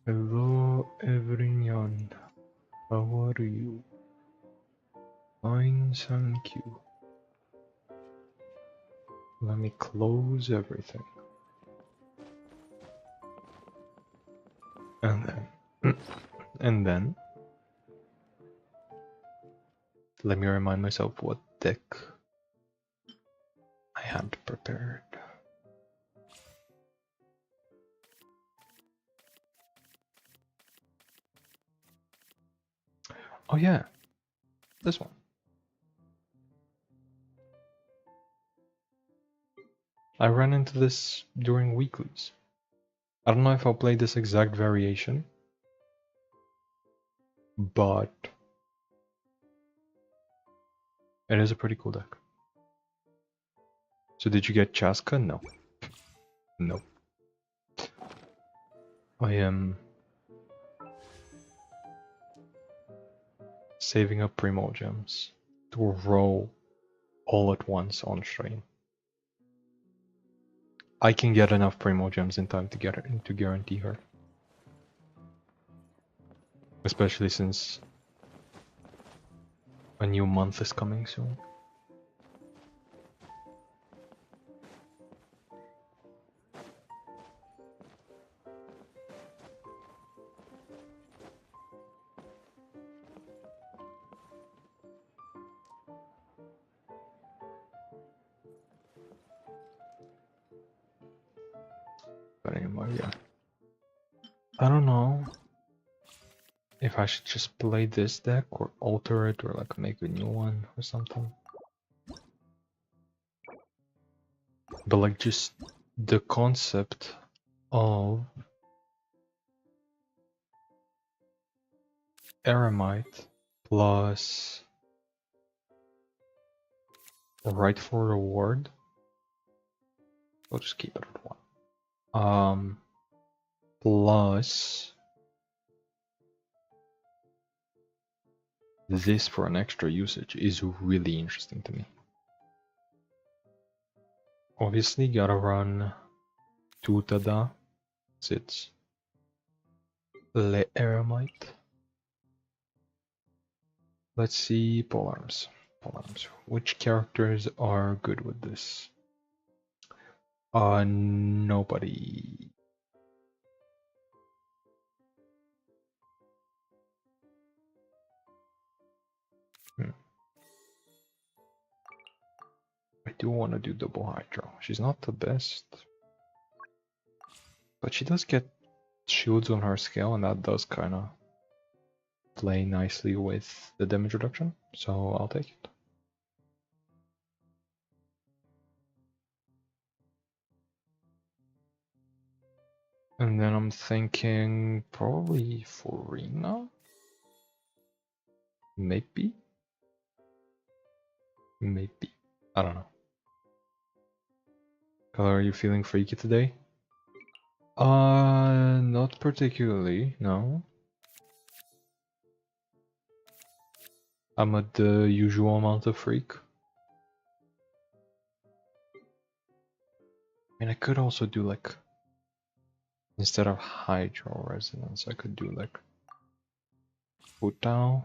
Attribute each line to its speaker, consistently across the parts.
Speaker 1: Hello everyone, how are you? Fine, thank you. Let me close everything. And then, and then, let me remind myself what deck I had prepared. Oh yeah, this one. I ran into this during weeklies. I don't know if I'll play this exact variation, but it is a pretty cool deck. So did you get Chaska? No. No. I am saving up Primo Gems to roll all at once on stream. I can get enough Primo Gems in time to get her, to guarantee her. Especially since a new month is coming soon. But anyway, yeah. I don't know if I should just play this deck or alter it or like make a new one or something. But like just the concept of Eremite plus Right for Reward. We'll just keep it at one. Plus this for an extra usage is really interesting to me. Obviously gotta run Tutada, Sits, Le Eremite. Let's see polearms. Polearms. Which characters are good with this? Nobody. I do want to do double Hydro. She's not the best, but she does get shields on her scale, and that does kind of play nicely with the damage reduction, so I'll take it. And then I'm thinking probably Furina? Maybe? Maybe. I don't know. Color, are you feeling freaky today? Not particularly, no. I'm at the usual amount of freak. I mean, I could also do like, instead of Hydro Resonance, I could do like Futao.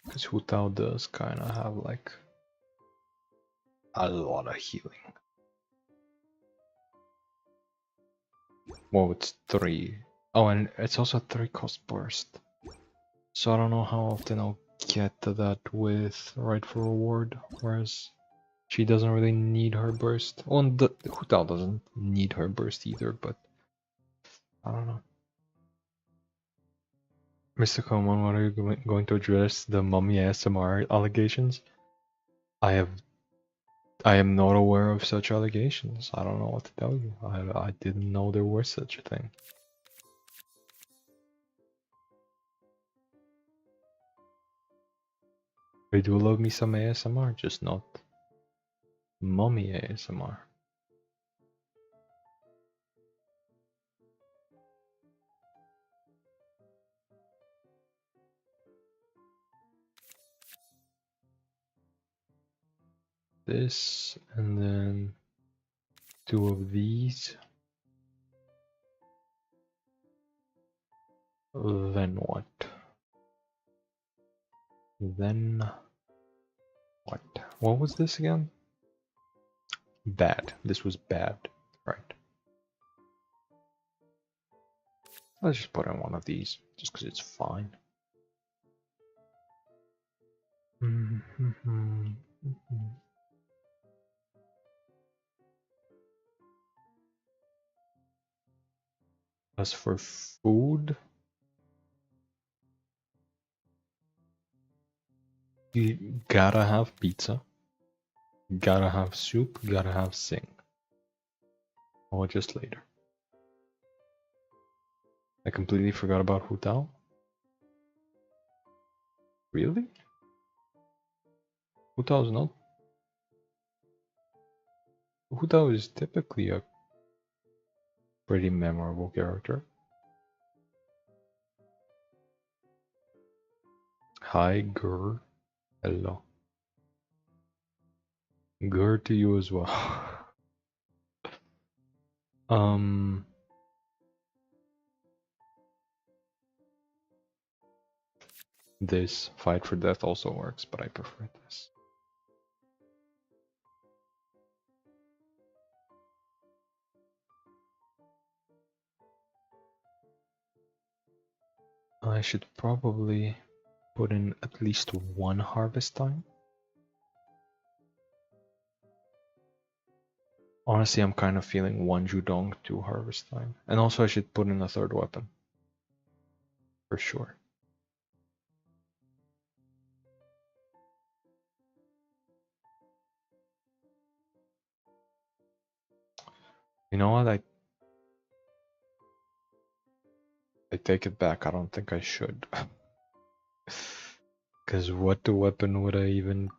Speaker 1: Because Futao does kind of have like a lot of healing. Well, it's 3. Oh, and it's also a 3 cost burst. So I don't know how often I'll get to that with Right for Reward, whereas she doesn't really need her burst. Well, the Futao doesn't need her burst either, but I don't know. Mr. Coleman, what are you going to address the mummy ASMR allegations? I am not aware of such allegations. I don't know what to tell you. I didn't know there was such a thing. I do love me some ASMR, just not mummy ASMR. this, and then 2 of these. Then what? Then what? What was this again? Bad. This was bad. Right. Let's just put in one of these, just because it's fine. As for food, you gotta have pizza, gotta have soup, gotta have sing. Or just later. I completely forgot about Hu Tao. Really? Hu Tao is not. Hu Tao is typically a pretty memorable character. Hi, Gur. Hello. Gur to you as well. This fight for death also works, but I prefer this. I should probably put in at least one harvest time. Honestly, I'm kind of feeling one Judong, 2 harvest time. And also I should put in a 3rd weapon. For sure. You know what? I take it back. I don't think I should. Because what the weapon would I even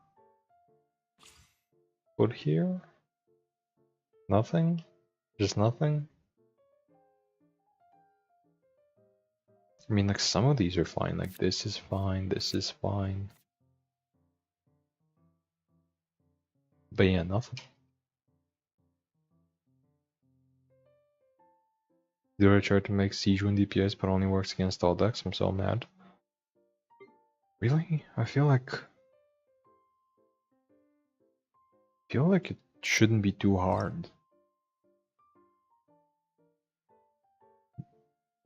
Speaker 1: put here? Nothing? Just nothing? I mean, like, some of these are fine. Like, this is fine, this is fine. But yeah, nothing. Zero try to make Siege Wound DPS, but only works against all decks. I'm so mad. Really? I feel like it shouldn't be too hard.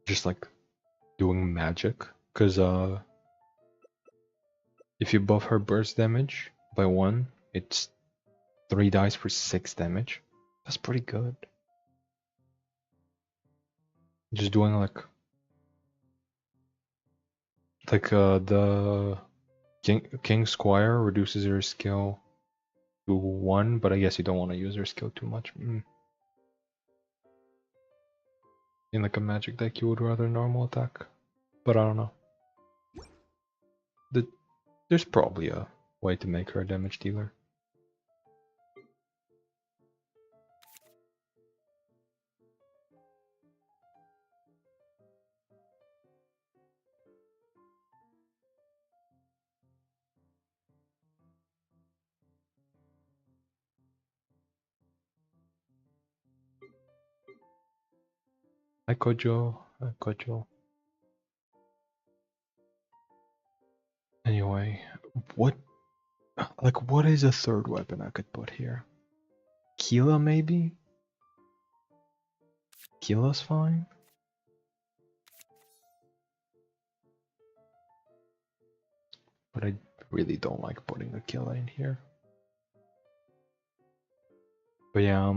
Speaker 1: Just like doing magic, because if you buff her burst damage by 1, it's 3 dice for 6 damage. That's pretty good. Just doing like the King Squire reduces her skill to 1, but I guess you don't want to use her skill too much. In like a magic deck, you would rather normal attack, but I don't know. There's probably a way to make her a damage dealer. Hi Kojo. Hi Kojo. Anyway, what is a 3rd weapon I could put here? Keela maybe? Keela's fine. But I really don't like putting a Keela in here. But yeah,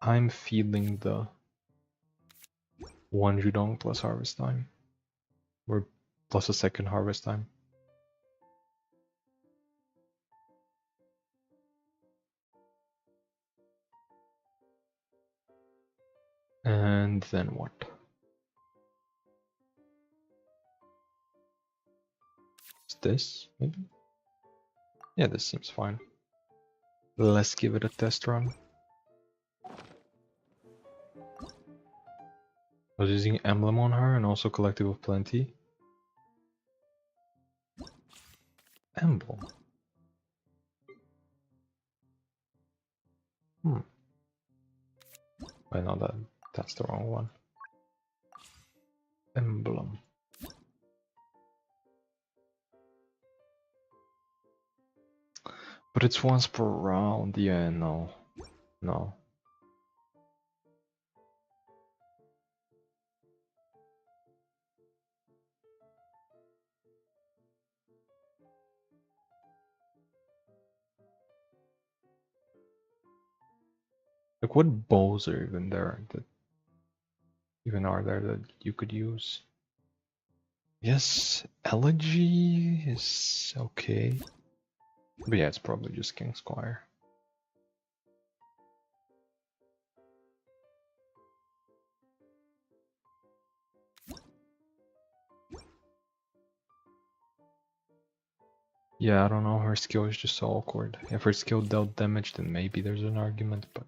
Speaker 1: I'm feeling the 1 Judong plus harvest time. Or plus a 2nd harvest time. And then what? Is this, maybe? Yeah, this seems fine. Let's give it a test run. I was using Emblem on her and also Collective of Plenty. Emblem? I know that's the wrong one. Emblem. But it's once per round. Yeah, no. No. Like, what bows are even there that even are there that you could use? Yes, Elegy is okay. But yeah, it's probably just King Squire. Yeah, I don't know, her skill is just so awkward. If her skill dealt damage, then maybe there's an argument, but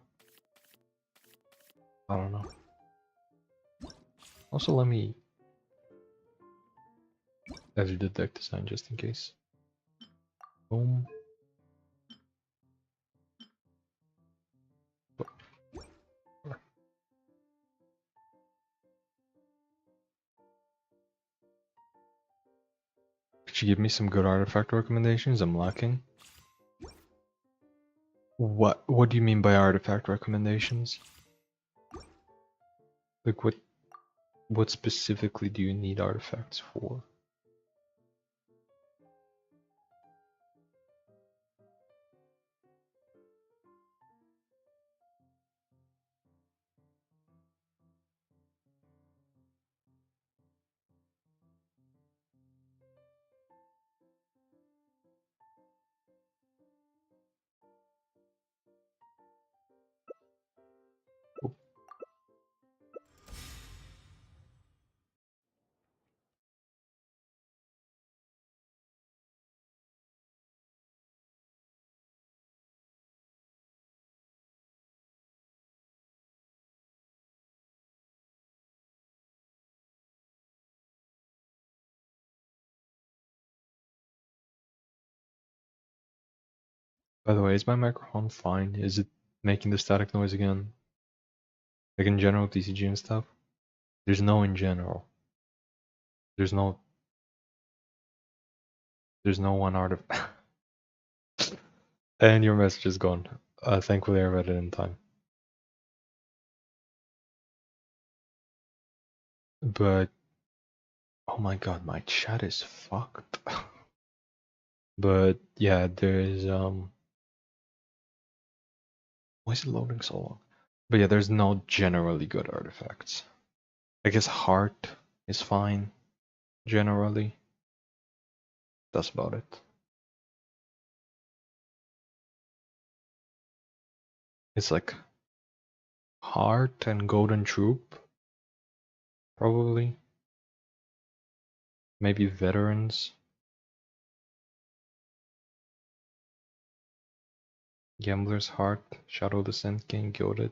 Speaker 1: I don't know. Also, let me edit the deck design just in case. Boom. Could you give me some good artifact recommendations? I'm lacking. What do you mean by artifact recommendations? Like what specifically do you need artifacts for? By the way, is my microphone fine? Is it making the static noise again? Like in general, TCG and stuff? There's no in general. There's no one artifact. And your message is gone. Thankfully I read it in time. But oh my god, my chat is fucked. But yeah, there's why is it loading so long? But yeah, there's no generally good artifacts. I guess heart is fine, generally. That's about it. It's like heart and golden troop, probably. Maybe veterans. Gambler's heart, Shadow Descent King, Gilded.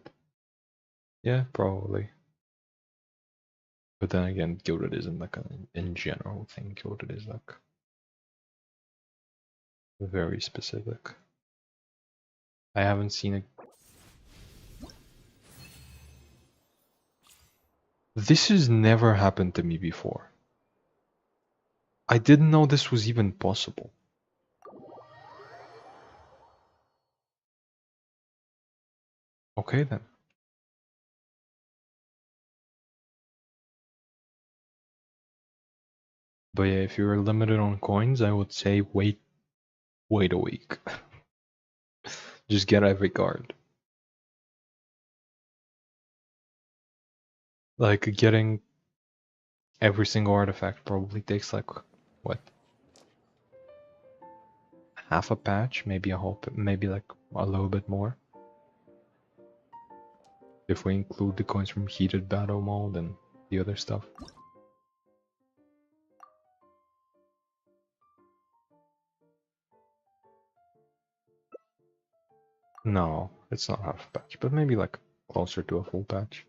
Speaker 1: Yeah, probably. But then again, Gilded isn't like an in general thing. Gilded is like very specific. I haven't seen it. This has never happened to me before. I didn't know this was even possible. Okay then. But yeah, if you're limited on coins, I would say wait a week. Just get every card. Like getting every single artifact probably takes like what? Half a patch, maybe a whole, maybe like a little bit more. If we include the coins from heated battle mode and the other stuff. No, it's not half a patch, but maybe like closer to a full patch.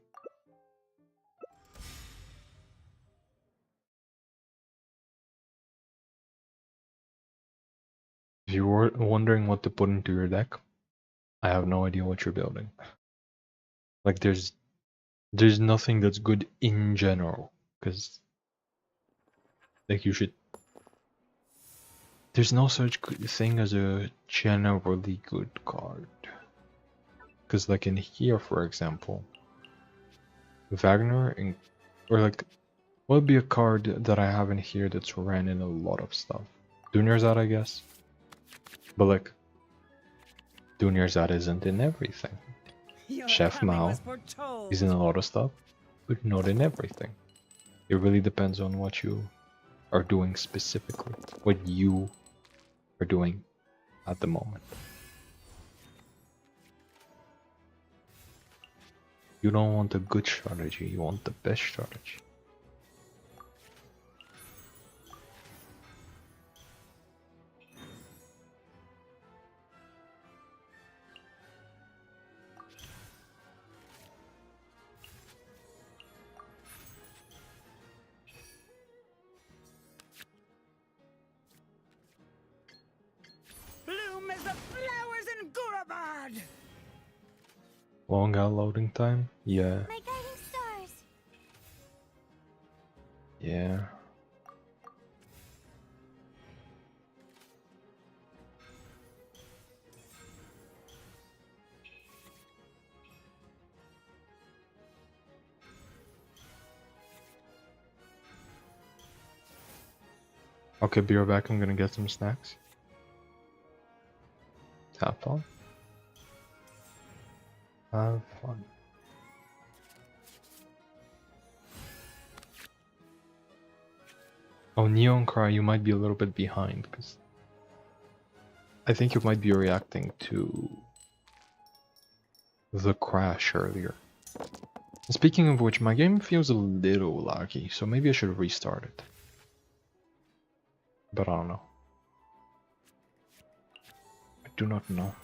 Speaker 1: If you were wondering what to put into your deck, I have no idea what you're building. Like there's nothing that's good in general, because like you should. There's no such thing as a generally good card. Because like in here, for example, Wagner in, or like what would be a card that I have in here that's ran in a lot of stuff? Dunyarzad, I guess. But like Dunyarzad isn't in everything. Chef Mao is in a lot of stuff, but not in everything. It really depends on what you are doing specifically, what you are doing at the moment. You don't want a good strategy, you want the best strategy.
Speaker 2: Bloom as the flowers in Gurabad!
Speaker 1: Long out loading time? Yeah.
Speaker 2: My guiding stars!
Speaker 1: Yeah. Okay, be right back. I'm gonna get some snacks. Have fun. Have fun. Oh, Neon Cry, you might be a little bit behind, because I think you might be reacting to the crash earlier. Speaking of which, my game feels a little laggy, so maybe I should restart it. But I don't know. I do not know.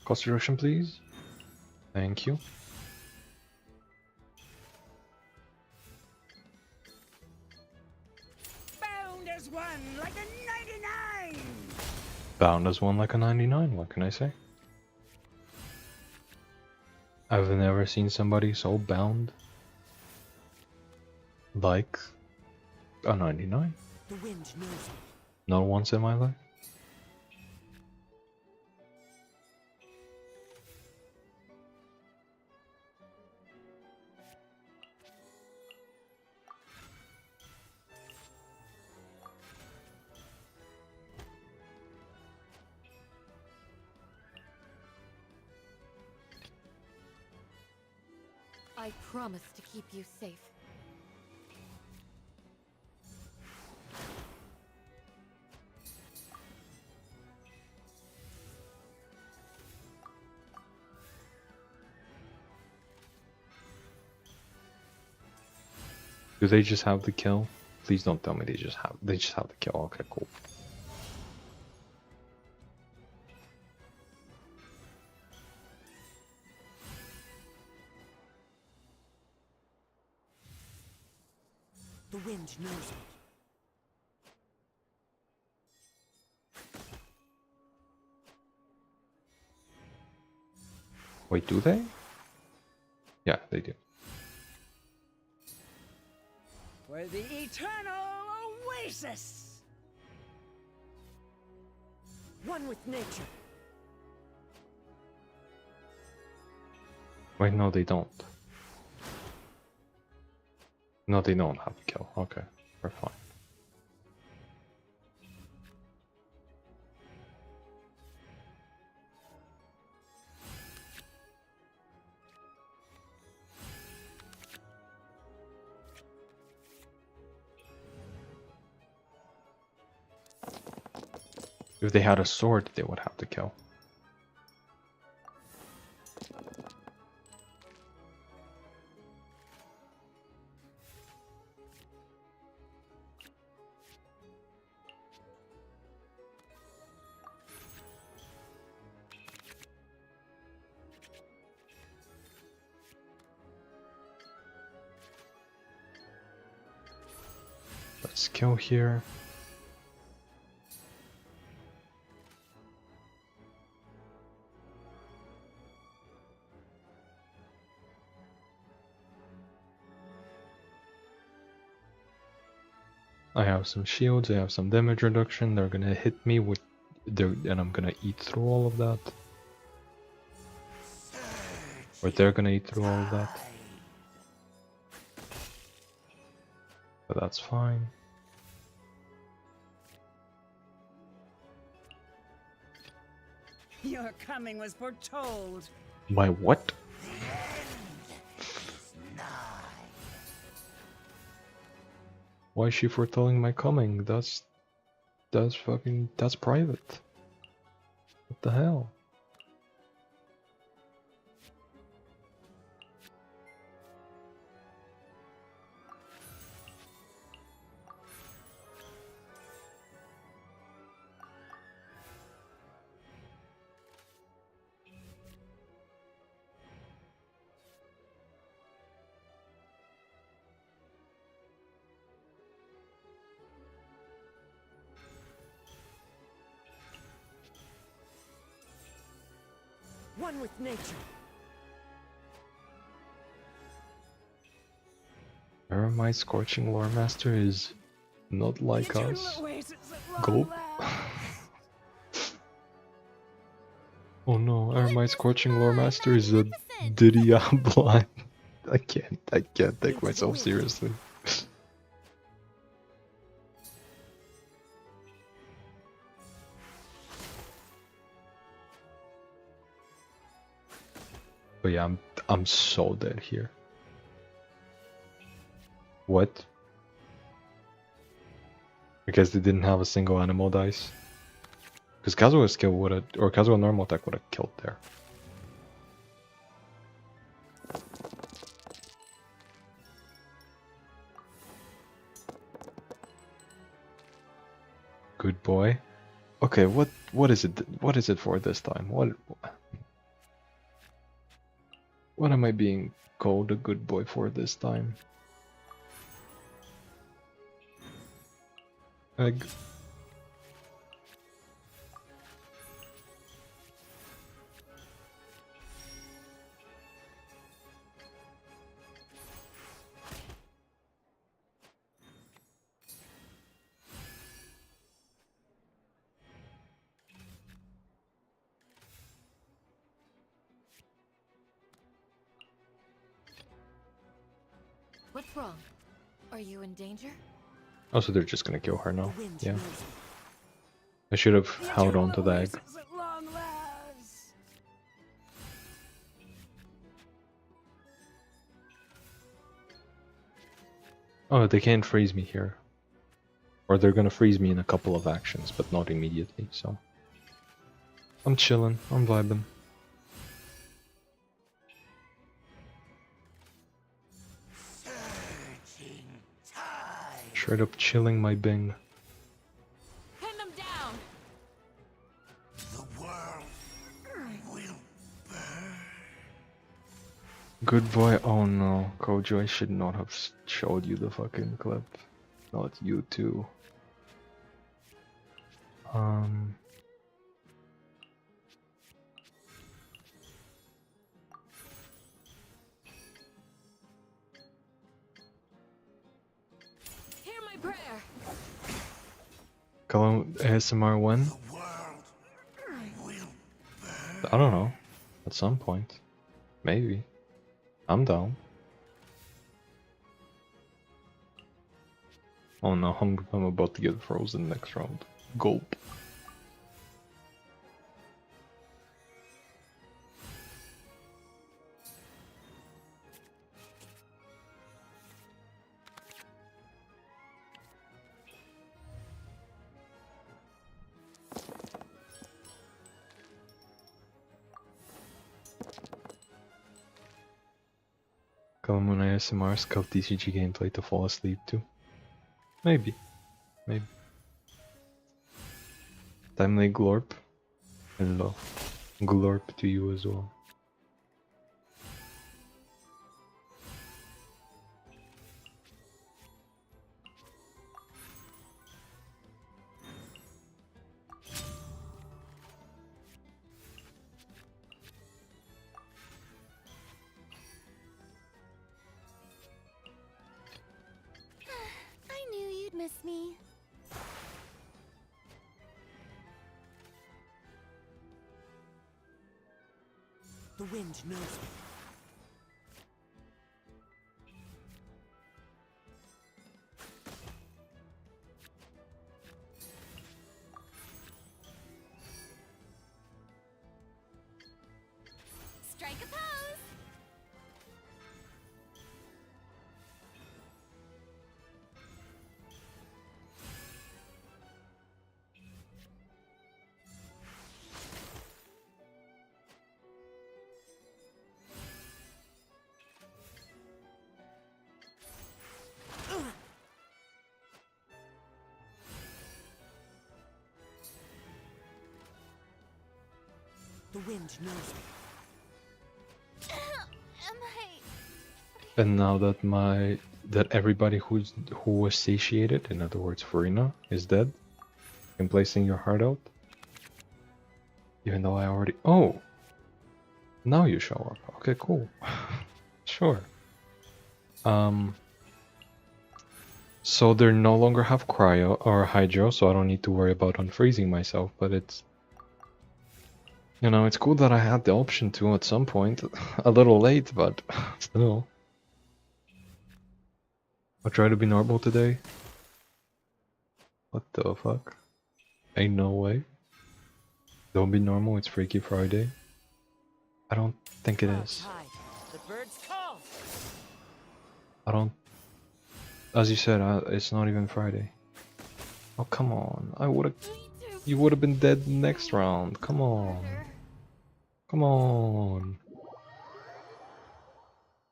Speaker 1: Cost reduction, please. Thank you.
Speaker 2: Bound as one like a 99!
Speaker 1: Bound as one like a 99, what can I say? I've never seen somebody so bound like a 99.
Speaker 2: The wind knows it.
Speaker 1: Not once in my life.
Speaker 3: I promise to keep you safe.
Speaker 1: Do they just have the kill? Please don't tell me they just have the kill. Okay, cool.
Speaker 2: The wind knows it.
Speaker 1: Wait, do they? Yeah, they do.
Speaker 2: For the eternal oasis! One with nature.
Speaker 1: Wait, no, they don't. No, they don't have the kill. Okay, we're fine. If they had a sword, they would have the kill. skill here. I have some shields, I have some damage reduction, they're gonna hit me with and I'm gonna eat through all of that. Or they're gonna eat through all of that. But that's fine.
Speaker 2: Your coming was foretold.
Speaker 1: My what? Why is she foretelling my coming? That's private. What the hell?
Speaker 2: One with nature.
Speaker 1: My Scorching Lore Master is not like us. Gulp. Oh no, my Scorching Lore Master is a Diablo. I can't take myself seriously. But yeah, I'm so dead here. What? Because they didn't have a single animal dice. Because Kazuha's skill would have, or Kazuha normal attack would have killed there. Good boy. Okay, what is it? What is it for this time? What am I being called a good boy for this time? Egg.
Speaker 3: What's wrong? Are you in danger?
Speaker 1: Oh, so they're just gonna kill her now. Yeah. I should have held on to the egg. Oh, they can't freeze me here. Or they're gonna freeze me in a couple of actions, but not immediately, so... I'm chilling, I'm vibing. Straight up chilling my Bing.
Speaker 3: Pin them down.
Speaker 2: The world will burn.
Speaker 1: Good boy. Oh no, Kojo, I should not have showed you the fucking clip. Not you too.
Speaker 3: Hear my prayer.
Speaker 1: Call him ASMR when?
Speaker 2: The world will burn.
Speaker 1: I don't know. At some point. Maybe. I'm down. Oh no, I'm about to get frozen next round. Gulp. Come on ASMR, scout TCG gameplay to fall asleep to. Maybe. Maybe. Timely Glorp. Hello. Glorp to you as well.
Speaker 2: The wind knows me.
Speaker 3: Strike a pose!
Speaker 2: The wind knows me.
Speaker 3: Am I...
Speaker 1: And now that everybody who was satiated, in other words, Farina, is dead, I'm placing your heart out. Even though I already. Oh, now you show up. Okay, cool. Sure. So they no longer have cryo or hydro, so I don't need to worry about unfreezing myself. But it's, you know, it's cool that I had the option to at some point. A little late, but still. I'll try to be normal today. What the fuck? Ain't no way. Don't be normal, it's Freaky Friday. I don't think it is.
Speaker 2: The birds call.
Speaker 1: I don't... As you said, it's not even Friday. Oh, come on. You would've been dead next round. Come on. Come on.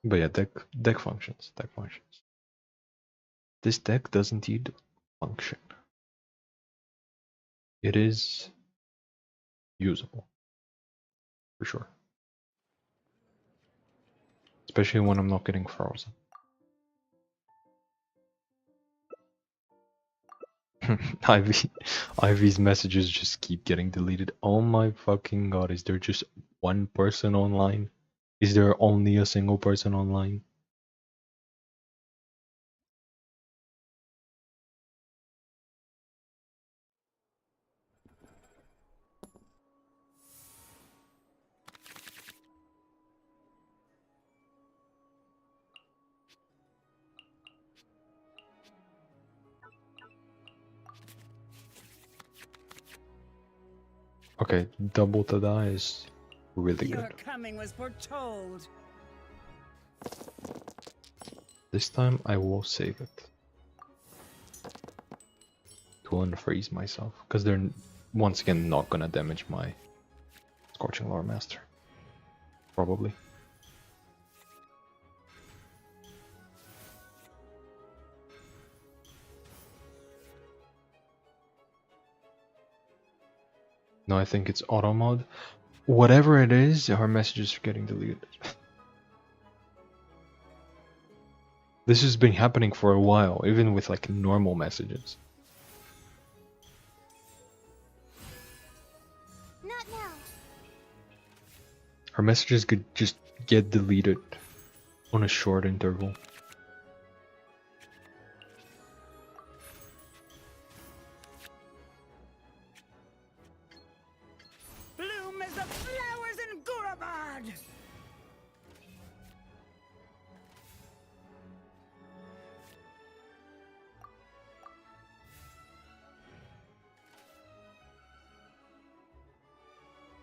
Speaker 1: But yeah, deck functions. Deck functions. This deck does indeed function. It is usable. For sure. Especially when I'm not getting frozen. Ivy's messages just keep getting deleted. Oh my fucking god, is there just one person online? Is there only a single person online? Okay, double Tada is really
Speaker 2: Your
Speaker 1: good.
Speaker 2: coming was foretold.
Speaker 1: This time I will save it. To unfreeze myself. Because they're once again not gonna damage my Scorching Lore Master. Probably. No, I think it's auto mod. Whatever it is, our messages are getting deleted. This has been happening for a while, even with like normal messages.
Speaker 3: Not now.
Speaker 1: Her messages could just get deleted on a short interval.
Speaker 2: Bloom as the flowers in Gurabad.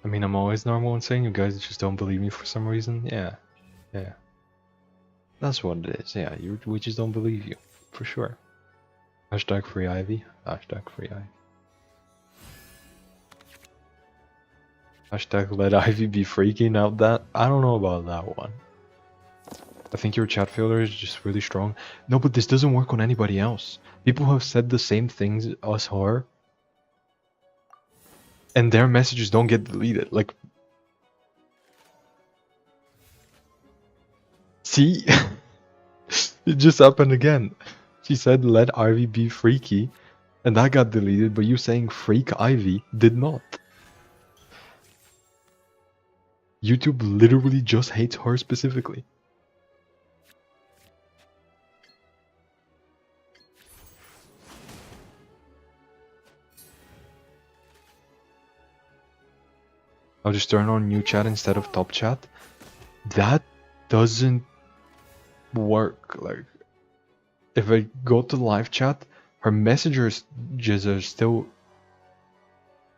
Speaker 1: I mean, I'm always normal and saying you guys just don't believe me for some reason. Yeah. That's what it is. Yeah, we just don't believe you. For sure. Hashtag free Ivy. Hashtag free Ivy. Hashtag let Ivy be freaky. Now that, I don't know about that one. I think your chat filter is just really strong. No, but this doesn't work on anybody else. People have said the same things as her. And their messages don't get deleted. Like, see? It just happened again. She said let Ivy be freaky. And that got deleted, but you saying freak Ivy did not. YouTube literally just hates her specifically. I'll just turn on new chat instead of top chat. That doesn't work. Like, if I go to live chat, her messages are still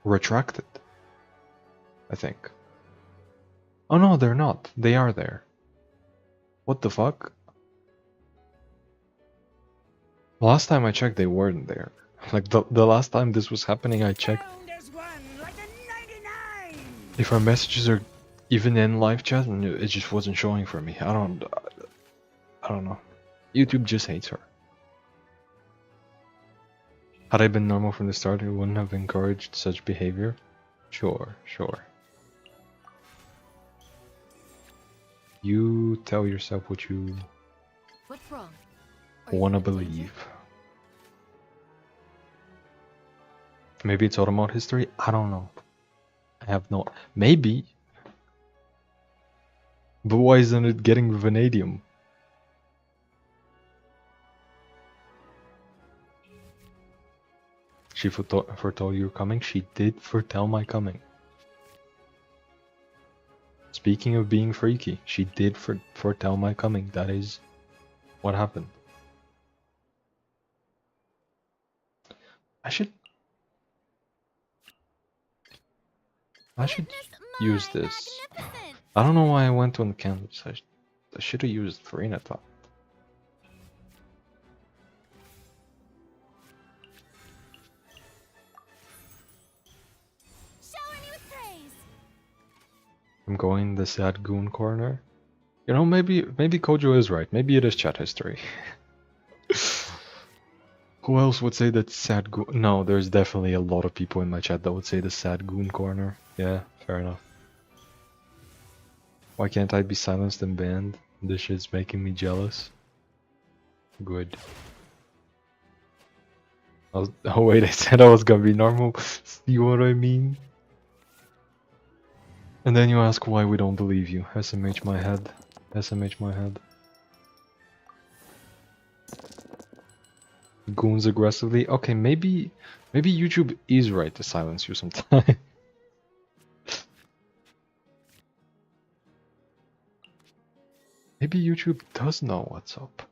Speaker 1: retracted, I think. Oh no, they're not. They are there. What the fuck? Last time I checked, they weren't there. Like, the last time this was happening, I checked.
Speaker 2: Found as one like a 99.
Speaker 1: If our messages are even in live chat, and it just wasn't showing for me. I don't know. YouTube just hates her. Had I been normal from the start, it wouldn't have encouraged such behavior. Sure. You tell yourself what you
Speaker 3: What's wrong? Are you
Speaker 1: wanna
Speaker 3: in danger?
Speaker 1: believe. Maybe it's Automod history? I don't know. I have no... Maybe. But why isn't it getting vanadium? She foretold your coming? She did foretell my coming. Speaking of being freaky, she did foretell my coming. That is what happened. I should use this. I don't know why I went on canvas. I should have used Farina top.
Speaker 3: Shower me with praise.
Speaker 1: I'm going the sad goon corner. You know, maybe Kojo is right. Maybe it is chat history. Who else would say that sad goon? No, there's definitely a lot of people in my chat that would say the sad goon corner. Yeah, fair enough. Why can't I be silenced and banned? This shit's making me jealous. Good. Oh wait, I said I was gonna be normal. See what I mean? And then you ask why we don't believe you. SMH my head. SMH my head. Goons aggressively. Okay, maybe YouTube is right to silence you sometime. Maybe YouTube does know what's up.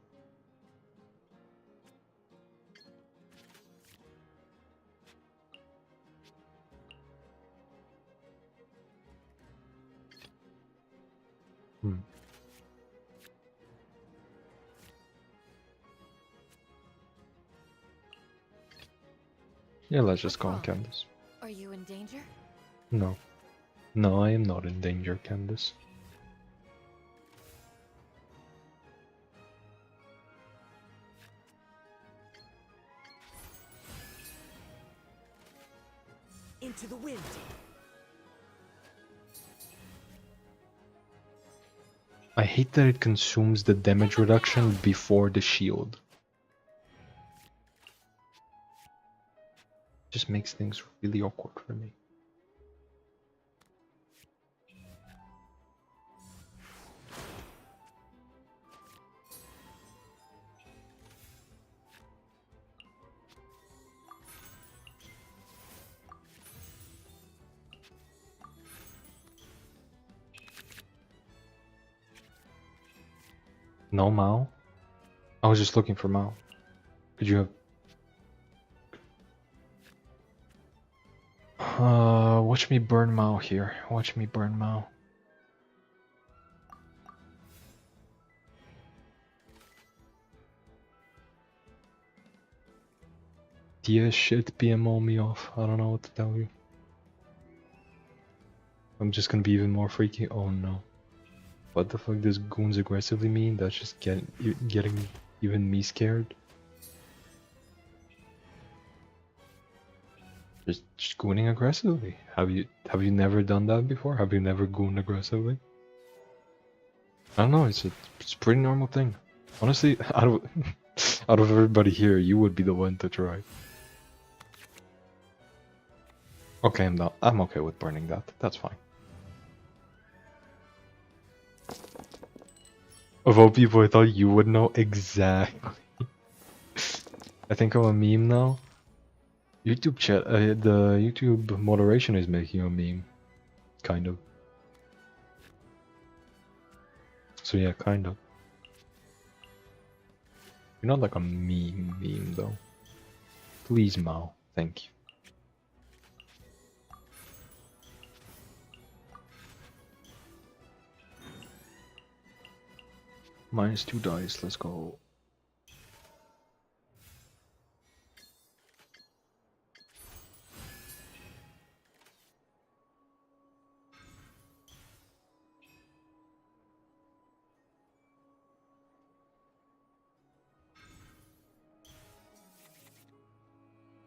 Speaker 1: Yeah, let's just go on Candace.
Speaker 3: Are you in danger?
Speaker 1: No. No, I am not in danger, Candace.
Speaker 2: Into the wind.
Speaker 1: I hate that it consumes the damage reduction before the shield. Just makes things really awkward for me. No Mao? I was just looking for Mao. Could you have... watch me burn Mao here. Watch me burn Mao. Yeah, shit, PMO me off. I don't know what to tell you. I'm just gonna be even more freaky. Oh no. What the fuck does goons aggressively mean? That's just getting even me scared. Just gooning aggressively. Have you never done that before? Have you never gooned aggressively? I don't know. It's a pretty normal thing. Honestly, out of everybody here, you would be the one to try. Okay, I'm okay with burning that. That's fine. Of all people, I thought you would know exactly. I think I'm a meme now. YouTube chat, the YouTube moderation is making you a meme. kind of. So yeah, kind of. You're not like a meme though. Please, Mao. Thank you. -2 dice, let's go.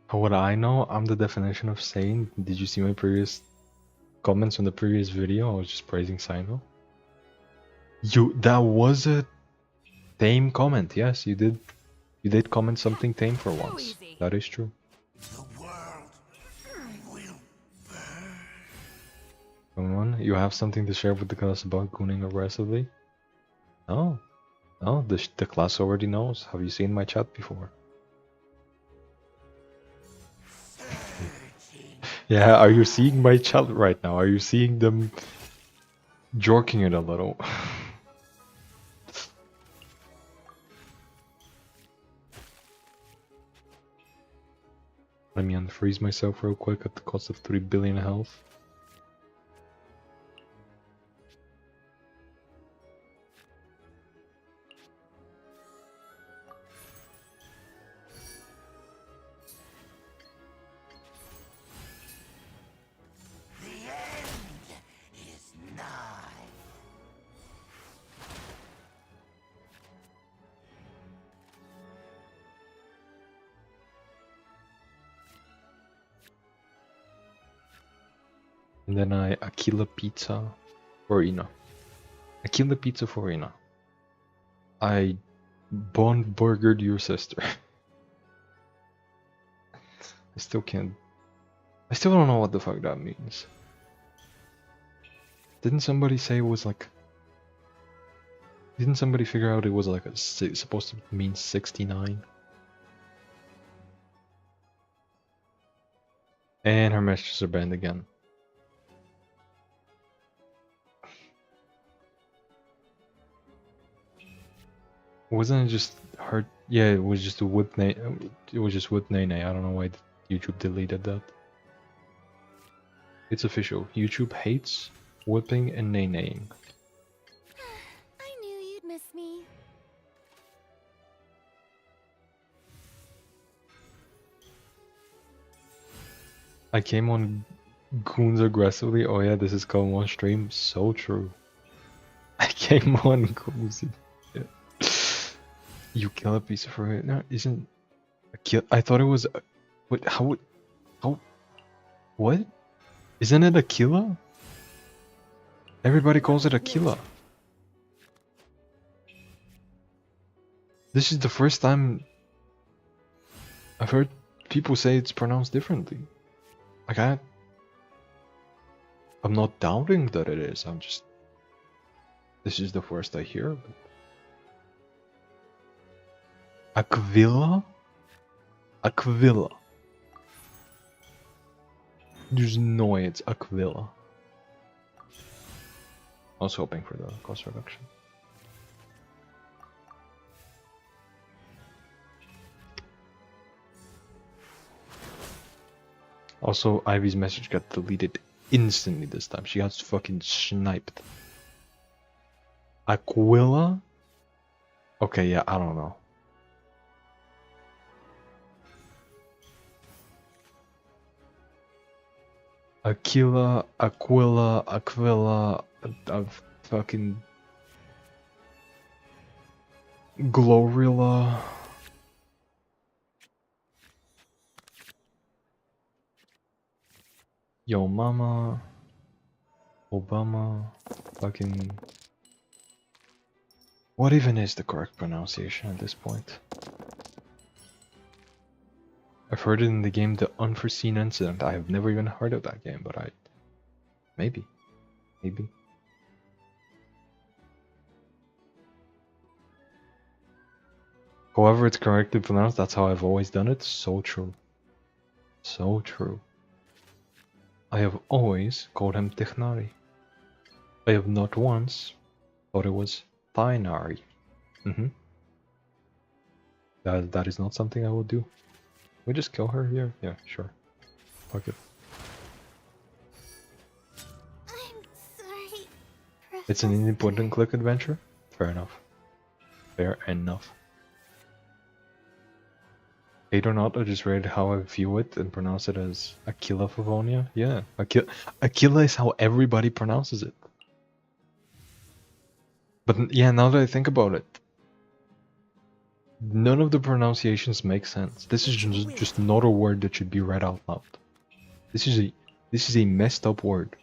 Speaker 1: How would I know? I'm the definition of sane. Did you see my previous comments on the previous video? I was just praising Sino. That was a tame comment. Yes, you did. You did comment something tame for once.
Speaker 3: easy.
Speaker 1: That is true.
Speaker 2: The world will burn.
Speaker 1: Come on, you have something to share with the class about gooning aggressively? No. No, the class already knows. Have you seen my chat before? Yeah, are you seeing my chat right now? Are you seeing them jorking it a little? Let me unfreeze myself real quick at the cost of 3 billion health.
Speaker 2: The end is nigh.
Speaker 1: And then I Aquila pizza for Ina. Aquila pizza for Ina. I bond burgered your sister. I still can't. I still don't know what the fuck that means. Didn't somebody say it was like? Didn't somebody figure out it was like supposed to mean 69? And her messages are banned again. Wasn't it just her? Yeah, it was just a with name. It was just with Nene. I don't know why YouTube deleted that. It's official. YouTube hates whipping and nay-naying.
Speaker 3: I knew you'd miss me.
Speaker 1: I came on goons aggressively. Oh yeah, this is called one stream. So true. I came on goons. Yeah. You kill a piece of her. No, isn't a kill? I thought it was. What? How? How? What? Isn't it Aquila? Everybody calls it Aquila. This is the first time I've heard people say it's pronounced differently. Like I'm not doubting that it is. I'm just. This is the first I hear of it. Aquila? Aquila. There's no way it's Aquila. I was hoping for the cost reduction. Also, Ivy's message got deleted instantly this time. She got fucking sniped. Aquila? Okay, yeah, I don't know. Aquila, Aquila, fucking Glorilla. Yo mama, Obama, fucking... What even is the correct pronunciation at this point? I've heard it in the game The Unforeseen Incident. I have never even heard of that game, but maybe. However it's correctly pronounced, that's how I've always done it. So true. So true. I have always called him Technari. I have not once thought it was Thainari. That is not something I would do. We just kill her here? Yeah, sure. Fuck it.
Speaker 3: I'm sorry,
Speaker 1: It's an indie point and click adventure? Fair enough. Fair enough. Hate or not, I just read how I view it and pronounce it as Aquila Favonia. Yeah, Aquila is how everybody pronounces it. But yeah, now that I think about it, none of the pronunciations make sense. This is just not a word that should be read out loud. This is a messed up word.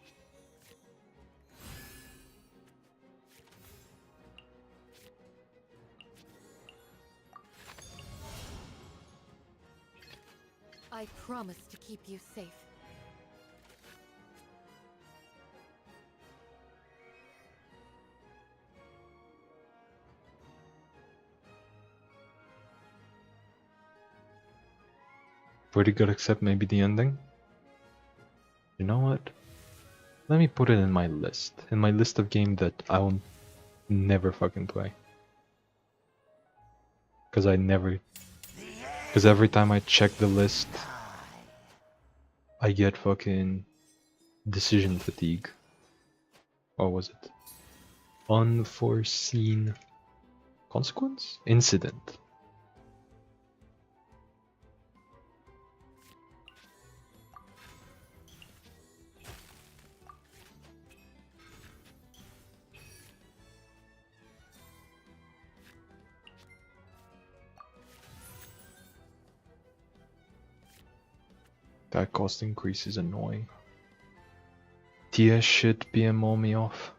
Speaker 3: I promise to keep you safe.
Speaker 1: Pretty good, except maybe the ending. You know what? Let me put it in my list. In my list of games that I will never fucking play. Because every time I check the list, I get fucking decision fatigue. What was it? Unforeseen consequence? Incident. That cost increase is annoying. TS shit PMO me off.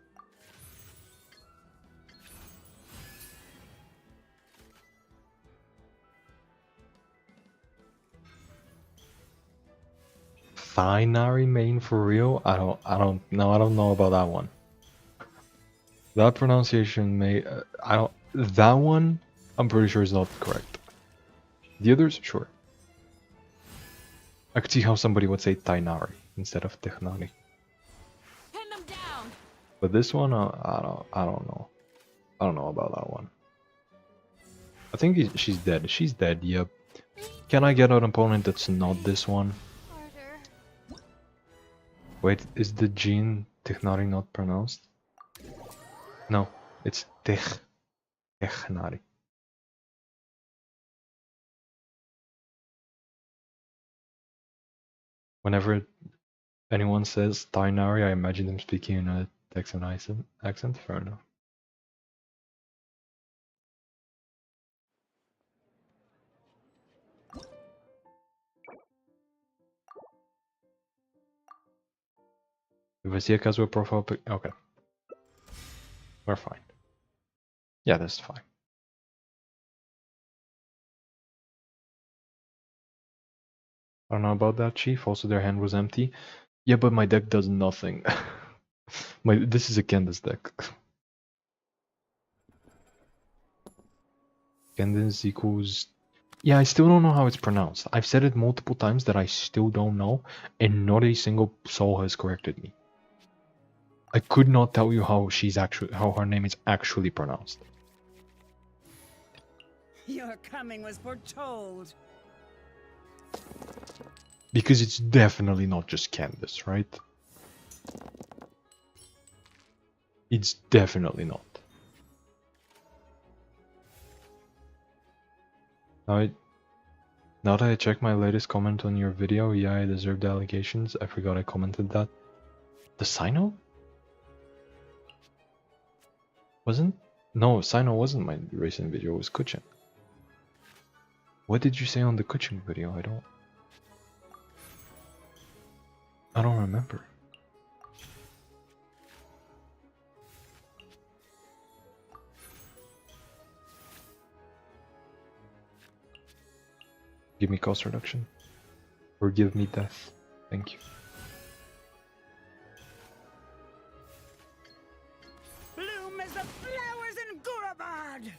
Speaker 1: Thainari main for real? I don't know about that one. That pronunciation that one, I'm pretty sure is not correct. The others, sure. I could see how somebody would say Tainari instead of Technari.
Speaker 3: Pin them down.
Speaker 1: But this one, I don't know. I don't know about that one. I think she's dead. She's dead, yep. Can I get an opponent that's not this one?
Speaker 3: Harder.
Speaker 1: Wait, is the gene Technari not pronounced? No, it's Technari. Whenever anyone says Tainari, I imagine them speaking in a Texan accent. Fair enough. If I see a casual profile pic, okay. We're fine. Yeah, that's fine. I don't know about that, Chief. Also, their hand was empty. Yeah, but my deck does nothing. This is a Candace deck. Candace equals... Yeah, I still don't know how it's pronounced. I've said it multiple times that I still don't know, and not a single soul has corrected me. I could not tell you how her name is actually pronounced.
Speaker 2: Your coming was foretold.
Speaker 1: Because it's definitely not just Candace, right? It's definitely not. Now that I check my latest comment on your video, yeah, I deserve the allegations. I forgot I commented that. The Sino? Wasn't? No, Sino wasn't my recent video, it was Kuchin. What did you say on the Kuchin video? I don't remember. Give me cost reduction. Or give me death. Thank you.
Speaker 2: Bloom as the flowers in Gurabad.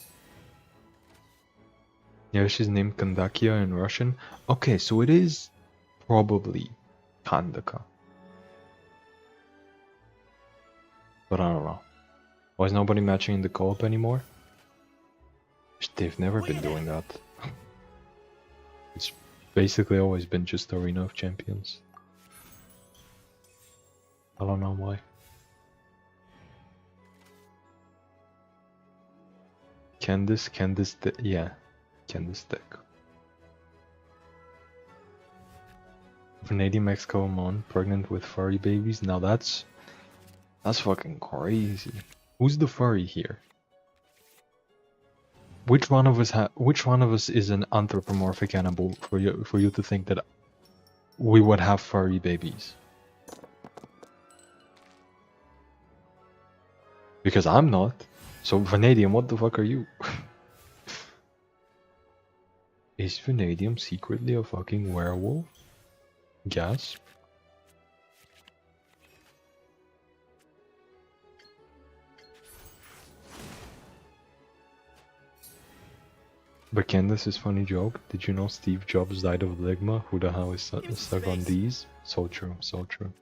Speaker 1: Yeah, she's named Kandakia in Russian. Okay, so it is probably Kandaka. But I don't know. Why is nobody matching in the co-op anymore? They've never been doing that. It's basically always been just Arena of Champions. I don't know why. Candice, yeah, Candice deck. Vanadium Mexico Mon pregnant with furry babies. Now that's fucking crazy. Who's the furry here? Which one of us is an anthropomorphic animal for you to think that we would have furry babies? Because I'm not. So Vanadium, what the fuck are you? Is Vanadium secretly a fucking werewolf? Gasp. But Candace's funny joke, did you know Steve Jobs died of ligma? Who the hell is stuck on these? So true, so true.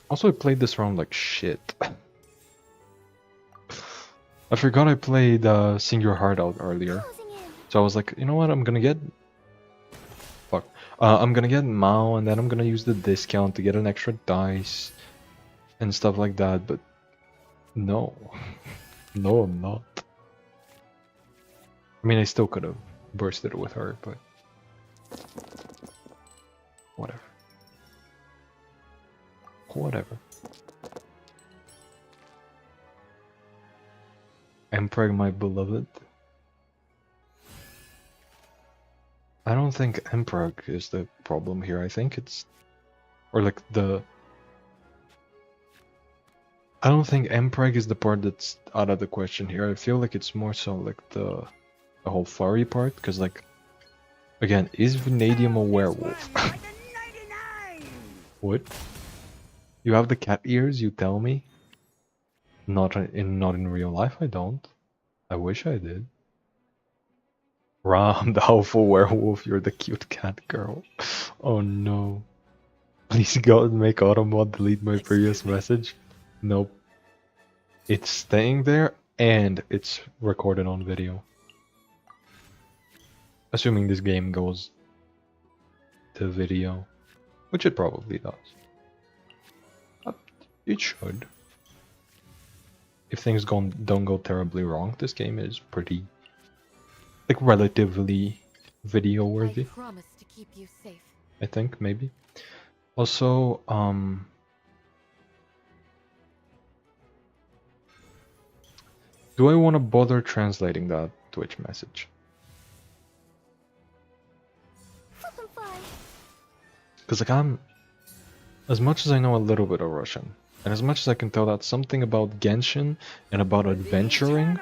Speaker 1: Also, I played this round like shit. I forgot I played Sing Your Heart Out earlier. So I was like, you know what, I'm gonna get... Fuck. I'm gonna get Mao, and then I'm gonna use the discount to get an extra dice. And stuff like that, but... No. No, I'm not. I mean, I still could have bursted with her, but... Whatever. Whatever. Emperor, my beloved. I don't think Emperor is the problem here. I think it's... Or like the... I don't think Emperor is the part that's out of the question here. I feel like it's more so like the whole furry part, because like... Again, is Vanadium a werewolf? What? You have the cat ears, you tell me? Not in real life, I don't. I wish I did. Ram, the helpful werewolf, you're the cute cat girl. Oh no. Please God, make Automod delete my previous message. Nope. It's staying there, and it's recorded on video. Assuming this game goes to video. Which it probably does. It should. If things don't go terribly wrong, this game is pretty, like, relatively video worthy.
Speaker 3: I promise to keep you safe.
Speaker 1: I think, maybe. Also, do I want to bother translating that Twitch message? Because like as much as I know a little bit of Russian, and as much as I can tell that something about Genshin and about adventuring,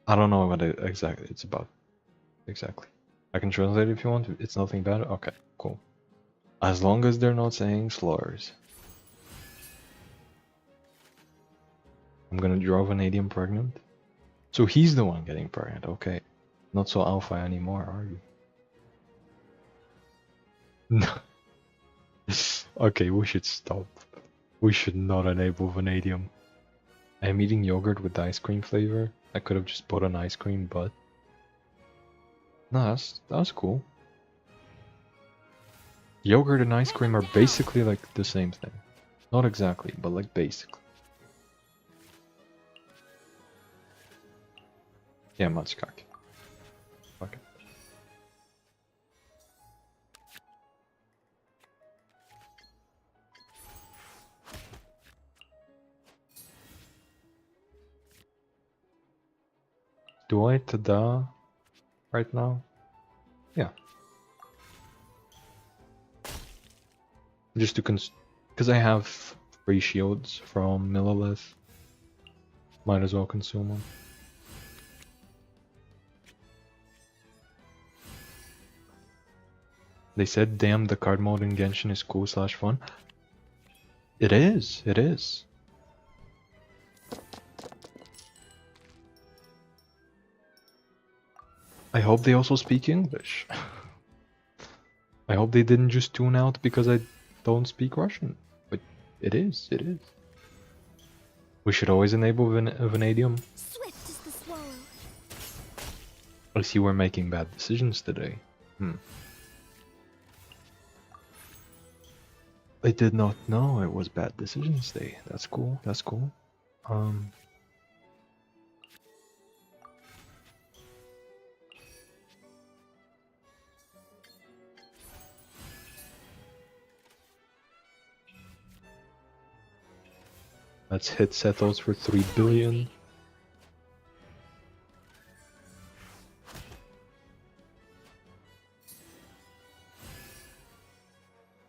Speaker 1: I don't know what exactly it's about. Exactly. I can translate it if you want. It's nothing bad. Okay, cool. As long as they're not saying slurs. I'm gonna draw Vanadium pregnant. So he's the one getting pregnant. Okay. Not so alpha anymore, are you? No. Okay, we should stop. We should not enable Vanadium. I'm eating yogurt with ice cream flavor. I could have just bought an ice cream, but... No, that's cool. Yogurt and ice cream are basically like the same thing. Not exactly, but like basically. Yeah, Matskaki. Fuck it. Do I tada right now? Yeah. Just to because I have free shields from Millilith. Might as well consume them. They said, damn, the card mode in Genshin is cool / fun. It is, it is. I hope they also speak English. I hope they didn't just tune out because I don't speak Russian. But it is, it is. We should always enable Vanadium.
Speaker 3: Swift as the swallow.
Speaker 1: I see we're making bad decisions today. I did not know it was bad decisions day. That's cool, that's cool. Let's hit settles for 3 billion.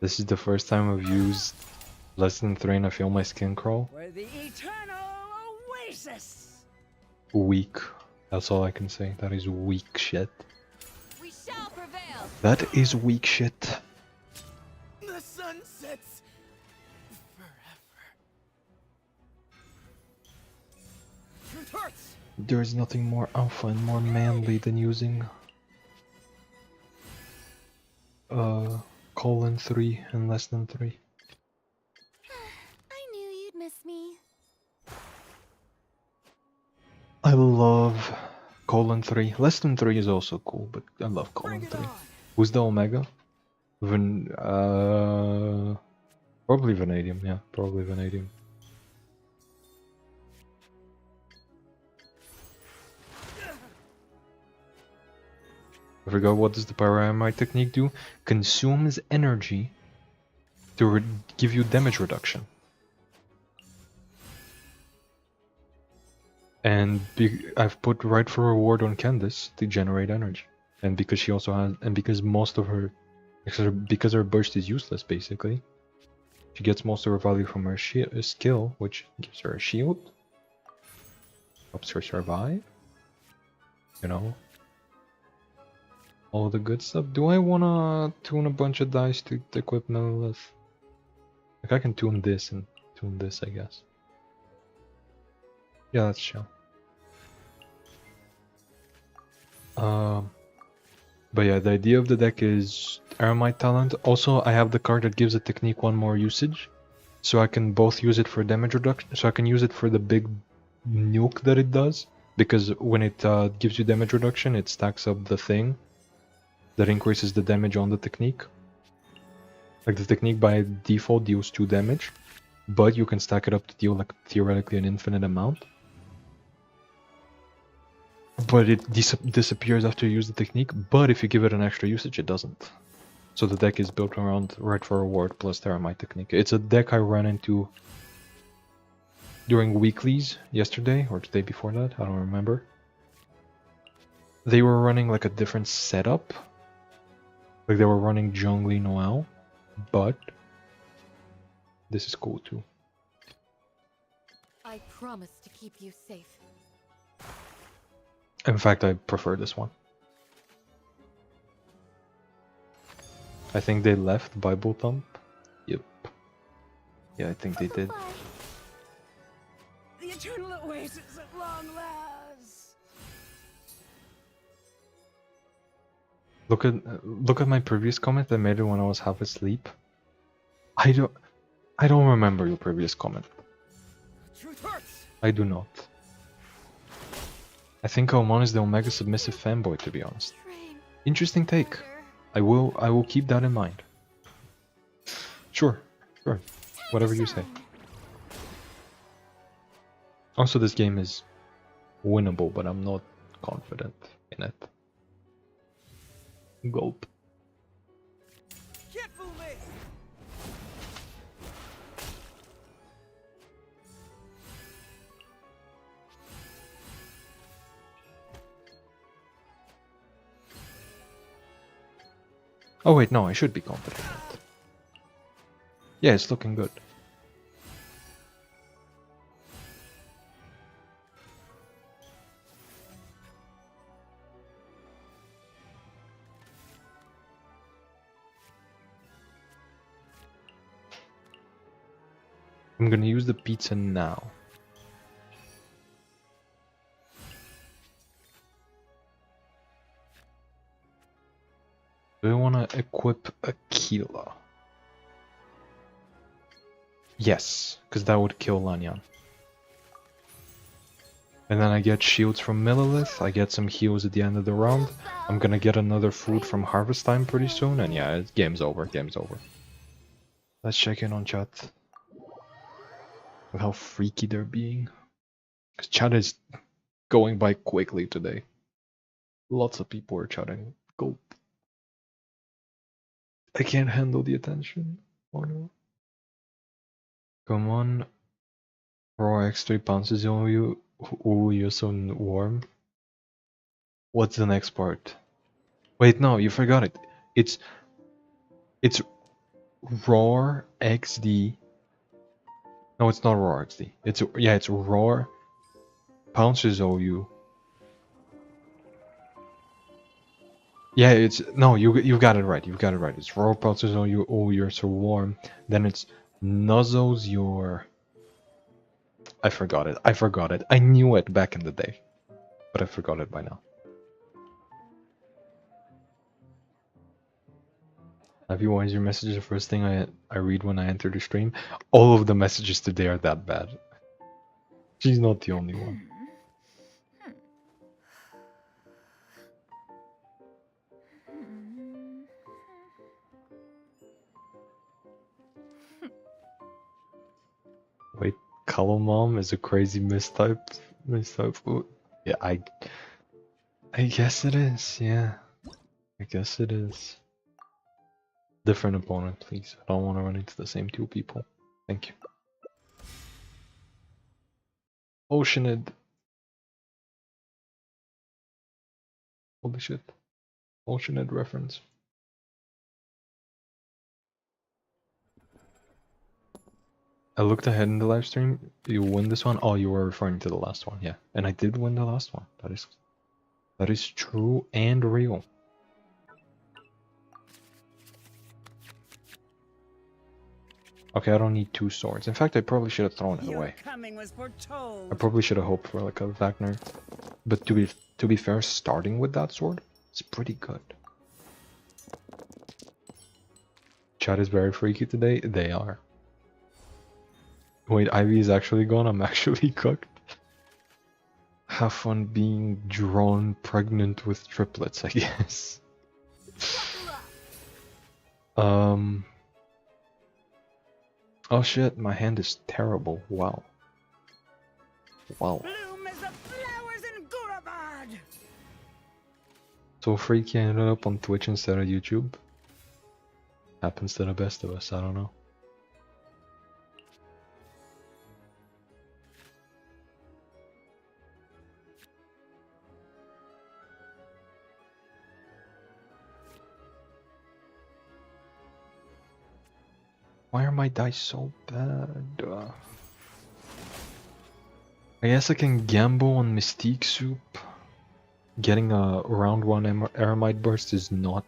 Speaker 1: This is the first time I've used less than 3 and I feel my skin crawl.
Speaker 2: For the eternal oasis.
Speaker 1: Weak. That's all I can say. That is weak shit.
Speaker 3: We shall prevail.
Speaker 1: That is weak shit.
Speaker 2: The sun sets forever. Truth hurts.
Speaker 1: There is nothing more alpha and more manly than using colon 3 and less than 3.
Speaker 3: I knew you'd miss me.
Speaker 1: I love colon 3. Less than 3 is also cool, but I love colon 3. Who's the Omega? Probably Vanadium, yeah, probably Vanadium. I forgot, what does the Pyramide technique do? Consumes energy to give you damage reduction. And I've put right for reward on Candace to generate energy. And because she also has, and because most of her, because her burst is useless basically, she gets most of her value from her skill, which gives her a shield, helps her survive, you know, all the good stuff. Do I wanna tune a bunch of dice to equip Melilith? Like I can tune this and tune this, I guess. Yeah, that's chill. But yeah, the idea of the deck is Aramite Talent. Also, I have the card that gives a technique 1 more usage. So I can both use it for damage reduction, so I can use it for the big nuke that it does. Because when it gives you damage reduction, it stacks up the thing that increases the damage on the technique. Like the technique by default deals 2 damage, but you can stack it up to deal like theoretically an infinite amount. But it disappears after you use the technique, but if you give it an extra usage, it doesn't. So the deck is built around Right for Reward plus Terramite technique. It's a deck I ran into during weeklies yesterday, or the day before that, I don't remember. They were running like a different setup. Like they were running Zhongli Noel, but this is cool too.
Speaker 3: I promise to keep you safe.
Speaker 1: In fact, I prefer this one. I think they left Bible Thump. Yep. Yeah, I think they did.
Speaker 2: The eternal oasis at long last.
Speaker 1: Look at my previous comment. I made it when I was half asleep. I don't remember your previous comment.
Speaker 2: Truth hurts.
Speaker 1: I do not. I think Omon is the Omega submissive fanboy, to be honest. Interesting take. I will keep that in mind. Sure. Whatever you say. Also, this game is winnable, but I'm not confident in it. Gulp.
Speaker 2: Can't fool me.
Speaker 1: Oh wait, no, I should be confident in it. Yeah, it's looking good. I'm gonna use the pizza now. Do I wanna equip Aquila? Yes, because that would kill Lanyan. And then I get shields from Millilith, I get some heals at the end of the round. I'm gonna get another food from Harvest Time pretty soon, and yeah, game's over, game's over. Let's check in on chat. With how freaky they're being. Because chat is going by quickly today. Lots of people are chatting. Gulp. I can't handle the attention. Oh no. Come on. Raw X3 pounces on you. Ooh, you're so warm. What's the next part? Wait, no, you forgot it. It's Roar XD. No, it's not Roar XD. It's Roar Pounces OU. Yeah, it's no, you got it right. You got it right. It's Roar Pounces OU. Oh, you're so warm. Then it's Nuzzles your. I forgot it. I forgot it. I knew it back in the day, but I forgot it by now. Have you watched your messages the first thing I read when I enter the stream? All of the messages today are that bad. She's not the only one. Wait, Colomom is a crazy mistype. Yeah, I guess it is. Yeah, I guess it is. Different opponent, please. I don't want to run into the same two people. Thank you. Oceanid. Holy shit. Oceanid reference. I looked ahead in the live stream. You win this one? Oh, you were referring to the last one, yeah. And I did win the last one. That is true and real. Okay, I don't need two swords. In fact, I probably should have thrown it away. I probably should have hoped for like a Wagner. But to be fair, starting with that sword is pretty good. Chat is very freaky today. They are. Wait, Ivy is actually gone. I'm actually cooked. Have fun being drawn pregnant with triplets, I guess. Oh shit, my hand is terrible. Wow. Wow.
Speaker 2: Bloom as the flowers in Gurabad.
Speaker 1: So freaky I ended up on Twitch instead of YouTube. Happens to the best of us, I don't know. Why are my dice so bad? I guess I can gamble on Mystique Soup. Getting a round 1 Aramite Burst is not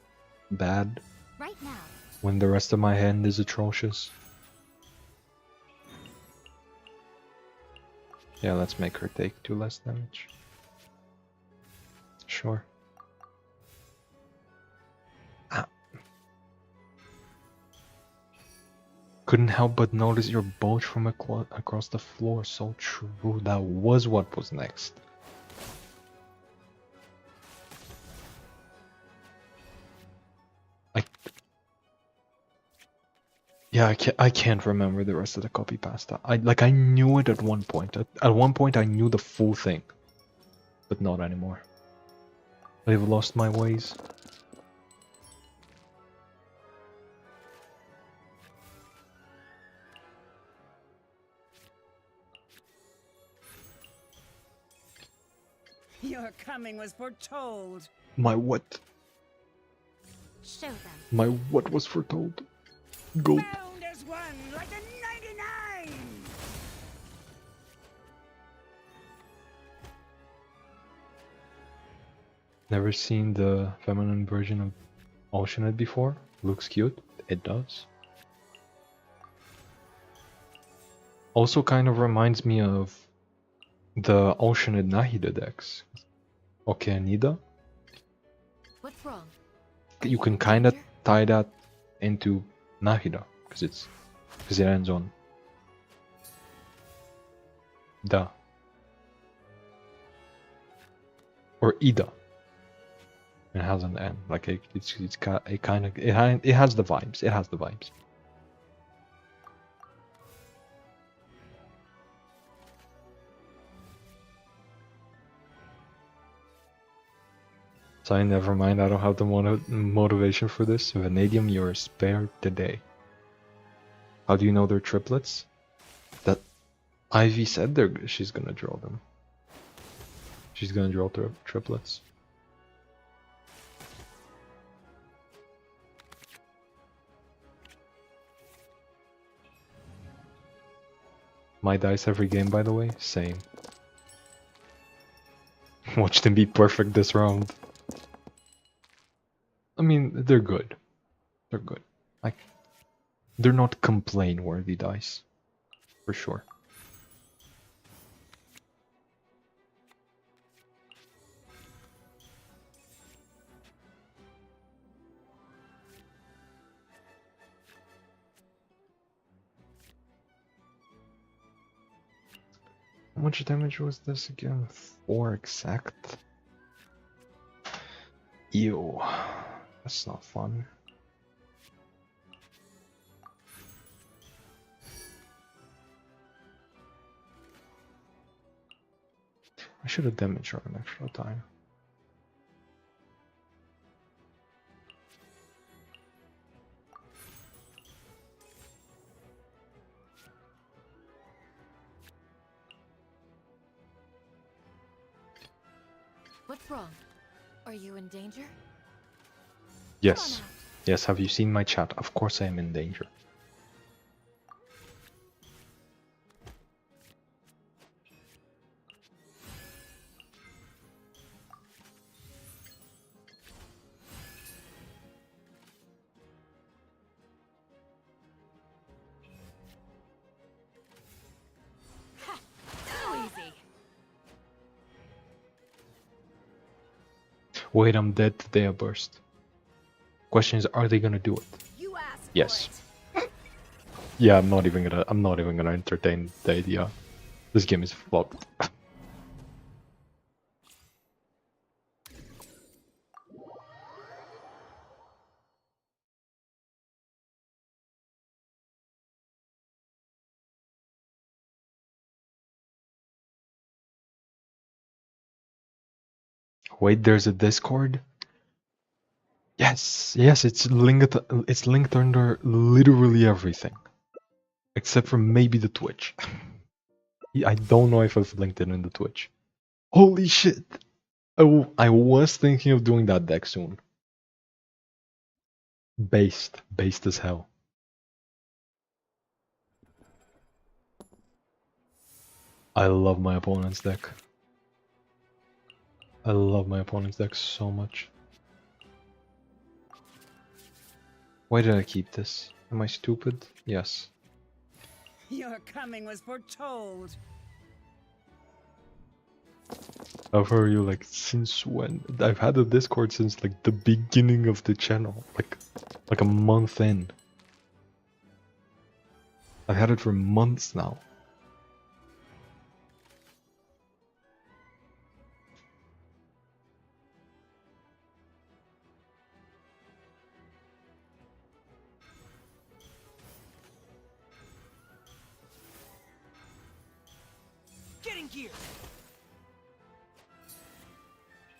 Speaker 1: bad.
Speaker 3: Right now.
Speaker 1: When the rest of my hand is atrocious. Yeah, let's make her take 2 less damage. Sure. Ah. Couldn't help but notice your bulge from across the floor. So true. That was what was next. Yeah, I can't remember the rest of the copy pasta. I knew it at one point. At one point I knew the full thing. But not anymore. I've lost my ways.
Speaker 2: Your coming was foretold.
Speaker 1: My what?
Speaker 3: Show them.
Speaker 1: My what was foretold? Gulp.
Speaker 2: Found as one like a 99.
Speaker 1: Never seen the feminine version of Oceanid before? Looks cute. It does. Also kind of reminds me of the Oceanid Nahida decks. Okay, Anida.
Speaker 3: What's wrong?
Speaker 1: You can kind of tie that into Nahida because it ends on da or Ida. It has an N. Like it's got a kind of it has the vibes. It has the vibes. So never mind. I don't have the motivation for this. Vanadium, you're spared today. How do you know they're triplets? That Ivy said she's gonna draw them. She's gonna draw triplets. My dice every game, by the way, same. Watch them be perfect this round. I mean, they're good. They're good. Like, they're not complain-worthy dice, for sure. How much damage was this again? 4 exact? Ew. That's not fun. I should have damaged her an extra time.
Speaker 3: What's wrong? Are you in danger?
Speaker 1: Yes. Yes, have you seen my chat? Of course I am in danger.
Speaker 3: Too easy.
Speaker 1: Wait, I'm dead today, I burst. Question is, are they gonna do it?
Speaker 3: You asked
Speaker 1: Yes.
Speaker 3: for it.
Speaker 1: Yeah, I'm not even gonna entertain the idea. This game is flopped. Wait, there's a Discord? Yes, yes, it's linked under literally everything. Except for maybe the Twitch. I don't know if I've linked it in the Twitch. Holy shit! Oh, I was thinking of doing that deck soon. Based as hell. I love my opponent's deck. I love my opponent's deck so much. Why did I keep this? Am I stupid? Yes.
Speaker 2: Your coming was foretold.
Speaker 1: I've heard you like since when? I've had a Discord since like the beginning of the channel. Like a month in. I've had it for months now.
Speaker 2: Getting gear.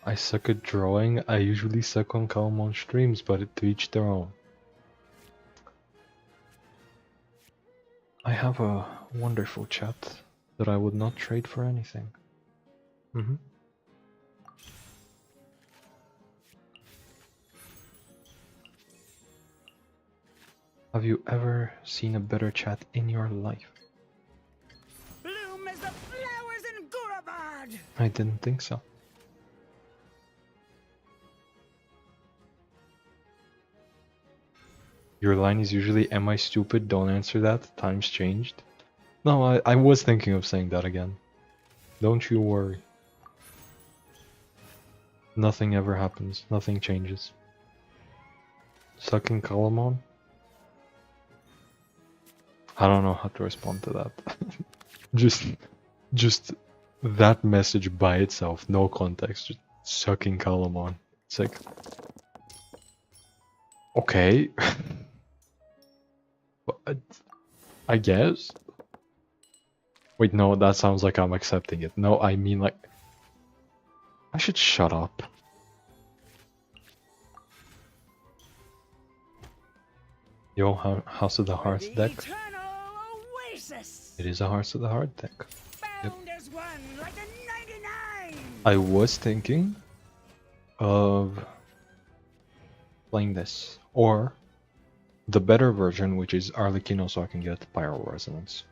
Speaker 1: I suck at drawing. I usually suck on calm on streams, but to each their own. I have a wonderful chat that I would not trade for anything. Have you ever seen a better chat in your life?
Speaker 2: Bloom as the flowers in Gurabad.
Speaker 1: I didn't think so. Your line is usually, am I stupid? Don't answer that. Times changed. No, I was thinking of saying that again. Don't you worry. Nothing ever happens. Nothing changes. Sucking Calamon? I don't know how to respond to that. just that message by itself, no context, just sucking Calamon. It's like, okay. But I guess. Wait, no, that sounds like I'm accepting it. No, I mean like, I should shut up. Yo, House of the Hearts
Speaker 2: The
Speaker 1: deck.
Speaker 2: eternal oasis.
Speaker 1: It is a Hearts of the Heart deck. Yep.
Speaker 2: Bound as one like a 99.
Speaker 1: I was thinking of playing this, or the better version, which is Arlecchino, so I can get Pyro Resonance.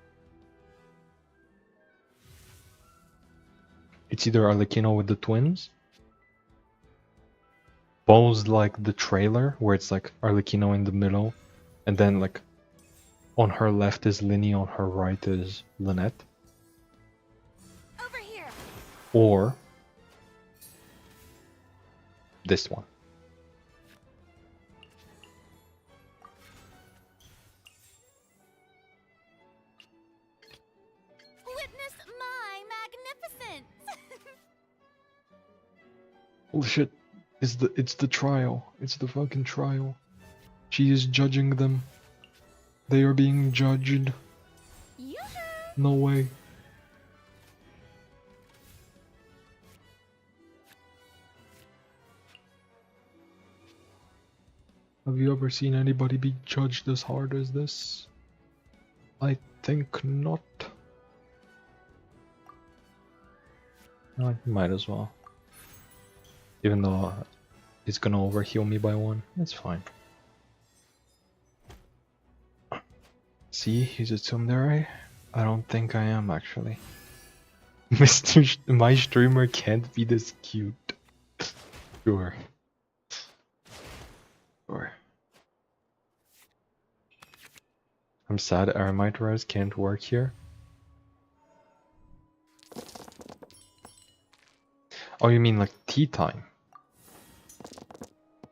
Speaker 1: It's either Arlecchino with the twins, both like the trailer, where it's like Arlecchino in the middle, and then like on her left is Linny, on her right is Lynette.
Speaker 3: Over here.
Speaker 1: Or this one.
Speaker 3: Witness my magnificence.
Speaker 1: Holy shit. It's the trial. It's the fucking trial. She is judging them. They are being judged.
Speaker 3: Yoo-hoo.
Speaker 1: No way. Have you ever seen anybody be judged as hard as this? I think not. I might as well. Even though it's gonna overheal me by one, it's fine. See, he's a tsundere? I don't think I am actually. My streamer can't be this cute. Sure. Sure. I'm sad Aramite Res can't work here. Oh, you mean like tea time?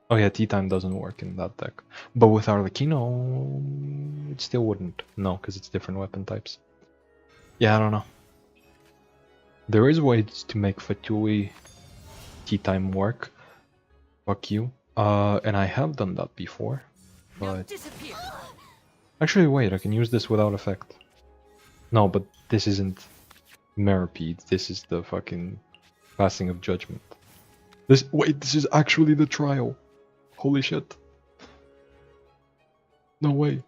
Speaker 1: Oh yeah, tea time doesn't work in that deck. But with Arlecchino, it still wouldn't. No, because it's different weapon types. Yeah, I don't know. There is ways to make Fatui tea time work. Fuck you. And I have done that before. But
Speaker 3: Disappear.
Speaker 1: actually, wait, I can use this without effect. No, but this isn't Meripede. This is the fucking passing of judgment. This is actually the trial. Holy shit. No way.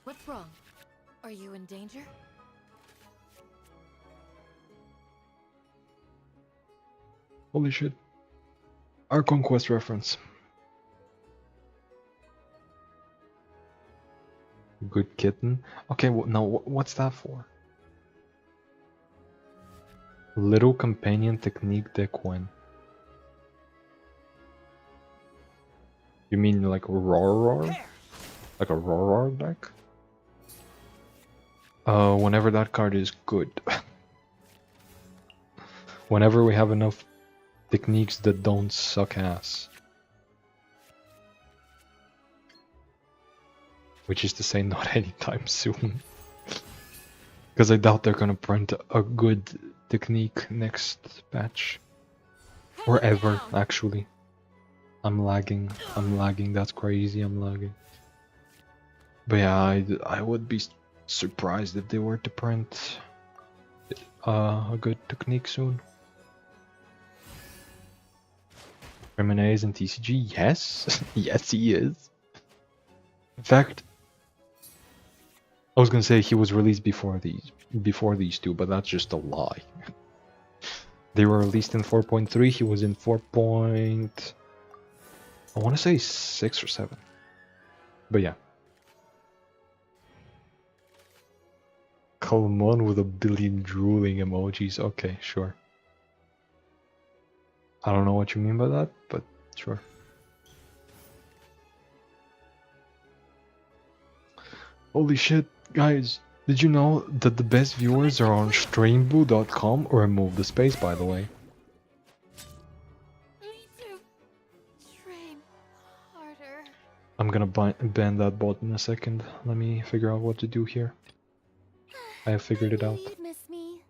Speaker 3: What's wrong? Are you in danger?
Speaker 1: Holy shit. Our Conquest reference. Good kitten. Okay, now what's that for? Little companion technique deck when? You mean like Roar? Like a Roar deck? Whenever that card is good. Whenever we have enough techniques that don't suck ass. Which is to say, not anytime soon. Because I doubt they're gonna print a good technique next patch. Or ever, actually. I'm lagging, that's crazy, I'm lagging. But yeah, I would be surprised if they were to print a good technique soon. Remine is in TCG? Yes! Yes, he is. In fact, I was gonna say he was released before these two, but that's just a lie. They were released in 4.3, he was in 4. I want to say 6 or 7. But yeah. Kalman with a billion drooling emojis. Okay, sure. I don't know what you mean by that, but sure. Holy shit, guys. Did you know that the best viewers are on streamblue.com? Or remove the space, by the way.
Speaker 3: Me too. Train harder.
Speaker 1: I'm gonna ban that bot in a second. Let me figure out what to do here. I have figured it
Speaker 3: I
Speaker 1: out.
Speaker 3: knew you'd miss me.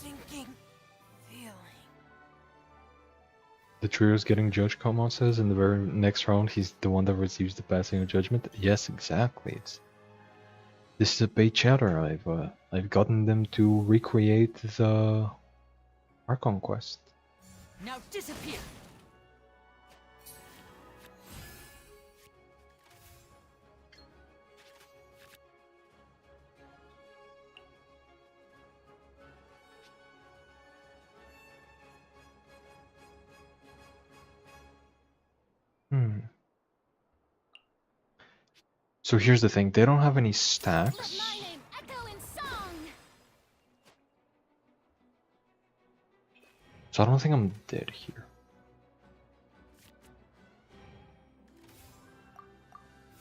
Speaker 3: Sinking feeling.
Speaker 1: The trio's getting judged, Komon says. In the very next round, he's the one that receives the passing of judgment. Yes, exactly. This is a paid chatter. I've gotten them to recreate the Archon quest.
Speaker 2: Now disappear.
Speaker 1: So here's the thing, they don't have any
Speaker 3: Let
Speaker 1: stacks.
Speaker 3: my name echo in song.
Speaker 1: So I don't think I'm dead here.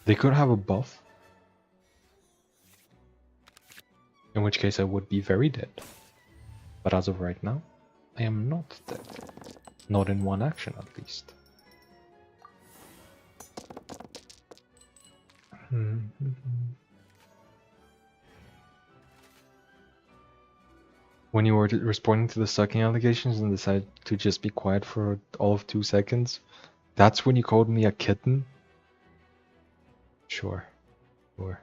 Speaker 1: They could have a buff. In which case I would be very dead. But as of right now, I am not dead. Not in one action at least. When you were responding to the sucking allegations and decided to just be quiet for all of 2 seconds, that's when you called me a kitten? Sure. Sure.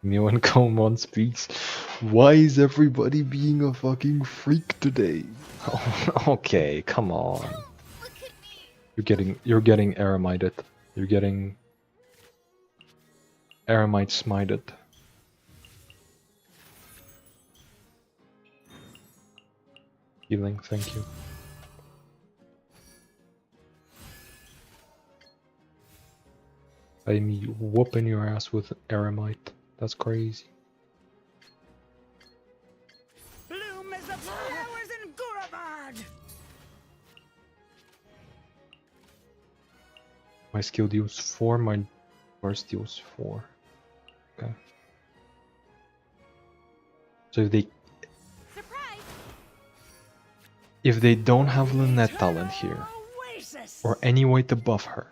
Speaker 1: Mew and Komon speaks. Why is everybody being a fucking freak today? Okay, come on.
Speaker 3: Look at me.
Speaker 1: You're getting eremited. You're getting eremite smited. Healing, thank you. I'm whooping your ass with eremite. That's crazy.
Speaker 2: Bloom as the flowers in Gurabad.
Speaker 1: My skill deals 4, my burst deals 4. Okay. So
Speaker 3: Surprise.
Speaker 1: if they don't have Lynette talent here,
Speaker 2: Oasis.
Speaker 1: or any way to buff her,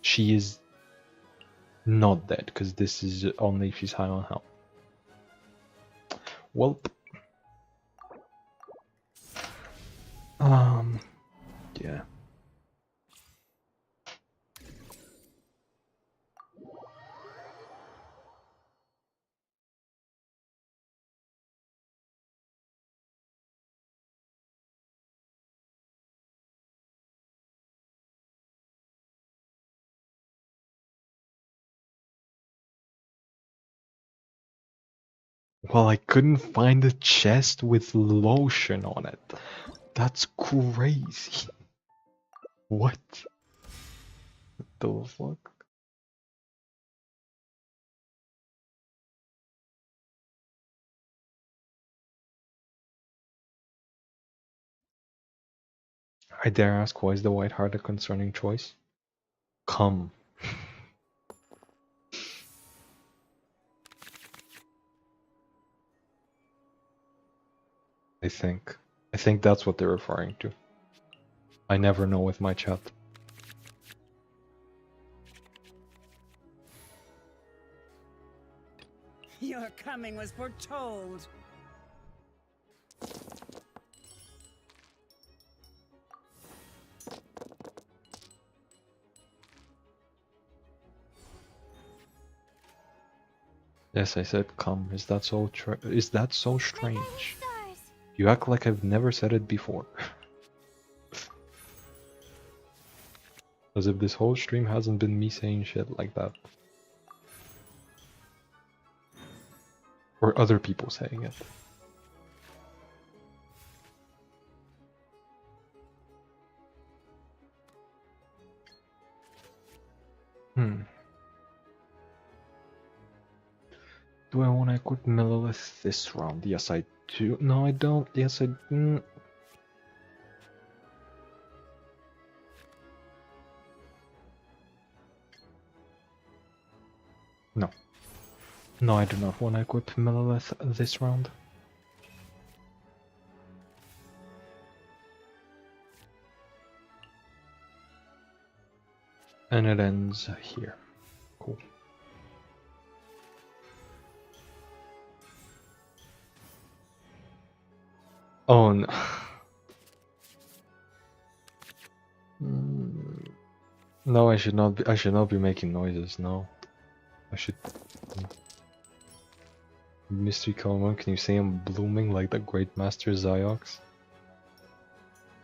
Speaker 1: she is not dead, because this is only if she's high on health. Well, yeah. Well, I couldn't find a chest with lotion on it. That's crazy. What the fuck? I dare ask, why is the white heart a concerning choice? Come. I think. I think that's what they're referring to. I never know with my chat.
Speaker 2: Your coming was foretold.
Speaker 1: Yes, I said come. Is that so
Speaker 3: My
Speaker 1: strange?
Speaker 3: stars.
Speaker 1: You act like I've never said it before. As if this whole stream hasn't been me saying shit like that. Or other people saying it. Do I want to equip Millilith this round? Yes, I do. No, I don't. Yes, I... No. No, I do not want to equip Millilith this round. And it ends here. Cool. Oh no. No, I should not be. I should not be making noises. No, I should. Mystery Column, can you say I'm blooming like the great master Ziox?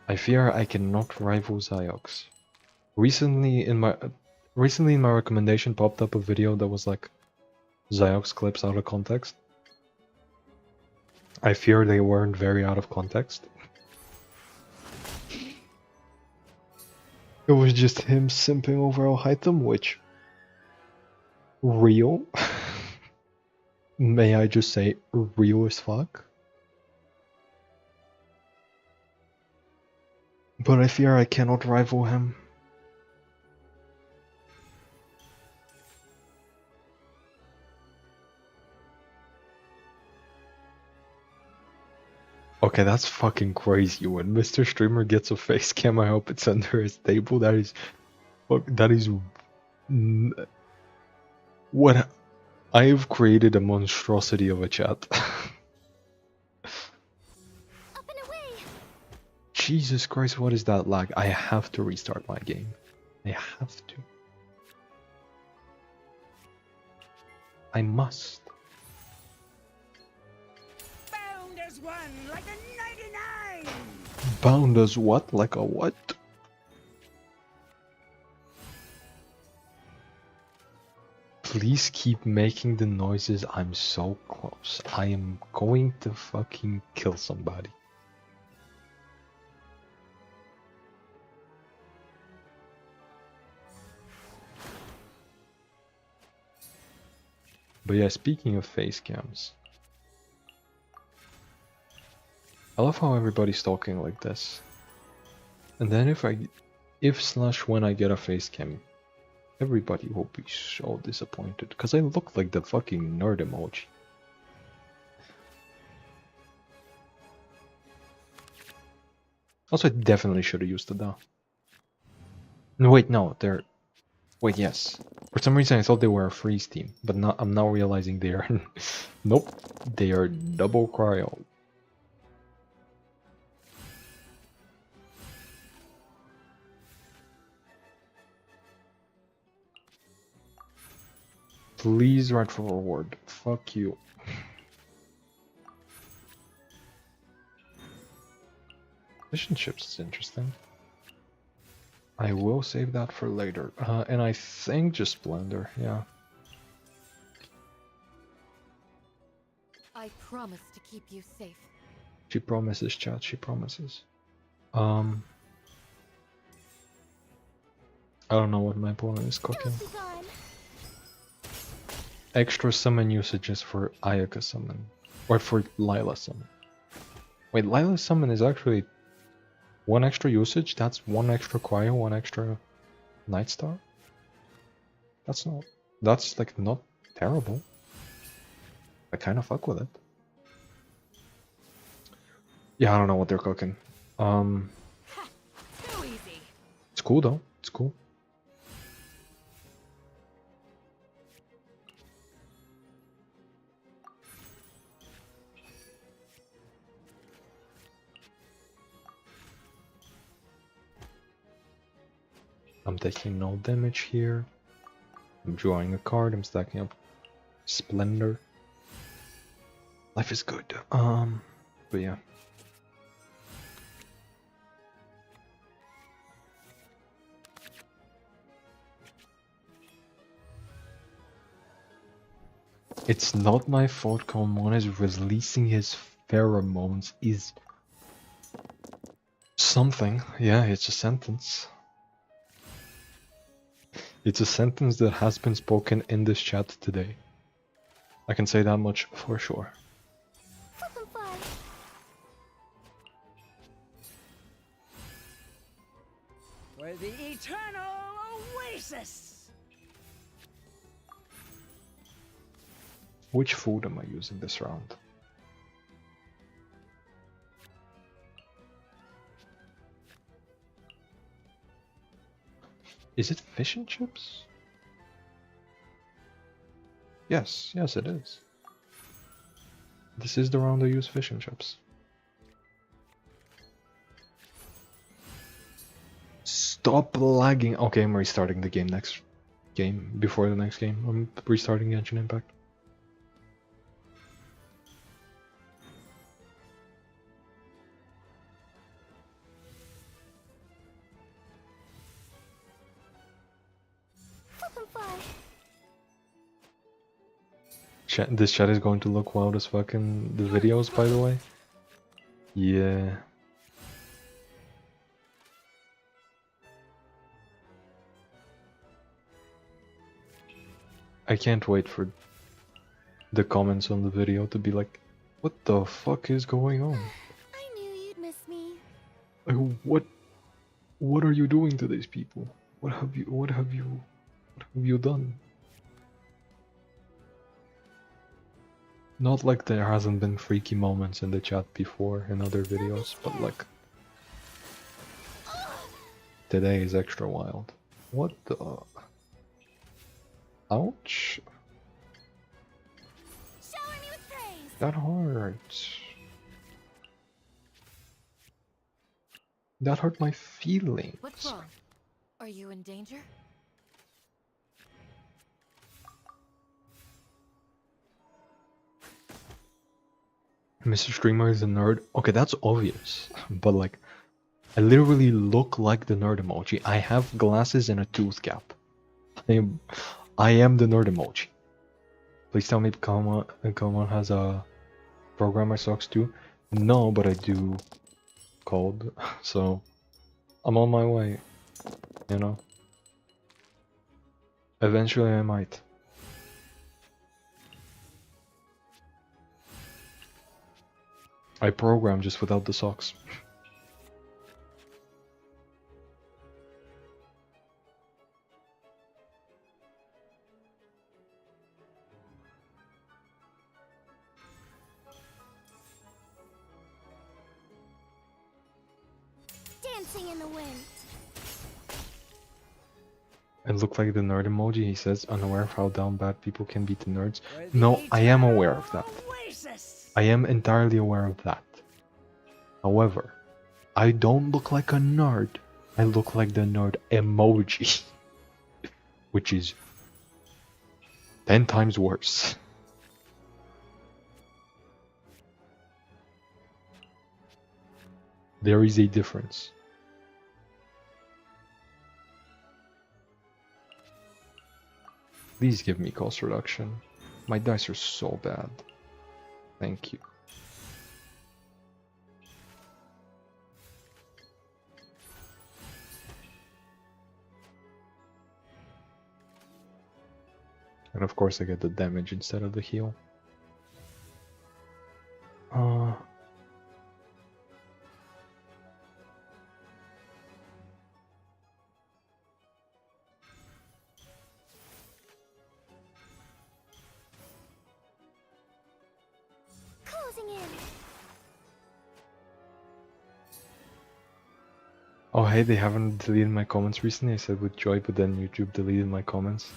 Speaker 1: I fear I cannot rival Ziox. Recently in my recommendation popped up a video that was like Ziox clips out of context. I fear they weren't very out of context. It was just him simping over Alhaitham, which... real? May I just say, real as fuck? But I fear I cannot rival him. Okay, that's fucking crazy. When Mr. Streamer gets a face cam, I hope it's under his table. That is... that is... what... I have created a monstrosity of a chat.
Speaker 3: Up and away.
Speaker 1: Jesus Christ, what is that lag? I have to restart my game. I have to. I must.
Speaker 2: Bound as one, like a 99!
Speaker 1: Bound as what? Like a what? Please keep making the noises. I'm so close. I am going to fucking kill somebody. But yeah, speaking of face cams, I love how everybody's talking like this. And then if/when I get a face cam, everybody will be so disappointed because I look like the fucking nerd emoji. Also, I definitely should have used the DA. No, wait, no, they're... Wait, yes. For some reason I thought they were a freeze team, but now I'm now realizing they are... Nope, they are double cryo. Please write for reward. Fuck you. Relationships is interesting. I will save that for later. And I think just Splendor, yeah.
Speaker 3: I promise to keep you safe.
Speaker 1: She promises, chat, she promises. I don't know what my opponent is cooking. Extra summon usages for Ayaka summon. Or for Lila summon. Wait, Lila summon is actually one extra usage? That's one extra cryo, one extra Night Star? That's like not terrible. I kinda fuck with it. Yeah, I don't know what they're cooking.
Speaker 3: Too easy.
Speaker 1: It's cool though, it's cool. I'm taking no damage here. I'm drawing a card, I'm stacking up Splendor. Life is good. But yeah. It's not my fault Kalmon is releasing his pheromones is something. Yeah, it's a sentence. It's a sentence that has been spoken in this chat today. I can say that much for sure.
Speaker 2: For the eternal oasis!
Speaker 1: Which food am I using this round? Is it fish and chips? Yes, yes it is. This is the round I use fish and chips. Stop lagging. Okay, I'm restarting the game next game. Before the next game, I'm restarting Genshin Impact. This chat is going to look wild as fuck in the videos, by the way. Yeah. I can't wait for the comments on the video to be like, what the fuck is going on?
Speaker 3: I knew you'd miss me.
Speaker 1: Like, what are you doing to these people? What have you done? Not like there hasn't been freaky moments in the chat before in other videos, but like today is extra wild. What the? Ouch!
Speaker 3: Shower me with praise.
Speaker 1: That hurt. That hurt my feelings.
Speaker 3: What's wrong? Are you in danger?
Speaker 1: Mr. Streamer is a nerd. Okay, that's obvious. But like, I literally look like the nerd emoji. I have glasses and a tooth cap. I am the nerd emoji. Please tell me Kalman has a programmer socks too. No, but I do code. So I'm on my way. You know. Eventually I might. I program just without the socks.
Speaker 3: Dancing in the wind.
Speaker 1: I look like the nerd emoji, he says, unaware of how down bad people can be to nerds. No, I am aware of that. I am entirely aware of that. However, I don't look like a nerd. I look like the nerd emoji. Which is 10 times worse. There is a difference. Please give me cost reduction. My dice are so bad. Thank you. And of course I get the damage instead of the heal.
Speaker 3: Closing in.
Speaker 1: Oh hey, they haven't deleted my comments recently. I said with joy, but then YouTube deleted my comments.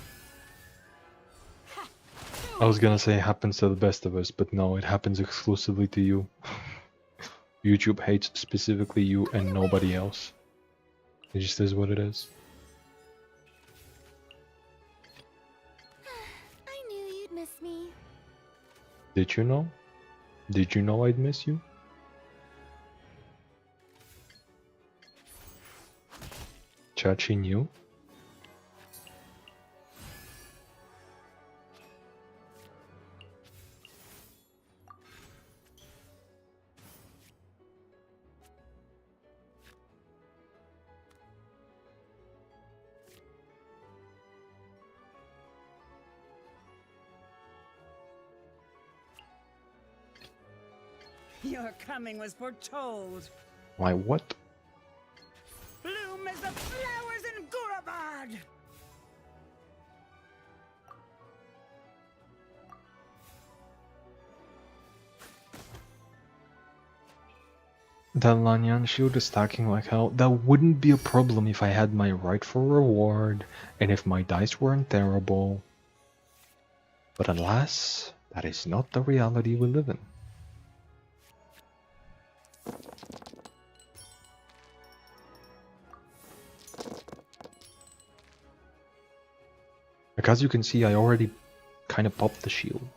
Speaker 1: I was gonna say it happens to the best of us, but no, it happens exclusively to you. YouTube hates specifically you and nobody else. It just is what it is.
Speaker 3: I knew you'd miss me.
Speaker 1: Did you know? Did you know I'd miss you? Chachi knew?
Speaker 2: Your coming was foretold.
Speaker 1: My what?
Speaker 2: Bloom as the flowers in Gurabad!
Speaker 1: That Lanyan shield is stacking like hell. That wouldn't be a problem if I had my rightful reward and if my dice weren't terrible. But alas, that is not the reality we live in. Like, as you can see, I already kind of popped the shield.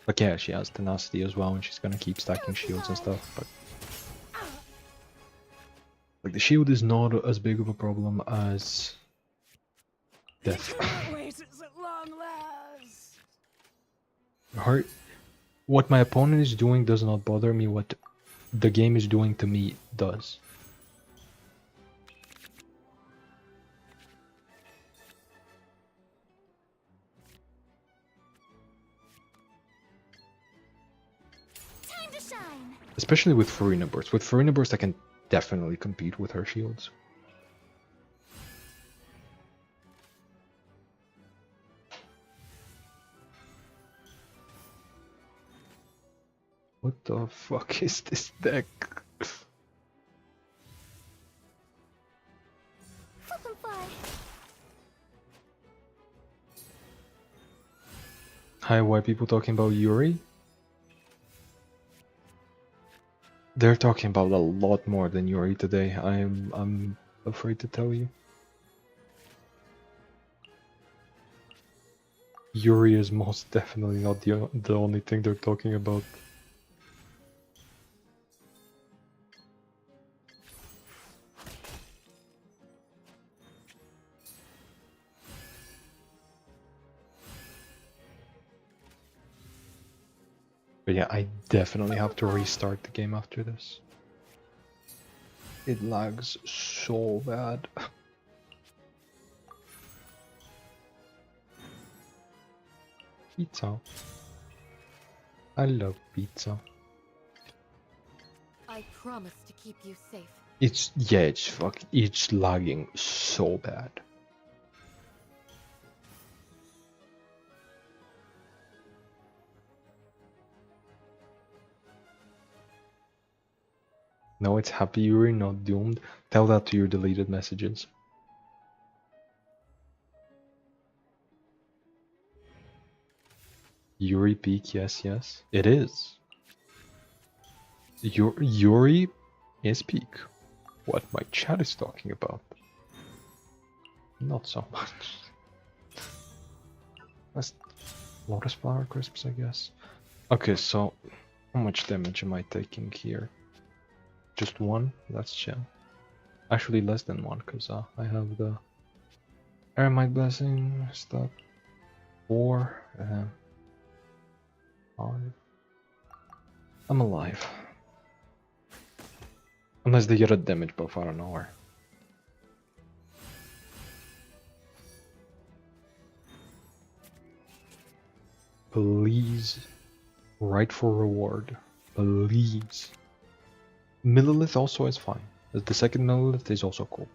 Speaker 1: Like, yeah, she has tenacity as well, and she's gonna keep stacking shields and stuff, but... Like, the shield is not as big of a problem as... death.
Speaker 2: Wait, at long last.
Speaker 1: Her... What my opponent is doing does not bother me, what the game is doing to me does.
Speaker 3: Time to shine.
Speaker 1: Especially with Farina Burst. With Farina Burst I can definitely compete with her shields. What the fuck is this deck?
Speaker 3: Fucking fly.
Speaker 1: Hi, why are people talking about Yuri? They're talking about a lot more than Yuri today. I'm afraid to tell you. Yuri is most definitely not the only thing they're talking about. But yeah, I definitely have to restart the game after this. It lags so bad. Pizza. I love pizza.
Speaker 3: I promise to keep you safe.
Speaker 1: It's lagging so bad. No, it's happy Yuri, not doomed. Tell that to your deleted messages. Yuri peak, yes, it is. Yuri is peak. What my chat is talking about. Not so much. That's Lotus Flower Crisps, I guess. Okay, so how much damage am I taking here? Just one? That's chill. Actually less than one, because I have the Aramite Blessing stuff. 4 and 5. I'm alive. Unless they get a damage buff out of nowhere. Please. Rightful reward. Please. Millilith also is fine. The second Millilith is also cool.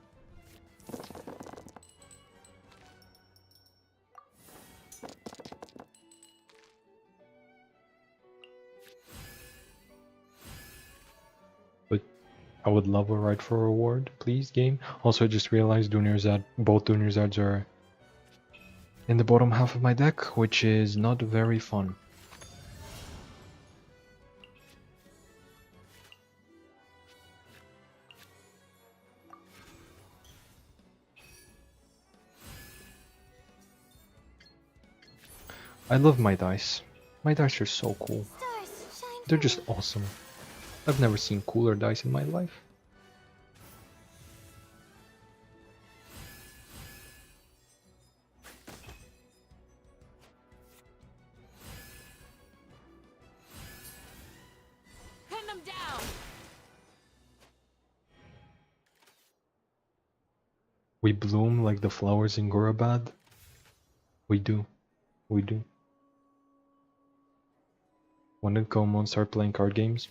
Speaker 1: But I would love a rightful reward, please, game. Also, I just realized both Dunyarzad's are in the bottom half of my deck, which is not very fun. I love my dice. My dice are so cool.
Speaker 3: Stars, shine
Speaker 1: They're
Speaker 3: through.
Speaker 1: just awesome. I've never seen cooler dice in my life.
Speaker 3: Pin them down.
Speaker 1: We bloom like the flowers in Gurabad. We do. We do. When did Komon start playing card games?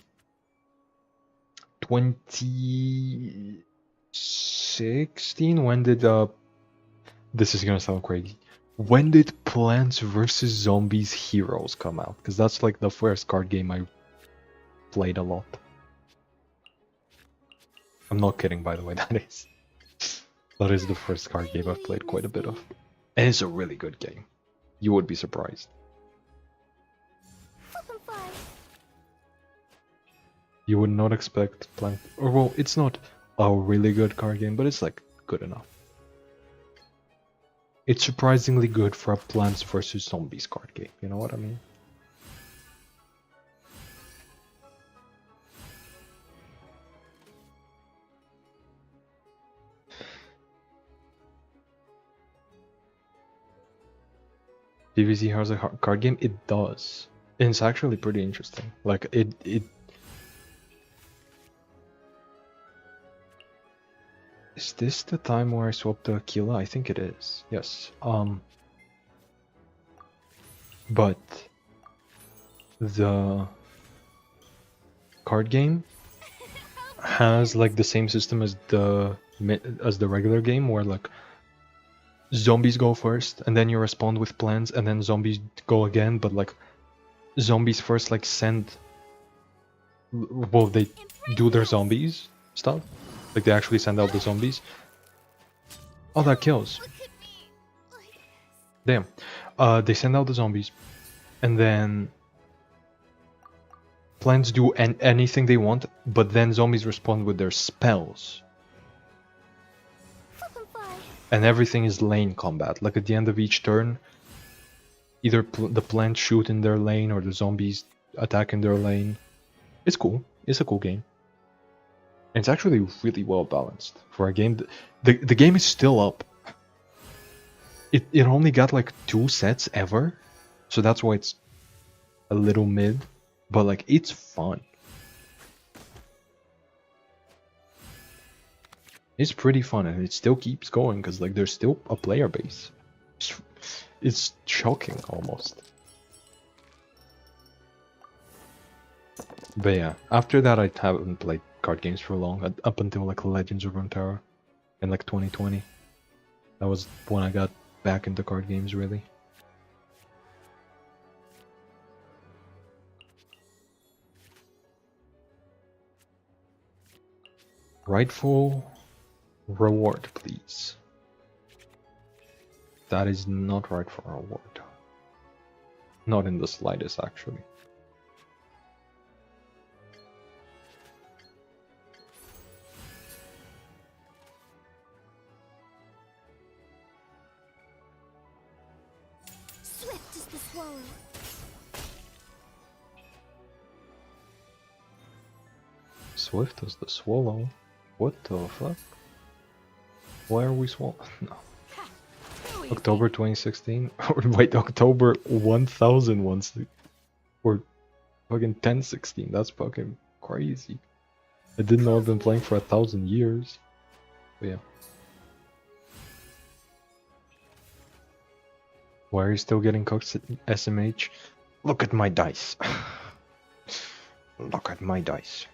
Speaker 1: 2016. When did this is gonna sound crazy. When did Plants vs Zombies Heroes come out? Because that's like the first card game I played a lot. I'm not kidding, by the way. That is the first card game I've played quite a bit of. And it's a really good game. You would be surprised. You would not expect Plant, or well, it's not a really good card game, but it's like good enough. It's surprisingly good for a Plants vs Zombies card game, you know what I mean? PVZ has a card game? It does. And it's actually pretty interesting. Like, it... Is this the time where I swapped the Aquila? I think it is. Yes. But... the... card game has like the same system as the regular game, where like zombies go first and then you respond with plans, and then zombies go again, but like zombies first like send, well, they do their zombies stuff, like they actually send out the zombies. Oh, that kills. Damn. They send out the zombies, and then plants do anything they want, but then zombies respond with their spells. And everything is lane combat. Like at the end of each turn, either the plants shoot in their lane or the zombies attack in their lane. It's cool. It's a cool game. And it's actually really well balanced for a game. The game is still up. It only got like 2 sets ever, so that's why it's a little mid. But like, it's fun. It's pretty fun, and it still keeps going because like there's still a player base. It's shocking almost. But yeah, after that I haven't played card games for long, up until like Legends of Runeterra in like 2020. That was when I got back into card games really. Rightful reward, please. That is not right for a reward. Not in the slightest, actually.
Speaker 3: Swift is the swallow.
Speaker 1: Swift as the swallow? What the fuck? Why are we swallow? No. October 2016? Or wait, October 1001? Or fucking 1016? That's fucking crazy. I didn't know I've been playing for 1,000 years. But yeah. Why are you still getting cooked at SMH? Look at my dice. Look at my dice.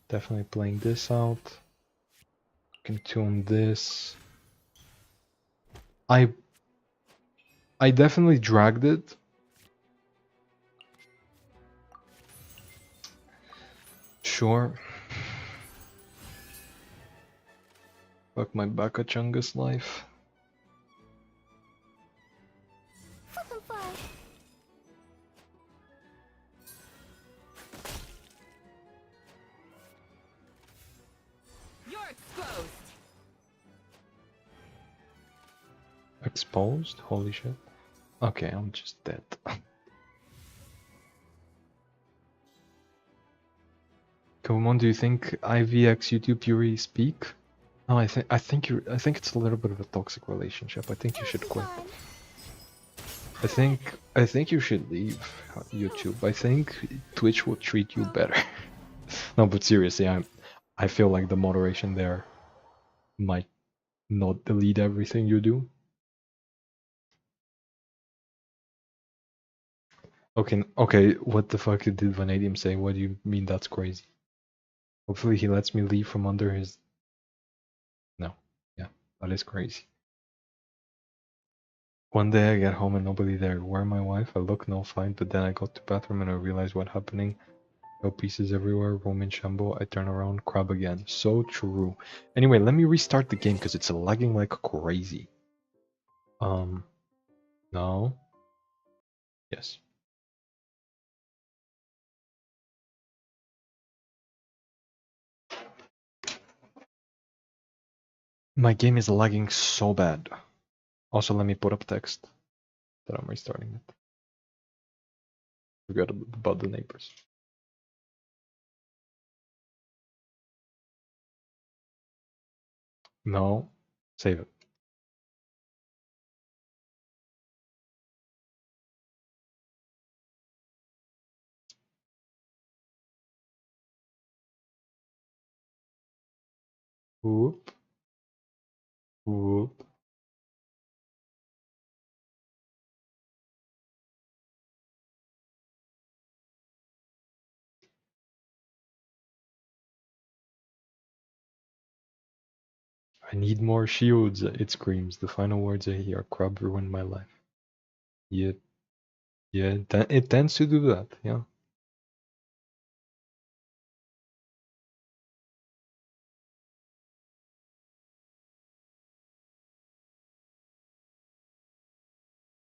Speaker 1: Definitely playing this out. Can tune this. I definitely dragged it. Sure. Fuck my Bakachungus life. Exposed? Holy shit. Okay, I'm just dead. Come on, do you think IVX YouTube Fury speak? No, I think it's a little bit of a toxic relationship. I think you should quit. I think you should leave YouTube. I think Twitch will treat you better. No, but seriously, I feel like the moderation there might not delete everything you do. Okay, what the fuck did Vanadium say? What do you mean that's crazy? Hopefully he lets me leave from under his... No. Yeah, that is crazy. One day I get home and nobody there. Where my wife? I look, no find, but then I go to bathroom and I realize what's happening. No pieces everywhere, room in shambles. I turn around, crab again. So true. Anyway, let me restart the game because it's lagging like crazy. No. Yes. My game is lagging so bad. Also, let me put up text that I'm restarting it. Forgot about the neighbors. No. Save it. Whoop. Whoop. I need more shields, it screams. The final words I hear. Crab ruined my life. Yeah, yeah, it tends to do that, yeah.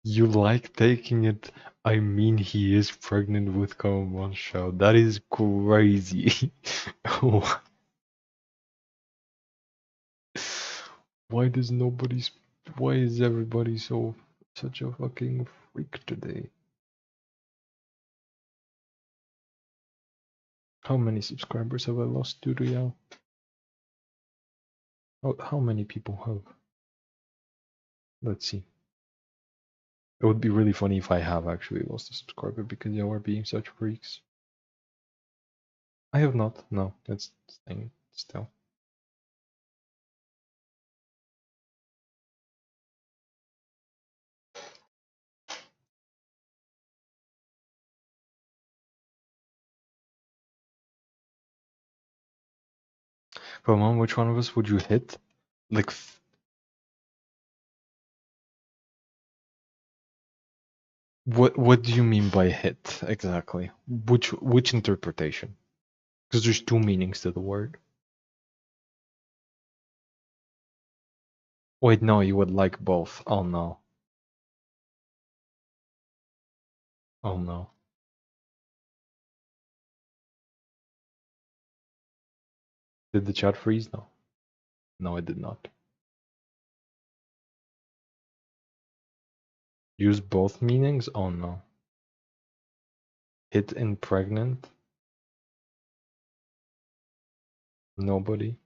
Speaker 1: You like taking it? I mean, he is pregnant with Common One Shot. That is crazy. Why does nobody's? Why is everybody so such a fucking freak today? How many subscribers have I lost due to Yao? How many people have? Let's see. It would be really funny if I have actually lost a subscriber because y'all are being such freaks. I have not. No, it's staying still. But mom, which one of us would you hit? Like, what do you mean by hit exactly? Which interpretation? Because there's two meanings to the word. Wait, no, you would like both. Oh no. Oh no. Did the chat freeze? No. No, it did not. Use both meanings? Oh no. Hit and pregnant? Nobody?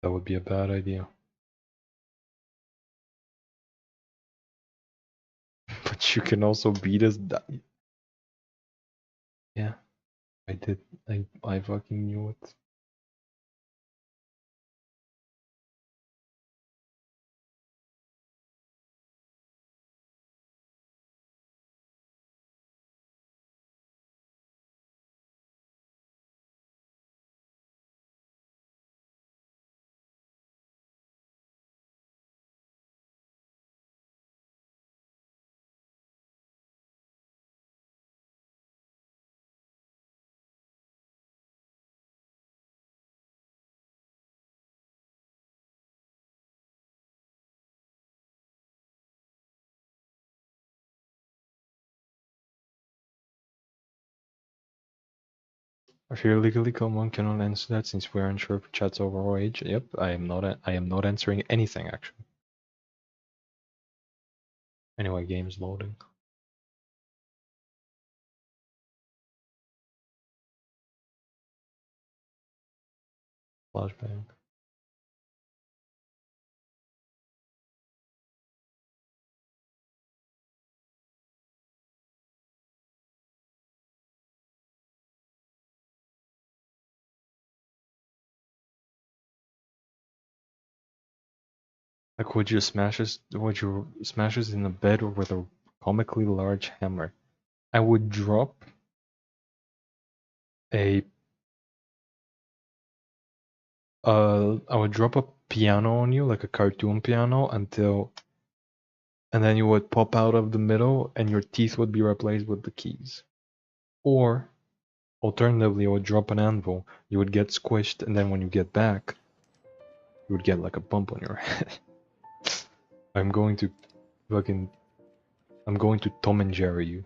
Speaker 1: That would be a bad idea. But you can also beat us. Yeah, I did. I fucking knew it. If you're legally one cannot answer that since we're unsure if chat's over our age. Yep, I am not answering anything actually. Anyway, game's loading. Flashbang. Like would you smash us in the bed or with a comically large hammer. I would drop a I would drop a piano on you, like a cartoon piano, and then you would pop out of the middle and your teeth would be replaced with the keys. Or alternatively, I would drop an anvil, you would get squished, and then when you get back, you would get like a bump on your head. I'm going to Tom and Jerry you.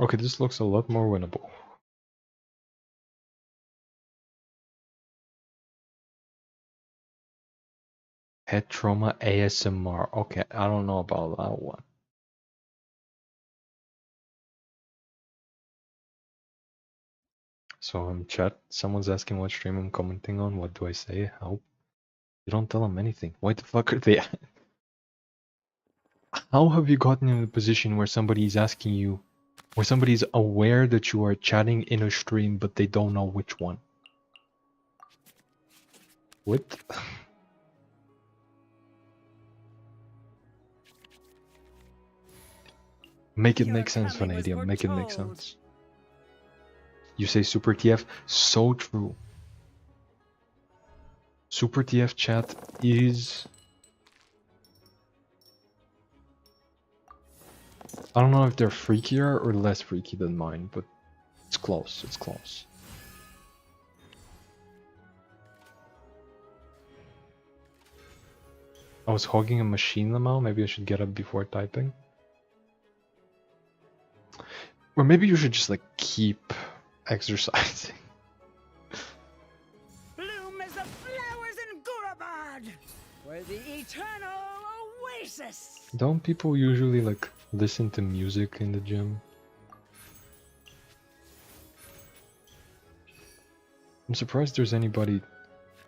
Speaker 1: Okay, this looks a lot more winnable. Head trauma ASMR. Okay, I don't know about that one. So in chat, someone's asking what stream I'm commenting on. What do I say? Help. You don't tell them anything. Why the fuck are they? How have you gotten in a position where somebody's asking you, where somebody's aware that you are chatting in a stream, but they don't know which one? What? Make it
Speaker 2: Your
Speaker 1: make sense,
Speaker 2: coming was
Speaker 1: Vanadium. Make it make
Speaker 2: foretold.
Speaker 1: sense. You say Super TF? So true. Super TF chat is... I don't know if they're freakier or less freaky than mine, but it's close, it's close. I was hogging a machine lemma, maybe I should get up before typing. Or maybe you should just like keep exercising.
Speaker 2: Bloom as the flowers in Gurabad, where the eternal oasis.
Speaker 1: Don't people usually like listen to music in the gym? I'm surprised there's anybody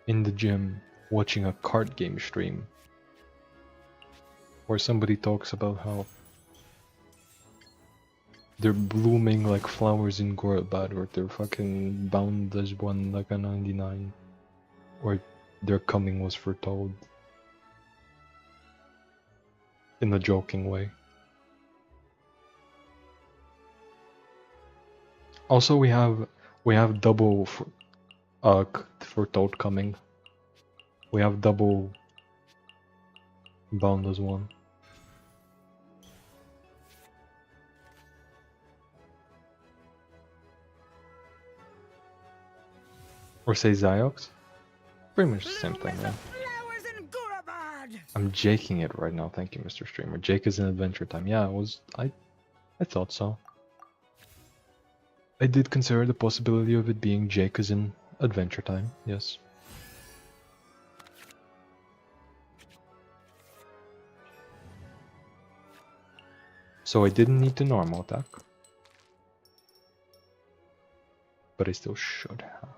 Speaker 1: in the gym watching a card game stream where somebody talks about how they're blooming like flowers in Gorabad, or they're fucking bound as one like a 99, or their coming was foretold in a joking way. Also, we have double foretold coming. We have double bound as one. Or say Ziox? Pretty much the same thing, man. I'm jaking it right now, thank you, Mr. Streamer. Jake is in Adventure Time. Yeah, I thought so. I did consider the possibility of it being Jake is in Adventure Time, yes. So I didn't need to normal attack. But I still should have.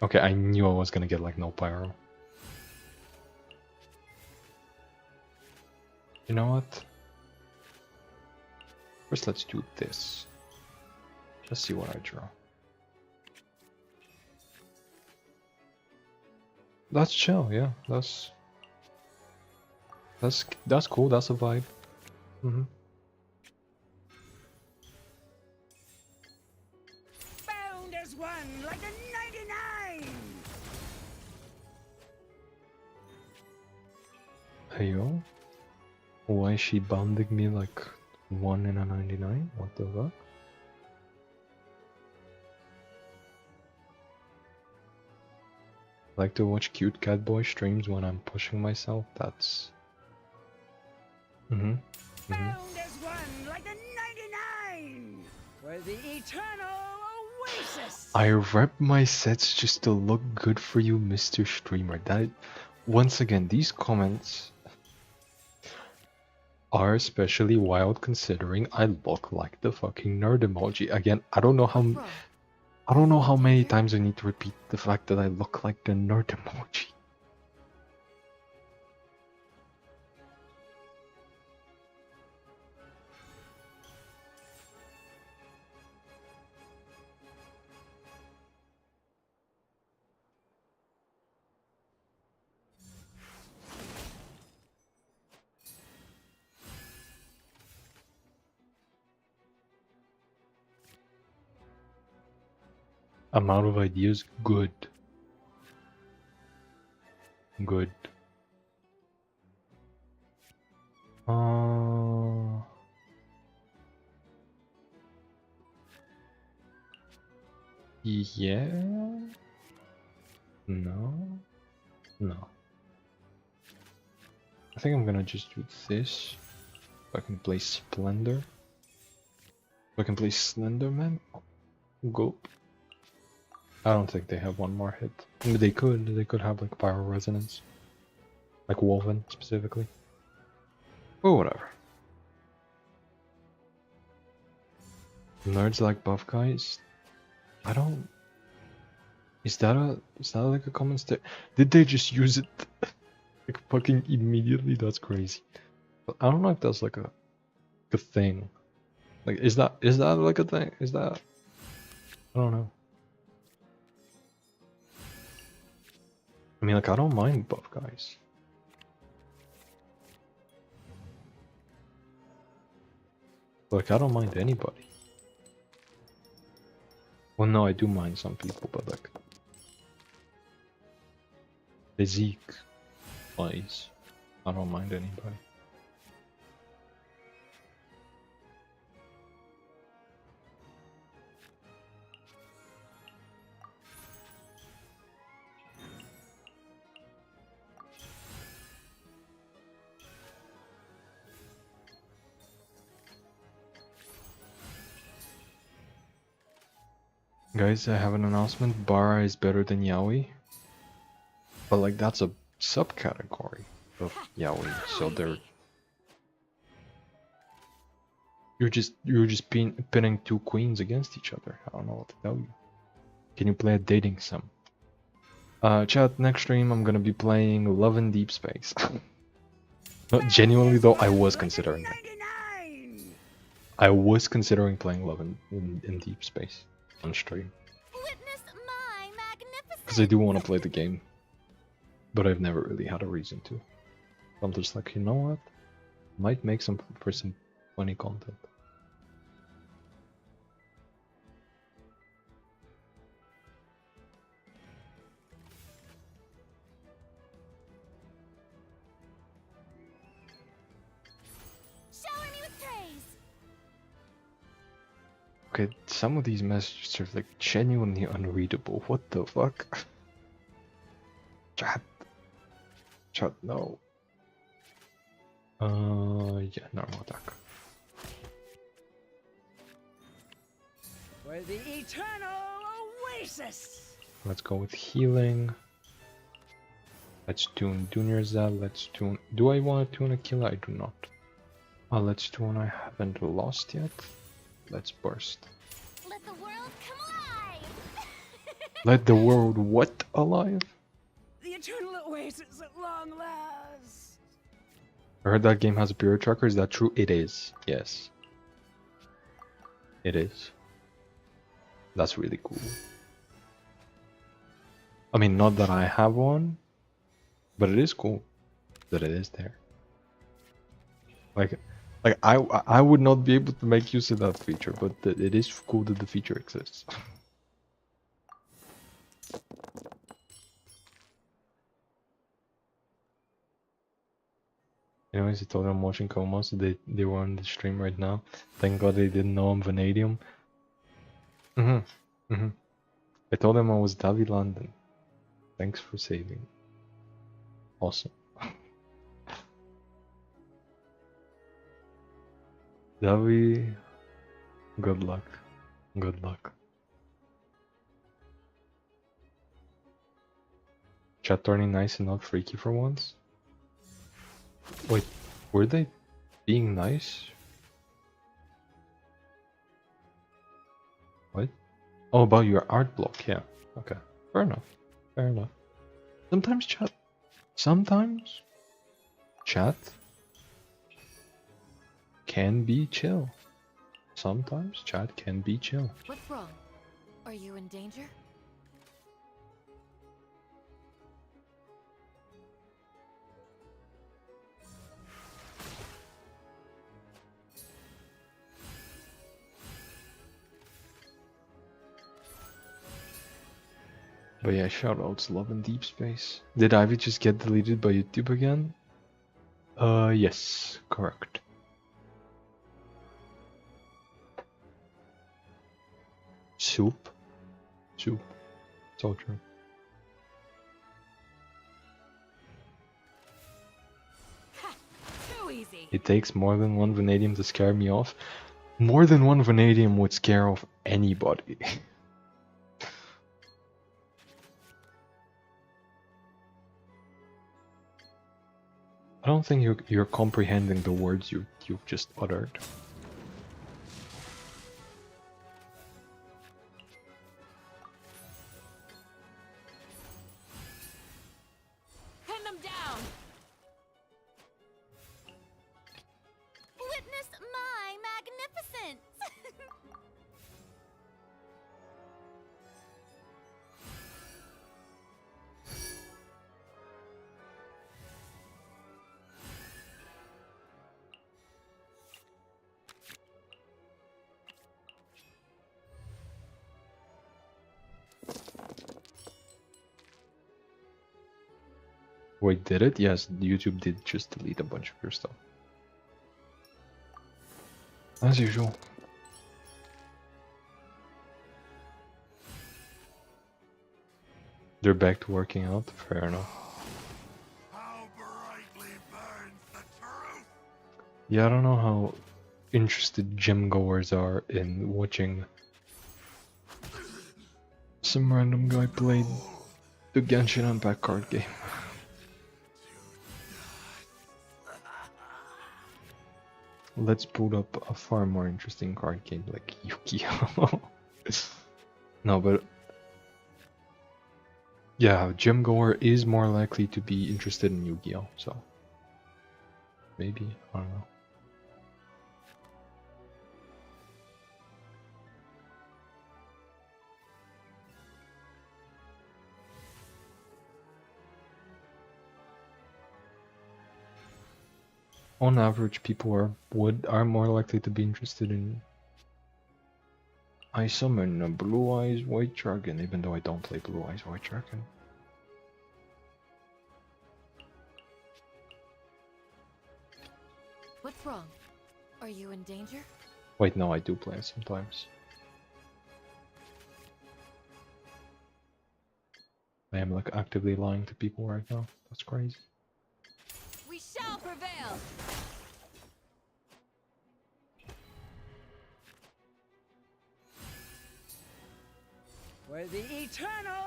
Speaker 1: Okay, I knew I was gonna get like no pyro. You know what? First let's do this. Let's see what I draw. That's chill, yeah. That's cool, that's a vibe. Mm-hmm.
Speaker 2: Bound as one like a 99.
Speaker 1: Hey yo. Why is she bounding me like 1 in a 99? What the fuck? I like to watch cute cat boy streams when I'm pushing myself. That's
Speaker 2: Bound as one like a 99. Where the eternal oasis.
Speaker 1: I rep my sets just to look good for you, Mr. Streamer. That once again, these comments are especially wild considering I look like the fucking nerd emoji. Again, I don't know how many times I need to repeat the fact that I look like the nerd emoji. Amount of ideas, good. Good. Yeah. No. No. I think I'm gonna just do this. So I can play Splendor. So I can play Slenderman. Go. I don't think they have one more hit. I mean, they could. They could have like Pyro Resonance. Like Woven specifically. But whatever. Nerds like buff guys. I don't. Is that like a common state? Did they just use it like fucking immediately? That's crazy. But I don't know if that's like a thing. Like is that like a thing? Is that I don't know. I mean like I don't mind buff guys. Like I don't mind anybody. Well no, I do mind some people, but like physique wise, I don't mind anybody. Guys, I have an announcement. Bara is better than Yaoi. But like that's a subcategory of Yaoi, so they're you're just pinning two queens against each other. I don't know what to tell you. Can you play a dating sim? Chat, next stream I'm gonna be playing Love in Deep Space. No, genuinely though, I was considering it.
Speaker 2: 99!
Speaker 1: I was considering playing Love in Deep Space on stream.
Speaker 3: Witness my magnificent.
Speaker 1: Because I do want to play the game. But I've never really had a reason to. I'm just like, you know what? Might make some for some funny content.
Speaker 3: Shower me with praise.
Speaker 1: Okay, some of these messages are like genuinely unreadable. What the fuck? Chat. Chat, no. Yeah, normal attack.
Speaker 2: For the eternal oasis!
Speaker 1: Let's go with healing. Let's tune Dunyarzad. Let's tune. Do I want to tune Aquila? I do not. Let's tune. I haven't lost yet. Let's burst.
Speaker 3: Let the world come alive.
Speaker 1: Let the world what alive?
Speaker 2: The eternal oasis at long last!
Speaker 1: I heard that game has a period tracker. Is that true? It is. Yes. It is. That's really cool. I mean, not that I have one, but it is cool that it is there. Like I would not be able to make use of that feature, but it is cool that the feature exists. Anyways, I told them I'm watching Coma, so they were on the stream right now. Thank God they didn't know I'm Vanadium. I told them I was Davi London. Thanks for saving. Awesome. Davi, good luck. Good luck. Chat turning nice and not freaky for once? Wait, were they being nice? What? Oh, about your art block, yeah. Okay, fair enough. Fair enough. Sometimes chat can be chill. Sometimes chat can be chill.
Speaker 3: What's wrong? Are you in danger?
Speaker 1: But yeah, shoutouts, Love and Deep Space. Did Ivy just get deleted by YouTube again? Yes, correct. Soup? Soup. It's all true.
Speaker 3: Too easy.
Speaker 1: It takes more than one vanadium to scare me off. More than one vanadium would scare off anybody. I don't think you're comprehending the words you've just uttered.
Speaker 3: Pin them down. Witness my magnificence.
Speaker 1: Wait, did it? Yes, YouTube did just delete a bunch of your stuff. As usual. They're back to working out, fair enough.
Speaker 4: How brightly burns the truth!
Speaker 1: Yeah, I don't know how interested gym goers are in watching some random guy play the Genshin Impact card game. Let's boot up a far more interesting card game like Yu-Gi-Oh! No, but yeah, gym goer is more likely to be interested in Yu-Gi-Oh! So maybe, I don't know. On average, people are more likely to be interested in. I summon a Blue Eyes White Dragon, even though I don't play Blue Eyes White Dragon.
Speaker 3: What's wrong? Are you in danger?
Speaker 1: Wait, no, I do play it sometimes. I am like actively lying to people right now. That's crazy.
Speaker 3: We shall prevail.
Speaker 2: For the eternal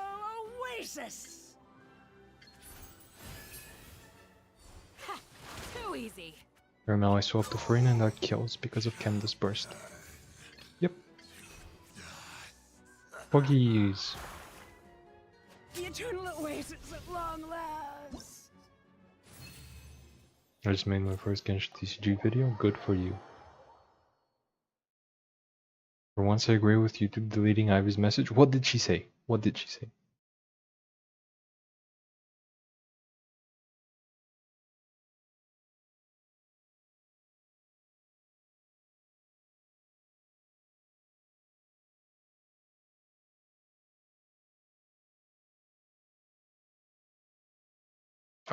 Speaker 2: oasis!
Speaker 3: Ha! Too easy.
Speaker 1: Here now I swapped the Farina and that kills because of Candace Burst. Yep. Buggies.
Speaker 2: The eternal oasis at long last!
Speaker 1: I just made my first Genshin TCG video. Good for you. For once I agree with YouTube deleting Ivy's message. What did she say? What did she say?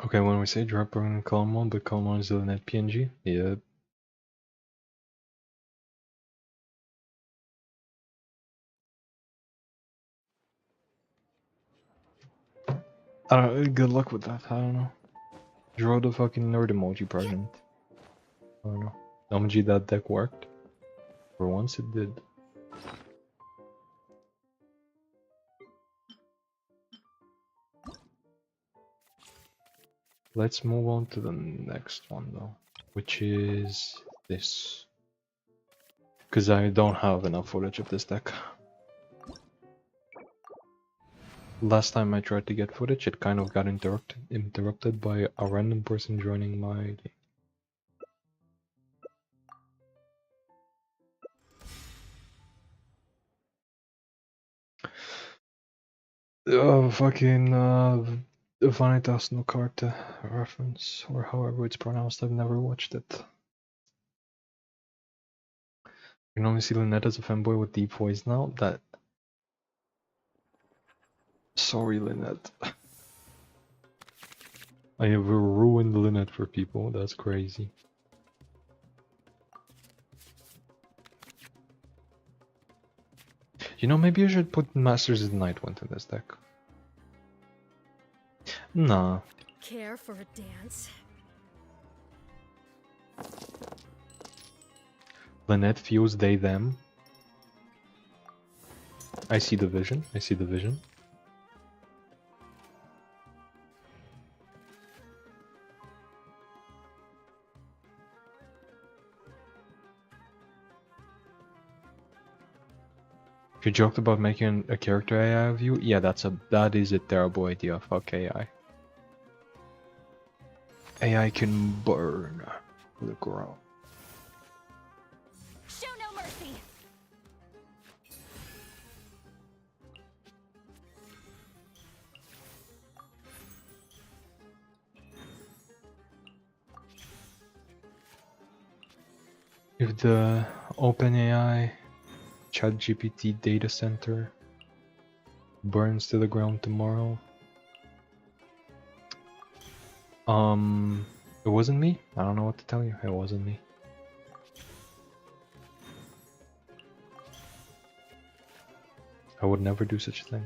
Speaker 1: Okay, when we say drop in Kalmon, but Kalmon is still net PNG? Yeah. I don't, good luck with that, I don't know. Draw the fucking nerd emoji present. I don't know. Emoji, that deck worked. For once it did. Let's move on to the next one though. Which is this. Because I don't have enough footage of this deck. Last time I tried to get footage, it kind of got interrupted by a random person joining my game. Fucking Vanitas no Carta reference, or however it's pronounced, I've never watched it. You can only see Lynette as a fanboy with deep voice now. That Sorry, Lynette. I have ruined Lynette for people. That's crazy. You know, maybe I should put Masters of the Night Wind in this deck. Nah.
Speaker 3: Care for a dance?
Speaker 1: Lynette feels they them. I see the vision. I see the vision. You joked about making a character AI of you? Yeah, that is a terrible idea. Fuck AI. AI can burn to the ground.
Speaker 3: Show no mercy.
Speaker 1: If the OpenAI ChatGPT data center burns to the ground tomorrow, it wasn't me. I don't know what to tell you. It wasn't me. I would never do such a thing.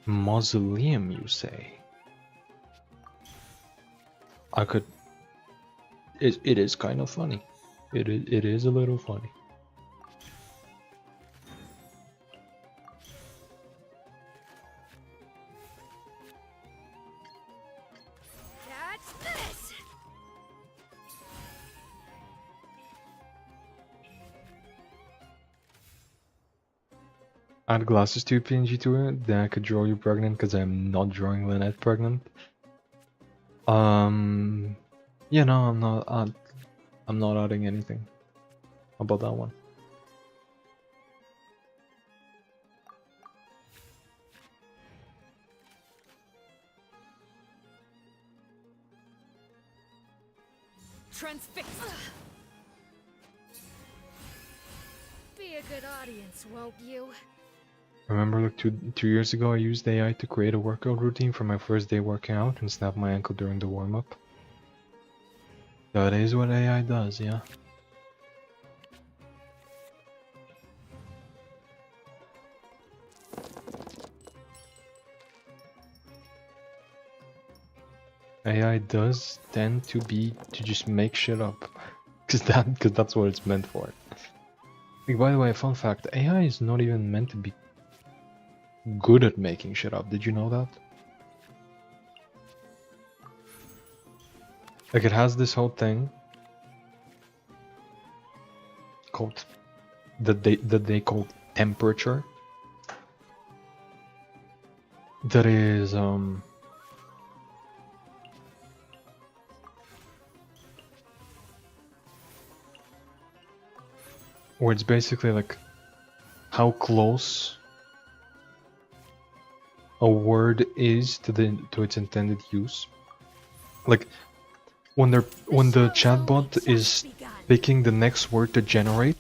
Speaker 1: Mausoleum, you say? I could. It is kind of funny. It is a little funny.
Speaker 3: Catch this!
Speaker 1: Add glasses to your PNG to it, then I could draw you pregnant because I'm not drawing Lynette pregnant. Yeah, no, I'm not adding anything. How about that one?
Speaker 3: Transfixed. Be a good audience, won't you?
Speaker 1: Remember, like two years ago, I used AI to create a workout routine for my first day working out and snapped my ankle during the warm-up. That is what AI does, yeah. AI does tend to just make shit up, cause that's what it's meant for. Like, by the way, fun fact: AI is not even meant to be good at making shit up. Did you know that? Like, it has this whole thing called that they call temperature. That is where it's basically like how close a word is to its intended use. Like when the chatbot is picking the next word to generate,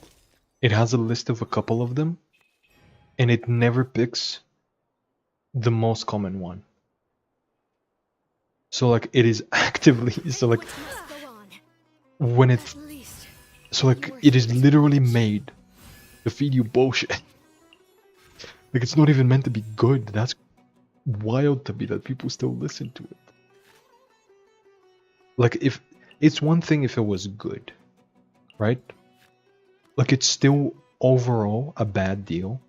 Speaker 1: it has a list of a couple of them, and it never picks the most common one. So like it is actively when it it is literally made to feed you bullshit. Like, it's not even meant to be good. That's wild to me that people still listen to it. Like, if it's one thing if it was good, right? Like, it's still overall a bad deal.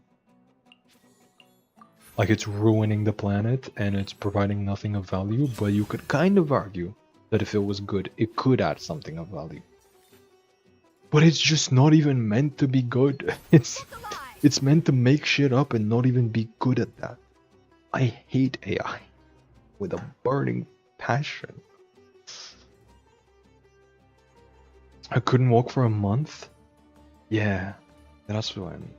Speaker 1: Like, it's ruining the planet and it's providing nothing of value, but you could kind of argue that if it was good, it could add something of value. But it's just not even meant to be good. It's meant to make shit up and not even be good at that. I hate AI with a burning passion. I couldn't walk for a month. Yeah, that's what I mean.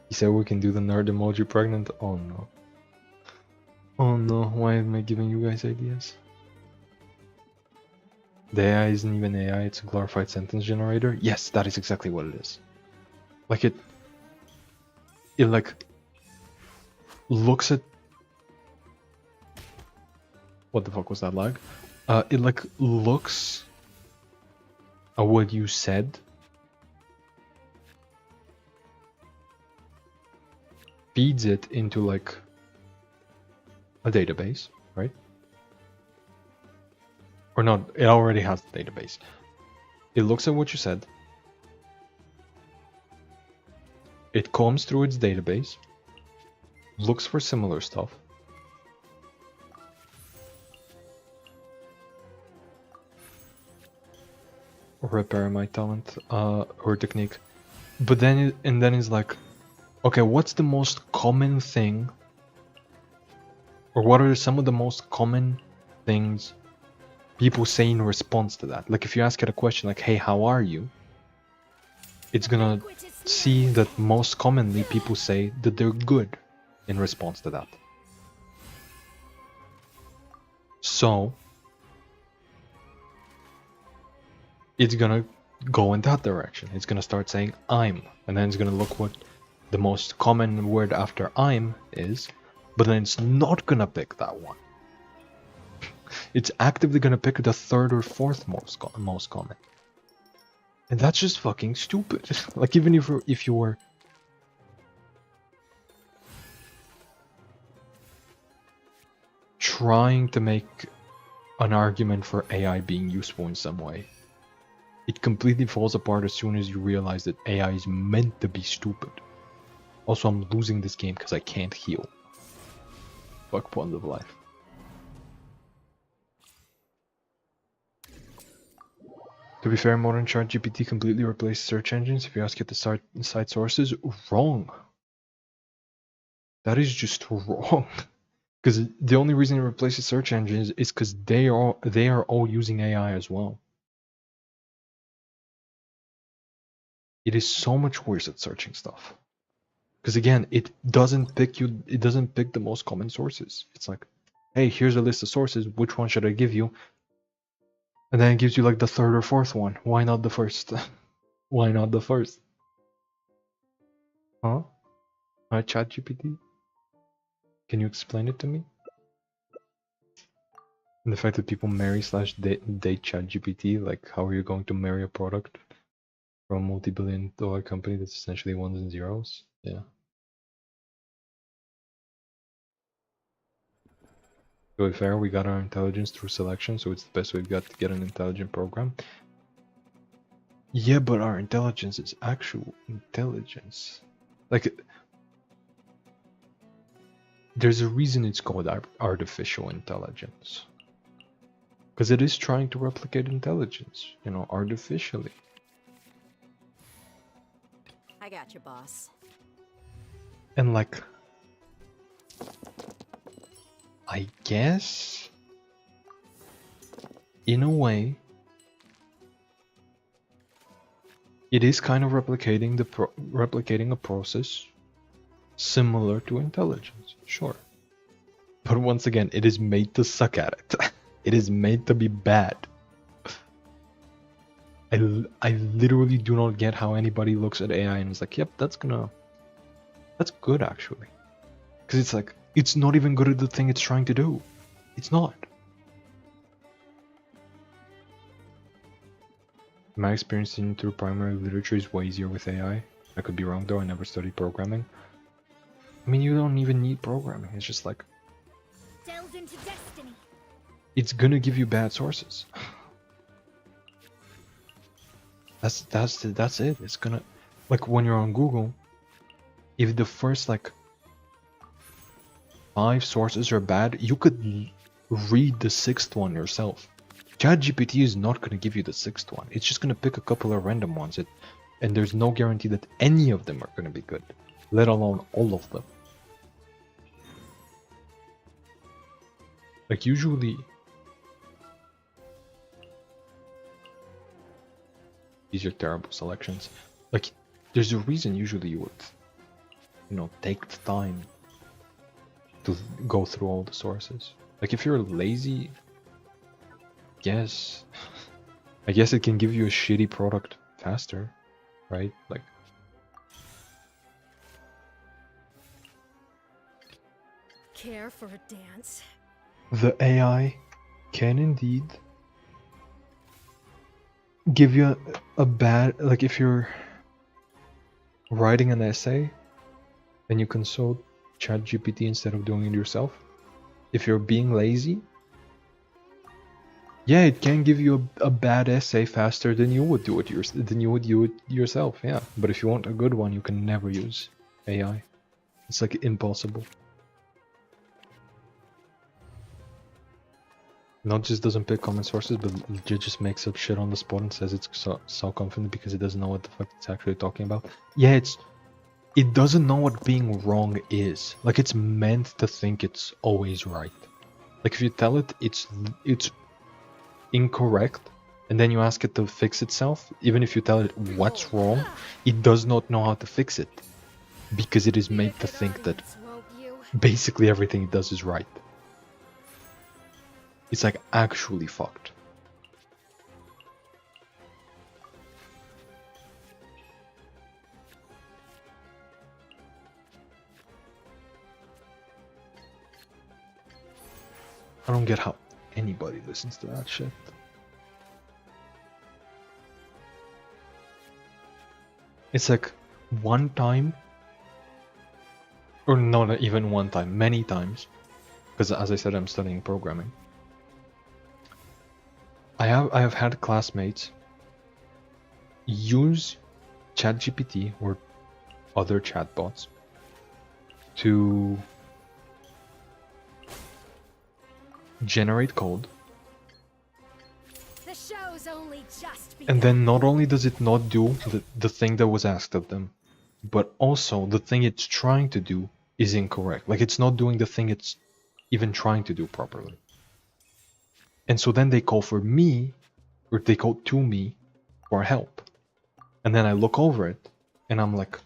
Speaker 1: He said we can do the nerd emoji pregnant. Oh no. Oh no, why am I giving you guys ideas? The AI isn't even AI, it's a glorified sentence generator. Yes, that is exactly what it is. Like it like looks at what the fuck was that lag? It like looks at what you said, feeds it into like a database, right? Or not, it already has the database. It looks at what you said. It combs through its database, looks for similar stuff. Repair my talent or technique. But then it's like, okay, what's the most common thing? Or what are some of the most common things people say in response to that? Like if you ask it a question like, hey, how are you? It's gonna see that most commonly people say that they're good in response to that. So it's gonna go in that direction. It's gonna start saying I'm, and then it's gonna look what the most common word after I'm is, but then it's not gonna pick that one. It's actively gonna pick the third or fourth most common. And that's just fucking stupid. Like even if you were trying to make an argument for AI being useful in some way, it completely falls apart as soon as you realize that AI is meant to be stupid. Also, I'm losing this game because I can't heal. Fuck point of life. To be fair, modern ChatGPT completely replaced search engines. If you ask it to cite sources, wrong. That is just wrong. Because the only reason it replaces search engines is because they are all using AI as well. It is so much worse at searching stuff. Because again, it doesn't pick the most common sources. It's like, hey, here's a list of sources, which one should I give you? And then it gives you like the third or fourth one. Why not the first? Why not the first? Huh? ChatGPT? Can you explain it to me? And the fact that people marry / date ChatGPT, like how are you going to marry a product from a multi-billion-dollar company that's essentially ones and zeros? Yeah. To be fair, we got our intelligence through selection, so it's the best we've got to get an intelligent program. Yeah, but our intelligence is actual intelligence. Like, there's a reason it's called artificial intelligence. Because it is trying to replicate intelligence, you know, artificially.
Speaker 3: I got you, boss.
Speaker 1: And like, I guess, in a way, it is kind of replicating a process similar to intelligence, sure. But once again, it is made to suck at it. It is made to be bad. I literally do not get how anybody looks at AI and is like, yep, that's good actually. Because it's like, it's not even good at the thing it's trying to do. It's not. My experience through primary literature is way easier with AI. I could be wrong though, I never studied programming. I mean, you don't even need programming, it's just like,
Speaker 3: Delve into destiny.
Speaker 1: it's gonna give you bad sources. That's it. It's gonna, like when you're on Google, if the first like 5 sources are bad, you could read the 6th one yourself. ChatGPT is not gonna give you the 6th one. It's just gonna pick a couple of random ones, and there's no guarantee that any of them are gonna be good, let alone all of them. Like usually, These are terrible selections. Like, there's a reason usually you would, you know, take the time to go through all the sources. Like, if you're lazy, yes, I guess it can give you a shitty product faster, right? Like,
Speaker 3: Care for a dance?
Speaker 1: the AI can indeed give you a bad, like if you're writing an essay and you consult ChatGPT instead of doing it yourself, if you're being lazy, yeah, it can give you a bad essay faster than you would do it yourself. Yeah, but if you want a good one, you can never use AI. It's like impossible. Not just doesn't pick common sources, but legit just makes up shit on the spot and says it's so confident because it doesn't know what the fuck it's actually talking about. Yeah, it doesn't know what being wrong is. Like, it's meant to think it's always right. Like, if you tell it it's incorrect, and then you ask it to fix itself, even if you tell it what's wrong, it does not know how to fix it. Because it is
Speaker 3: Be a
Speaker 1: made to
Speaker 3: good
Speaker 1: think that
Speaker 3: audience, won't you?
Speaker 1: basically everything it does is right. It's like actually fucked. I don't get how anybody listens to that shit. It's like one time, or no, not even one time, many times, because as I said, I'm studying programming. I have had classmates use ChatGPT or other chatbots to generate code,
Speaker 3: The show's only just
Speaker 1: and
Speaker 3: begun.
Speaker 1: then not only does it not do the thing that was asked of them, but also the thing it's trying to do is incorrect. Like, it's not doing the thing it's even trying to do properly. And so then they call for me, or they call to me for help. And then I look over it, and I'm like,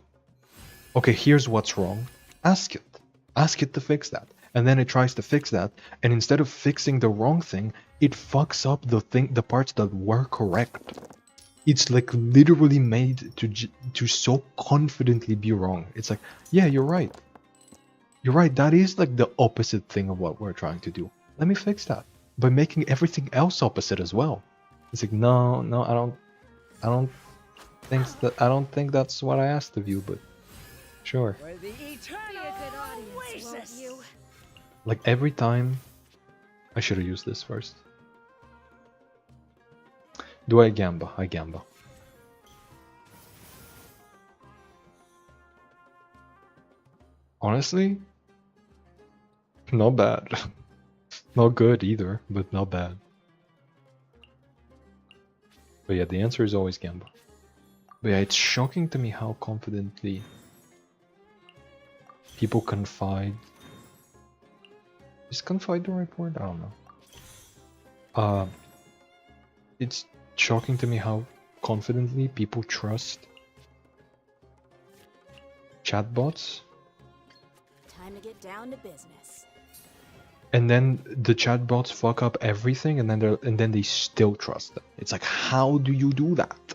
Speaker 1: okay, here's what's wrong. Ask it. Ask it to fix that. And then it tries to fix that, and instead of fixing the wrong thing, it fucks up the parts that were correct. It's like literally made to so confidently be wrong. It's like, yeah, you're right. You're right. That is like the opposite thing of what we're trying to do. Let me fix that by making everything else opposite as well. It's like, no, I don't think that's what I asked of you, but sure.
Speaker 2: Where the
Speaker 3: Be
Speaker 2: eternal
Speaker 3: a good audience, won't
Speaker 2: oasis.
Speaker 3: you?
Speaker 1: Like every time, I should have used this first. Do I gamba? I gamba. Honestly, not bad. Not good either, but not bad. But yeah, the answer is always gamba. But yeah, it's shocking to me how confidently people confide. Is confide the right word? I don't know. It's shocking to me how confidently people trust chatbots,
Speaker 3: Time to get down to business.
Speaker 1: and then the chatbots fuck up everything, and then they still trust them. It's like, how do you do that?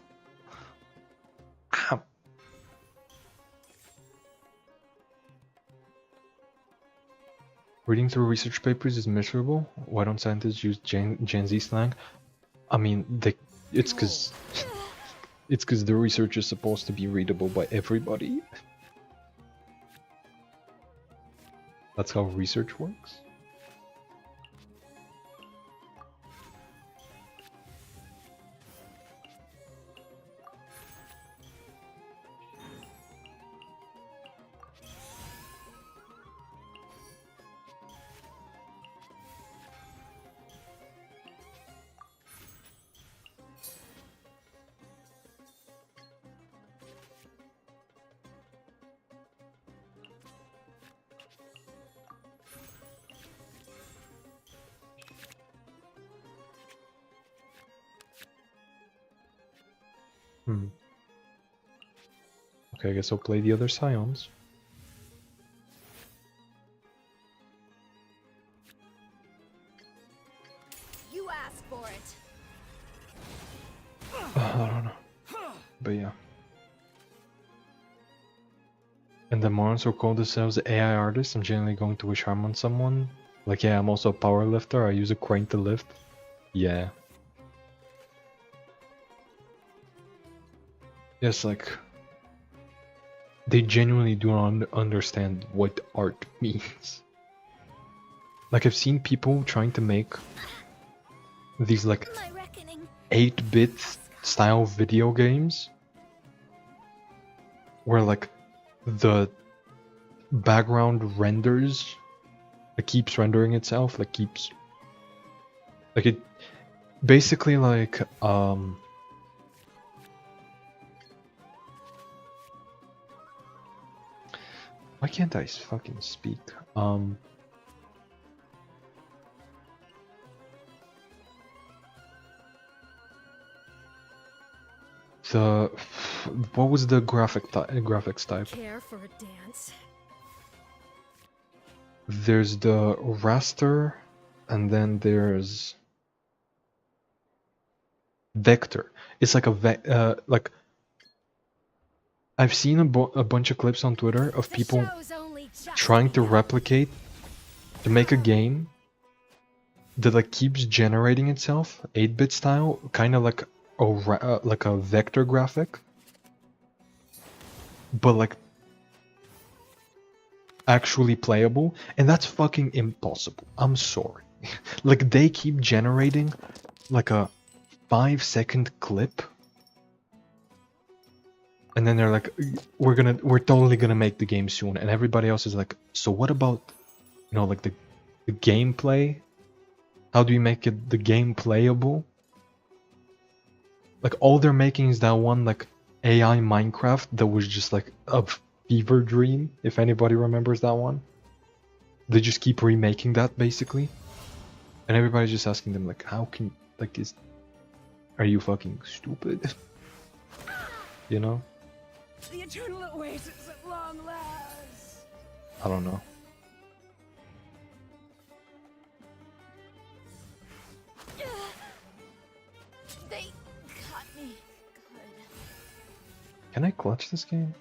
Speaker 1: How? Reading through research papers is miserable. Why don't scientists use Gen Z slang? I mean, it's because the research is supposed to be readable by everybody. That's how research works. Okay, I guess I'll play the other Scions.
Speaker 3: You asked for it.
Speaker 1: I don't know. But yeah. And the morons who call themselves AI artists, I'm generally going to wish harm on someone. Like, yeah, I'm also a power lifter. I use a crane to lift. Yeah. Yes, like, they genuinely do not understand what art means. Like, I've seen people trying to make these, like, 8-bit style video games where, like, the background renders, it keeps rendering itself, like, it basically, like, why can't I fucking speak? What was the graphics type?
Speaker 3: Care for a dance?
Speaker 1: There's the raster, and then there's vector. It's like like I've seen a bunch of clips on Twitter of people trying to replicate to make a game that like keeps generating itself 8-bit style, kind of like a vector graphic, but like actually playable, and that's fucking impossible. I'm sorry. Like they keep generating like a 5-second clip, and then they're like, we're totally gonna make the game soon, and everybody else is like, so what about, you know, like the gameplay? How do you make it the game playable? Like all they're making is that one like AI Minecraft that was just like a fever dream, if anybody remembers that one. They just keep remaking that basically. And everybody's just asking them like, how can, like, are you fucking stupid? You know?
Speaker 2: The eternal oasis at long last.
Speaker 1: I don't know.
Speaker 3: They caught me. Good.
Speaker 1: Can I clutch this game?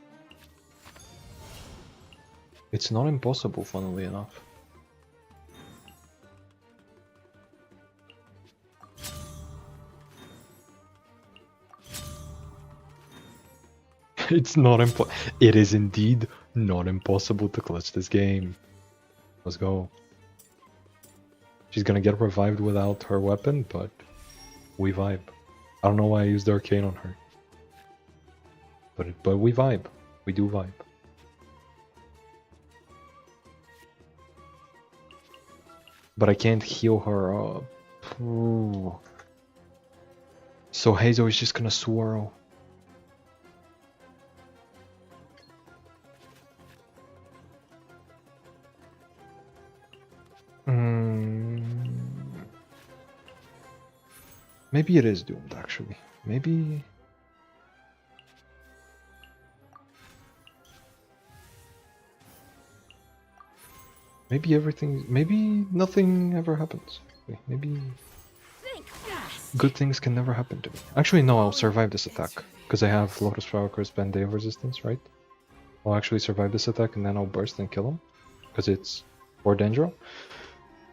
Speaker 1: It's not impossible, funnily enough. It's not It is indeed not impossible to clutch this game. Let's go. She's gonna get revived without her weapon, but we vibe. I don't know why I used the arcane on her. But we vibe. We do vibe. But I can't heal her up. Ooh. So Hazel is just gonna swirl. Maybe it is doomed, actually. Maybe... Maybe nothing ever happens. Maybe... good things can never happen to me. Actually, no, I'll survive this attack. Because I have Lotus Flower Curse Band-Aid resistance, right? I'll actually survive this attack and then I'll burst and kill him. Because it's 4 Dendro.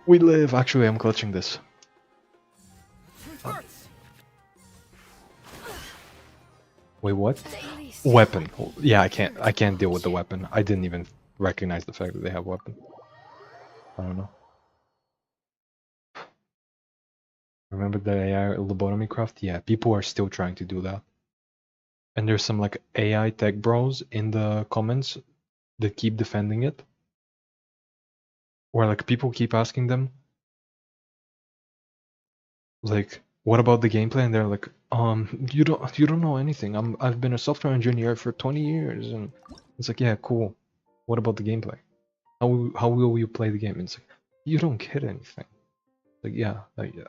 Speaker 1: We live! Actually, I'm clutching this. Wait, what? Weapon. Yeah, I can't deal with the weapon. I didn't even recognize the fact that they have weapon. I don't know. Remember the AI lobotomy craft? Yeah, people are still trying to do that. And there's some like AI tech bros in the comments that keep defending it. Where like people keep asking them, like, what about the gameplay? And they're like, you don't know anything. I've been a software engineer for 20 years, and it's like, yeah, cool. What about the gameplay? How will you play the game? And it's like, you don't get anything. Like, yeah, yeah.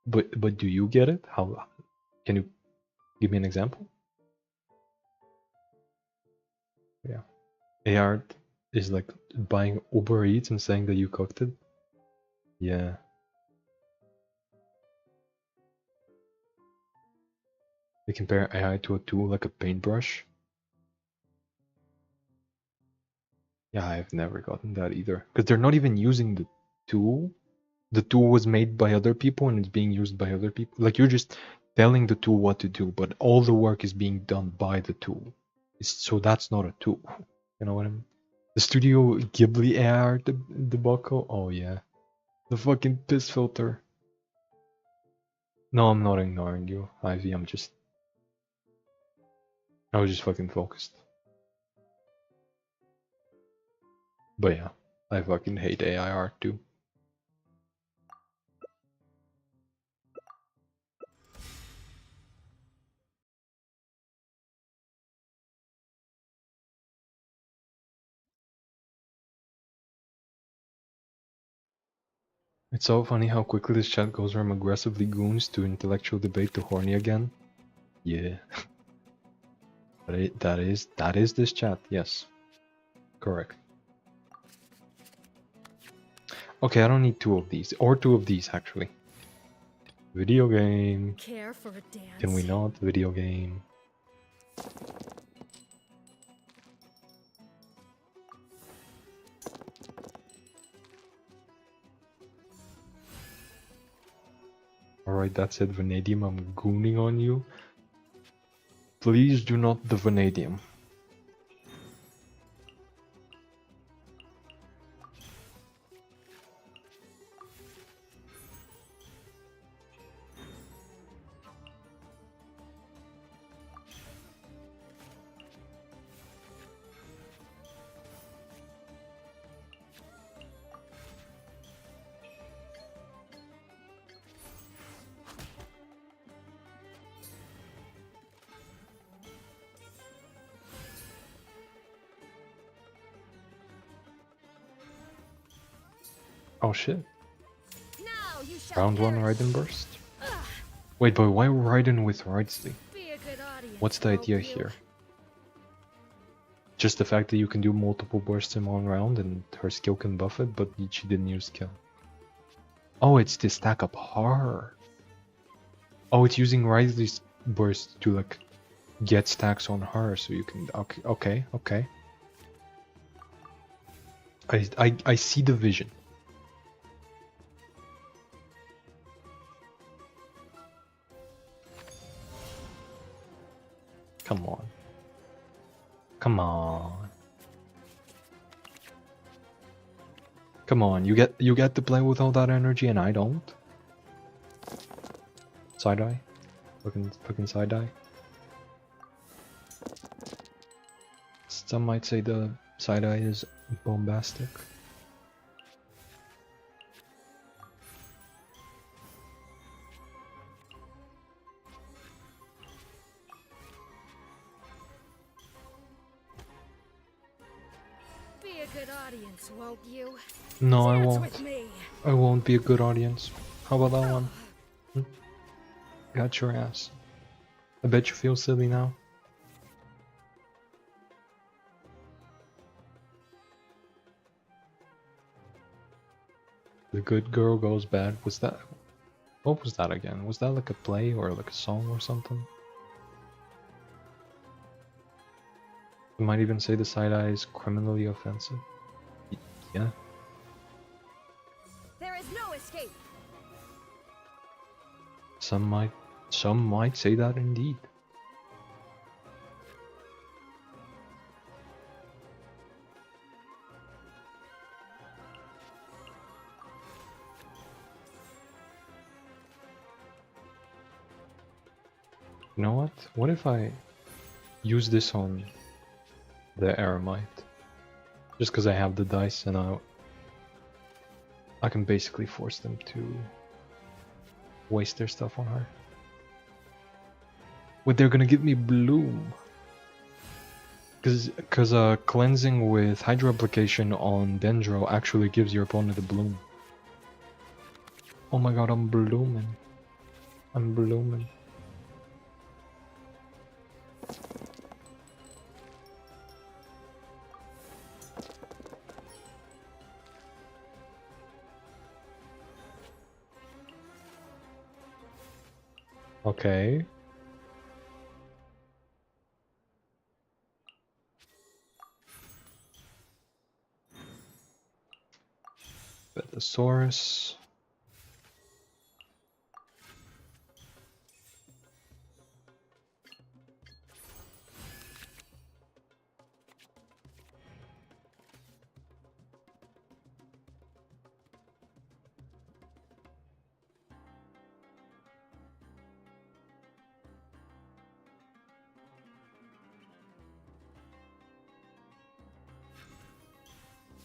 Speaker 1: But do you get it? How can you give me an example? Yeah. AR is like buying Uber Eats and saying that you cooked it. Yeah. You compare AI to a tool like a paintbrush. Yeah, I've never gotten that either. Because they're not even using the tool. The tool was made by other people and it's being used by other people. Like you're just telling the tool what to do, but all the work is being done by the tool. So that's not a tool. You know what I mean? The Studio Ghibli AR debacle? Oh yeah. The fucking piss filter. No, I'm not ignoring you, Ivy. I was just fucking focused. But yeah, I fucking hate AI art too. It's so funny how quickly this chat goes from aggressively goons to intellectual debate to horny again. Yeah. That is this chat, yes. Correct. Okay, I don't need two of these. Or two of these actually. Video game.
Speaker 3: Care for a dance?
Speaker 1: Can we not? Video game. Alright, that's it, Vanadium. I'm gooning on you. Please do not the Vanadium. Oh shit.
Speaker 3: Now you shall
Speaker 1: Round one
Speaker 3: perish.
Speaker 1: Raiden burst? Wait, but why Raiden with Wrightsley?
Speaker 3: Be a good audience,
Speaker 1: What's the
Speaker 3: won't
Speaker 1: idea
Speaker 3: you?
Speaker 1: here? Just the fact that you can do multiple bursts in one round and her skill can buff it, but she didn't use skill. Oh, it's to stack up her. Oh, it's using Wrightsley's burst to like get stacks on her, so you can. Okay. I see the vision. Come on. Come on. Come on, you get to play with all that energy and I don't? Side eye? Fucking side eye? Some might say the side eye is bombastic.
Speaker 3: Be a good audience, won't you?
Speaker 1: No, I
Speaker 2: Dance
Speaker 1: won't.
Speaker 2: with me.
Speaker 1: I won't be a good audience. How about that one? Got your ass. I bet you feel silly now. The good girl goes bad. Was that... What was that again? Was that like a play or like a song or something? You might even say the side eye is criminally offensive. Yeah.
Speaker 3: There is no escape.
Speaker 1: Some might say that indeed. You know what? What if I use this on the Aramite? Just because I have the dice and I can basically force them to waste their stuff on her. Wait, they're gonna give me Bloom. Because cleansing with Hydro Application on Dendro actually gives your opponent a Bloom. Oh my god, I'm blooming. I'm blooming. Okay. Betasaurus.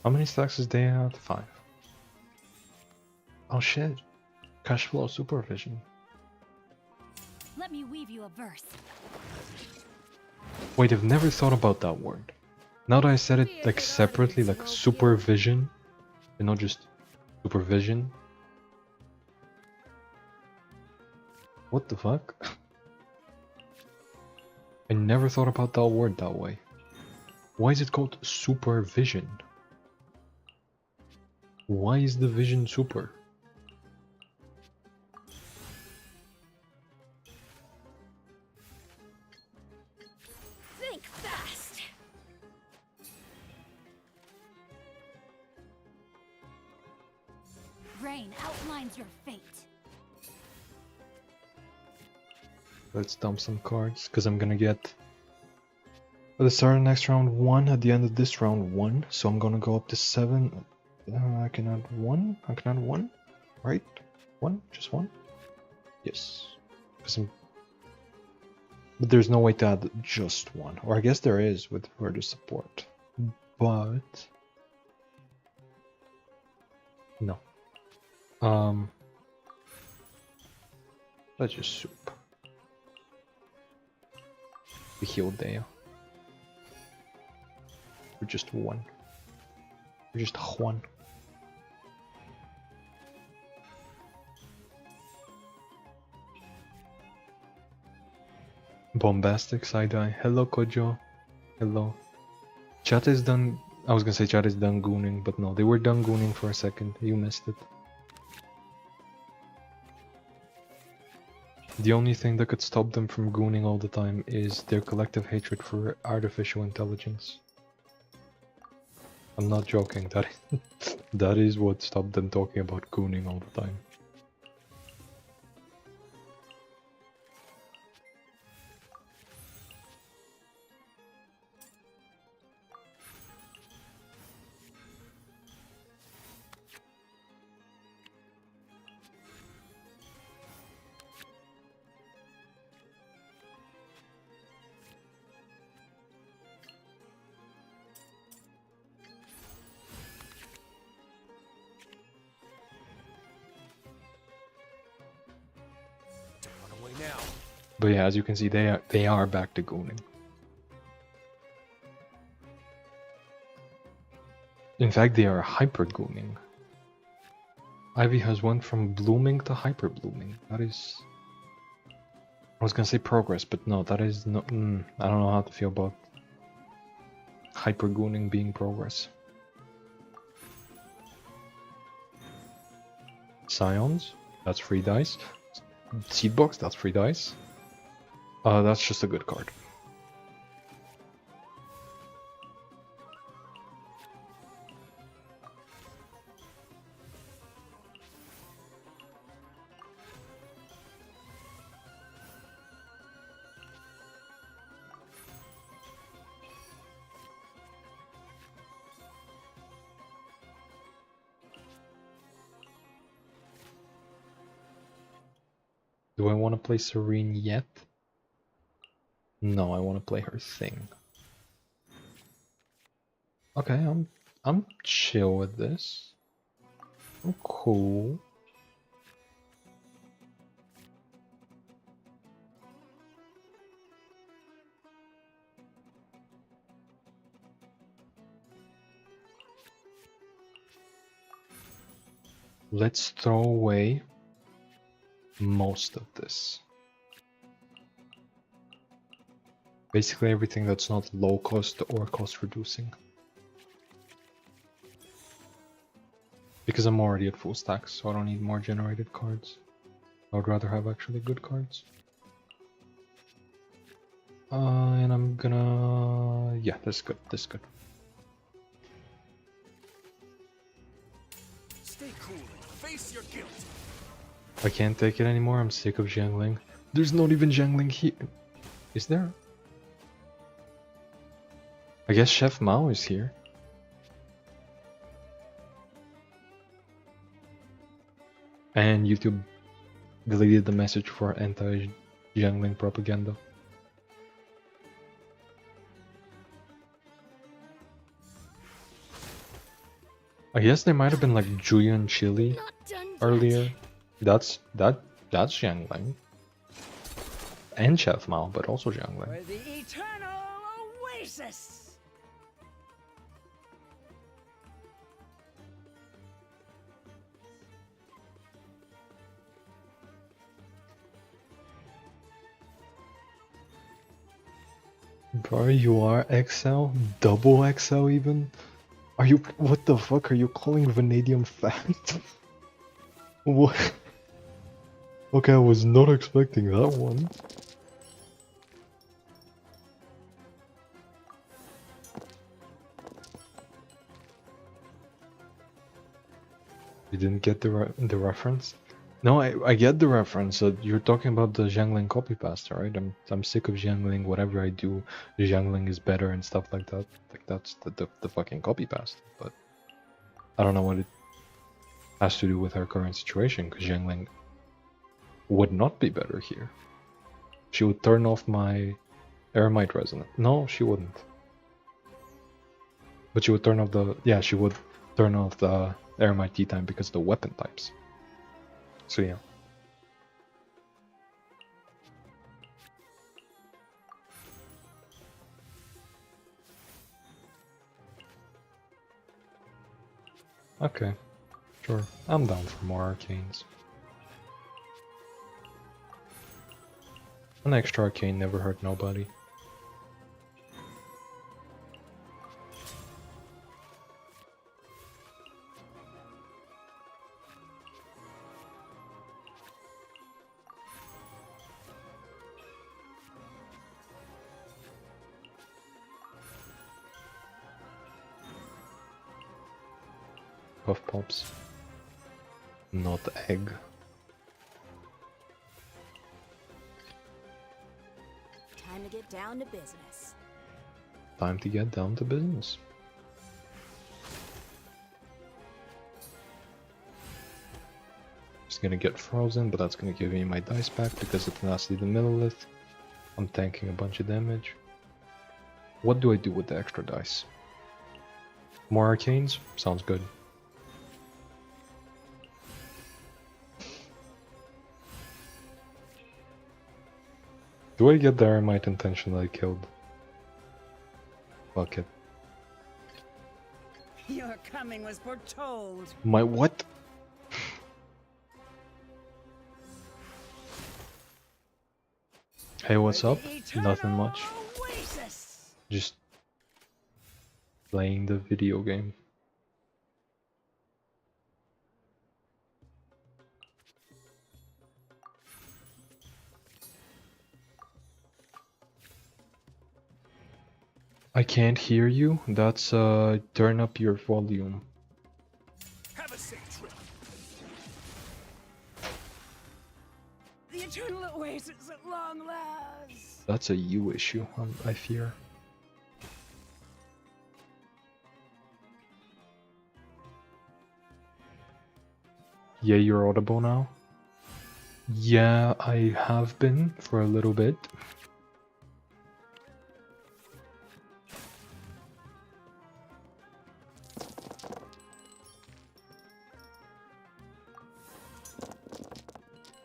Speaker 1: How many stacks does they have? 5. Oh shit. Cash flow supervision.
Speaker 3: Let me weave you a verse.
Speaker 1: Wait, I've never thought about that word. Now that I said it like separately, like supervision, and not just supervision. What the fuck? I never thought about that word that way. Why is it called supervision? Why is the vision super?
Speaker 3: Think fast. Rain outlines your fate.
Speaker 1: Let's dump some cards, because I'm gonna get at the start of next round 1, at the end of this round 1, so I'm gonna go up to 7. I can add 1? I can add 1? Right? 1? Just 1? Yes. But there's no way to add just 1. Or I guess there is with further support. But... no. Let's just soup. We heal there. We're just 1. We're just 1. Bombastic side-eye. Hello, Kojo. Hello. Chat is done. I was gonna say chat is done gooning, but no, they were done gooning for a second. You missed it. The only thing that could stop them from gooning all the time is their collective hatred for artificial intelligence. I'm not joking. That is what stopped them talking about gooning all the time. But yeah, as you can see, they are back to gooning. In fact, they are hyper gooning. Ivy has went from blooming to hyper blooming. That is... I was gonna say progress, but no, that is not... I don't know how to feel about hyper gooning being progress. Scions, that's free dice. Seedbox, that's free dice. That's just a good card. Do I want to play Serene yet? No, I want to play her thing. Okay, I'm chill with this. I'm cool. Let's throw away most of this. Basically everything that's not low cost or cost reducing. Because I'm already at full stacks, so I don't need more generated cards. I would rather have actually good cards. And I'm gonna... Yeah, that's good, that's good.
Speaker 4: Stay cool and face your guilt.
Speaker 1: I can't take it anymore, I'm sick of Jiangling. There's not even Jiangling here. Is there? I guess Chef Mao is here. And YouTube deleted the message for anti-Jiangling propaganda. I guess there might have been like Julian Chili
Speaker 3: Not done yet.
Speaker 1: earlier. That's Jiangling. And Chef Mao, but also Jiangling.
Speaker 2: For the eternal oasis.
Speaker 1: Bro, you are XL? Double XL even? Are you- what the fuck are you calling vanadium fat? What? Okay, I was not expecting that one. You didn't get the reference? No, I get the reference. You're talking about the Jiangling copy pasta, right? I'm sick of Jiangling. Whatever I do, the Jiangling is better and stuff like that. Like that's the fucking copy pasta. But I don't know what it has to do with our current situation, because Jiangling would not be better here. She would turn off my Eremite resonance. No, she wouldn't. But she would turn off the... Yeah, she would turn off the Eremite tea time because of the weapon types. So yeah. Okay, sure. I'm down for more arcanes. An extra arcane never hurt nobody. Puff pops. Not egg.
Speaker 3: Time to get down to business.
Speaker 1: Time to get down to business. It's gonna get frozen, but that's gonna give me my dice back because it's nasty the Millilith. I'm tanking a bunch of damage. What do I do with the extra dice? More arcanes? Sounds good. Do I get the Eremite intentionally killed? Fuck it.
Speaker 2: Your coming was foretold.
Speaker 1: My what? Hey, what's
Speaker 2: For
Speaker 1: up?
Speaker 2: the eternal
Speaker 1: Nothing much.
Speaker 2: Oasis.
Speaker 1: Just playing the video game. I can't hear you. That's turn up your volume.
Speaker 4: Have a safe trip.
Speaker 2: The eternal oasis at long last.
Speaker 1: That's a you issue, I fear. Yeah, you're audible now? Yeah, I have been for a little bit.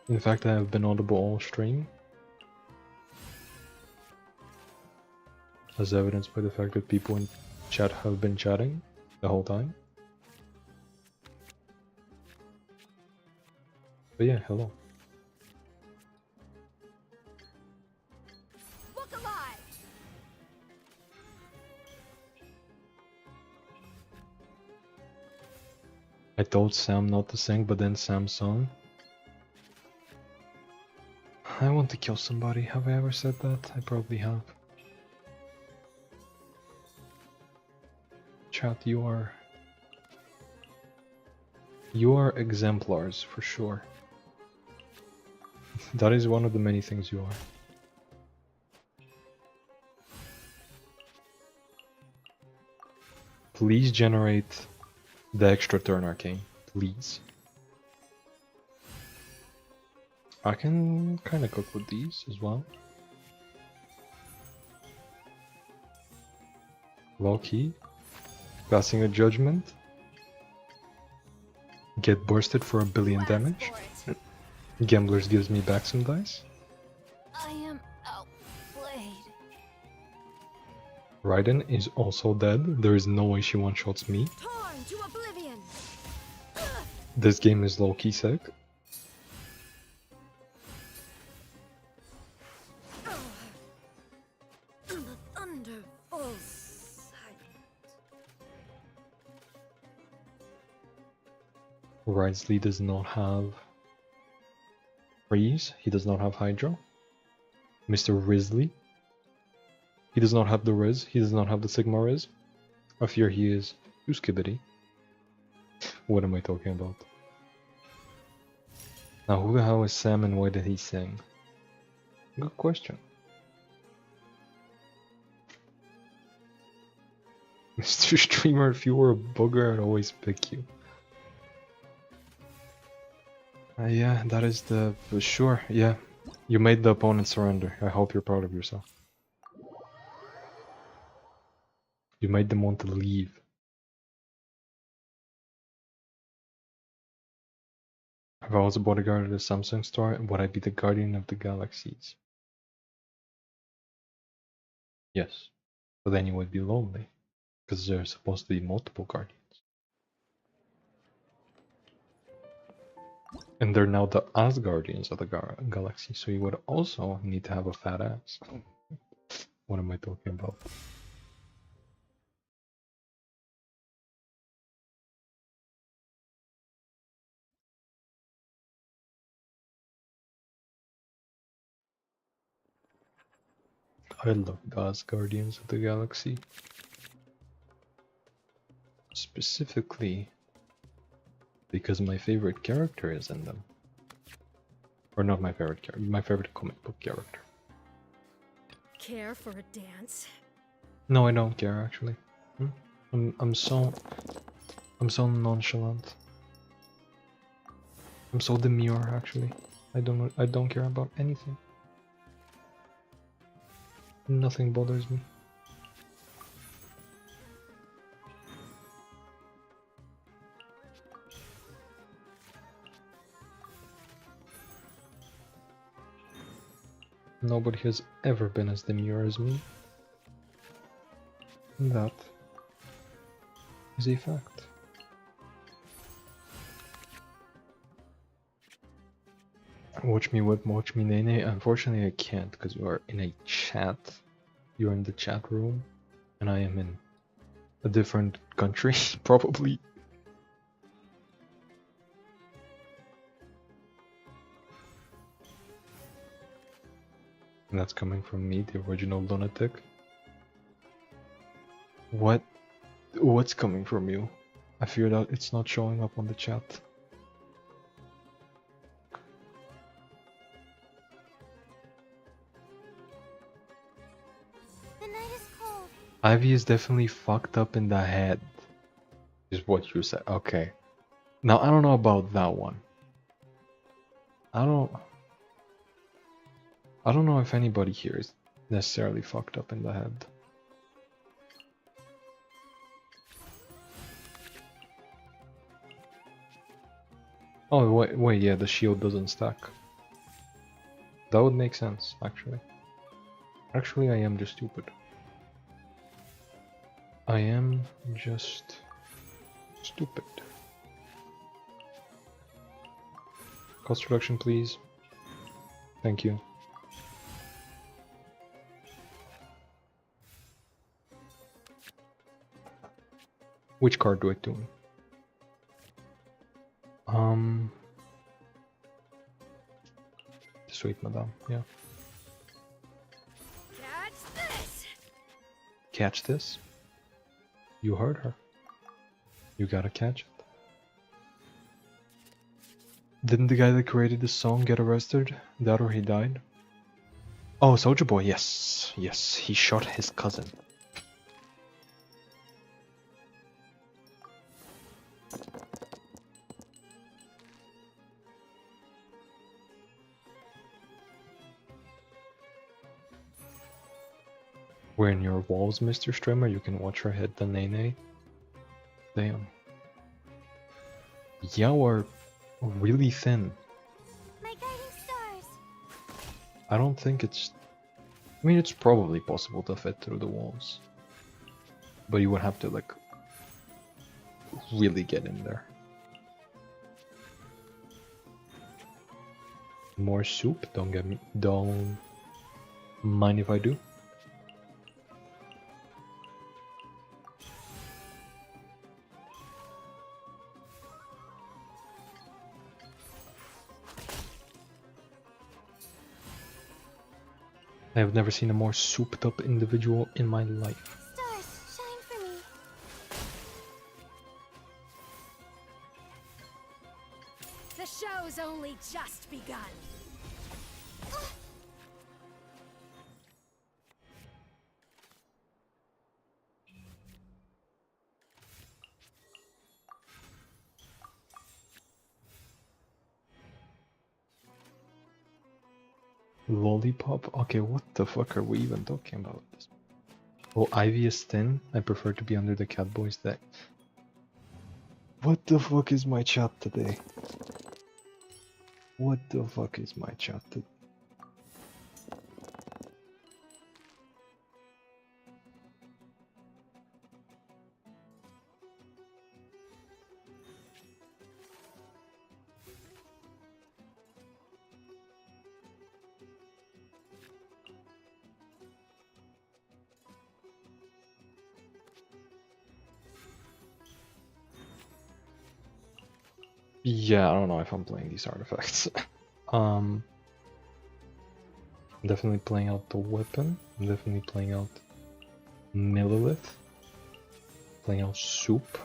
Speaker 1: In fact, I have been audible all stream. As evidenced by the fact that people in chat have been chatting the whole time. But yeah, hello.
Speaker 3: Look alive!
Speaker 1: I told Sam not to sing, but then Sam sung. I want to kill somebody. Have I ever said that? I probably have. Chat, you are exemplars for sure. That is one of the many things you are. Please generate the extra turn arcane, please. I can kind of cook with these as well. Low key. Passing a judgment. Get bursted for 1 billion damage. Gamblers gives me back some dice.
Speaker 3: I am outplayed.
Speaker 1: Raiden is also dead. There is no way she one-shots me.
Speaker 3: Torn to oblivion.
Speaker 1: This game is low-key sick.
Speaker 3: The thunder falls silent.
Speaker 1: Wriothesley does not have Freeze. He does not have Hydro. Mr. Risley. He does not have the Riz. He does not have the Sigma Riz. I fear he is too skibbity. What am I talking about? Now who the hell is Sam and why did he sing? Good question. Mr. Streamer, if you were a booger, I'd always pick you. Yeah, that is the... sure, yeah. You made the opponent surrender. I hope you're proud of yourself. You made them want to leave. If I was a bodyguard at a Samsung store, would I be the guardian of the galaxies? Yes. But then you would be lonely. Because there are supposed to be multiple guardians. And they're now the Asgardians of the galaxy, so you would also need to have a fat ass. What am I talking about? I love the Asgardians of the galaxy. Specifically because my favorite character is in them. Or not my favorite character, my favorite comic book character.
Speaker 3: Care for a dance?
Speaker 1: No, I don't care actually. I'm so nonchalant. I'm so demure actually. I don't care about anything. Nothing bothers me. Nobody has ever been as demure as me. And that is a fact. Watch me whip, watch me nene. Unfortunately I can't because you are in a chat. You're in the chat room. And I am in a different country, probably. And that's coming from me, the original lunatic. What's coming from you? I fear that it's not showing up on the chat.
Speaker 3: The night is cold.
Speaker 1: Ivy is definitely fucked up in the head. Is what you said. Okay. Now I don't know about that one. I don't know if anybody here is necessarily fucked up in the head. Oh wait, yeah, the shield doesn't stack. That would make sense, actually. Actually, I am just stupid. I am just stupid. Cost reduction, please. Thank you. Which card do I tune? Sweet madame, yeah.
Speaker 2: Catch this!
Speaker 1: Catch this? You heard her. You gotta catch it. Didn't the guy that created this song get arrested? That or he died? Oh, Soldier Boy, yes. Yes, he shot his cousin. We're in your walls, Mr. Streamer. You can watch her hit the nene. Damn. Yeah, we're really thin.
Speaker 3: My guiding stars.
Speaker 1: I don't think it's... I mean, it's probably possible to fit through the walls. But you would have to, like, really get in there. More soup? Don't mind if I do. I have never seen a more souped up individual in my life.
Speaker 3: Stars, shine for me.
Speaker 2: The show's only just begun.
Speaker 1: Lollipop? Okay, what the fuck are we even talking about? Oh, Ivy is thin. I prefer to be under the Catboy's deck. What the fuck is my chat today? What the fuck is my chat today? Yeah, I don't know if I'm playing these artifacts. I'm definitely playing out the weapon. I'm definitely playing out Millilith. Playing out Soup.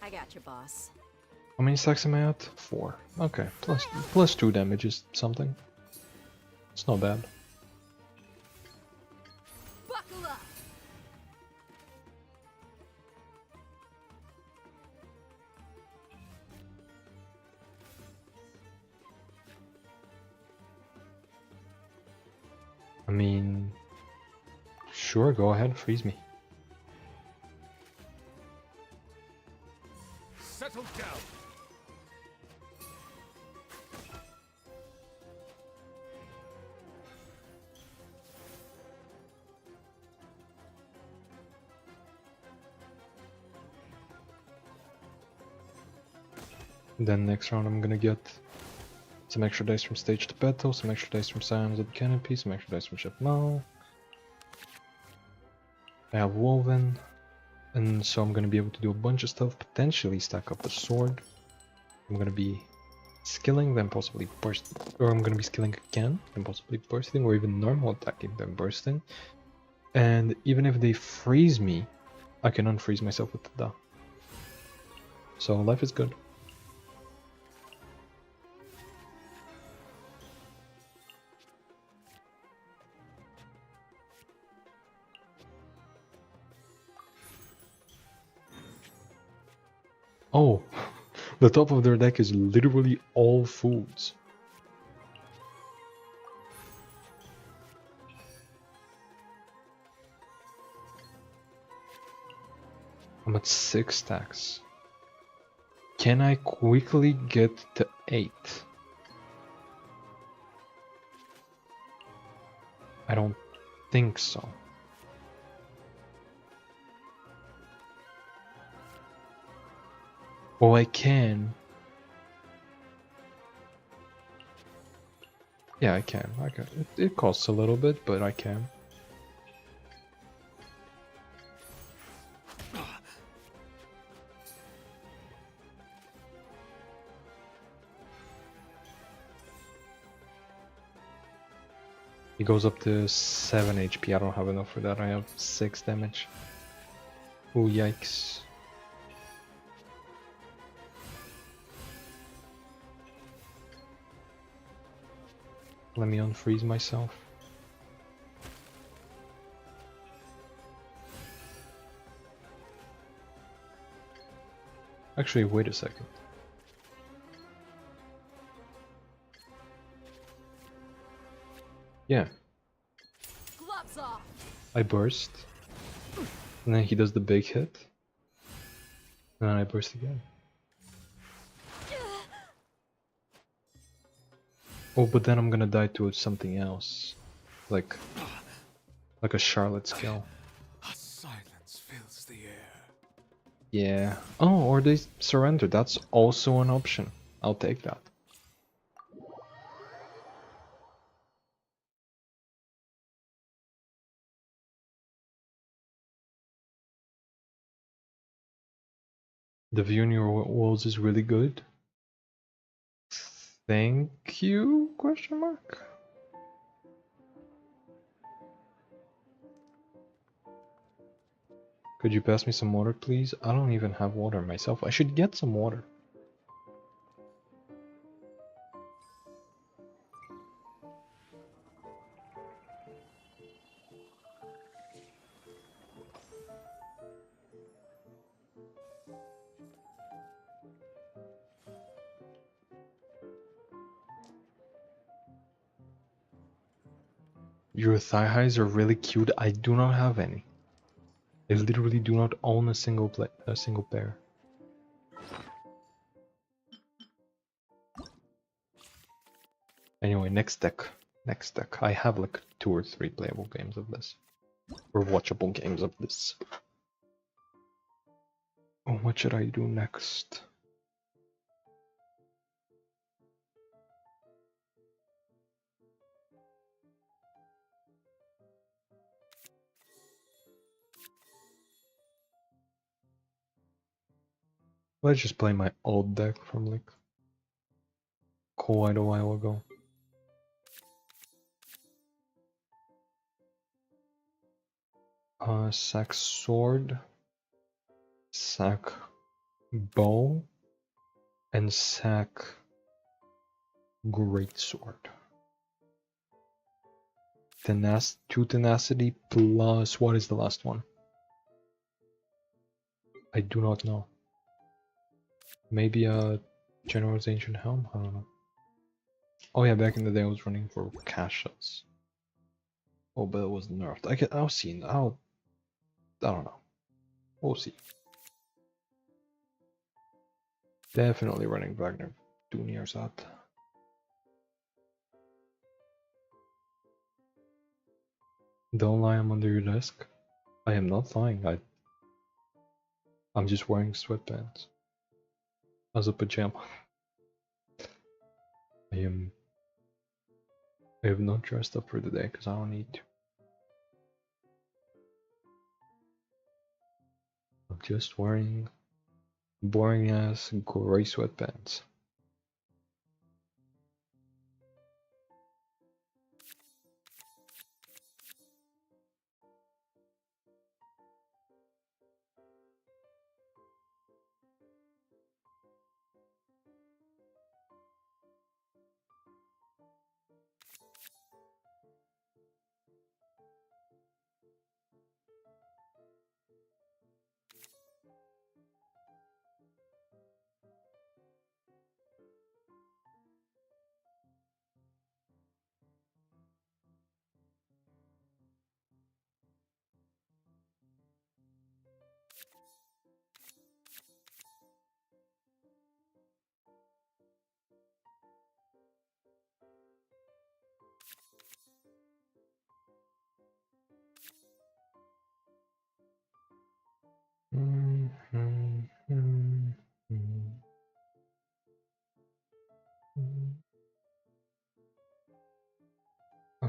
Speaker 3: I got you, boss.
Speaker 1: How many stacks am I at? 4. Okay, plus 2 damage is something. It's not bad.
Speaker 2: Buckle up!
Speaker 1: I mean, sure, go ahead, freeze me.
Speaker 4: Settle down.
Speaker 1: Then next round I'm gonna get some extra dice from Stage to Battle, some extra dice from Scions of the Canopy, some extra dice from Chef Mao. I have Woven, and so I'm gonna be able to do a bunch of stuff, potentially stack up a sword. I'm gonna be skilling, then possibly burst, or I'm gonna be skilling again, then possibly bursting, or even normal attacking, then bursting. And even if they freeze me, I can unfreeze myself with the Da. So life is good. Oh, the top of their deck is literally all foods. I'm at 6 stacks. Can I quickly get to 8? I don't think so. Oh, I can. Yeah, I can. I can. It costs a little bit, but I can. He goes up to 7 HP. I don't have enough for that. I have 6 damage. Oh, yikes. Let me unfreeze myself. Actually, wait a second. Yeah,
Speaker 3: Gloves off.
Speaker 1: I burst. And then he does the big hit. And then I burst again. Oh, but then I'm gonna die to something else. Like a Charlotte skill.
Speaker 4: A silence fills the air.
Speaker 1: Yeah. Oh, or they surrender. That's also an option. I'll take that. The view in your walls is really good. Thank you? Question mark. Could you pass me some water, please? I don't even have water myself. I should get some water. Your thigh highs are really cute. I do not have any. I literally do not own a single pair. Anyway, next deck. Next deck. I have like 2 or 3 playable games of this. Or watchable games of this. Oh, what should I do next? Let's just play my old deck from like quite a while ago. Sack sword, sack bow, and sack greatsword. Two tenacity plus what is the last one? I do not know. Maybe a General's Ancient Helm? I don't know. Oh yeah, back in the day I was running for cash shots. Oh, but it was nerfed. I'll see. I don't know. We'll see. Definitely running Wagner 2 years out. Don't lie, I'm under your desk. I am not lying. I'm just wearing sweatpants as a pajama. I have not dressed up for the day because I don't need to. I'm just wearing boring ass gray sweatpants.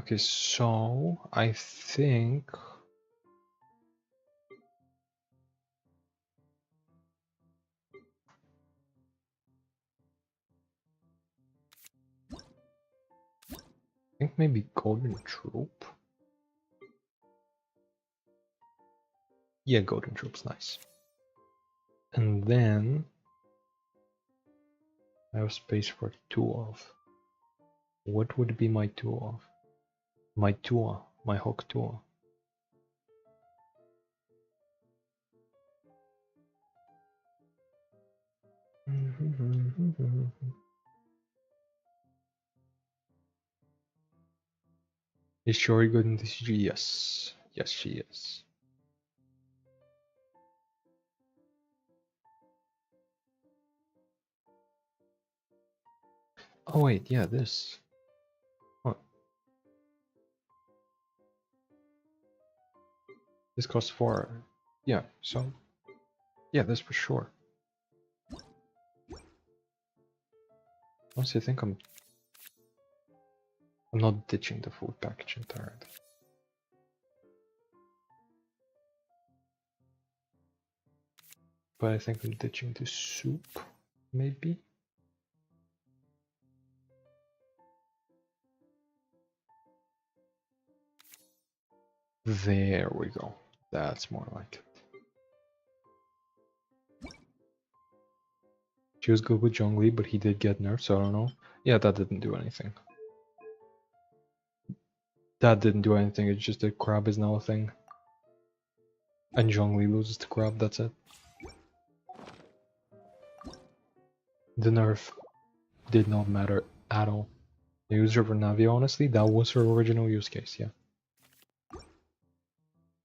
Speaker 1: Okay, so I think maybe Golden Troop. Yeah, Golden Troop's nice. And then I have space for 2 of. What would be my 2 of? My Tua, my Hawk Tua. Is Shori good in TCG? Yes. Yes, she is. Oh wait, yeah, this. What? This costs 4. Yeah, so yeah, this for sure. Honestly, I think I'm not ditching the food package entirely. But I think I'm ditching the soup, maybe? There we go. That's more like it. She was good with Zhongli, but he did get nerfed, so I don't know. Yeah, that didn't do anything. That didn't do anything, it's just that crab is now a thing. And Zhongli loses to crab, that's it. The nerf did not matter at all. The user for Navia, honestly, that was her original use case, yeah.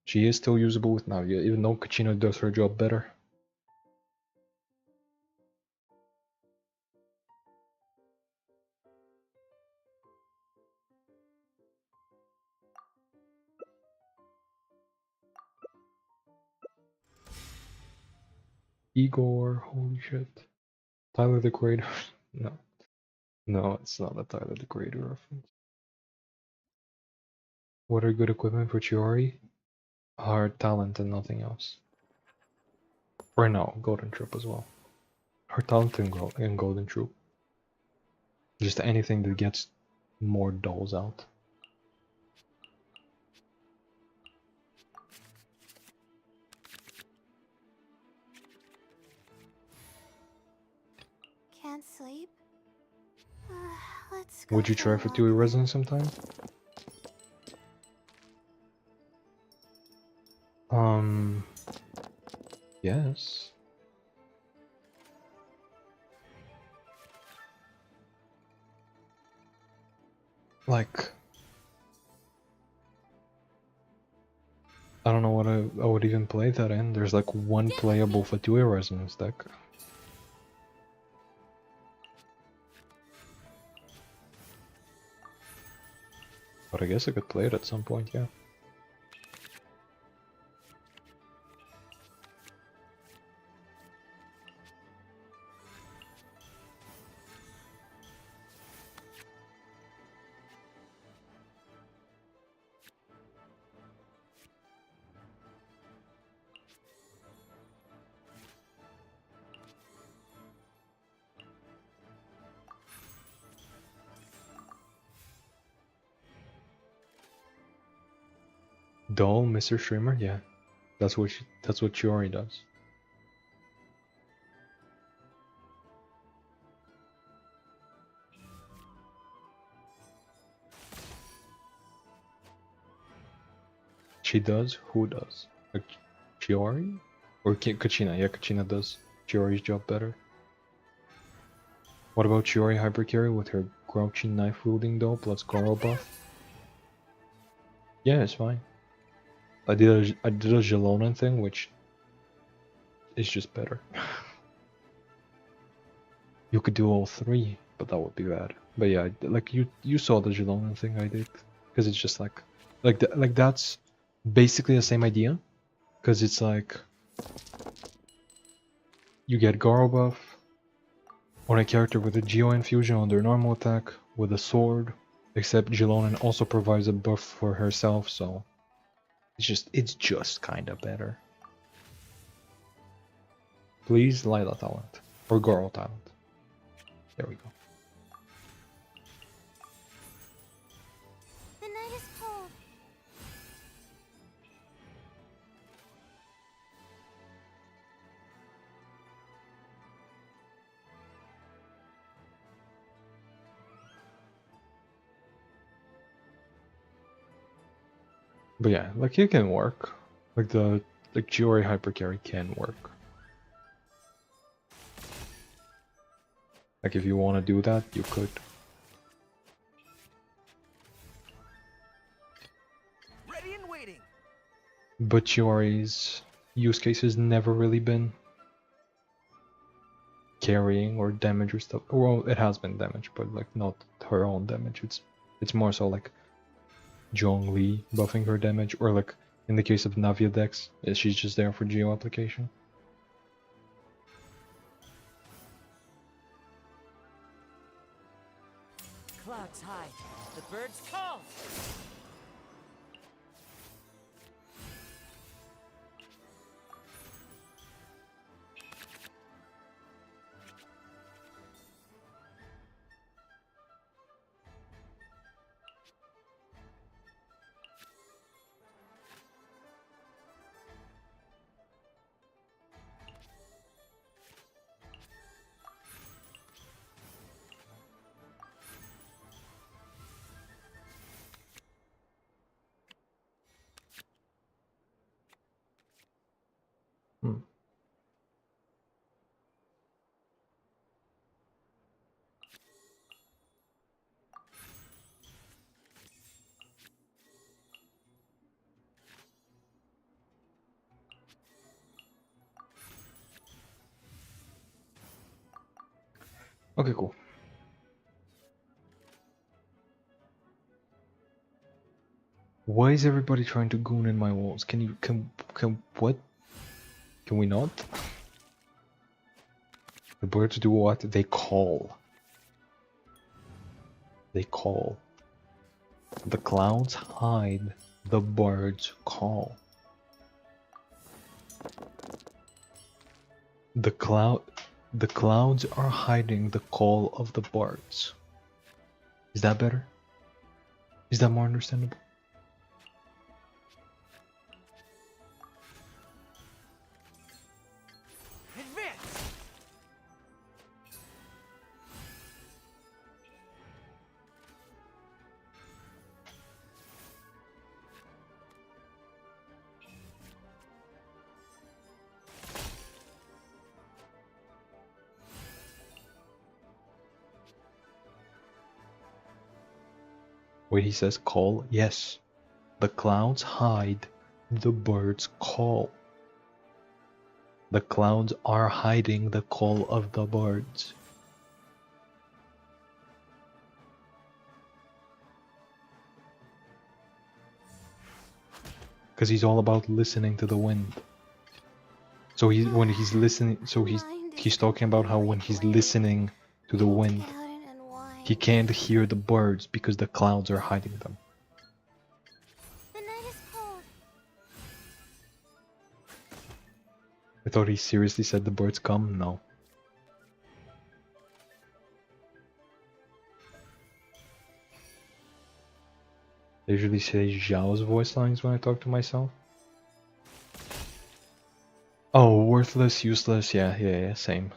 Speaker 1: She is still usable with Navia, even though Kachina does her job better. Igor, holy shit. Tyler the Creator? No. No, it's not a Tyler the Creator reference. What are good equipment for Chiori? Her talent and nothing else. Or no, Golden Troop as well. Her talent and Golden Troop. Just anything that gets more dolls out.
Speaker 5: Can't sleep? Let's go.
Speaker 1: Would you try for 2 Resonance sometime? Yes. Like, I don't know what I would even play that in. There's like one playable Fatui Resonance deck. But I guess I could play it at some point, yeah. Doll, Mr. Streamer, yeah. That's what Chiori does. She does? Who does? Like, Chiori? Or Kachina? Yeah, Kachina does Chiori's job better. What about Chiori Hyper Carry with her grouchy knife wielding doll plus Goro buff? Yeah, it's fine. I did a Jalonan thing, which is just better. You could do all 3, but that would be bad. But yeah, like you saw the Jalonan thing I did, because it's just like that's basically the same idea, because it's like you get Garo buff on a character with a Geo infusion on their normal attack with a sword Except Jilonen also provides a buff for herself, so it's just kinda better. Please, Lila talent. Or Goro talent. There we go.
Speaker 3: The night is cold.
Speaker 1: But yeah, like it can work. Like the Chiori hypercarry can work. Like if you want to do that, you could.
Speaker 2: Ready and waiting.
Speaker 1: But Chiori's use case has never really been carrying or damage or stuff. Well, it has been damage, but like not her own damage. It's more so like Zhongli buffing her damage, or like in the case of Navia Dex, she's just there for geo application.
Speaker 2: Clouds high. The birds call.
Speaker 1: Hmm. Okay, cool. Why is everybody trying to goon in my walls? Can what? Can we not? The birds do what? They call. They call. The clouds hide. The birds call. The clouds are hiding the call of the birds. Is that better? Is that more understandable?
Speaker 2: Advance.
Speaker 1: Wait, he says call? Yes. The clouds hide. The birds call. The clouds are hiding the call of the birds. Because he's all about listening to the wind. So when he's listening, so he's talking about how when he's listening to the wind, he can't hear the birds because the clouds are hiding them.
Speaker 3: The night is cold.
Speaker 1: I thought he seriously said the birds come? No. I usually say Zhao's voice lines when I talk to myself. Oh, worthless, useless, yeah, same.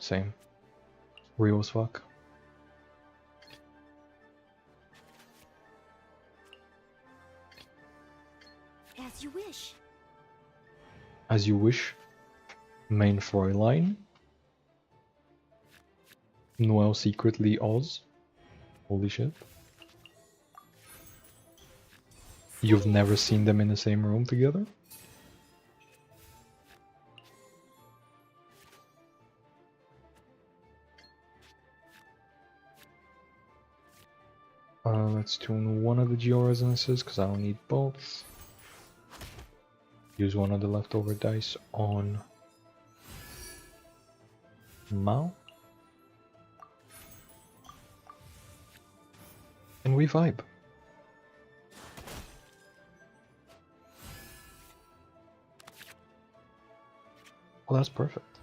Speaker 1: Real as fuck.
Speaker 3: As you wish.
Speaker 1: As you wish. Main Fräulein. Noel secretly Oz. Holy shit. You've never seen them in the same room together? Let's tune one of the geo resonances because I don't need both. Use one of the leftover dice on Mao. And we vibe. Oh, that's perfect.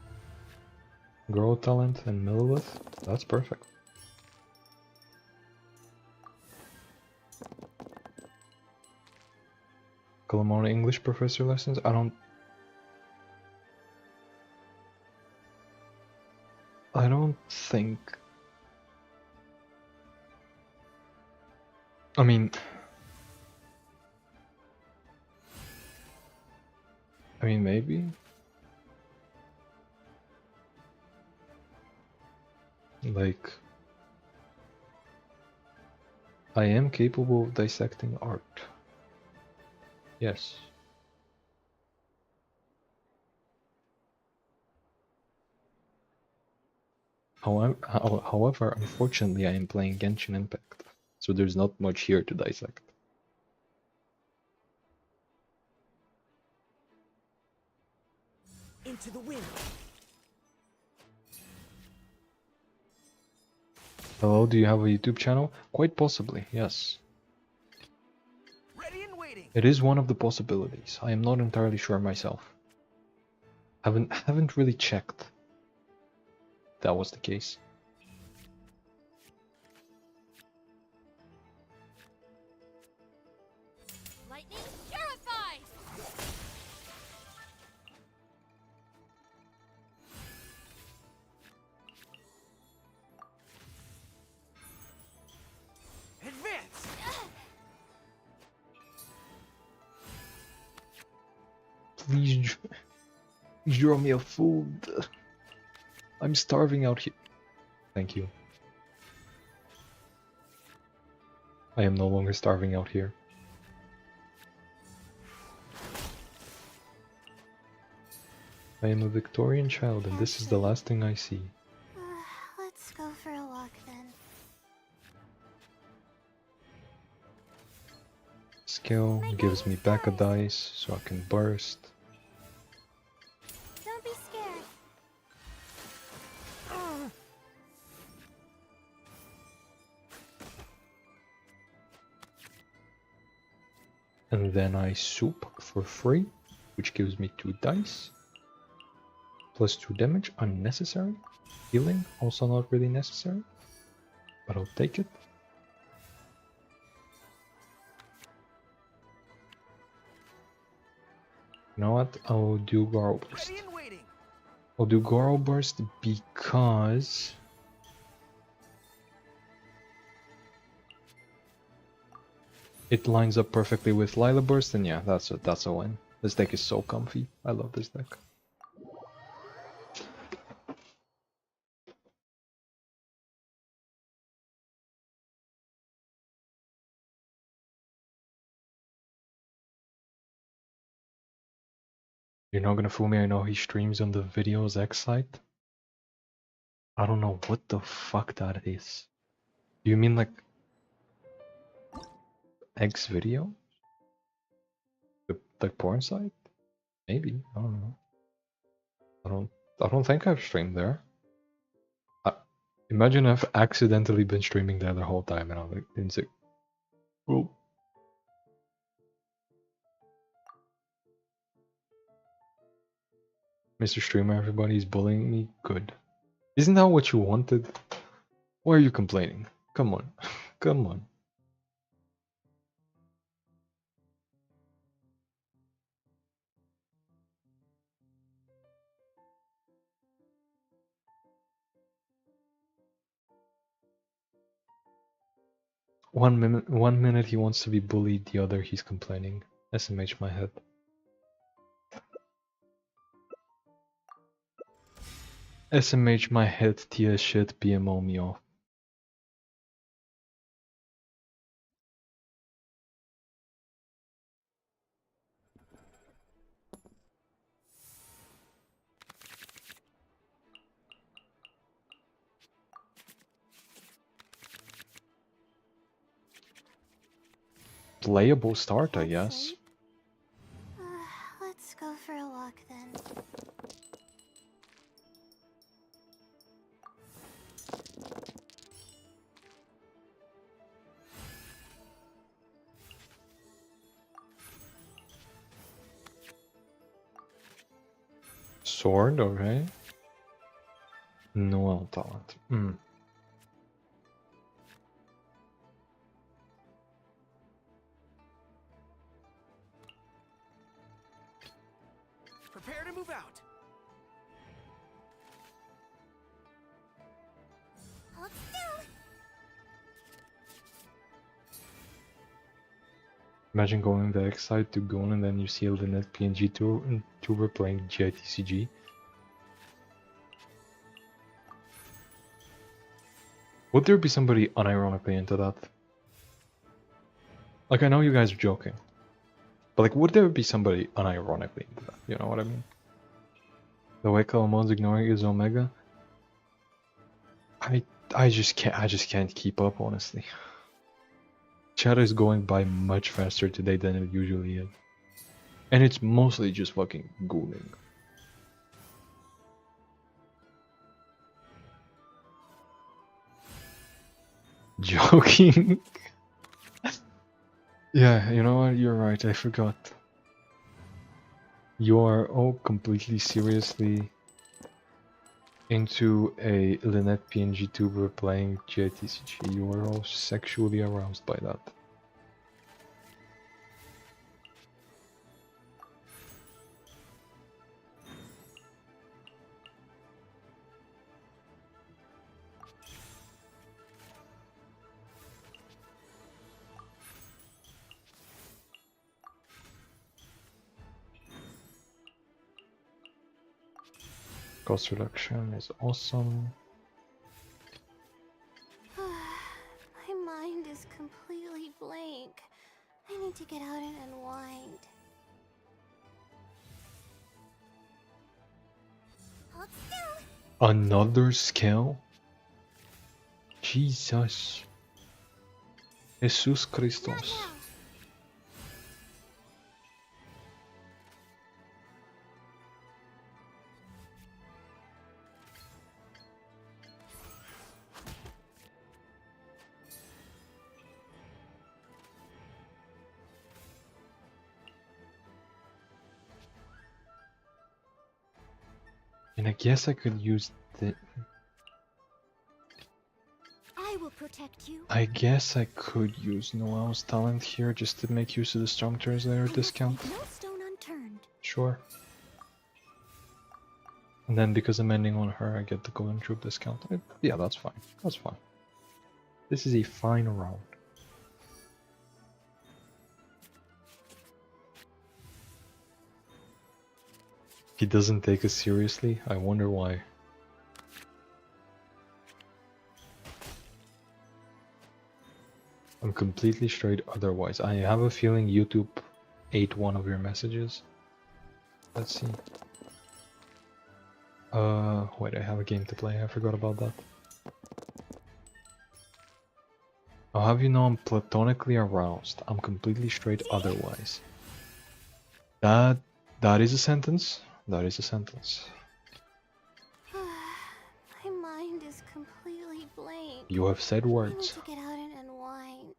Speaker 1: Grow talent and Millilith. That's perfect. Calamari English professor lessons? I don't think. I mean, maybe. Like, I am capable of dissecting art. Yes. However, unfortunately, I am playing Genshin Impact, so there's not much here to dissect.
Speaker 2: Into the wind.
Speaker 1: Hello, do you have a YouTube channel? Quite possibly, yes.
Speaker 2: Ready and waiting.
Speaker 1: It is one of the possibilities. I am not entirely sure myself. Haven't really checked. That was the case.
Speaker 3: Lightning purify!
Speaker 2: Advance.
Speaker 1: Please draw me a food. I'm starving out here. Thank you. I am no longer starving out here. I am a Victorian child and this is the last thing I see.
Speaker 5: Let's go for a walk then.
Speaker 1: Skill gives me back a dice so I can burst.
Speaker 5: Don't be scared.
Speaker 1: And then I soup for free, which gives me 2 dice. Plus 2 damage, unnecessary. Healing, also not really necessary. But I'll take it. You know what? I'll do Garo Burst.
Speaker 2: Ready and waiting.
Speaker 1: I'll do Garo Burst because it lines up perfectly with Lila Burst, and yeah, that's a win. This deck is so comfy. I love this deck. You're not gonna fool me, I know he streams on the Videos X site. I don't know what the fuck that is. You mean like X video? The porn site? Maybe, I don't know. I don't think I've streamed there. Imagine I've accidentally been streaming there the whole time and I'm like, didn't say, oh. Mr. Streamer, everybody's bullying me? Good. Isn't that what you wanted? Why are you complaining? Come on. Come on. One minute he wants to be bullied, the other he's complaining. SMH my head. SMH my head, TS shit, BMO me off. Playable start, I guess.
Speaker 5: Let's go for a walk then.
Speaker 1: Sword, okay. Noel talent.
Speaker 4: Prepare to move out.
Speaker 5: Hold still.
Speaker 1: Imagine going the X side to Gon and then you see the net PNG tuber playing GITCG. Would there be somebody unironically into that? Like, I know you guys are joking. But like, would there be somebody unironically into that? You know what I mean? The way Kalamon's ignoring his Omega? I just can't keep up, honestly. Chat is going by much faster today than it usually is. And it's mostly just fucking gooning. Joking? Yeah, you know what? You're right, I forgot. You are all completely seriously into a Lynette PNG tuber playing GITCG. You are all sexually aroused by that. Cost reduction is awesome.
Speaker 5: My mind is completely blank. I need to get out and unwind. Hold still.
Speaker 1: Another skill? Jesus. Jesus
Speaker 5: Not
Speaker 1: Christos.
Speaker 5: now.
Speaker 1: And I guess I could use the...
Speaker 5: I will protect you.
Speaker 1: I guess I could use Noel's talent here just to make use of the Storm Translator discount.
Speaker 5: No stone unturned.
Speaker 1: Sure. And then because I'm ending on her, I get the Golden Troop discount. Yeah, that's fine. That's fine. This is a fine round. He doesn't take us seriously? I wonder why. I'm completely straight otherwise. I have a feeling YouTube ate one of your messages. Let's see. Wait, I have a game to play. I forgot about that. I'll have you know I'm platonically aroused. I'm completely straight otherwise. That is a sentence. That is a sentence.
Speaker 5: My mind is completely blank.
Speaker 1: You have said
Speaker 5: I need
Speaker 1: words.
Speaker 5: to get out and unwind.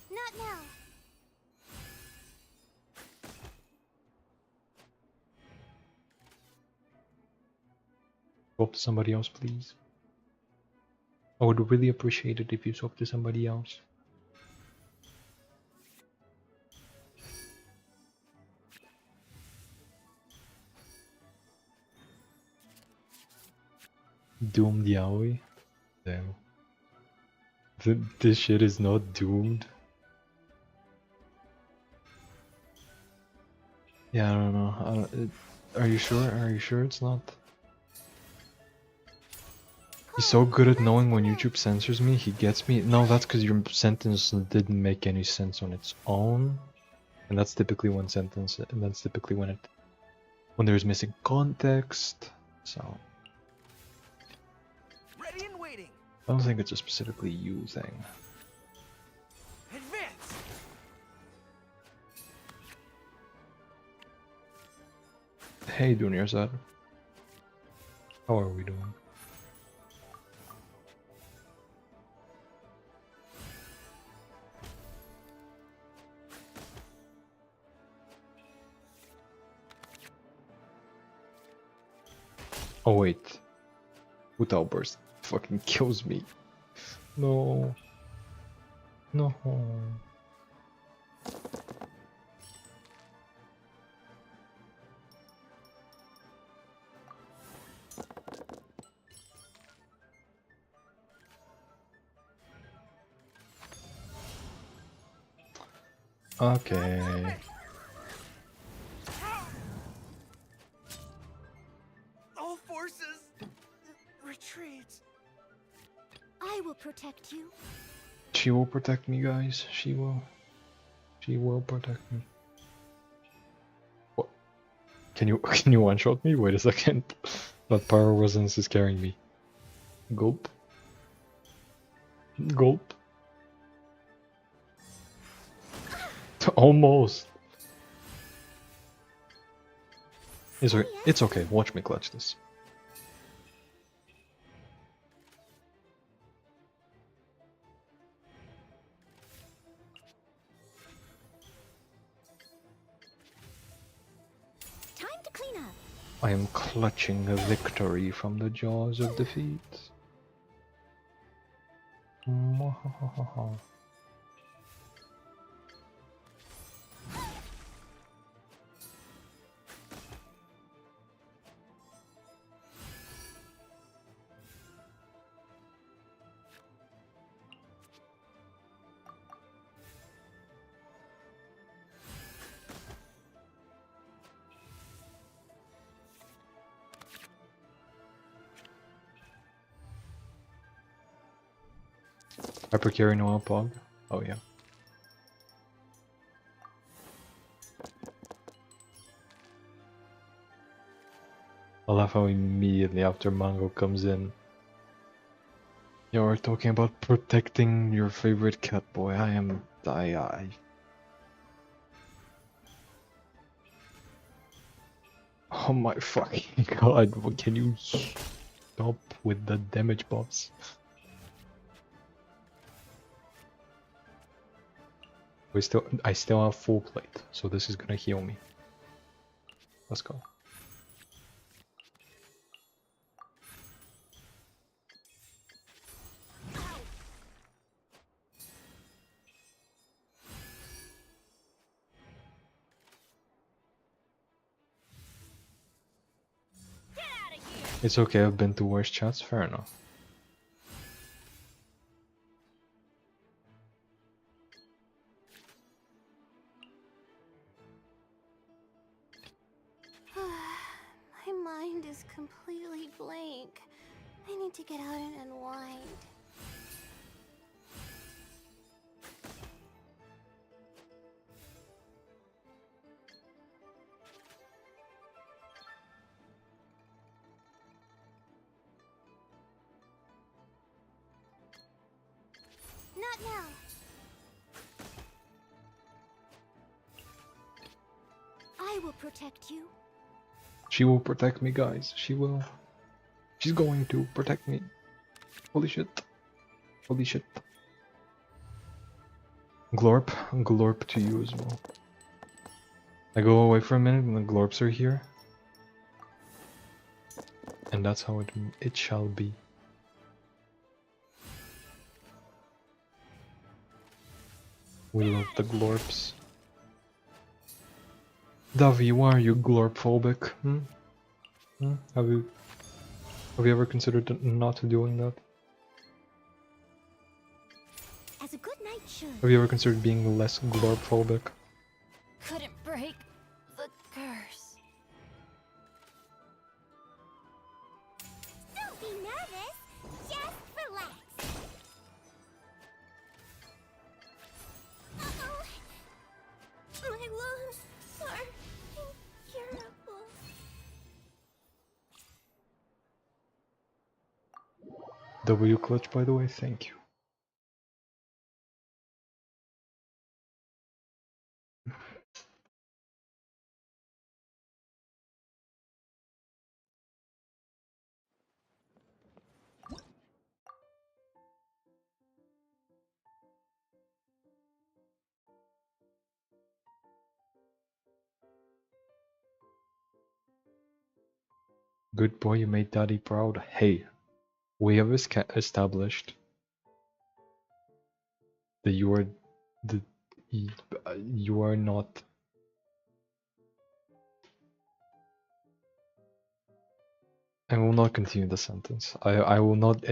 Speaker 5: Not now.
Speaker 1: Swap to somebody else, please. I would really appreciate it if you swap to somebody else. Doomed yaoi? Damn. This shit is not doomed. Yeah, I don't know. Are you sure? Are you sure it's not? He's so good at knowing when YouTube censors me, he gets me. No, that's because your sentence didn't make any sense on its own. And that's typically when when there's missing context. So
Speaker 4: Ready and waiting.
Speaker 1: I don't think it's a specifically you thing.
Speaker 4: Advance.
Speaker 1: Hey, Junior Zed. How are we doing? Oh wait, Foot Outburst fucking kills me. No. No. Okay.
Speaker 4: All forces retreat.
Speaker 5: I will protect you.
Speaker 1: She will protect me, guys. She will. She will protect me. What? Can you can you one shot me? Wait a second. That power resonance is carrying me. Gulp. Gulp. Almost. It's okay. Watch me clutch this.
Speaker 5: Time to clean up.
Speaker 1: I am clutching a victory from the jaws of defeat. Mwahahaha. Hyper carry no pog. Oh yeah. I love how immediately after Mango comes in. You're talking about protecting your favorite cat, boy. I. Oh my fucking god! Can you stop with the damage buffs? I still have full plate, so this is gonna heal me. Let's go. It's okay, I've been to worse chats, fair enough.
Speaker 5: My mind is completely blank. I need to get out and unwind. Not now. I will protect you.
Speaker 1: She will protect me, guys. She will. She's going to protect me. Holy shit. Holy shit. Glorp. Glorp to you as well. I go away for a minute and the glorps are here. And that's how it shall be. We love the glorps. Davi, why are you glorp phobic? Have you ever considered not doing that?
Speaker 5: As a good night should.
Speaker 1: Have you ever considered being less glorp phobic?
Speaker 3: Couldn't break the curse.
Speaker 5: Don't be nervous. Just relax. Uh-oh. My wounds are incurable.
Speaker 1: W clutch, by the way, thank you. Good boy, you made daddy proud. Hey, we have established that you are the you are not. I will not continue the sentence. I will not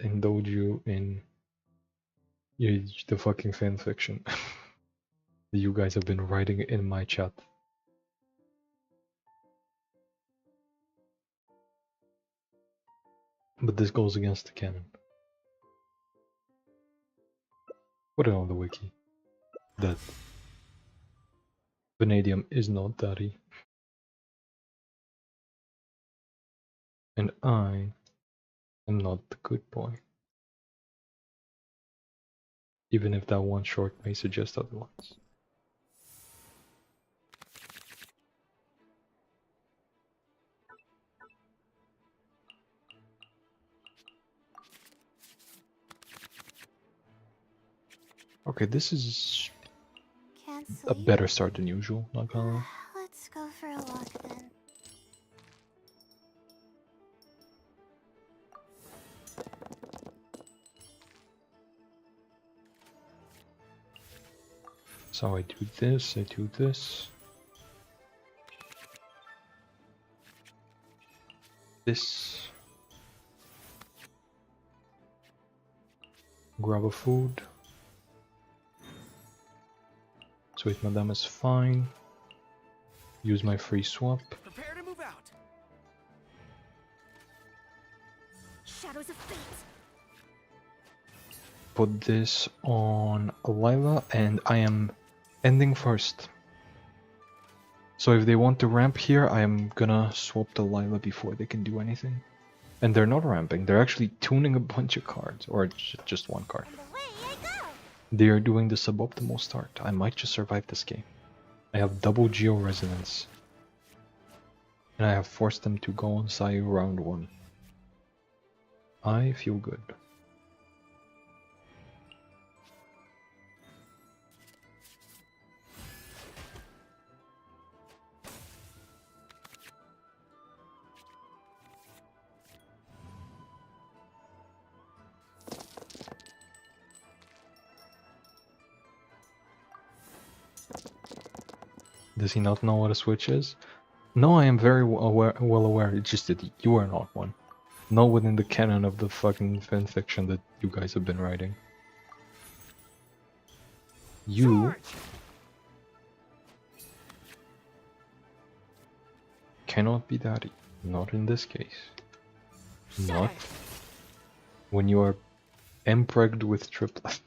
Speaker 1: indulge you in the fucking fan fiction that you guys have been writing in my chat. But this goes against the canon. Put it on the wiki that vanadium is not daddy. And I am not the good boy. Even if that one short may suggest otherwise. Okay, this is
Speaker 5: Can't
Speaker 1: a
Speaker 5: sleep?
Speaker 1: better start than usual, not gonna lie.
Speaker 5: Let's go for a walk then.
Speaker 1: So I do this, I do this. This. Grab a food. Sweet Madame is fine. Use my free swap.
Speaker 4: Prepare to move out.
Speaker 3: Shadows of fate.
Speaker 1: Put this on Lila, and I am ending first. So if they want to ramp here, I am gonna swap to Lila before they can do anything. And they're not ramping, they're actually tuning a bunch of cards, or just one card.
Speaker 5: And away I go!
Speaker 1: They are doing the suboptimal start. I might just survive this game. I have double Geo Resonance. And I have forced them to go on Sayu round 1. I feel good. Does he not know what a switch is? No, I am very well aware. It's just that you are not one. Not within the canon of the fucking fanfiction that you guys have been writing. You
Speaker 4: Charge!
Speaker 1: cannot be daddy. Not in this case.
Speaker 4: Shudder.
Speaker 1: Not when you are impregned with triplet.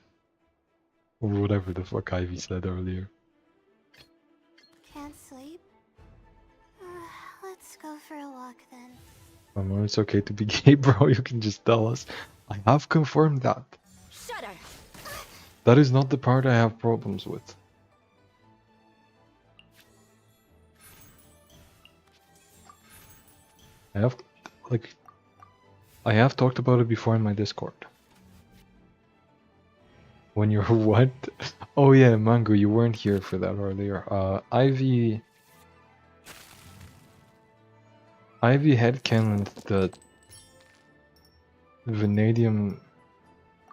Speaker 1: Or whatever the fuck Ivy said earlier.
Speaker 5: Can't sleep? Let's go for a walk then.
Speaker 1: Mama, it's okay to be gay, bro. You can just tell us. I have confirmed that.
Speaker 3: Shudder.
Speaker 1: That is not the part I have problems with. I have talked about it before in my Discord. When you're what? Oh yeah, Mango, you weren't here for that earlier. Ivy headcanoned that Vanadium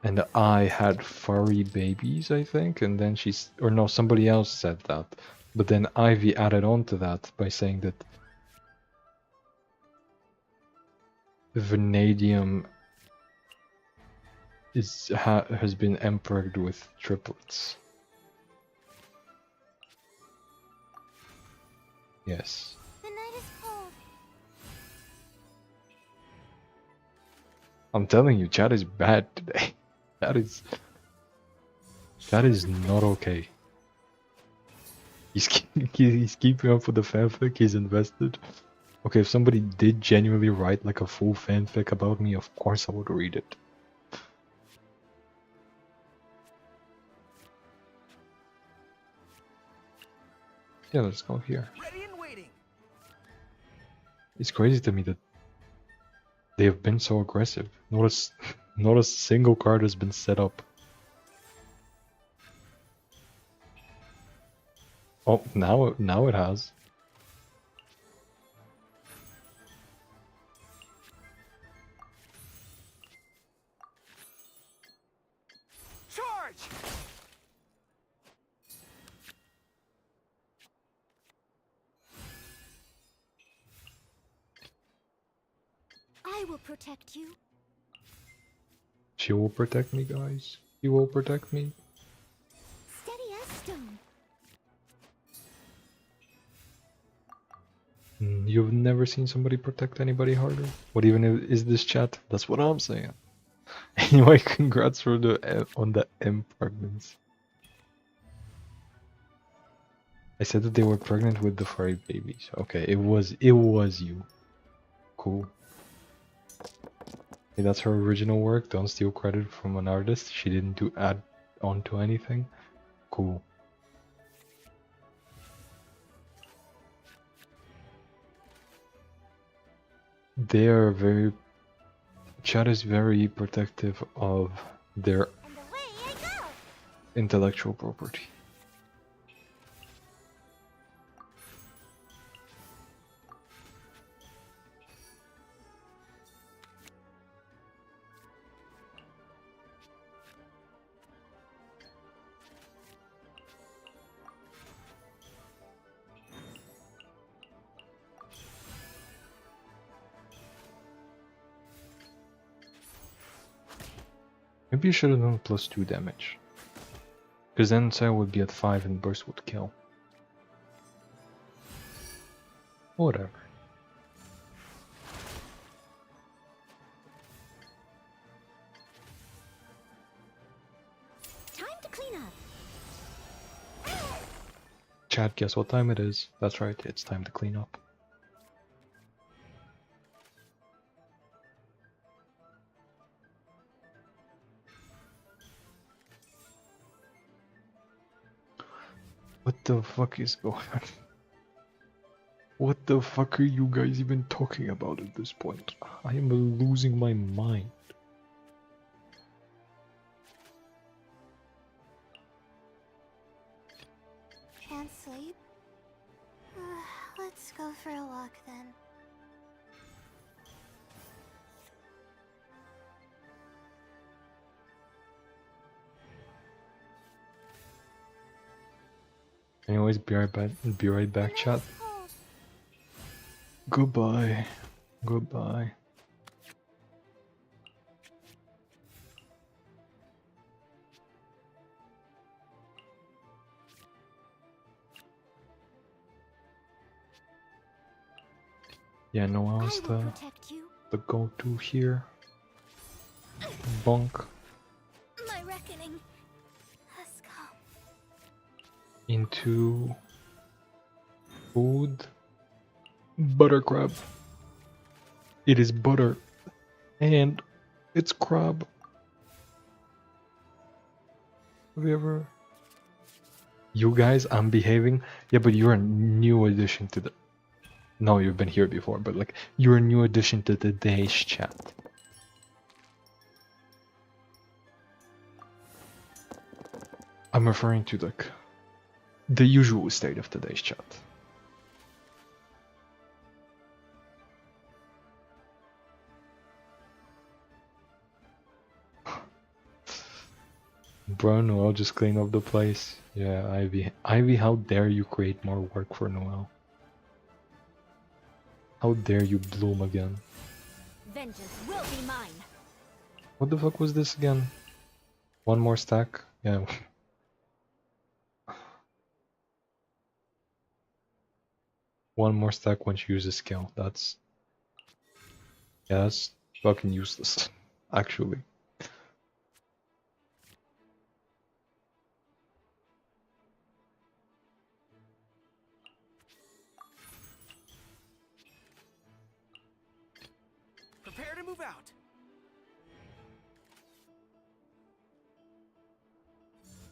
Speaker 1: and I had furry babies, I think, and then somebody else said that. But then Ivy added on to that by saying that Vanadium has been emperred with triplets. Yes.
Speaker 5: The night is cold.
Speaker 1: I'm telling you, chat is bad today. That is not okay. He's keeping up with the fanfic, he's invested. Okay, if somebody did genuinely write like a full fanfic about me, of course I would read it. Yeah, let's go here.
Speaker 4: Ready and waiting.
Speaker 1: It's crazy to me that they have been so aggressive. Not a single card has been set up. Oh, now it has.
Speaker 4: Charge!
Speaker 5: I will protect you.
Speaker 1: She will protect me, guys. She will protect me.
Speaker 5: Steady as stone.
Speaker 1: You've never seen somebody protect anybody harder? What even is this chat? That's what I'm saying. Anyway, congrats for the on the M pregnancy. I said that they were pregnant with the furry babies. Okay, it was you. Cool. Hey, that's her original work. Don't steal credit from an artist. She didn't do add on to anything. Cool. They are very. Chat is very protective of their
Speaker 5: And away I go.
Speaker 1: intellectual property. Maybe you should have done +2 damage. Because then Sai would be at 5 and burst would kill. Whatever.
Speaker 5: Time to clean up.
Speaker 1: Chat, guess what time it is? That's right, it's time to clean up. What the fuck is going on? What the fuck are you guys even talking about at this point? I am losing my mind.
Speaker 5: Can't sleep? Let's go for a walk then.
Speaker 1: Anyways, be right back. Be right back, chat. Goodbye. Goodbye. Yeah, Noel's the go-to here. Bonk.
Speaker 5: My reckoning has come.
Speaker 1: Into food. Butter crab. It is butter. And it's crab. Have you ever... You guys, I'm behaving. Yeah, but you're a new addition to the... No, you've been here before, but like, you're a new addition to today's chat. I'm referring to like the usual state of today's chat. Bro, Noel just clean up the place. Yeah, Ivy. Ivy, how dare you create more work for Noel? How dare you bloom again?
Speaker 3: Vengeance will be mine.
Speaker 1: What the fuck was this again? One more stack? Yeah. One more stack when she uses skill. That's... Yeah, that's fucking useless. Actually.
Speaker 4: Prepare to move out.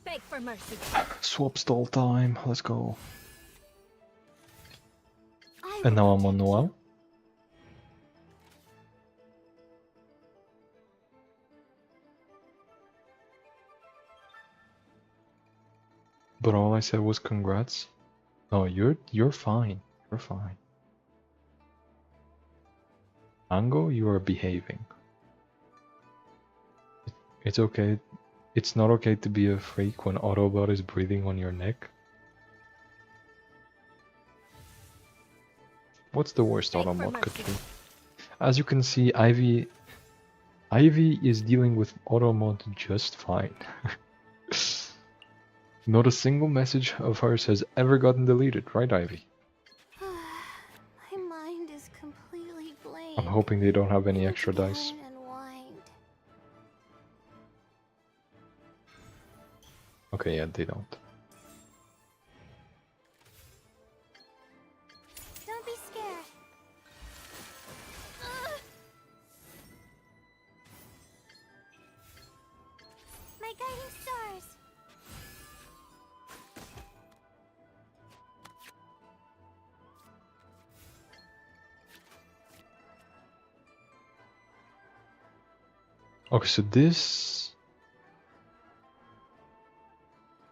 Speaker 3: Beg for mercy.
Speaker 1: Swap stall time. Let's go.
Speaker 5: I
Speaker 1: And
Speaker 5: will
Speaker 1: now I'm on
Speaker 5: protect
Speaker 1: Noel.
Speaker 5: you.
Speaker 1: But all I said was congrats. No, you're fine. You're fine. Mango, you are behaving. It's okay. It's not okay to be a freak when Autobot is breathing on your neck. What's the worst
Speaker 3: Beg for
Speaker 1: Autobot could
Speaker 3: mercy.
Speaker 1: do? As you can see, Ivy is dealing with Automod just fine. Not a single message of hers has ever gotten deleted, right, Ivy?
Speaker 5: My mind is completely blank.
Speaker 1: I'm hoping they don't have
Speaker 5: I
Speaker 1: any
Speaker 5: need
Speaker 1: extra
Speaker 5: to get
Speaker 1: dice.
Speaker 5: out and unwind.
Speaker 1: Okay, yeah, they don't.
Speaker 5: Don't be scared. Ugh. My guiding stars.
Speaker 1: Okay, so this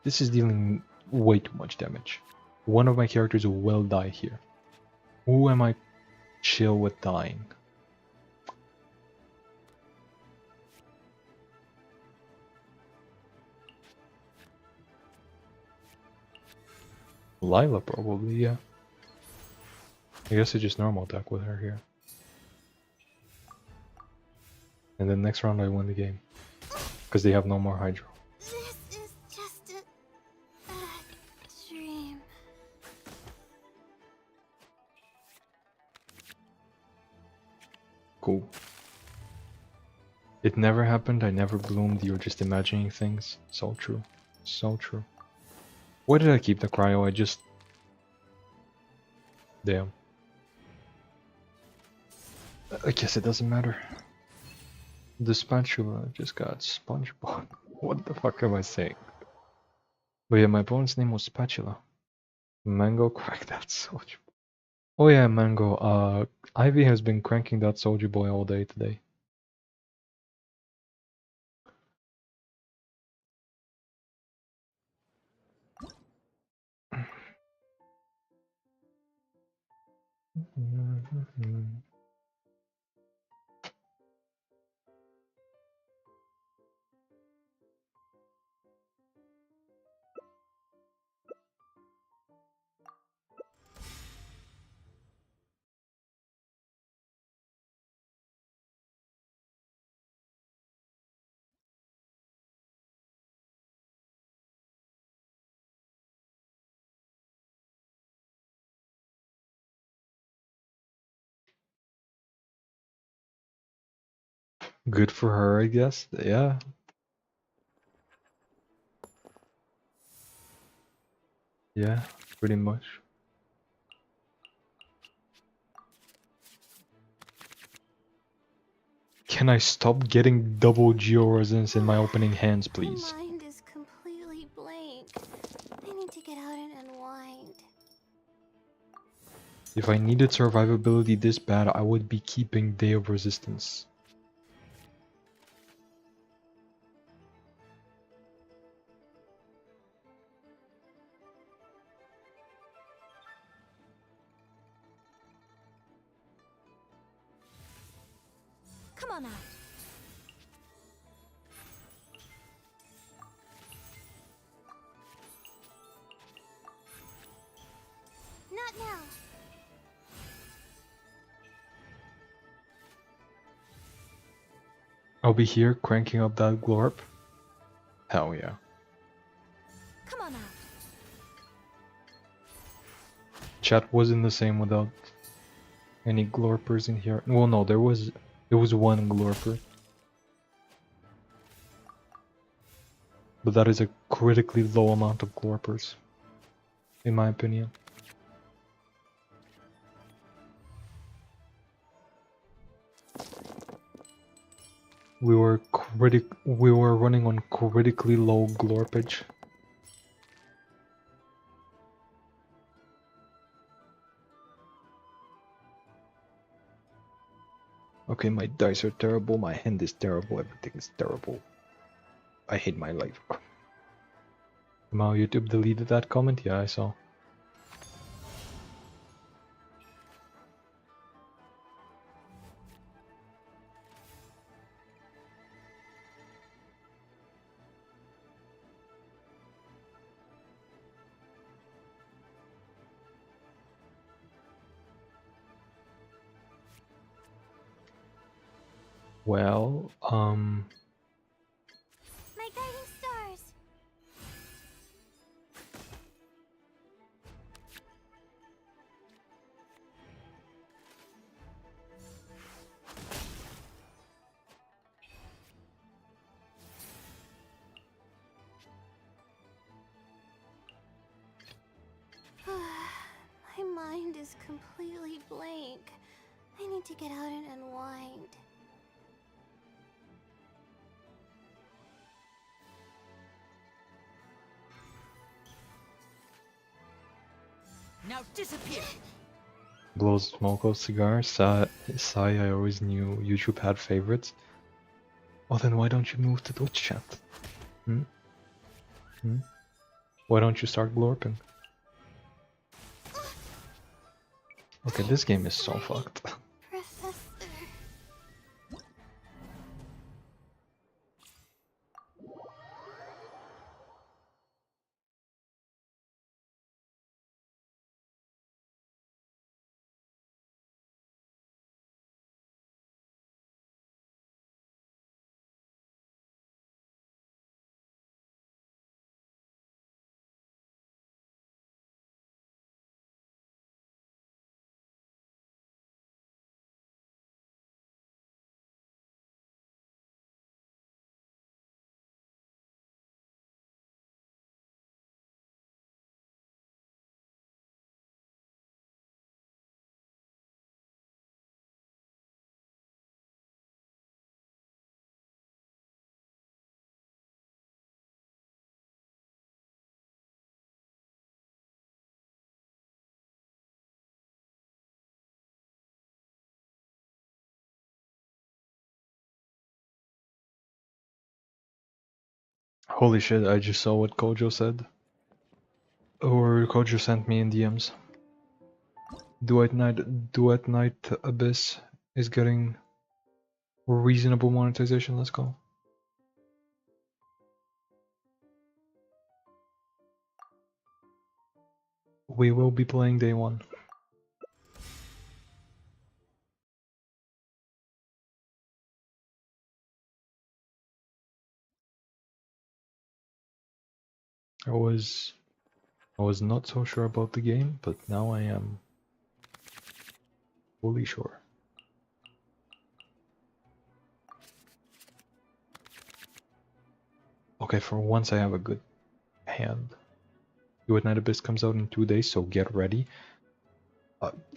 Speaker 1: is dealing way too much damage. One of my characters will die here. Who am I chill with dying? Lila probably, yeah. I guess I just normal attack with her here. And then next round I win the game. Because they have no more Hydro.
Speaker 5: This is just a dream.
Speaker 1: Cool. It never happened, I never bloomed, you're just imagining things. So true. So true. Why did I keep the cryo? I just... Damn. I guess it doesn't matter. The spatula just got SpongeBob. What the fuck am I saying? But yeah, my opponent's name was Spatula. Mango cracked that soldier. Oh yeah, Mango. Ivy has been cranking that soldier boy all day today. Good for her, I guess. Yeah. Yeah, pretty much. Can I stop getting double Geo Resonance in my opening hands, please?
Speaker 5: My mind is completely blank. I need to get out and unwind.
Speaker 1: If I needed survivability this bad, I would be keeping Day of Resistance.
Speaker 3: Come on out.
Speaker 5: Not now.
Speaker 1: I'll be here cranking up that glorp. Hell yeah.
Speaker 3: Come on out.
Speaker 1: Chat wasn't the same without any glorpers in here. Well, no, there was one glorper. But that is a critically low amount of glorpers, in my opinion. We were running on critically low glorpage. Okay, my dice are terrible, my hand is terrible, everything is terrible. I hate my life. Somehow YouTube deleted that comment? Yeah, I saw. Well,
Speaker 5: My guiding stars. My mind is completely blank. I need to get out and unwind.
Speaker 2: Now disappear.
Speaker 1: blows smoke of cigar. Sai, I always knew YouTube had favorites. Well, then why don't you move to Twitch chat? Hmm? Hmm? Why don't you start glorping? Okay, this game is so fucked.
Speaker 5: Professor.
Speaker 1: Holy shit, I just saw what Kojo said. Or Kojo sent me in DMs. Duet Night Abyss is getting reasonable monetization, let's go. We will be playing day one. I was not so sure about the game, but now I am fully sure. Okay, for once I have a good hand. Duet Night Abyss comes out in 2 days, so get ready.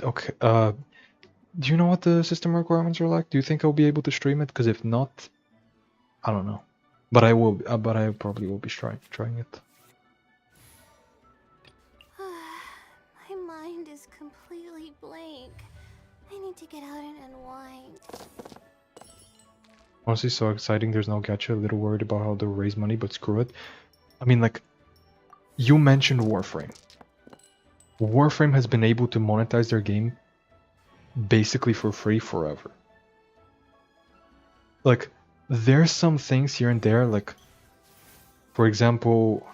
Speaker 1: Okay, do you know what the system requirements are like? Do you think I'll be able to stream it? Because if not, I don't know. But I will. But I probably will be trying it.
Speaker 5: My mind is completely blank. I need to get out and unwind.
Speaker 1: Honestly, so exciting. There's no gacha. A little worried about how they'll raise money, but screw it. I mean, like, you mentioned Warframe. Warframe has been able to monetize their game basically for free forever. Like, there's some things here and there, like, for example,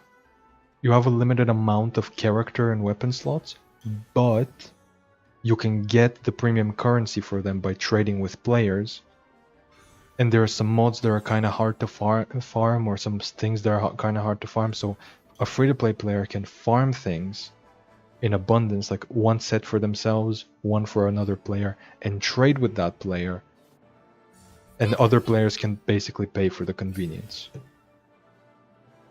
Speaker 1: you have a limited amount of character and weapon slots, but you can get the premium currency for them by trading with players. And there are some mods that are kind of hard to farm, or some things that are kind of hard to farm, so a free-to-play player can farm things in abundance, like one set for themselves, one for another player, and trade with that player. And other players can basically pay for the convenience.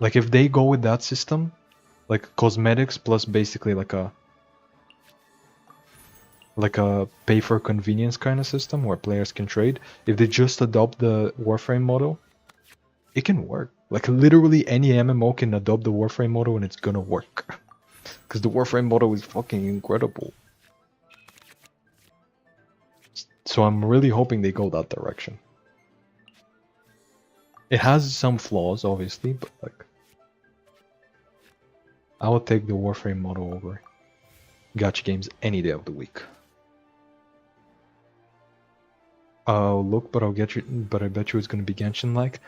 Speaker 1: Like if they go with that system, like cosmetics plus basically like a pay for convenience kind of system where players can trade, if they just adopt the Warframe model, it can work. Like literally any MMO can adopt the Warframe model and it's gonna work. Because the Warframe model is fucking incredible. So I'm really hoping they go that direction. It has some flaws, obviously, but like, I would take the Warframe model over gacha games any day of the week. Look, but I bet you it's gonna be Genshin-like.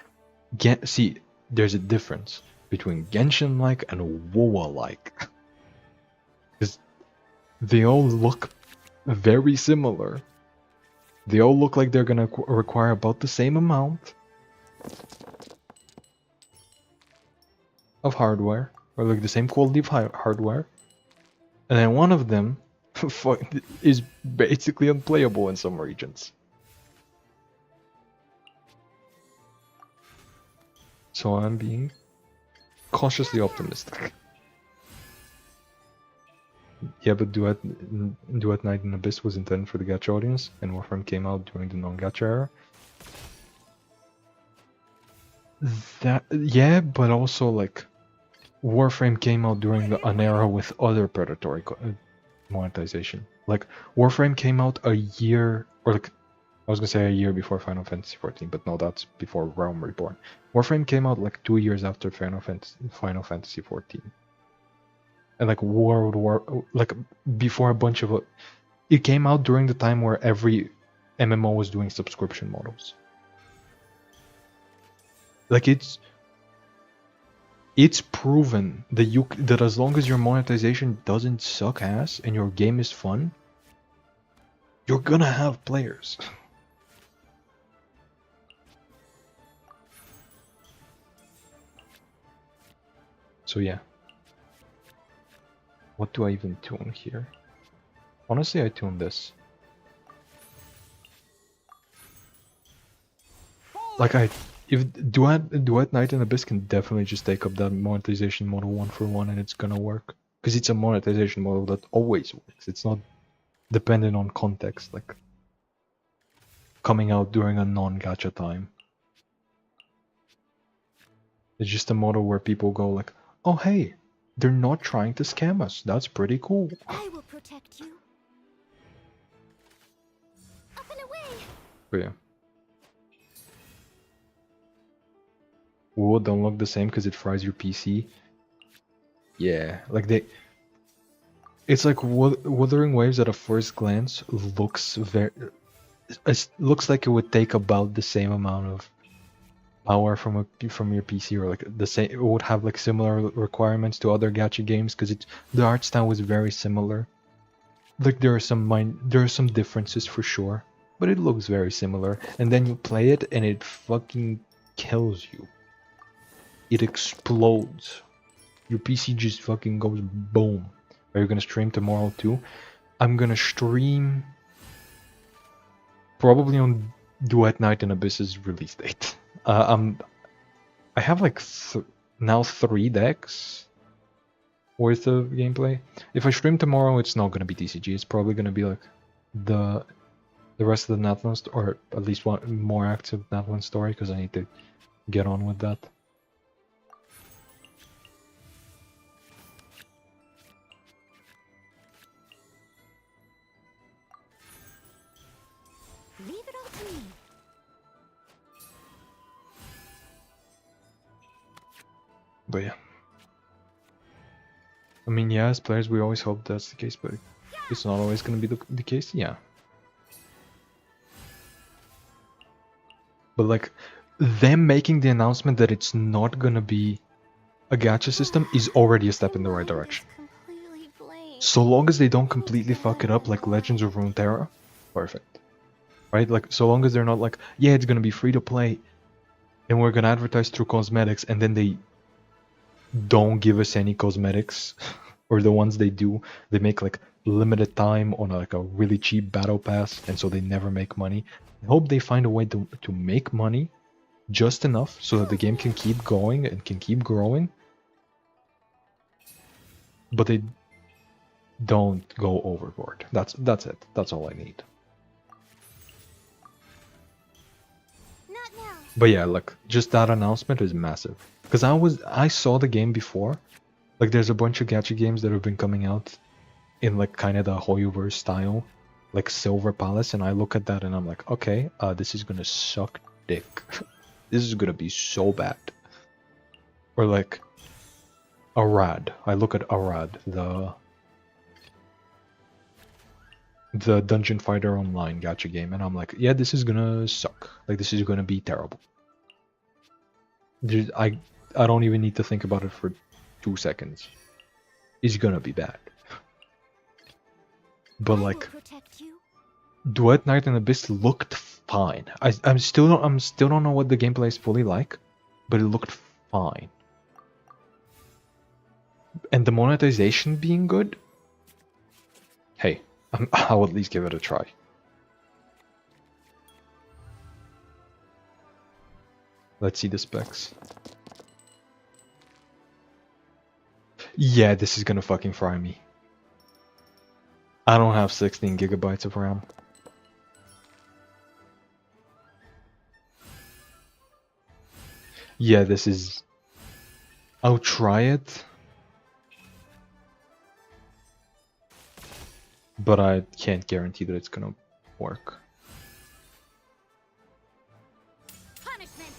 Speaker 1: See, there's a difference between Genshin-like and WoA-like. Because they all look very similar, They all look like they're gonna require about the same amount of hardware, or like the same quality of hardware, and then one of them is basically unplayable in some regions. So I'm being cautiously optimistic. Yeah, but Duet Night in Abyss was intended for the gacha audience, and Warframe came out during the non-gacha era. That, yeah, but also like Warframe came out during an era with other predatory monetization. Like Warframe came out a year, or like I was gonna say a year before Final Fantasy XIV, but no, that's before Realm Reborn. Warframe came out like 2 years after Final Fantasy XIV, and like World War, like before a bunch of. It came out during the time where every MMO was doing subscription models. Like it's proven that that as long as your monetization doesn't suck ass and your game is fun, you're gonna have players. So yeah. What do I even tune here? Honestly, I tune this. Like if Duet Night and Abyss can definitely just take up that monetization model 1-for-1 and it's gonna work. Because it's a monetization model that always works. It's not dependent on context, like coming out during a non-gacha time. It's just a model where people go like, oh hey, they're not trying to scam us. That's pretty cool.
Speaker 5: I will protect you. Up and away.
Speaker 1: But yeah. Wood don't look the same because it fries your PC. Yeah, like it's like Wuthering Waves at a first glance looks looks like it would take about the same amount of power from your PC, or like the same. It would have like similar requirements to other gacha games because the art style was very similar. Like there are some differences for sure, but it looks very similar. And then you play it and it fucking kills you. It explodes. Your PC just fucking goes boom. Are you gonna stream tomorrow too? I'm gonna stream probably on Duet Night and Abyss's release date. I have like now 3 decks worth of gameplay. If I stream tomorrow, it's not gonna be TCG. It's probably gonna be like the rest of the Natlan or at least one more active Natlan story because I need to get on with that.
Speaker 5: Leave it all to me.
Speaker 1: But yeah. I mean, yeah, as players, we always hope that's the case, but it's not always going to be the case, yeah. But like, them making the announcement that it's not going to be a gacha system is already a step in the right direction. So long as they don't completely fuck it up like Legends of Runeterra, perfect. Right? Like, so long as they're not like, yeah, it's going to be free to play, and we're going to advertise through cosmetics, and then they don't give us any cosmetics, or the ones they do, they make like limited time on like a really cheap battle pass, and so they never make money. I hope they find a way to make money just enough so that the game can keep going and can keep growing, but they don't go overboard. That's it. That's all I need.
Speaker 5: Not now.
Speaker 1: But yeah, like just that announcement is massive. Because I saw the game before. Like there's a bunch of gacha games that have been coming out in like kind of the Hoyoverse style, like Silver Palace, and I look at that and I'm like, okay, this is gonna suck dick. This is gonna be so bad. Or like Arad. I look at Arad, the Dungeon Fighter Online gacha game, and I'm like, yeah, this is gonna suck. Like this is gonna be terrible. I don't even need to think about it for 2 seconds. It's gonna be bad. But like, Duet Knight and Abyss looked fine. I'm still don't know what the gameplay is fully like, but it looked fine. And the monetization being good, hey, I'll at least give it a try. Let's see the specs. Yeah, this is gonna fucking fry me. I don't have 16 gigabytes of RAM. Yeah, this is... I'll try it. But I can't guarantee that it's gonna work.
Speaker 3: Punishment.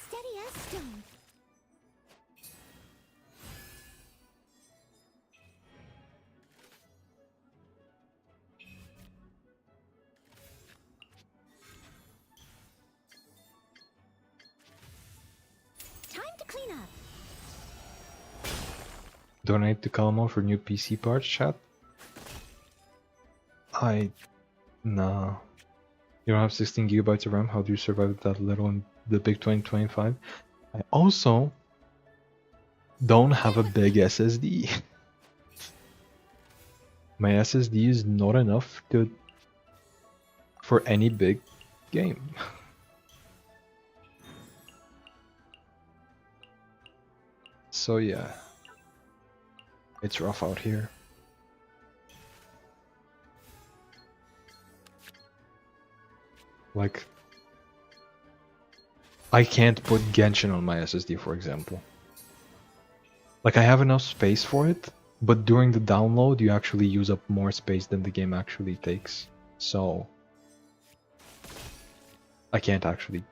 Speaker 5: Steady as stone. Time to clean up.
Speaker 1: Donate to Calmo for new PC parts, chat? Nah. You don't have 16 gigabytes of RAM, how do you survive with that little in the big 2025? I also don't have a big SSD. My SSD is not enough for any big game. So yeah, it's rough out here. Like, I can't put Genshin on my SSD, for example. Like, I have enough space for it, but during the download, you actually use up more space than the game actually takes. So, I can't actually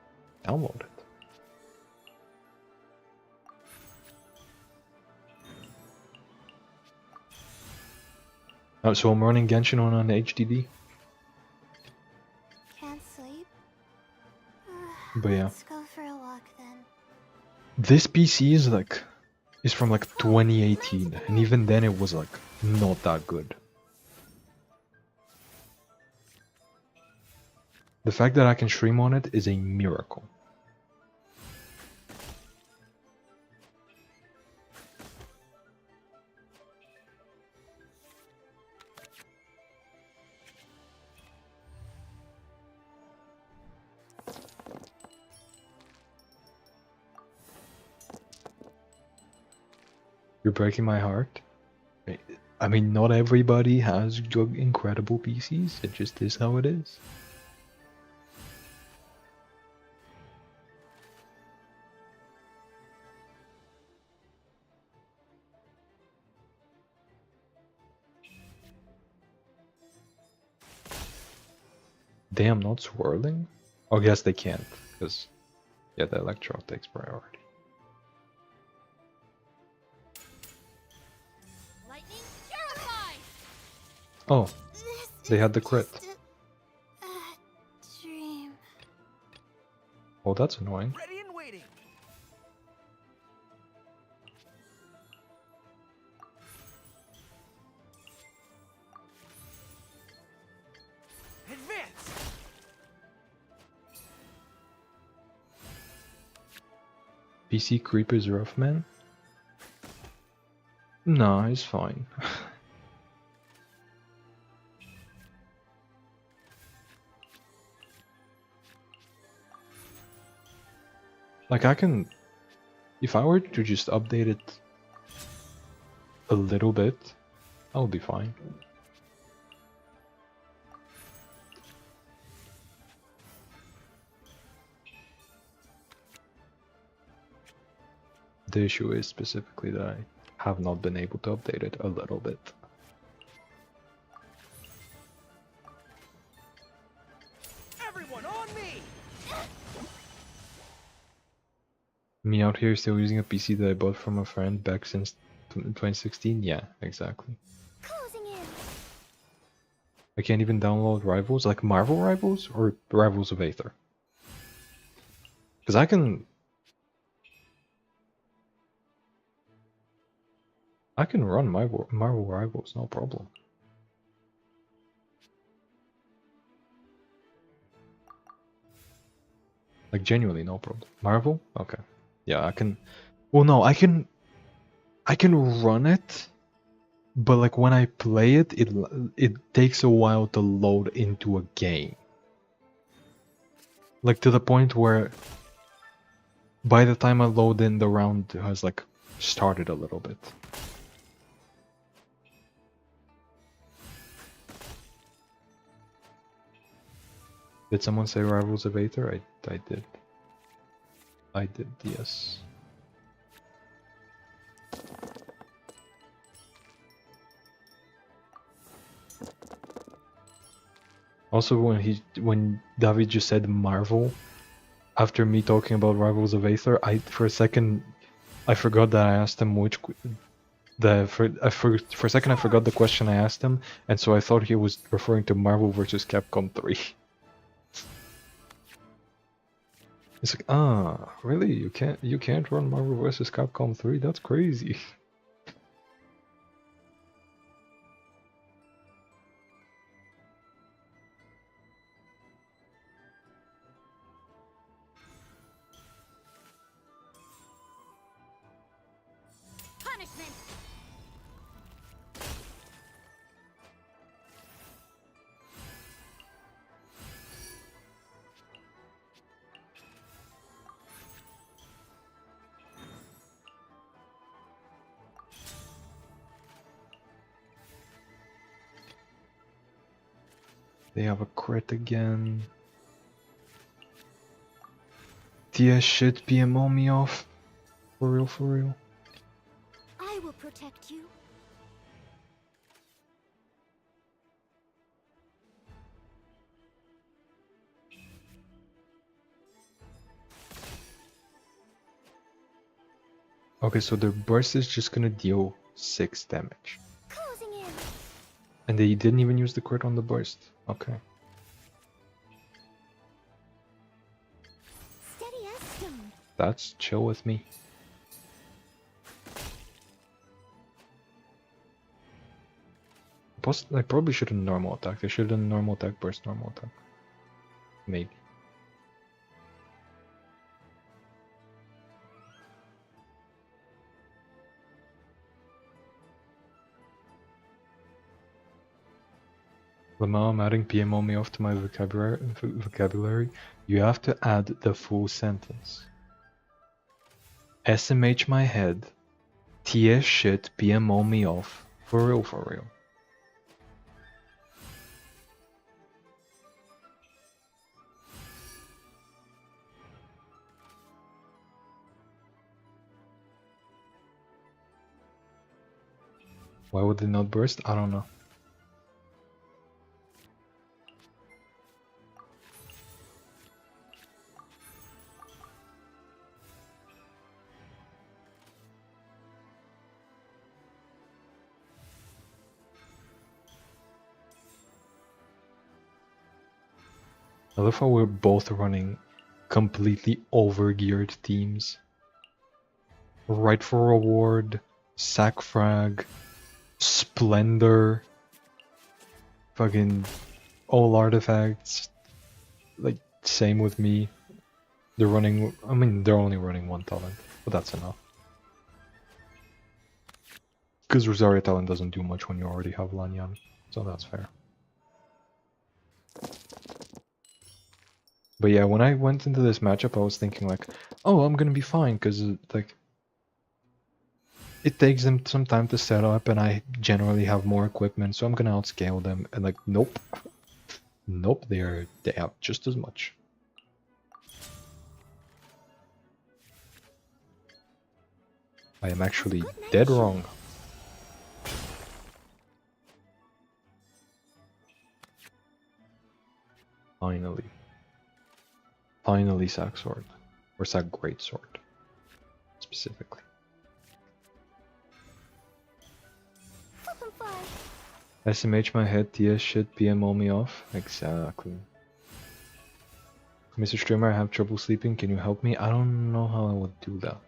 Speaker 1: download it. So I'm running Genshin on an HDD.
Speaker 5: Can't sleep?
Speaker 1: But yeah.
Speaker 5: Let's go for a walk then.
Speaker 1: This PC is from like 2018, and even then it was like not that good. The fact that I can stream on it is a miracle. You're breaking my heart. I mean, not everybody has incredible PCs. It just is how it is. Damn, not swirling? Oh, I guess they can't, because, yeah, the Electro takes priority.
Speaker 3: Lightning purify.
Speaker 1: Oh, they had the crit.
Speaker 5: A dream.
Speaker 1: Oh, that's annoying.
Speaker 4: Ready and waiting. Advance.
Speaker 1: PC creep is rough, man? No, he's fine. Like, I can... If I were to just update it a little bit, I'll be fine. The issue is specifically that I have not been able to update it a little bit.
Speaker 4: Everyone on me.
Speaker 1: Me out here still using a PC that I bought from a friend back since 2016? Yeah, exactly.
Speaker 5: Closing in.
Speaker 1: I can't even download Rivals, like Marvel Rivals or Rivals of Aether. Because I can run Marvel Rivals, no problem. Like genuinely no problem. Marvel? Okay. Yeah, I can. Well, no, I can run it, but like when I play it, it takes a while to load into a game. Like to the point where by the time I load in, the round has like started a little bit. Did someone say Rivals of Aether? I did. I did, yes. Also, when David just said Marvel, after me talking about Rivals of Aether, for a second I forgot that I asked him which for a second I forgot the question I asked him, and so I thought he was referring to Marvel vs. Capcom 3. It's like, really? You can't run Marvel vs. Capcom 3? That's crazy.
Speaker 3: Punishment!
Speaker 1: They have a crit again. TS shit PMO me off. For real, for real.
Speaker 5: I will protect you.
Speaker 1: Okay, so their burst is just gonna deal 6 damage.
Speaker 5: Closing in.
Speaker 1: And they didn't even use the crit on the burst. Okay.
Speaker 5: Steady as stone.
Speaker 1: That's chill with me. I probably should have normal attack. They should have done normal attack, burst, normal attack. Maybe. Lamau, I'm adding PMO me off to my vocabulary. You have to add the full sentence. SMH my head. TS shit PMO me off. For real, for real. Why would they not burst? I don't know. I love how we're both running completely overgeared teams. Right for Reward, Sack Frag, Splendor, fucking all artifacts. Like, same with me. They're running, I mean, they're only running one talent, but that's enough. Because Rosaria talent doesn't do much when you already have Lanyan, so that's fair. But yeah, when I went into this matchup, I was thinking like, oh, I'm gonna be fine, because like, it takes them some time to set up, and I generally have more equipment, so I'm gonna outscale them. And like, nope, nope, they have just as much. I am actually dead wrong. Finally. Finally Sack Sword. Or Sack Great Sword. specifically.
Speaker 5: Fucking fly.
Speaker 1: SMH my head, TS shit, PMO me off. Exactly. Mr. Streamer, I have trouble sleeping. Can you help me? I don't know how I would do that.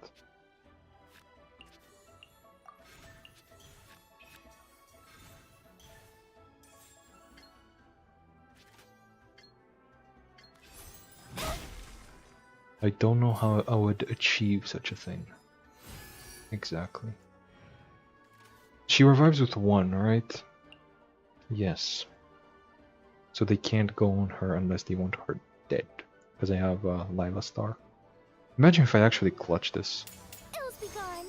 Speaker 1: I don't know how I would achieve such a thing. Exactly. She revives with 1, right? Yes. So they can't go on her unless they want her dead. Because I have Lila Star. Imagine if I actually clutch this.
Speaker 5: Ills be gone.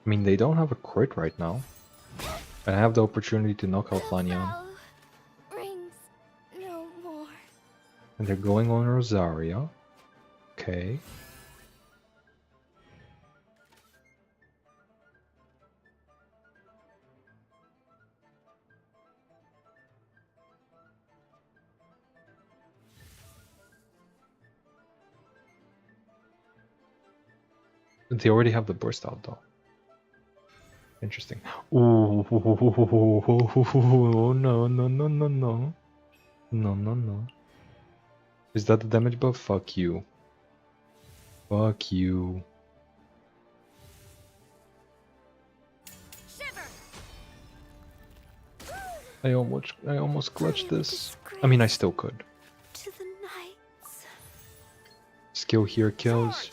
Speaker 1: I mean, they don't have a crit right now. And I have the opportunity to knock out
Speaker 5: The
Speaker 1: Lanyan.
Speaker 5: bell rings no more.
Speaker 1: And they're going on Rosaria. Okay. They already have the burst out though. Interesting. Ooh, no, no, no, no, no. No, no, no. Is that the damage buff? Fuck you. Fuck you.
Speaker 5: Shiver.
Speaker 1: I almost clutched this. I mean, I still could.
Speaker 5: To the knights.
Speaker 1: Skill here kills.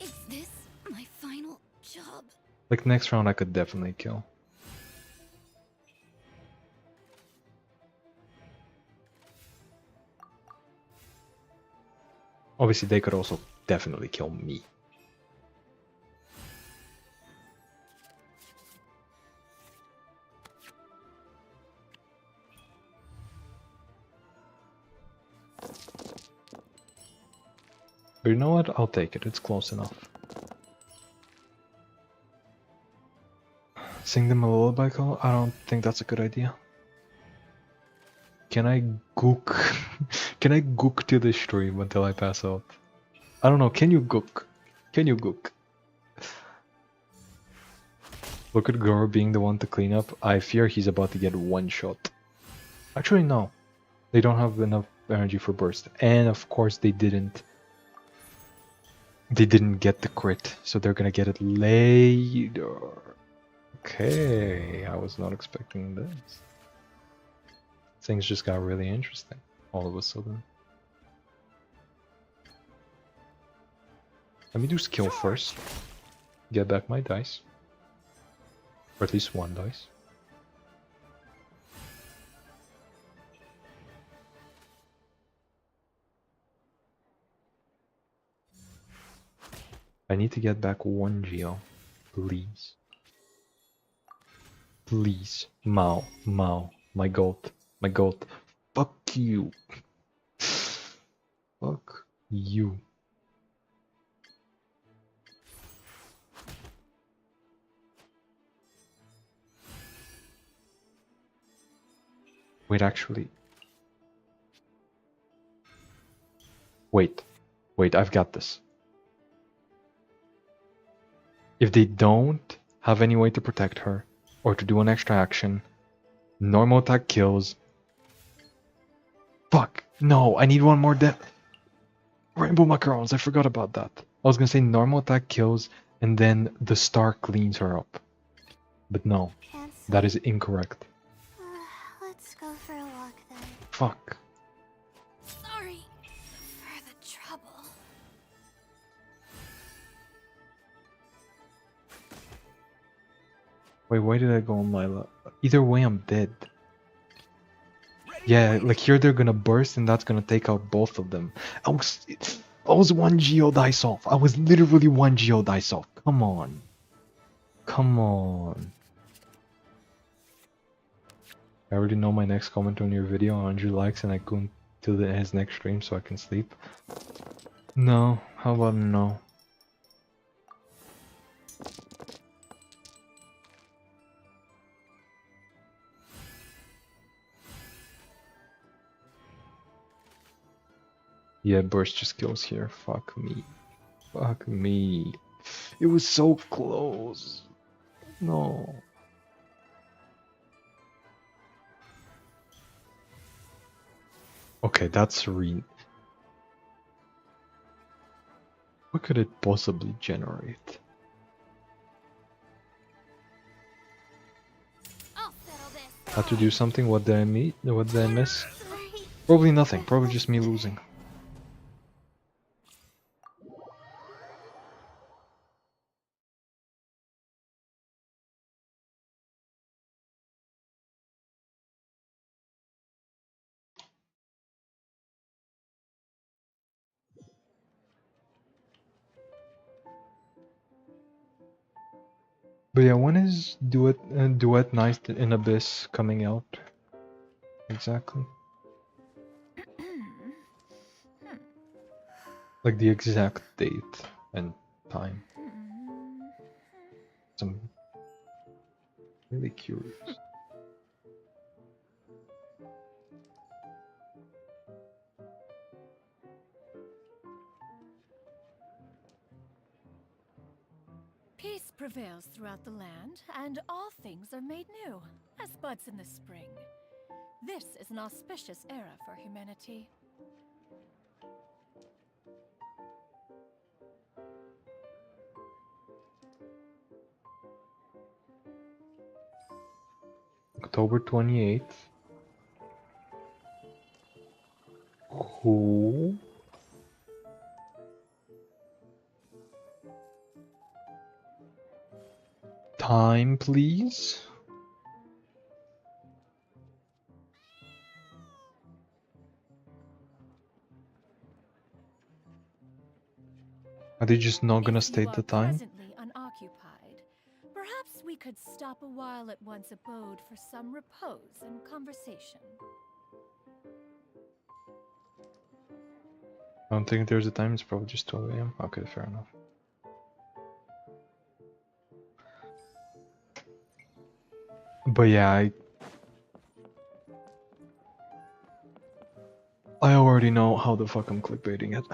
Speaker 3: Is this my final job?
Speaker 1: Like next round I could definitely kill. Obviously they could also definitely kill me. But you know what? I'll take it. It's close enough. Sing them a lullaby call? I don't think that's a good idea. Can I gook? Can I gook to the stream until I pass out? I don't know. Can you gook? Can you gook? Look at Goro being the one to clean up. I fear he's about to get one shot. Actually, no. They don't have enough energy for burst. And of course they didn't. They didn't get the crit. So they're gonna get it later. Okay. I was not expecting this. Things just got really interesting all of a sudden. Let me do skill first. Get back my dice. Or at least one dice. I need to get back one Geo. Please. Please. Mao. Mao. My goat. My goat. Fuck you. Fuck you. Wait, actually. Wait. Wait, I've got this. If they don't have any way to protect her, or to do an extra action, normal attack kills. Fuck! No, I need one more Rainbow macarons, I forgot about that. I was gonna say normal attack kills, and then the star cleans her up. But no,
Speaker 5: Cancel.
Speaker 1: that is incorrect.
Speaker 5: Let's go for a walk then.
Speaker 1: Fuck.
Speaker 3: Sorry for the trouble.
Speaker 1: Wait, why did I go on Lila? Either way, I'm dead. Yeah, like here they're gonna burst and that's gonna take out both of them. I was one Geo dice off. I was literally one Geo dice off. Come on. Come on. I already know my next comment on your video, 100 likes, and I go to his next stream so I can sleep. No, how about no? Yeah, burst just kills here. Fuck me. Fuck me. It was so close. No. Okay, that's re. What could it possibly generate?
Speaker 5: I'll settle this.
Speaker 1: Had to do something? What did I meet? What did I miss?
Speaker 5: Sorry.
Speaker 1: Probably nothing. Probably just me losing. But yeah, when is Duet Night in Abyss coming out? Exactly. Like the exact date and time. I'm really curious.
Speaker 3: Peace prevails throughout the land, and all things are made new, as buds in the spring. This is an auspicious era for humanity.
Speaker 1: October 28th. Who? Time, please. Are they just not gonna
Speaker 3: If you
Speaker 1: state
Speaker 3: are
Speaker 1: the time?
Speaker 3: presently unoccupied, perhaps we could stop a while at one's abode for some repose and conversation.
Speaker 1: I don't think there's a time, it's probably just 12 AM. Okay, fair enough. But yeah, I already know how the fuck I'm clickbaiting it.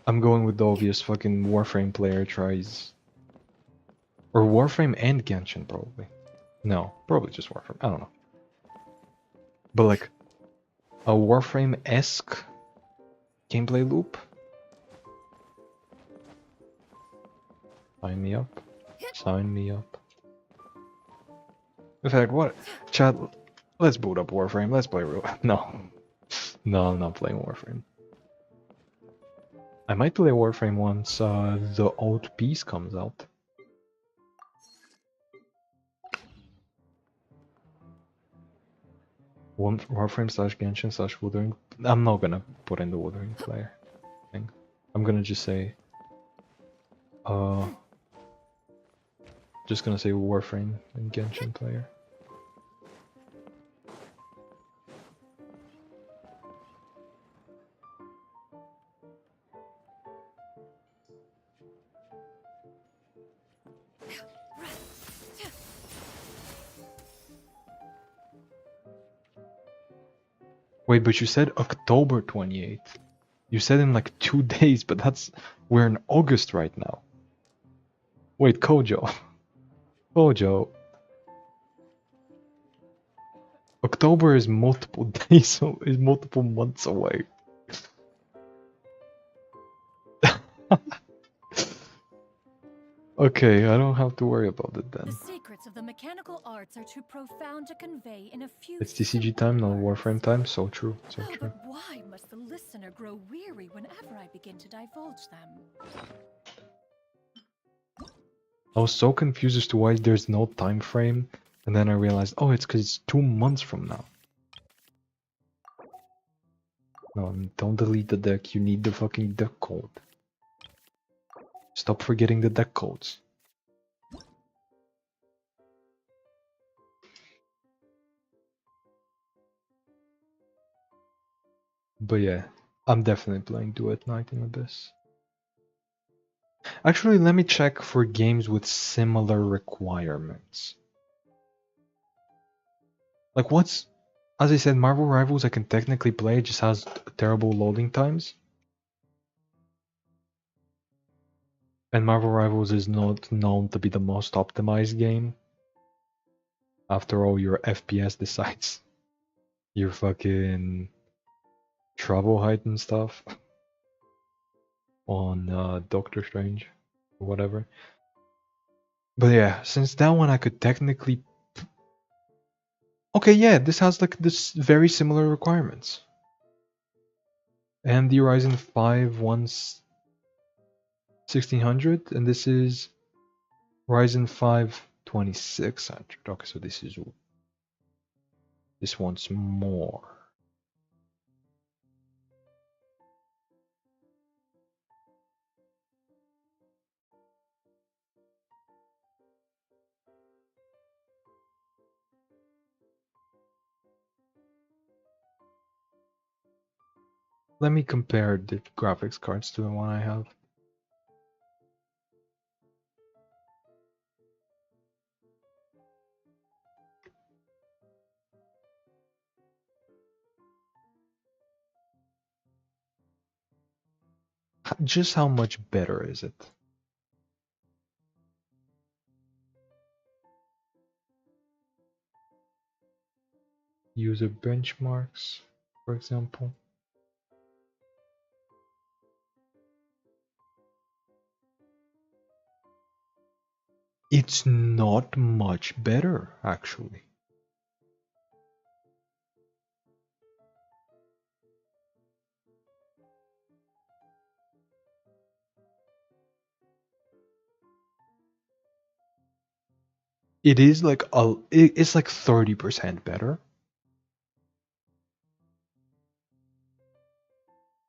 Speaker 1: I'm going with the obvious fucking Warframe player tries. Or Warframe and Genshin, probably. No, probably just Warframe. I don't know. But like, a Warframe-esque gameplay loop? Sign me up. Sign me up. In fact, what? Chat, let's boot up Warframe. Let's play real. No. No, I'm not playing Warframe. I might play Warframe once the old piece comes out. Warframe slash Genshin slash Wuthering. I'm not gonna put in the Wuthering player thing. I'm gonna just say just gonna say Warframe and Genshin player. Wait, but you said October 28th. You said in like 2 days, but we're in August right now. Wait, Kojo. Kojo. October is multiple days, is multiple months away. Okay, I don't have to worry about it then.
Speaker 3: The secrets of the mechanical arts are too profound to convey in a few.
Speaker 1: It's TCG time, no Warframe time. So true, so
Speaker 3: Oh,
Speaker 1: true.
Speaker 3: but why must the listener grow weary whenever I begin to divulge them?
Speaker 1: I was so confused as to why there's no time frame, and then I realized, oh, it's because it's 2 months from now. No, don't delete the deck. You need the fucking deck code. Stop forgetting the deck codes. But yeah, I'm definitely playing Duet Night in Abyss. Actually, let me check for games with similar requirements. Like, what's As I said, Marvel Rivals I can technically play, it just has terrible loading times. And Marvel Rivals is not known to be the most optimized game. After all, your FPS decides your fucking trouble height and stuff on Doctor Strange or whatever. But yeah, since that one I could technically... Okay, yeah, this has like this very similar requirements. And the Ryzen 5 one's 1600, and this is Ryzen 5 2600. Okay, so this one's more. Let me compare the graphics cards to the one I have. Just how much better is it? User benchmarks, for example. It's not much better, actually. It is like it's like 30% better,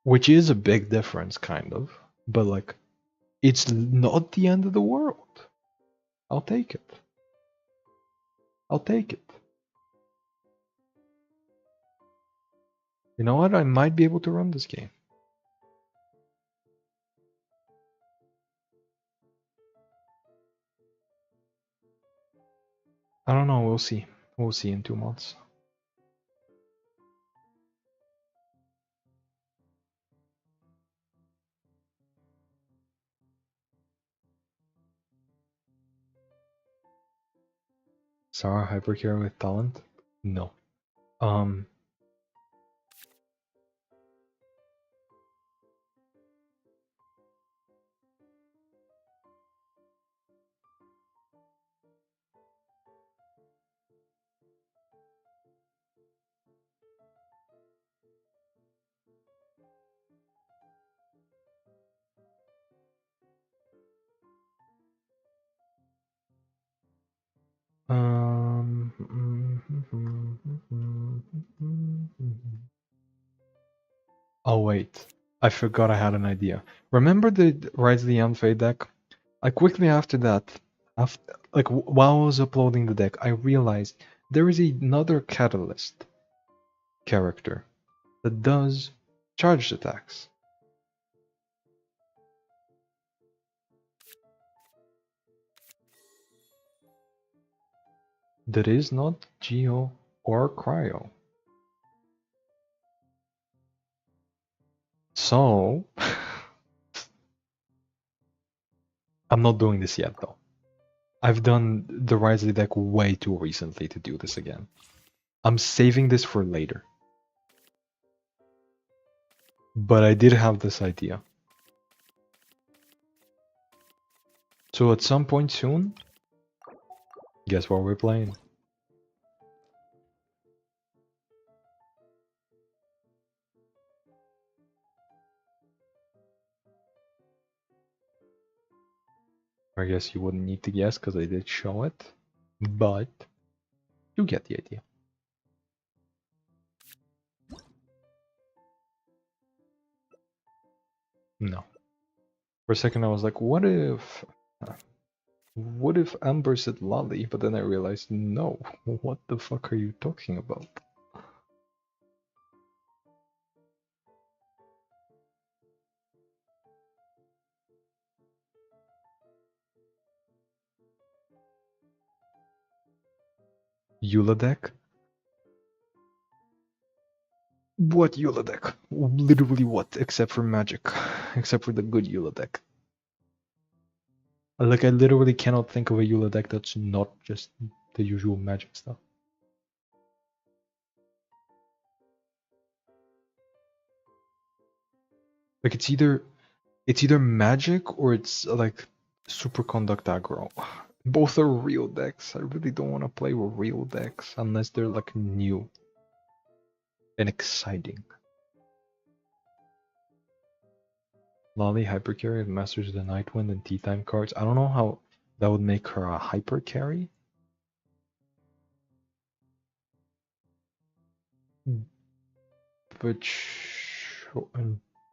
Speaker 1: which is a big difference, kind of. But like, it's not the end of the world. I'll take it. I'll take it. You know what? I might be able to run this game. I don't know. We'll see. We'll see in 2 months. Sarah Hypercare with talent? No. Um. Oh wait, I forgot I had an idea. Remember the Rise of the Unfade deck? Like quickly after that, after like while I was uploading the deck, I realized there is another Catalyst character that does charged attacks. That is not Geo or Cryo. So I'm not doing this yet though. I've done the Rise of the deck way too recently to do this again. I'm saving this for later. But I did have this idea. So at some point soon, guess what we're playing? I guess you wouldn't need to guess because I did show it, but you get the idea. No. For a second I was like, what if Amber said Lolly? But then I realized, no, what the fuck are you talking about? Eula deck? What Eula deck? Literally what? Except for magic. Except for the good Eula deck. Like, I literally cannot think of a Eula deck that's not just the usual magic stuff. Like, it's either magic or it's like superconduct aggro. Both are real decks. I really don't want to play with real decks unless they're like new and exciting. Lolly hypercarry of Masters of the Nightwind and Tea Time cards. I don't know how that would make her a hypercarry. But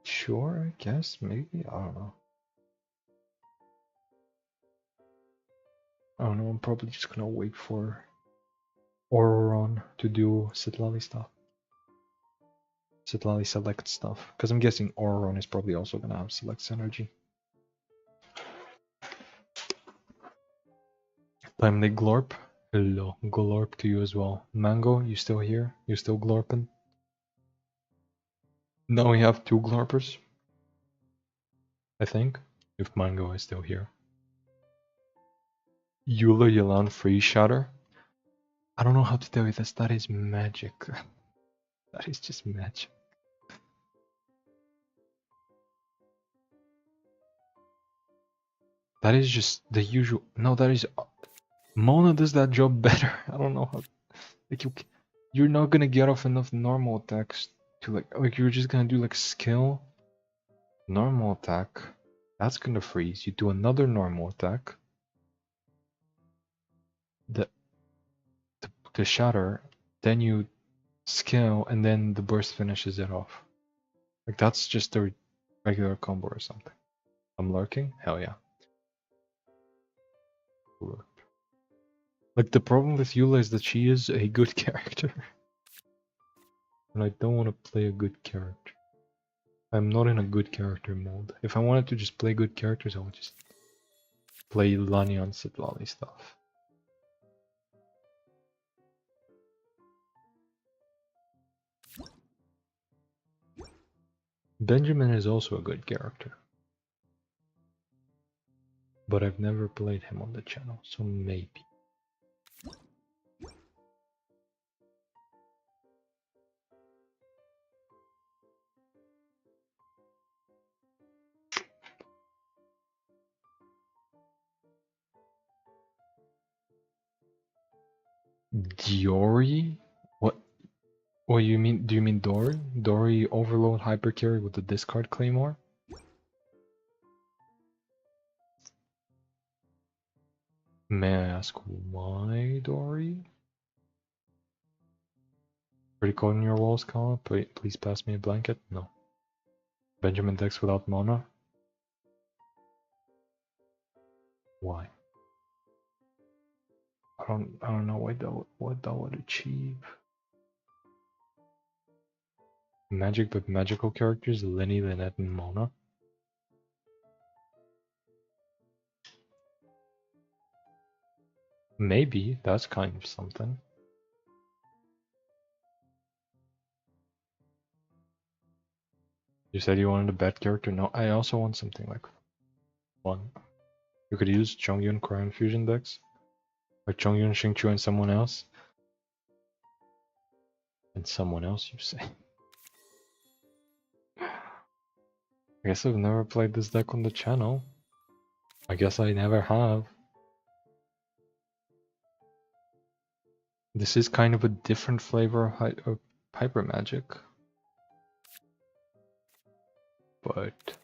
Speaker 1: sure, I guess, maybe. I don't know. I don't know. I'm probably just gonna wait for Auroron to do Sitlali stuff. Sitlali select stuff. Because I'm guessing Auroron is probably also gonna have select synergy. Timely Glorp. Hello. Glorp to you as well. Mango, you still here? You still glorping? Now we have 2 glorpers. I think. If Mango is still here. Eula Yelan Free Shatter. I don't know how to tell you this. That is magic. That is just magic. That is just the usual. No, that is. Mona does that job better. I don't know how. Like you're not gonna get off enough normal attacks to like you're just gonna do like skill, normal attack. That's gonna freeze. You do another normal attack. The shatter, then you skill, and then the burst finishes it off. Like that's just a regular combo or something. I'm lurking? Hell yeah. Like the problem with Eula is that she is a good character. And I don't want to play a good character. I'm not in a good character mode. If I wanted to just play good characters, I would just play Lanyan Sitlali stuff. Benjamin is also a good character. But I've never played him on the channel, so maybe. Diori? What? What you mean? Do you mean Dory? Dory overload hypercarry with the discard claymore? May I ask why, Dory? Recording your walls, Kala? Please pass me a blanket? No. Benjamin decks without mana? Why? I don't know what that would achieve. Magic but magical characters, Lenny, Lynette, and Mona. Maybe, that's kind of something. You said you wanted a bad character? No, I also want something like fun. You could use Chongyun Cryo Fusion decks. Like Chongyun, Xingqiu, and someone else. And someone else, you say? I guess I've never played this deck on the channel. I guess I never have. This is kind of a different flavor of Hyper Magic. But...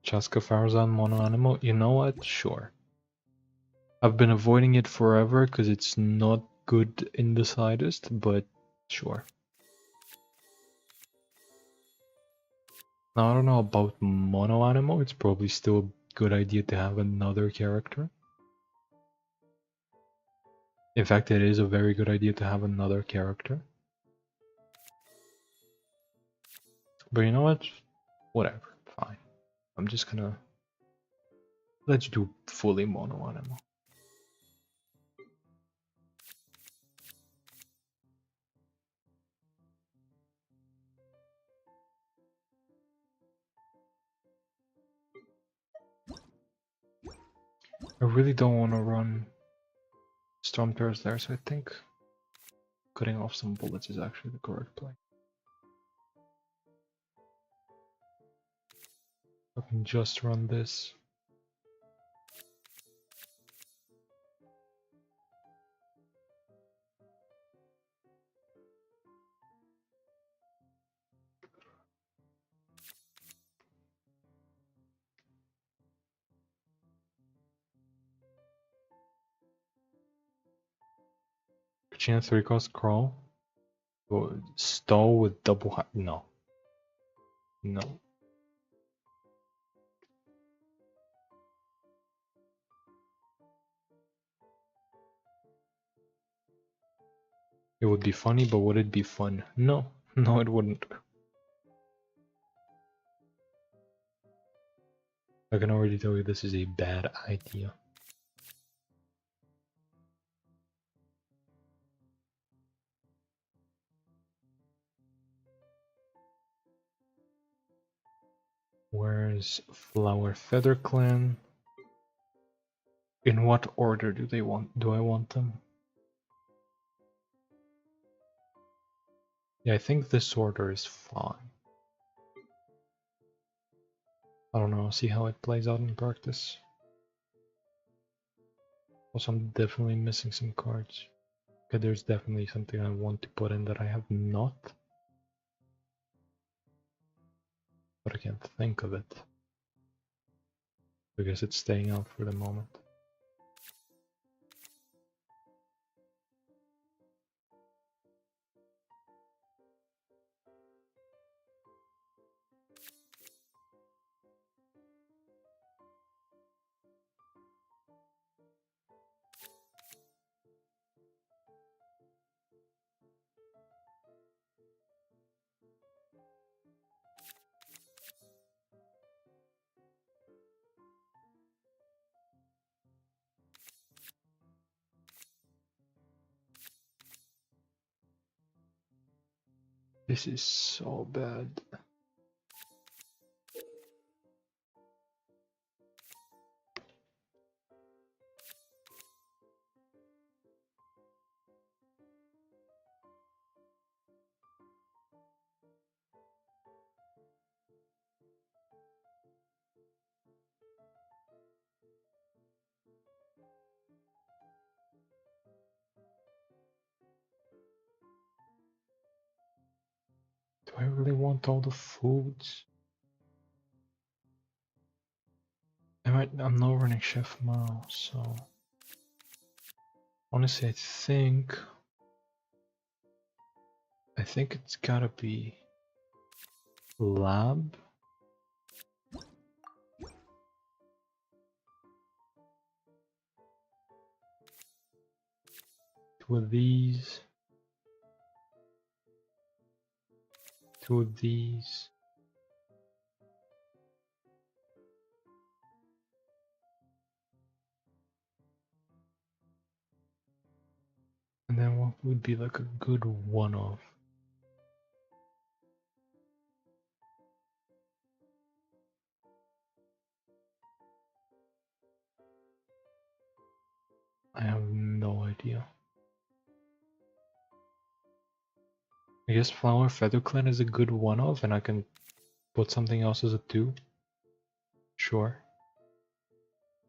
Speaker 1: Chaska Farazan Mono Animal? You know what? Sure. I've been avoiding it forever because it's not good in the slightest, but sure. Now, I don't know about Mono Animal, it's probably still a good idea to have another character. In fact, it is a very good idea to have another character. But you know what? Whatever, fine. I'm just gonna... Let's do fully Mono Animal. I really don't want to run Storm Terrors there, so I think cutting off some bullets is actually the correct play. I can just run this. Kachina 3 cost crawl. Stall with double high. No. No. It would be funny, but would it be fun? No. No, it wouldn't. I can already tell you this is a bad idea. Where's Flower Feather Clan? In what order do I want them? Yeah, I think this order is fine. I don't know, see how it plays out in practice. Also, I'm definitely missing some cards. Okay, there's definitely something I want to put in that I have not. But I can't think of it. I guess it's staying out for the moment. This is so bad. Do I really want all the foods? I'm not running Chef Mao, so honestly I think it's gotta be Lab. Two of these. Two of these. And then what would be like a good one-off? I have no idea. I guess Flower Feather Clan is a good one-off, and I can put something else as a 2. Sure.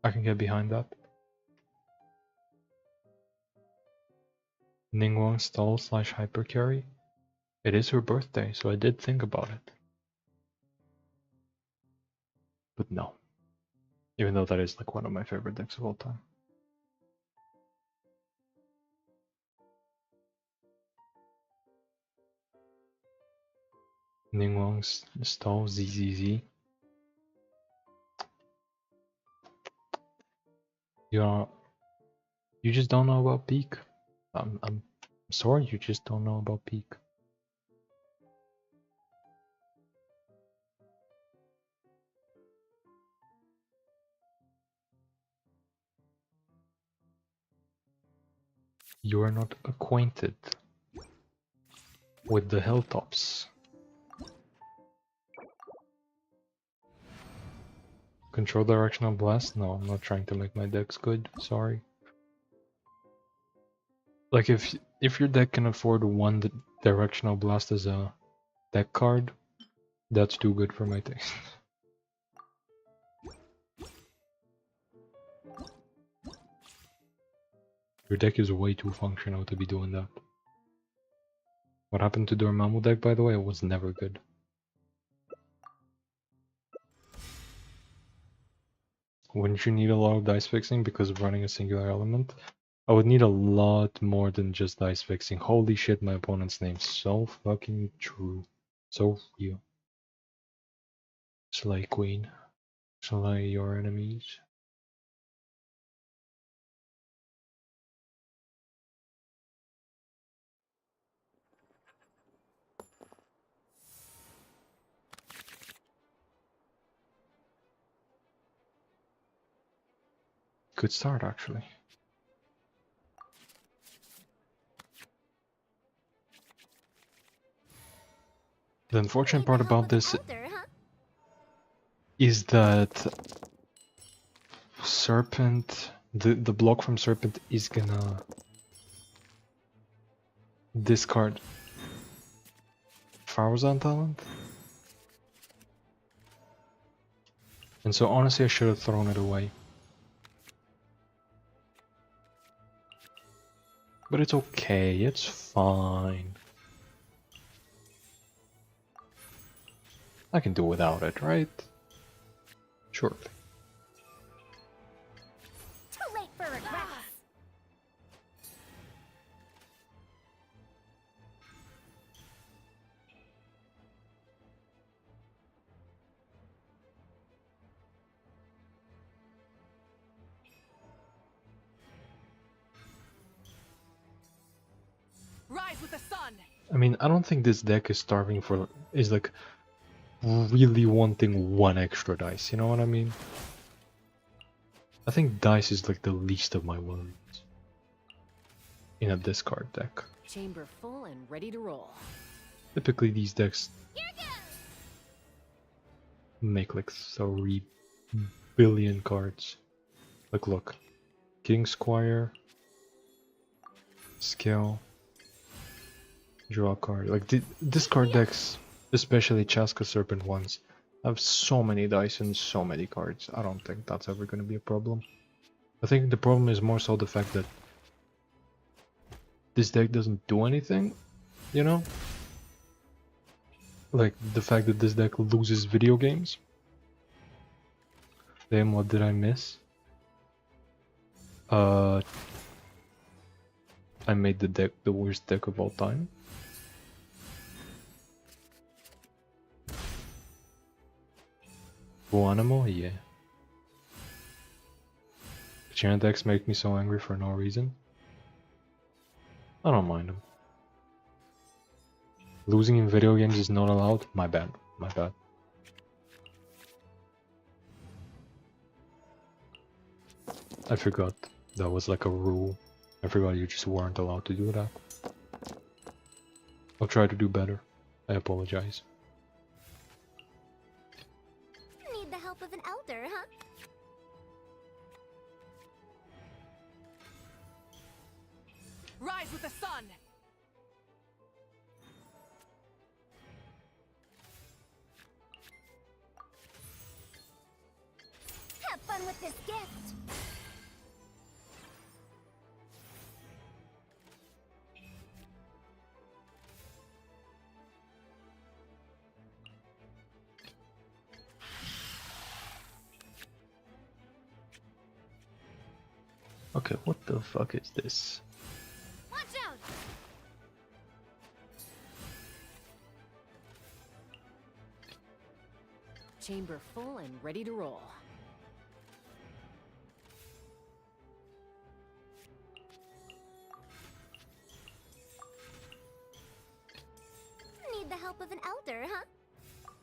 Speaker 1: I can get behind that. Ningguang Stall / Hypercarry. It is her birthday, so I did think about it. But no. Even though that is like one of my favorite decks of all time. Ningguang's Stall ZZZ. You just don't know about Peak. I'm sorry, you just don't know about Peak. You are not acquainted with the Hilltops. Control directional blast? No, I'm not trying to make my decks good. Sorry. Like if your deck can afford one directional blast as a deck card, that's too good for my taste. Your deck is way too functional to be doing that. What happened to Dormammu deck, by the way? It was never good. Wouldn't you need a lot of dice fixing because of running a singular element? I would need a lot more than just dice fixing. Holy shit, my opponent's name's so fucking true. So real. Slay Queen. Slay your enemies. Good start, actually. The unfortunate part about this is that Serpent, the block from Serpent is gonna discard Farazan talent. And so honestly I should have thrown it away. But it's okay, it's fine. I can do without it, right? Sure.
Speaker 5: Too late for regrets.
Speaker 2: Rise with the sun!
Speaker 1: I mean, I don't think this deck is starving for... is like really wanting one extra dice, you know what I mean? I think dice is like the least of my worries in a discard deck.
Speaker 6: Chamber full and ready to roll.
Speaker 1: Typically these decks make like 3 billion cards. Like look, King Squire, Skill, draw a card. Like discard decks, especially Chaska Serpent ones, have so many dice and so many cards. I don't think that's ever going to be a problem. I think the problem is more so the fact that this deck doesn't do anything, you know? Like the fact that this deck loses video games. Damn, what did I miss? I made the deck the worst deck of all time. Buonamo? Yeah. Chant decks make me so angry for no reason. I don't mind them. Losing in video games is not allowed? My bad. My bad. I forgot that was like a rule. I forgot you just weren't allowed to do that. I'll try to do better. I apologize.
Speaker 5: Need the help of an elder, huh?
Speaker 2: Rise with the sun!
Speaker 5: Have fun with this gift.
Speaker 1: Okay, what the fuck is this?
Speaker 5: Watch out!
Speaker 6: Chamber full and ready to roll.
Speaker 5: Need the help of an elder, huh?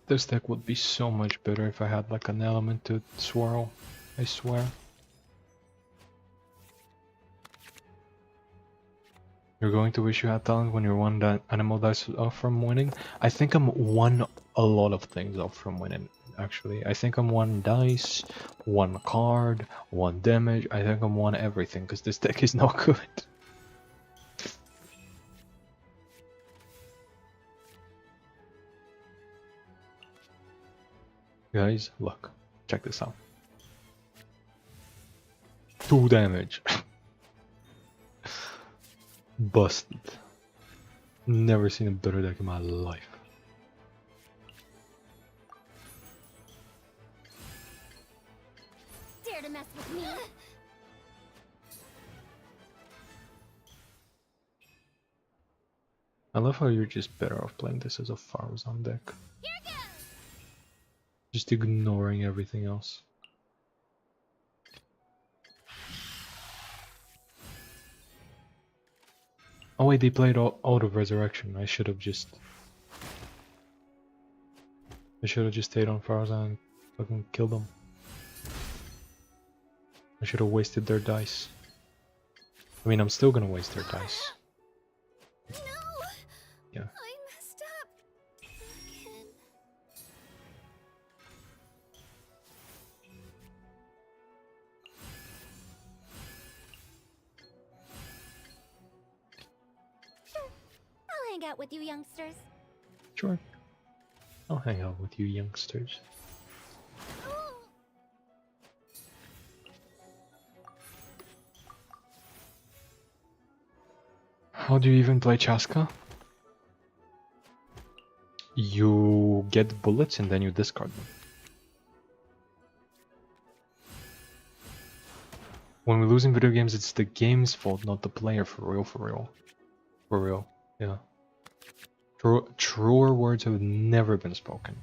Speaker 1: This deck would be so much better if I had like an element to swirl, I swear. You're going to wish you had talent when you're one animal dice off from winning? I think I'm a lot of things off from winning, actually. I think I'm one dice, one card, one damage. I think I'm one everything, because this deck is not good. Guys, look. Check this out. 2 damage. Busted. Never seen a better deck in my life.
Speaker 5: Dare to mess with me?
Speaker 1: I love how you're just better off playing this as a Farzan deck. Just ignoring everything else. Oh wait, they played out of Resurrection. I should have just stayed on Farzan and fucking killed them. I should have wasted their dice. I mean, I'm still gonna waste their dice.
Speaker 5: No!
Speaker 1: Yeah.
Speaker 5: I messed up. Again. Sure. I'll hang out with you youngsters.
Speaker 1: Sure. I'll hang out with you youngsters. How do you even play Chaska? You get bullets and then you discard them. When we lose in video games, it's the game's fault, not the player, for real, for real. For real, yeah. Truer words have never been spoken.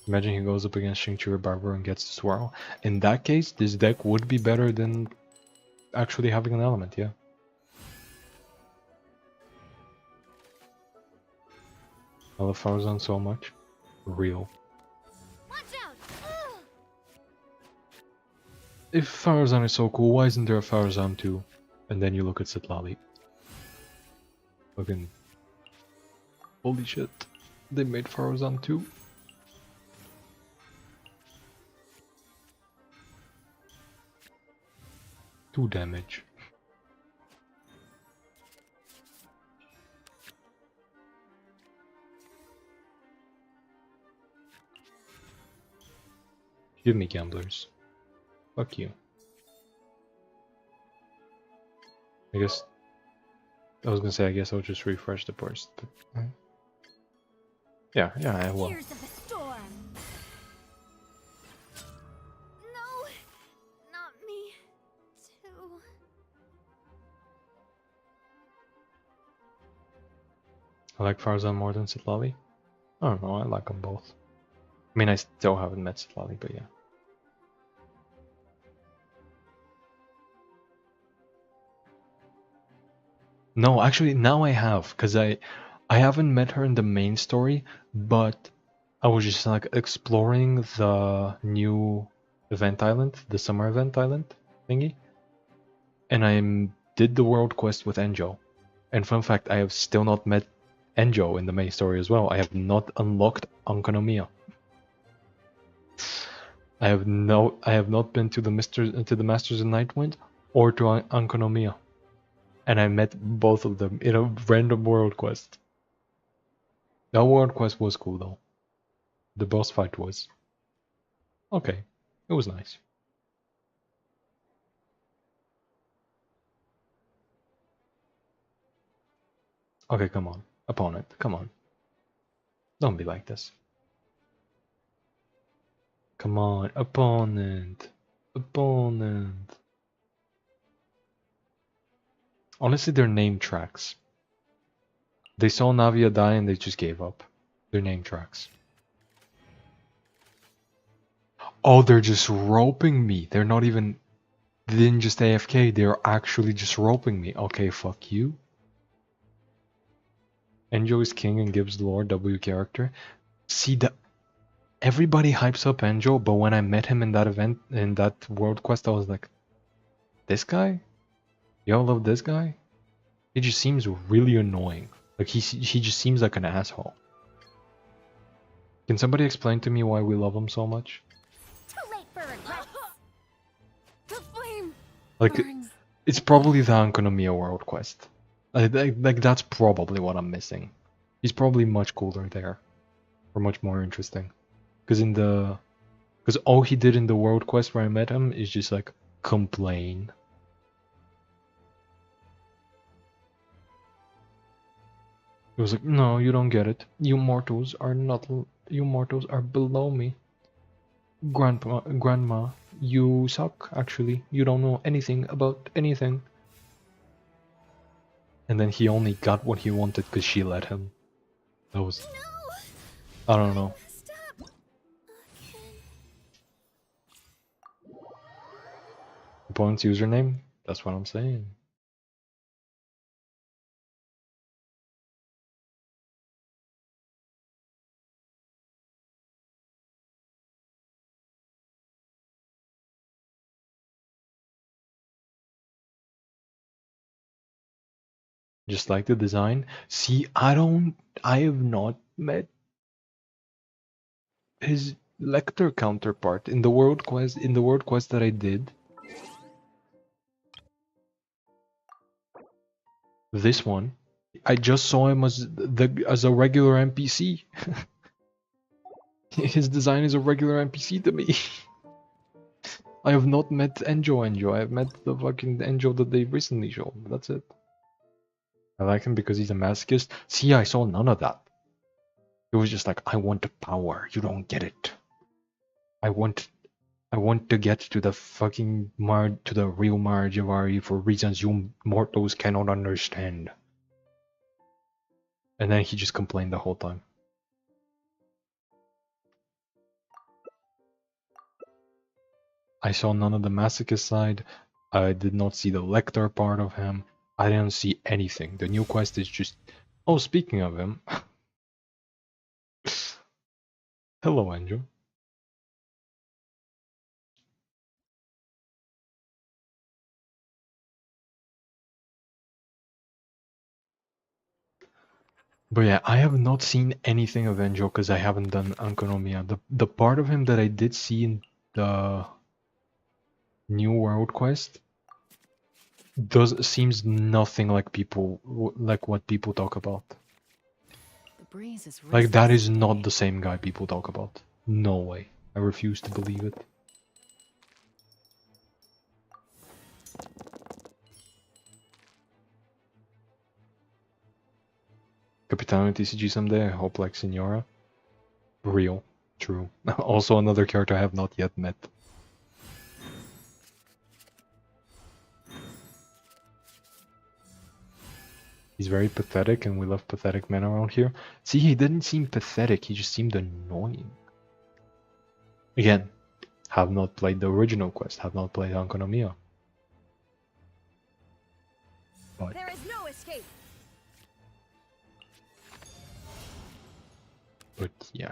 Speaker 1: Imagine he goes up against Xingqiu Barber and gets to swirl. In that case, this deck would be better than actually having an element, yeah. I love Farzan so much. Real.
Speaker 5: Watch out! Ugh.
Speaker 1: If Farzan is so cool, why isn't there a Farzan 2? And then you look at Sitlali. Fucking... Holy shit. They made Farzan 2. Two damage. Give me gamblers. Fuck you. I guess... I was gonna say, I guess I'll just refresh the burst, but... Yeah, I will.
Speaker 5: Tears of the storm. No, not me, too.
Speaker 1: I like Farzan more than Sitlali. I don't know, I like them both. I mean, I still haven't met Sitlali, but yeah. No, actually, now I have, because I haven't met her in the main story, but I was just like exploring the new event island, the summer event island thingy, and I did the world quest with Enjo. And fun fact, I have still not met Enjo in the main story as well. I have not unlocked Ankonomiya. I have not been to the Masters of Nightwind or to Ankonomiya. And I met both of them in a random world quest. That world quest was cool though. The boss fight was. Okay, it was nice. Okay, come on. Opponent, come on. Don't be like this. Come on, opponent. Opponent. Honestly, they're name tracks. They saw Navia die and they just gave up. They're name tracks. Oh, they're just roping me. They're not even... They didn't just AFK, they're actually just roping me. Okay, fuck you. Enjo is king and Gibbs lore, W character. See, everybody hypes up Enjo, but when I met him in that event, in that world quest, I was like, this guy? Y'all love this guy? He just seems really annoying. Like he just seems like an asshole. Can somebody explain to me why we love him so much?
Speaker 5: Too late for regrets.
Speaker 6: The flame
Speaker 1: Like
Speaker 6: burns.
Speaker 1: it's probably the Ankonomiya world quest. Like that's probably what I'm missing. He's probably much cooler there, or much more interesting. Because all he did in the world quest where I met him is just like complain. It was like, no, you don't get it. You mortals are not. You mortals are below me. Grandma, you suck. Actually, you don't know anything about anything. And then he only got what he wanted because she let him. That was. I don't know.
Speaker 5: Stop.
Speaker 1: Opponent's username? That's what I'm saying. Just like the design. See, I have not met his Lecter counterpart in the world quest. In the world quest that I did, this one, I just saw him as a regular NPC. His design is a regular NPC to me. I have not met Enjo. I have met the fucking Enjo that they recently showed. That's it. I like him because he's a masochist. See, I saw none of that. It was just like, I want the power. You don't get it. I want to get to the fucking to the real Marajavari for reasons you mortals cannot understand. And then he just complained the whole time. I saw none of the masochist side. I did not see the Lector part of him. I didn't see anything. The new quest is just... Oh, speaking of him... Hello, Angel. But yeah, I have not seen anything of Angel because I haven't done Ankonomiya. The part of him that I did see in the New World quest seems nothing like what people talk about.
Speaker 6: The breeze is
Speaker 1: Like that is
Speaker 6: restless
Speaker 1: not
Speaker 6: today.
Speaker 1: the same guy people talk about. No way. I refuse to believe it. Capitano TCG someday, I hope like Signora. Real. True. Also another character I have not yet met. He's very pathetic and we love pathetic men around here. See, he didn't seem pathetic, he just seemed annoying. Again, have not played the original quest, have not played Ankonomiya. But
Speaker 2: There is no escape.
Speaker 1: yeah.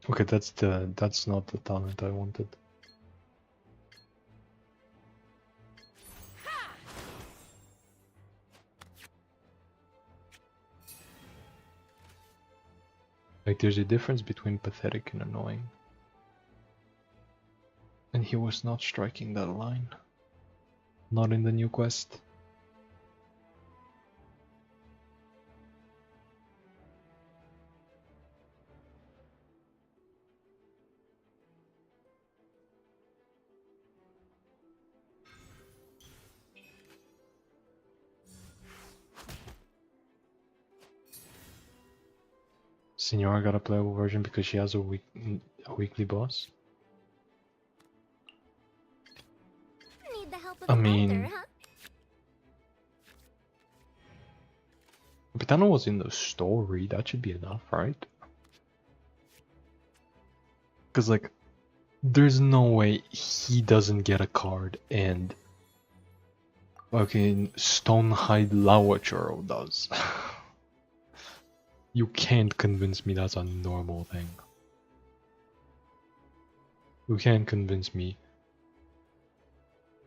Speaker 1: Okay, that's not the talent I wanted. Like there's a difference between pathetic and annoying. And he was not striking that line. Not in the new quest. Signora got a playable version because she has a weekly boss.
Speaker 5: Need the help of
Speaker 1: I
Speaker 5: an
Speaker 1: mean,
Speaker 5: elder, huh?
Speaker 1: Capitano was in the story, that should be enough, right? Because, like, there's no way he doesn't get a card and fucking Stonehide Lawachuro does. You can't convince me that's a normal thing. You can't convince me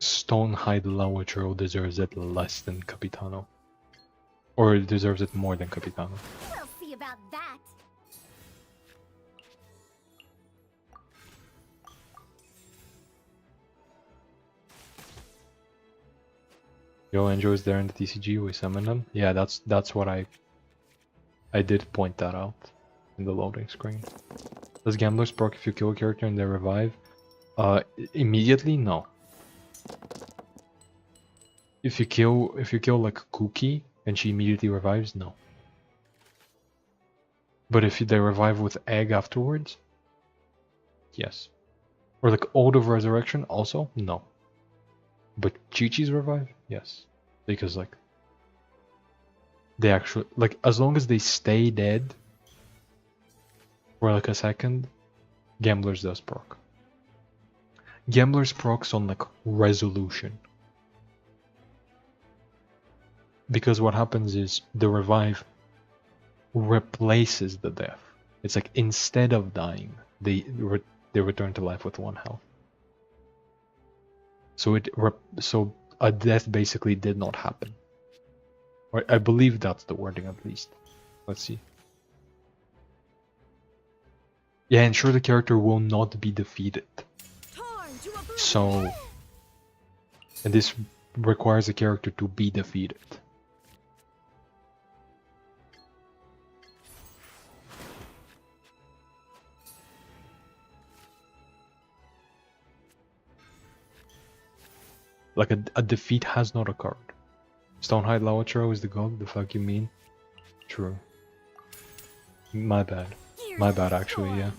Speaker 1: Stonehide Lawachero deserves it less than Capitano. Or deserves it more than Capitano.
Speaker 5: We'll see about that.
Speaker 1: Yo, Andrew's there in the TCG, we summon them. Yeah, that's what I did point that out in the loading screen. Does Gambler's proc if you kill a character and they revive? Immediately? No. If you kill like Cookie and she immediately revives, no. But if they revive with egg afterwards, yes. Or like Ode of Resurrection, also no. But Chi-Chi's revive, yes, because like they actually like as long as they stay dead for like a second, Gamblers does proc. Gamblers procs on like resolution. Because what happens is the revive replaces the death. It's like instead of dying, they return to life with 1 health. So so a death basically did not happen. Or I believe that's the wording at least. Let's see. Yeah, ensure the character will not be defeated. So, and this requires a character to be defeated. Like a defeat has not occurred. Stonehide Lawachero is the god, the fuck you mean? True. My bad. My bad actually, yeah.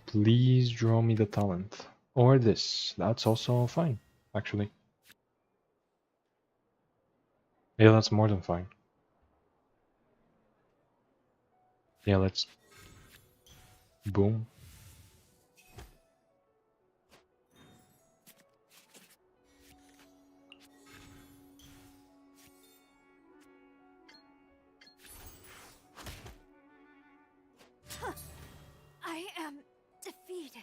Speaker 1: Please draw me the talent. Or this. That's also fine, actually. Yeah, that's more than fine. Yeah, let's... Boom.
Speaker 5: I am defeated.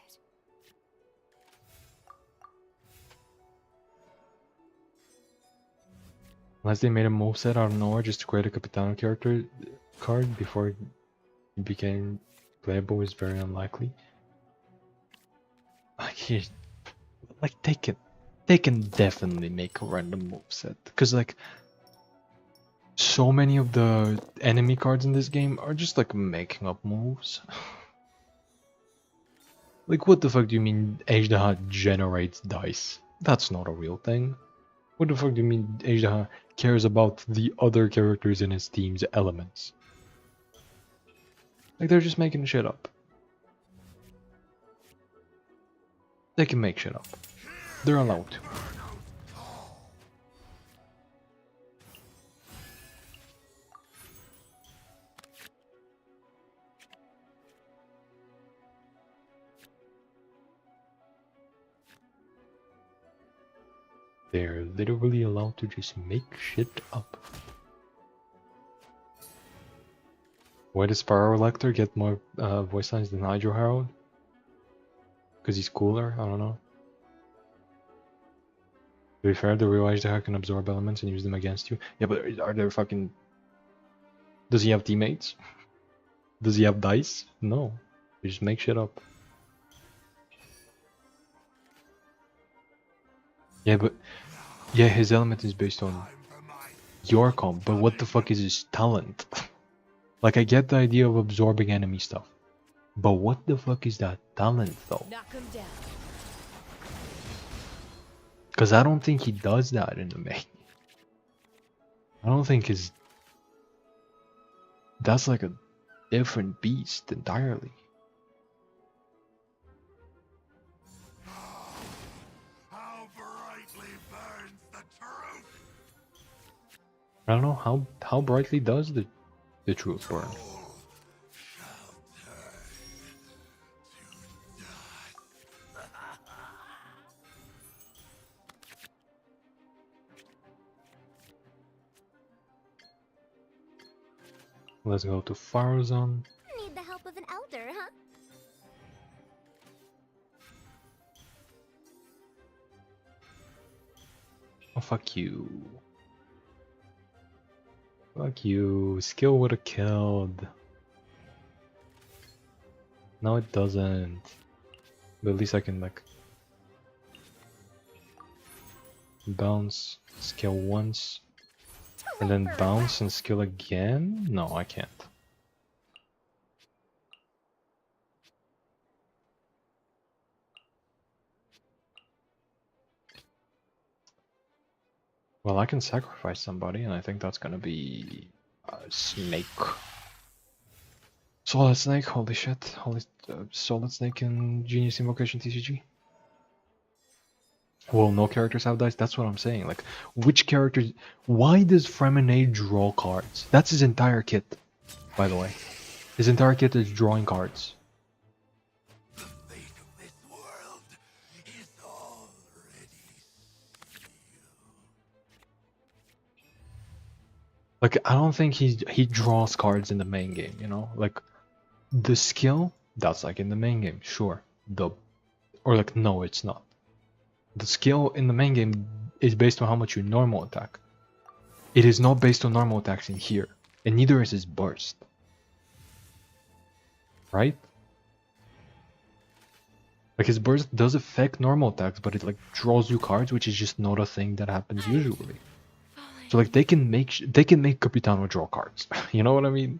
Speaker 1: Unless they made a moveset out of nowhere just to create a Capitano character card before it became playable is very unlikely. Like they can definitely make a random moveset. Because like so many of the enemy cards in this game are just like making up moves. Like what the fuck do you mean Ajdaha generates dice? That's not a real thing. What the fuck do you mean Ajdaha cares about the other characters in his team's elements? Like they're just making shit up. They can make shit up. They're allowed to. They're literally allowed to just make shit up. Why does Sparrow Lecter get more voice lines than Hydro Herald? Because he's cooler? I don't know. To be fair, the real Ajdaha can absorb elements and use them against you. Yeah, but are there fucking... Does he have teammates? Does he have dice? No. They just make shit up. Yeah, but... Yeah, his element is based on your comp, but what the fuck is his talent? Like, I get the idea of absorbing enemy stuff. But what the fuck is that talent, though?
Speaker 6: Knock him down.
Speaker 1: Because I don't think he does that in the main. I don't think his... That's like a different beast entirely.
Speaker 4: How brightly burns the truth!
Speaker 1: I don't know, how brightly does the truth burn? Let's go to Farazan.
Speaker 5: Need the help of an elder, huh?
Speaker 1: Oh, fuck you. Fuck you. Skill would have killed. No, it doesn't. But at least I can, like, bounce, skill once, and then bounce and skill again? No, I can't. Well, I can sacrifice somebody, and I think that's gonna be a snake. Solid snake, holy shit. Solid snake in Genius Invocation TCG. Well, no characters have dice? That's what I'm saying. Like, which characters... Why does Fremenade draw cards? That's his entire kit, by the way. His entire kit is drawing cards.
Speaker 4: The fate of this world is already
Speaker 1: Like, I don't think he draws cards in the main game, you know? Like, the skill, that's like in the main game, sure. Or like, no, it's not. The skill in the main game is based on how much you normal attack. It is not based on normal attacks in here. And neither is his burst. Right? Like, his burst does affect normal attacks, but it like draws you cards, which is just not a thing that happens usually. So like, they can make Capitano draw cards. You know what I mean?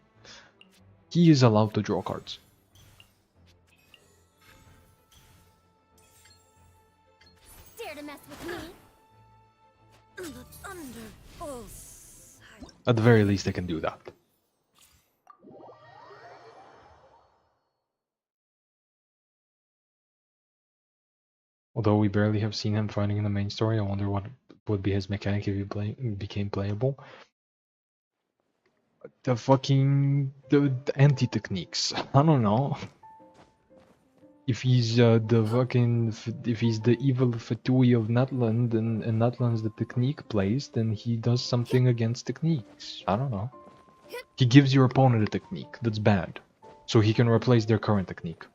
Speaker 1: He is allowed to draw cards.
Speaker 5: Dare to mess with me?
Speaker 2: The thunderbolts.
Speaker 1: At the very least, they can do that. Although we barely have seen him fighting in the main story, I wonder what would be his mechanic if he became playable. The anti-techniques. I don't know. If he's if he's the evil Fatui of Natland and Natland's the technique plays, then he does something against techniques. I don't know. He gives your opponent a technique that's bad, so he can replace their current technique,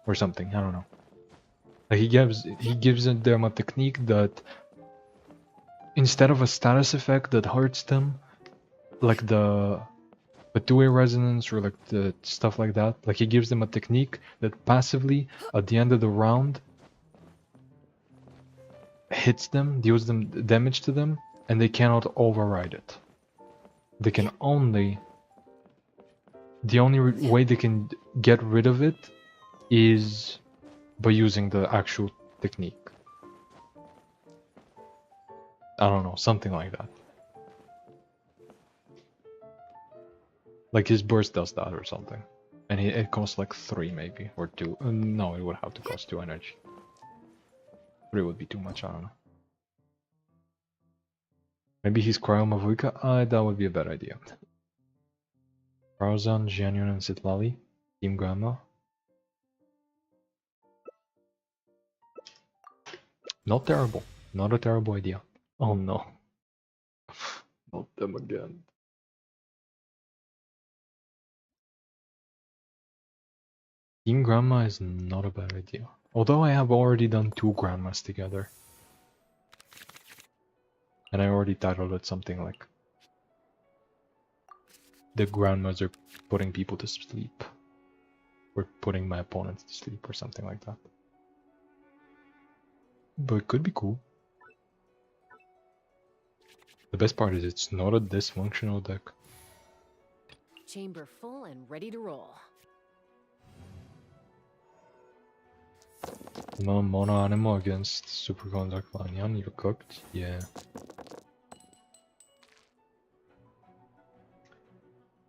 Speaker 1: or something. I don't know. Like he gives them a technique that instead of a status effect that hurts them, like the Fatui resonance or like the stuff like that, like he gives them a technique that passively at the end of the round hits them, deals them damage to them, and they cannot override it. They can only... The only way they can get rid of it is by using the actual technique. I don't know, something like that. Like his burst does that or something. And it costs like 3 maybe, or 2. No, it would have to cost 2 energy. 3 would be too much, I don't know. Maybe he's Cryo Mavuika? That would be a bad idea. Farazan, Jianyun, and Sitlali. Team Grandma. Not terrible. Not a terrible idea. Oh no. Not them again. Team Grandma is not a bad idea. Although I have already done 2 Grandmas together. And I already titled it something like... The Grandmas are putting people to sleep. Or putting my opponents to sleep or something like that. But it could be cool. The best part is it's not a dysfunctional deck.
Speaker 6: Chamber full and ready to roll.
Speaker 1: Mono Animo against Superconduct Lanyan, you're cooked? Yeah.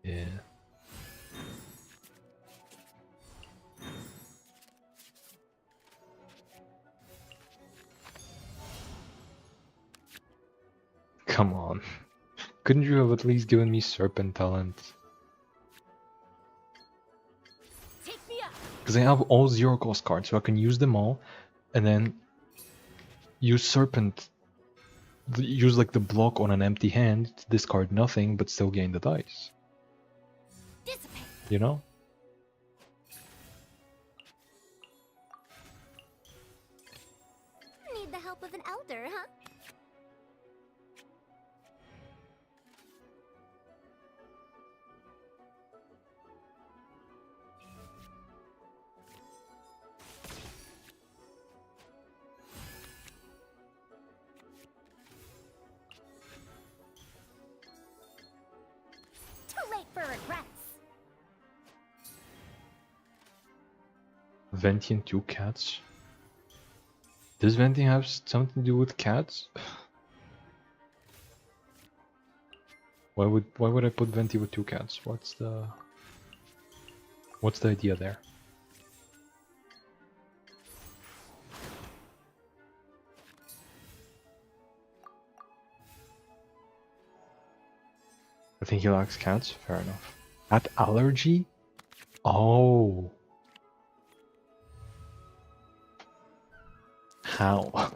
Speaker 1: Yeah. Come on. Couldn't you have at least given me Serpent Talent? Because I have all 0 cost cards, so I can use them all, and then use Serpent, use like the block on an empty hand to discard nothing, but still gain the dice.
Speaker 5: Dissipate.
Speaker 1: You know?
Speaker 5: Need the help of an elder, huh? Too late for regrets.
Speaker 1: Venti and 2 cats. Does Venti have something to do with cats? Why would I put Venti with 2 cats? What's the idea there? I think he likes cats. Fair enough. Cat allergy? Oh. How?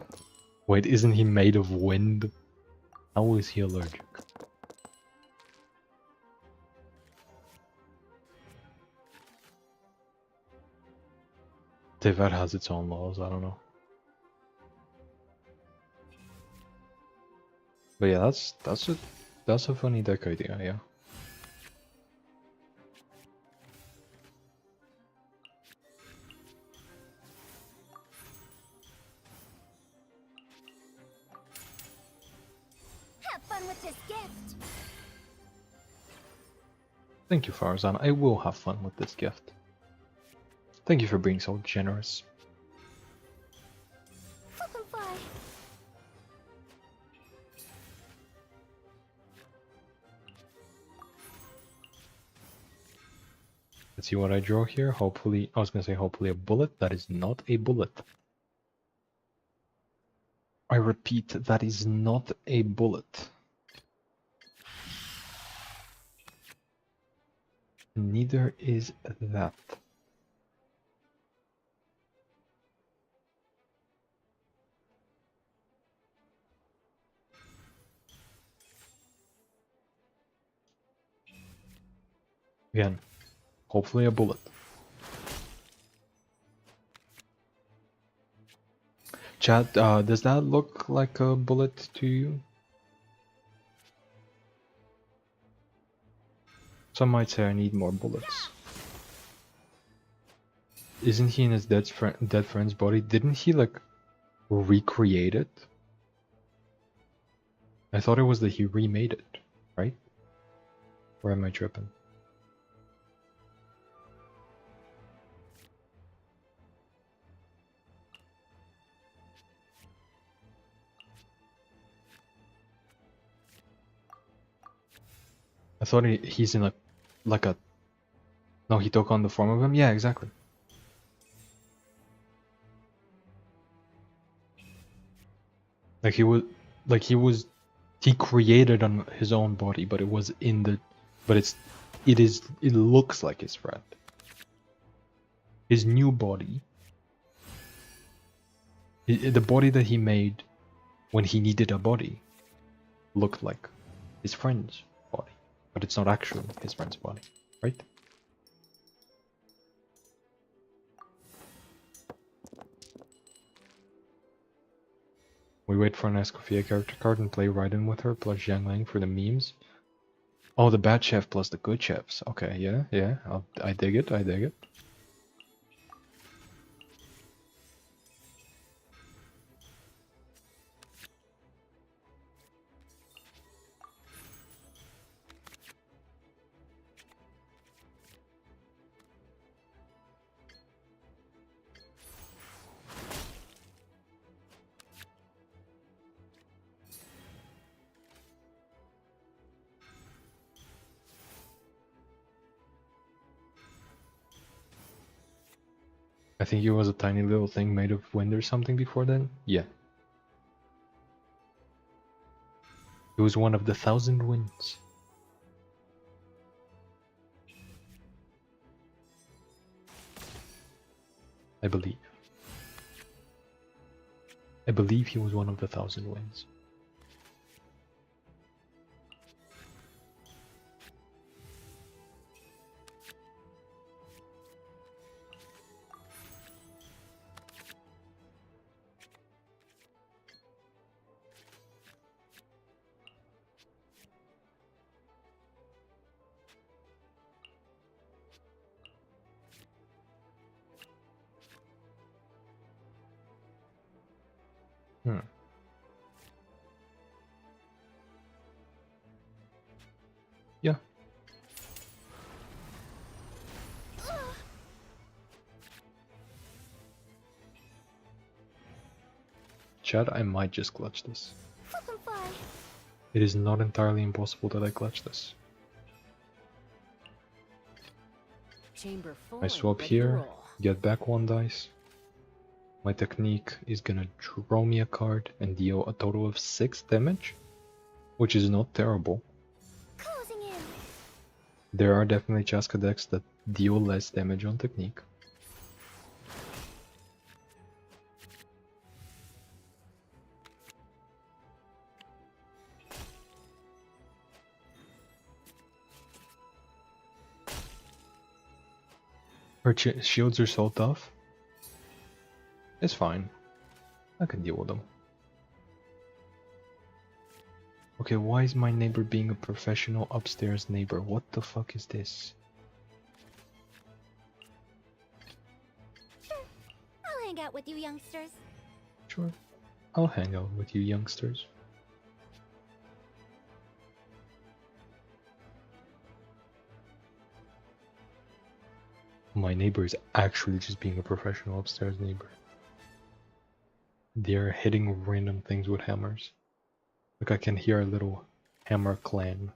Speaker 1: Wait, isn't he made of wind? How is he allergic? Teyvat has its own laws, I don't know. But yeah, that's a funny deck idea, yeah.
Speaker 5: Have fun with this gift.
Speaker 1: Thank you, Farzan. I will have fun with this gift. Thank you for being so generous.
Speaker 5: Flip and fly.
Speaker 1: Let's see what I draw here. Hopefully, I was gonna say hopefully a bullet. That is not a bullet. I repeat, that is not a bullet. Neither is that. Again, hopefully a bullet. Chat, does that look like a bullet to you? Some might say I need more bullets. Isn't he in his dead friend's body? Didn't he like recreate it? I thought it was that he remade it, right? Or am I tripping? I thought he's in like a... No, he took on the form of him? Yeah, exactly. Like he created on his own body, but it was in the... But it looks like his friend. His new body. The body that he made when he needed a body looked like his friend's body. But it's not actually his friend's body, right? We wait for an Escoffier character card and play Raiden with her plus Zhang Lang for the memes. Oh, the bad chef plus the good chefs. Okay, yeah. I dig it, I dig it. I think it was a tiny little thing made of wind or something before then. Yeah. It was one of the 1,000 winds. I believe. I believe he was one of the 1,000 winds. Hmm. Yeah. Chad, I might just clutch this.
Speaker 5: Flip and fly.
Speaker 1: It is not entirely impossible that I clutch this.
Speaker 6: Chamber full
Speaker 1: I
Speaker 6: and
Speaker 1: swap
Speaker 6: ready to
Speaker 1: here,
Speaker 6: roll.
Speaker 1: get back 1 dice. My technique is gonna draw me a card and deal a total of 6 damage, which is not terrible.
Speaker 5: Closing in.
Speaker 1: There are definitely Chaska decks that deal less damage on technique. Her shields are so tough. It's fine. I can deal with them. Okay, why is my neighbor being a professional upstairs neighbor? What the fuck is this?
Speaker 5: Sure. I'll hang out with you youngsters.
Speaker 1: Sure, I'll hang out with you youngsters. My neighbor is actually just being a professional upstairs neighbor. They're hitting random things with hammers. Like I can hear a little hammer clang.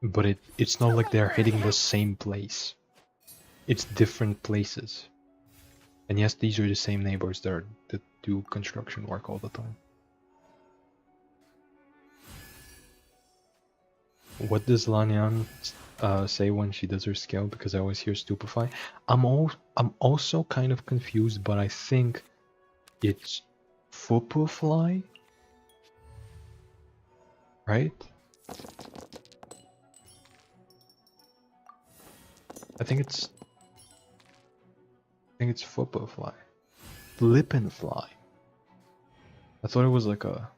Speaker 1: But it's not like they're hitting the same place. It's different places. And yes, these are the same neighbors that do construction work all the time. What does Lanyan say when she does her scale? Because I always hear stupefy. I'm also kind of confused, but I think it's fly, right? I think it's fly. Flippenfly. I thought it was like a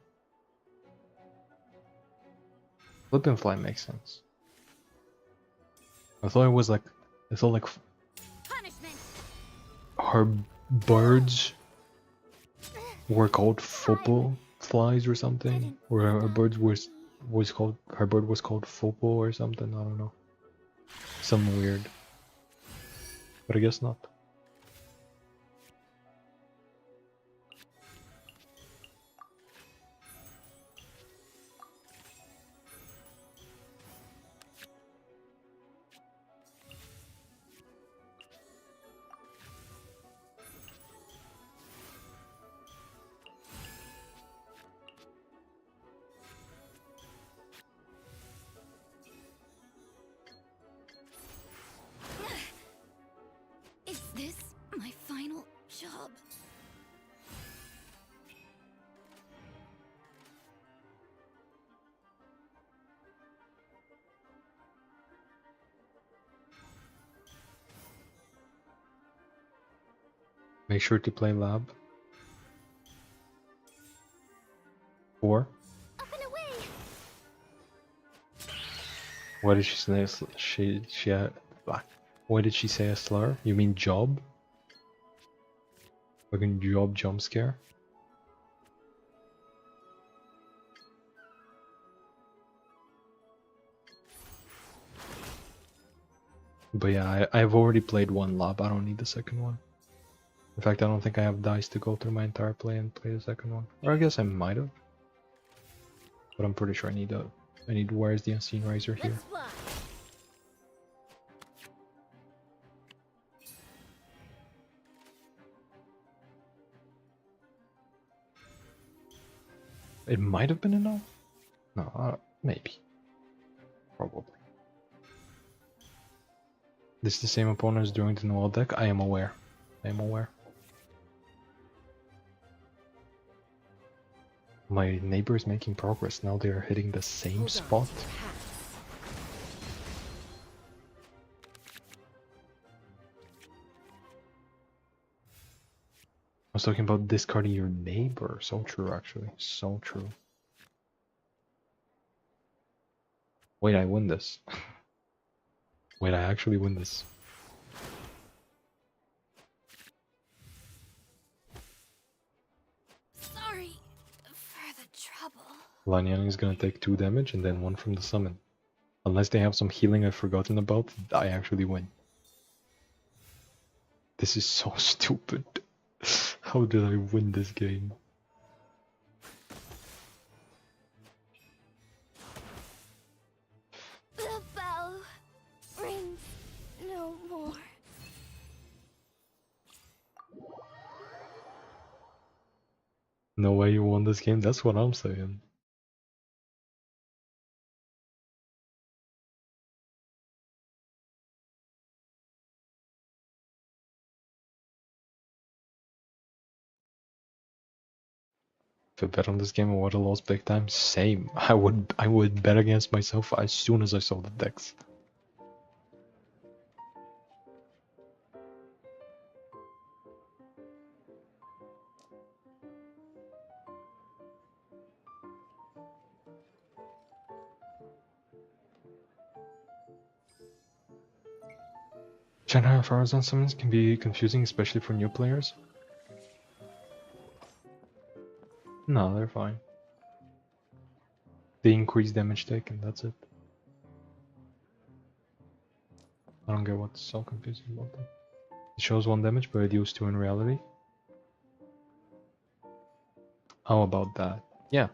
Speaker 1: Flippenfly makes sense. I thought like
Speaker 5: Punishment.
Speaker 1: her birds were called football flies or something, or her bird was called football or something. I don't know, something weird, but I guess not.
Speaker 5: Is this my final job?
Speaker 1: Make sure to play lab. 4.
Speaker 5: Up and away.
Speaker 1: What did she say? What did she say? A slur? You mean job? Fucking job jump scare? But yeah, I've already played 1 lab. I don't need the second one. In fact, I don't think I have dice to go through my entire play and play the second one. Or I guess I might have. But I'm pretty sure I need Where's the Unseen Riser here.
Speaker 5: Let's fly.
Speaker 1: It might have been enough? No, maybe. Probably. This is the same opponent as during the Noel deck? I am aware. I am aware. My neighbor is making progress. Now they are hitting the same
Speaker 6: Hold on
Speaker 1: spot.
Speaker 6: to your hats.
Speaker 1: I was talking about discarding your neighbor. So true, actually. So true. Wait, I win this. Wait, I actually win this.
Speaker 5: Sorry for the trouble.
Speaker 1: Lanyang is gonna take 2 damage and then 1 from the summon. Unless they have some healing I've forgotten about, I actually win. This is so stupid. How did I win this game?
Speaker 5: The bell rings no more.
Speaker 1: No way you won this game, that's what I'm saying. If I bet on this game, I would have lost big time. Same. I would bet against myself as soon as I saw the decks. General Farazan summons can be confusing, especially for new players. No, they're fine. They increase damage taken, that's it. I don't get what's so confusing about that. It shows 1 damage, but it deals 2 in reality. How about that? Yeah.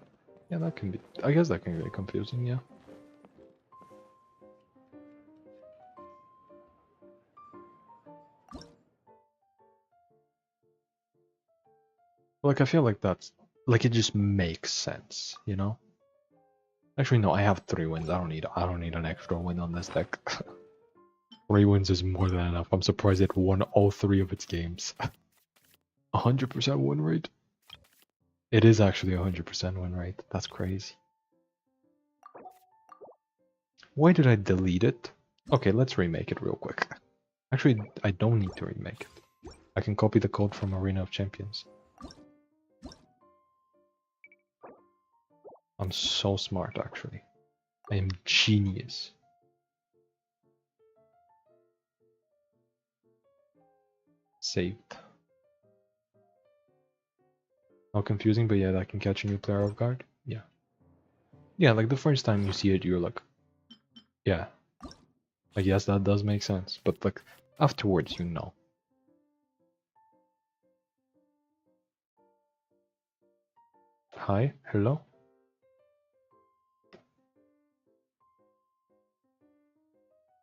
Speaker 1: Yeah, that can be... I guess that can be confusing, yeah. Like, I feel like that's... Like, it just makes sense, you know? Actually, no, I have 3 wins. I don't need an extra win on this deck. 3 wins is more than enough. I'm surprised it won all 3 of its games. 100% win rate? It is actually 100% win rate. That's crazy. Why did I delete it? Okay, let's remake it real quick. Actually, I don't need to remake it. I can copy the code from Arena of Champions. I'm so smart, actually. I am genius. Saved. Not confusing, but yeah, that can catch a new player off guard. Yeah. Yeah, like the first time you see it, you're like, yeah. I guess that does make sense, but like, afterwards, you know. Hi, hello?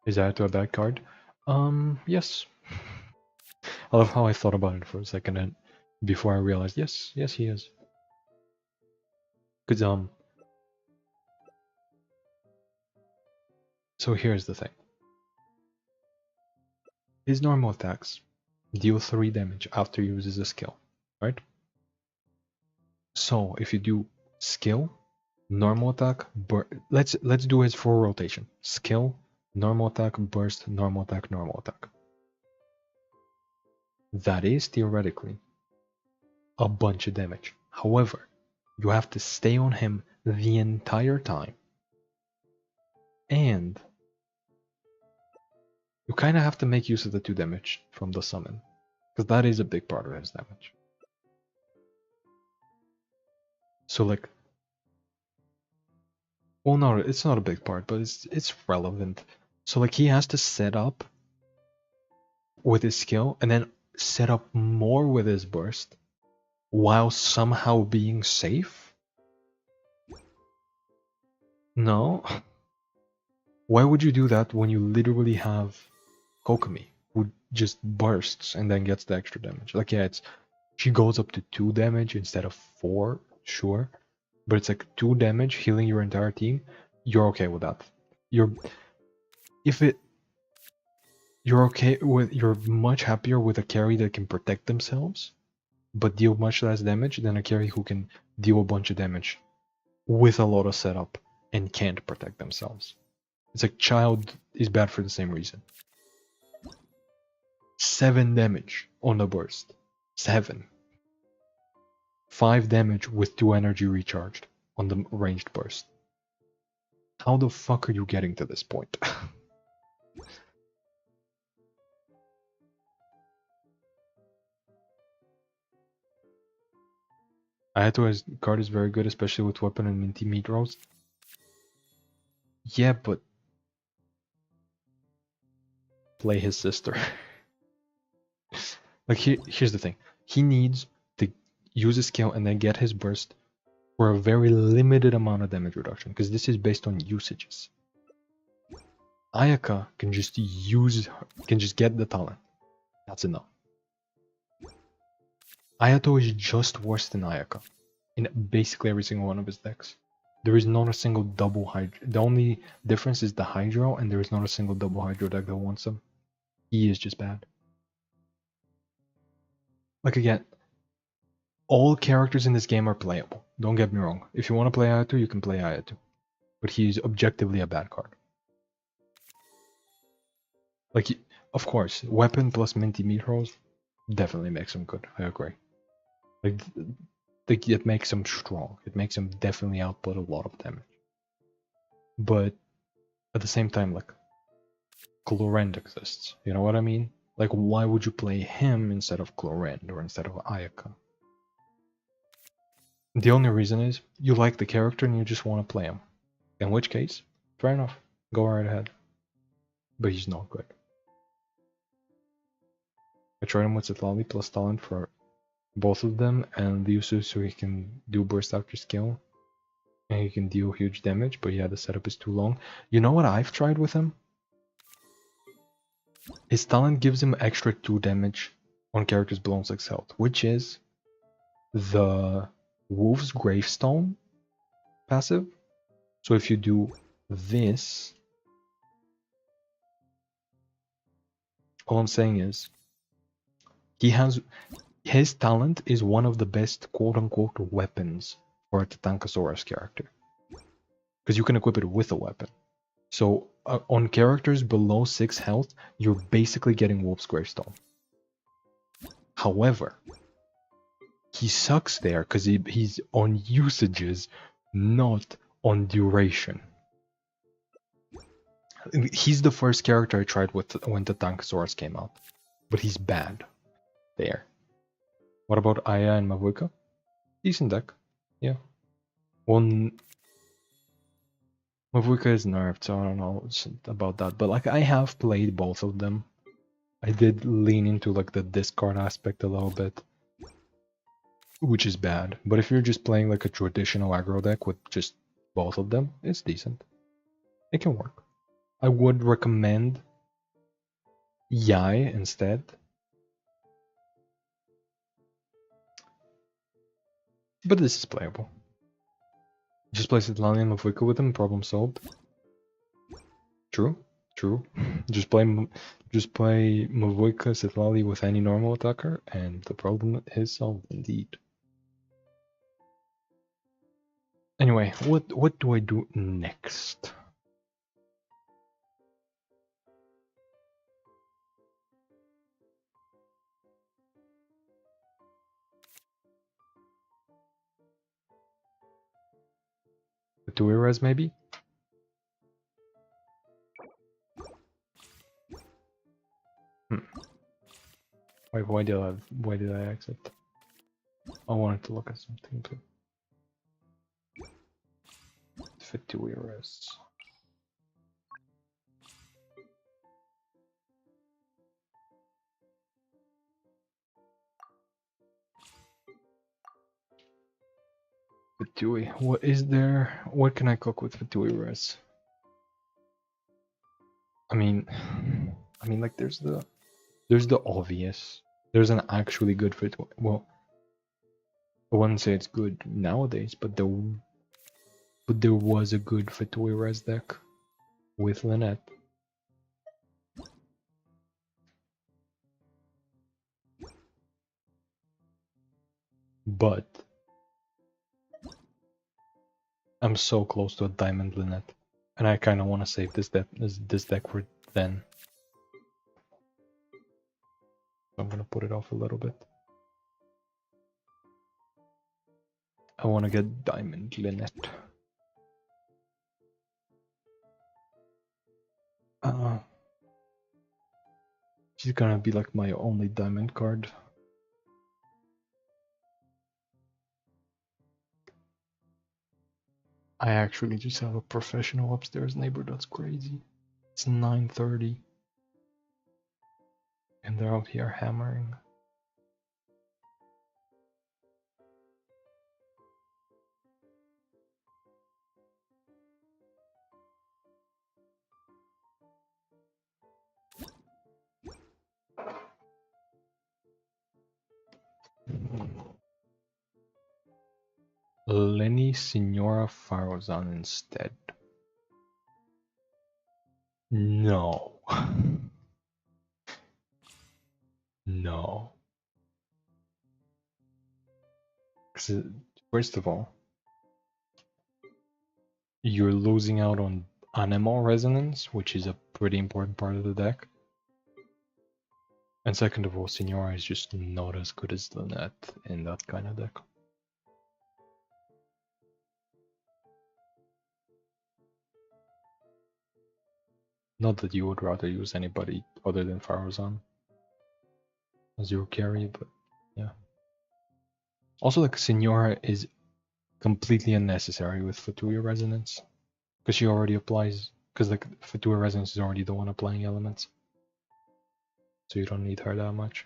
Speaker 1: Is that a bad card? Yes. I love how I thought about it for a second and before I realized, yes, he is. Cause so here's the thing. His normal attacks deal 3 damage after he uses a skill, right? So if you do skill, normal attack, let's do his full rotation. Skill, normal attack, burst, normal attack, normal attack. That is theoretically a bunch of damage. However, you have to stay on him the entire time. And you kind of have to make use of the 2 damage from the summon. Because that is a big part of his damage. So like... Well, no, it's not a big part, but it's relevant. So like he has to set up with his skill and then set up more with his burst while somehow being safe? No. Why would you do that when you literally have Kokomi, who just bursts and then gets the extra damage? Like, yeah, she goes up to 2 damage instead of 4, sure. But it's like 2 damage healing your entire team. You're okay with that. You're much happier with a carry that can protect themselves, but deal much less damage than a carry who can deal a bunch of damage with a lot of setup and can't protect themselves. It's like Child is bad for the same reason. 7 damage on the burst. 7. 5 damage with 2 energy recharged on the ranged burst. How the fuck are you getting to this point? Ayato's card is very good, especially with weapon and minty meat rolls. Yeah, but play his sister. Like here's the thing. He needs to use a skill and then get his burst for a very limited amount of damage reduction, because this is based on usages. Ayaka can just get the talent. That's enough. Ayato is just worse than Ayaka in basically every single one of his decks. There is not a single double hydro. The only difference is the hydro, and there is not a single double hydro deck that wants him. He is just bad. Like again, all characters in this game are playable. Don't get me wrong. If you want to play Ayato, you can play Ayato. But he's objectively a bad card. Like, of course, weapon plus minty meat rolls definitely makes him good. I agree. Like, it makes him strong. It makes him definitely output a lot of damage. But at the same time, like, Chlorend exists. You know what I mean? Like, why would you play him instead of Chlorend or instead of Ayaka? The only reason is you like the character and you just want to play him. In which case, fair enough. Go right ahead. But he's not good. I tried him with Zitlali plus talent for both of them and the Usu so he can do burst after skill. And he can deal huge damage, but yeah, the setup is too long. You know what I've tried with him? His talent gives him extra 2 damage on characters below 6 health, which is the Wolf's Gravestone passive. So if you do this, all I'm saying is his talent is one of the best quote-unquote weapons for a Tatankasaurus character, because you can equip it with a weapon. So on characters below 6 health, you're basically getting Wolf's Gravestone. However, he sucks there because he's on usages, not on duration. He's the first character I tried with when the Tatankasaurus came out, but he's bad there. What about Aya and Mavuika? Decent deck, yeah. One Mavuika is nerfed, so I don't know about that. But like, I have played both of them. I did lean into like the discard aspect a little bit, which is bad. But if you're just playing like a traditional aggro deck with just both of them, it's decent. It can work. I would recommend Yai instead. But this is playable. Just play Svetlana and Mavuika with them, problem solved. True. Just play Mavuika Svetlana with any normal attacker, and the problem is solved indeed. Anyway, what do I do next? The 2 eras maybe? Wait, why did I exit? I wanted to look at something too. Fit 2 eras. Fatui. What is there? What can I cook with Fatui rice? I mean, like there's the obvious. There's an actually good Fatui. Well, I wouldn't say it's good nowadays, but there was a good Fatui rice deck with Lynette. But I'm so close to a diamond Lynette, and I kind of want to save this deck for then. So I'm gonna put it off a little bit. I want to get diamond Lynette. She's gonna be like my only diamond card. I actually just have a professional upstairs neighbor. That's crazy. It's 9:30 and they're out here hammering. Lenny Signora Farozan instead. No. No. 'Cause, first of all, you're losing out on Animal Resonance, which is a pretty important part of the deck. And second of all, Signora is just not as good as the net in that kind of deck. Not that you would rather use anybody other than Farozan as your carry, but yeah. Also, like, Signora is completely unnecessary with Fatuya Resonance, because she already applies, because like Fatuya Resonance is already the one applying elements, so you don't need her that much.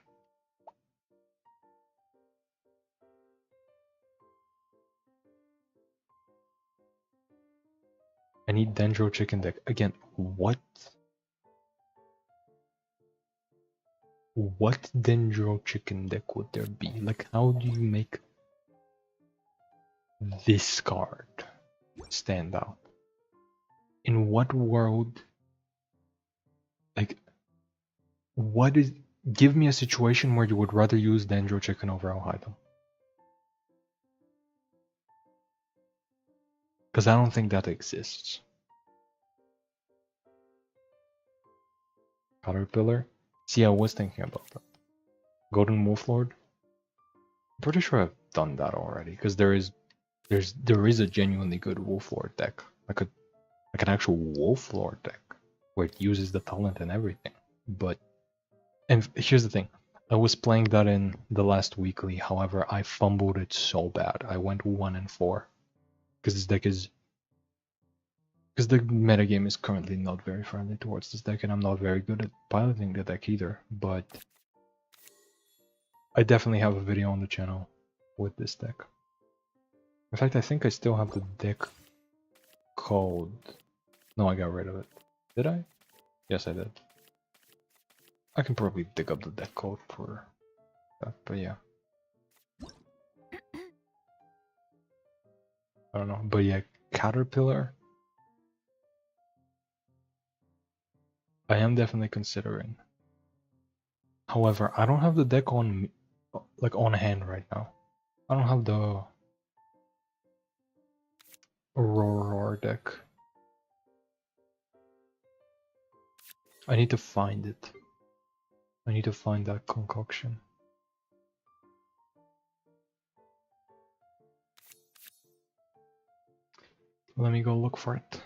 Speaker 1: I need Dendro Chicken deck. Again, what? What Dendro Chicken deck would there be? Like, how do you make this card stand out? In what world? Like, what is... Give me a situation where you would rather use Dendro Chicken over Alhaitham. Because I don't think that exists. Caterpillar? See, I was thinking about that. Golden Wolf Lord? I'm pretty sure I've done that already, because there is a genuinely good Wolf Lord deck. Like an actual Wolf Lord deck, where it uses the talent and everything. But, and here's the thing. I was playing that in the last weekly, however, I fumbled it so bad. I went 1-4. Because this deck is... Because the metagame is currently not very friendly towards this deck, and I'm not very good at piloting the deck either, but... I definitely have a video on the channel with this deck. In fact, I think I still have the deck called... No, I got rid of it. Did I? Yes, I did. I can probably dig up the deck code for that, but yeah. I don't know, but yeah, Caterpillar. I am definitely considering. However, I don't have the deck on, like, on hand right now. I don't have the Aurora deck. I need to find it. I need to find that concoction. Let me go look for it.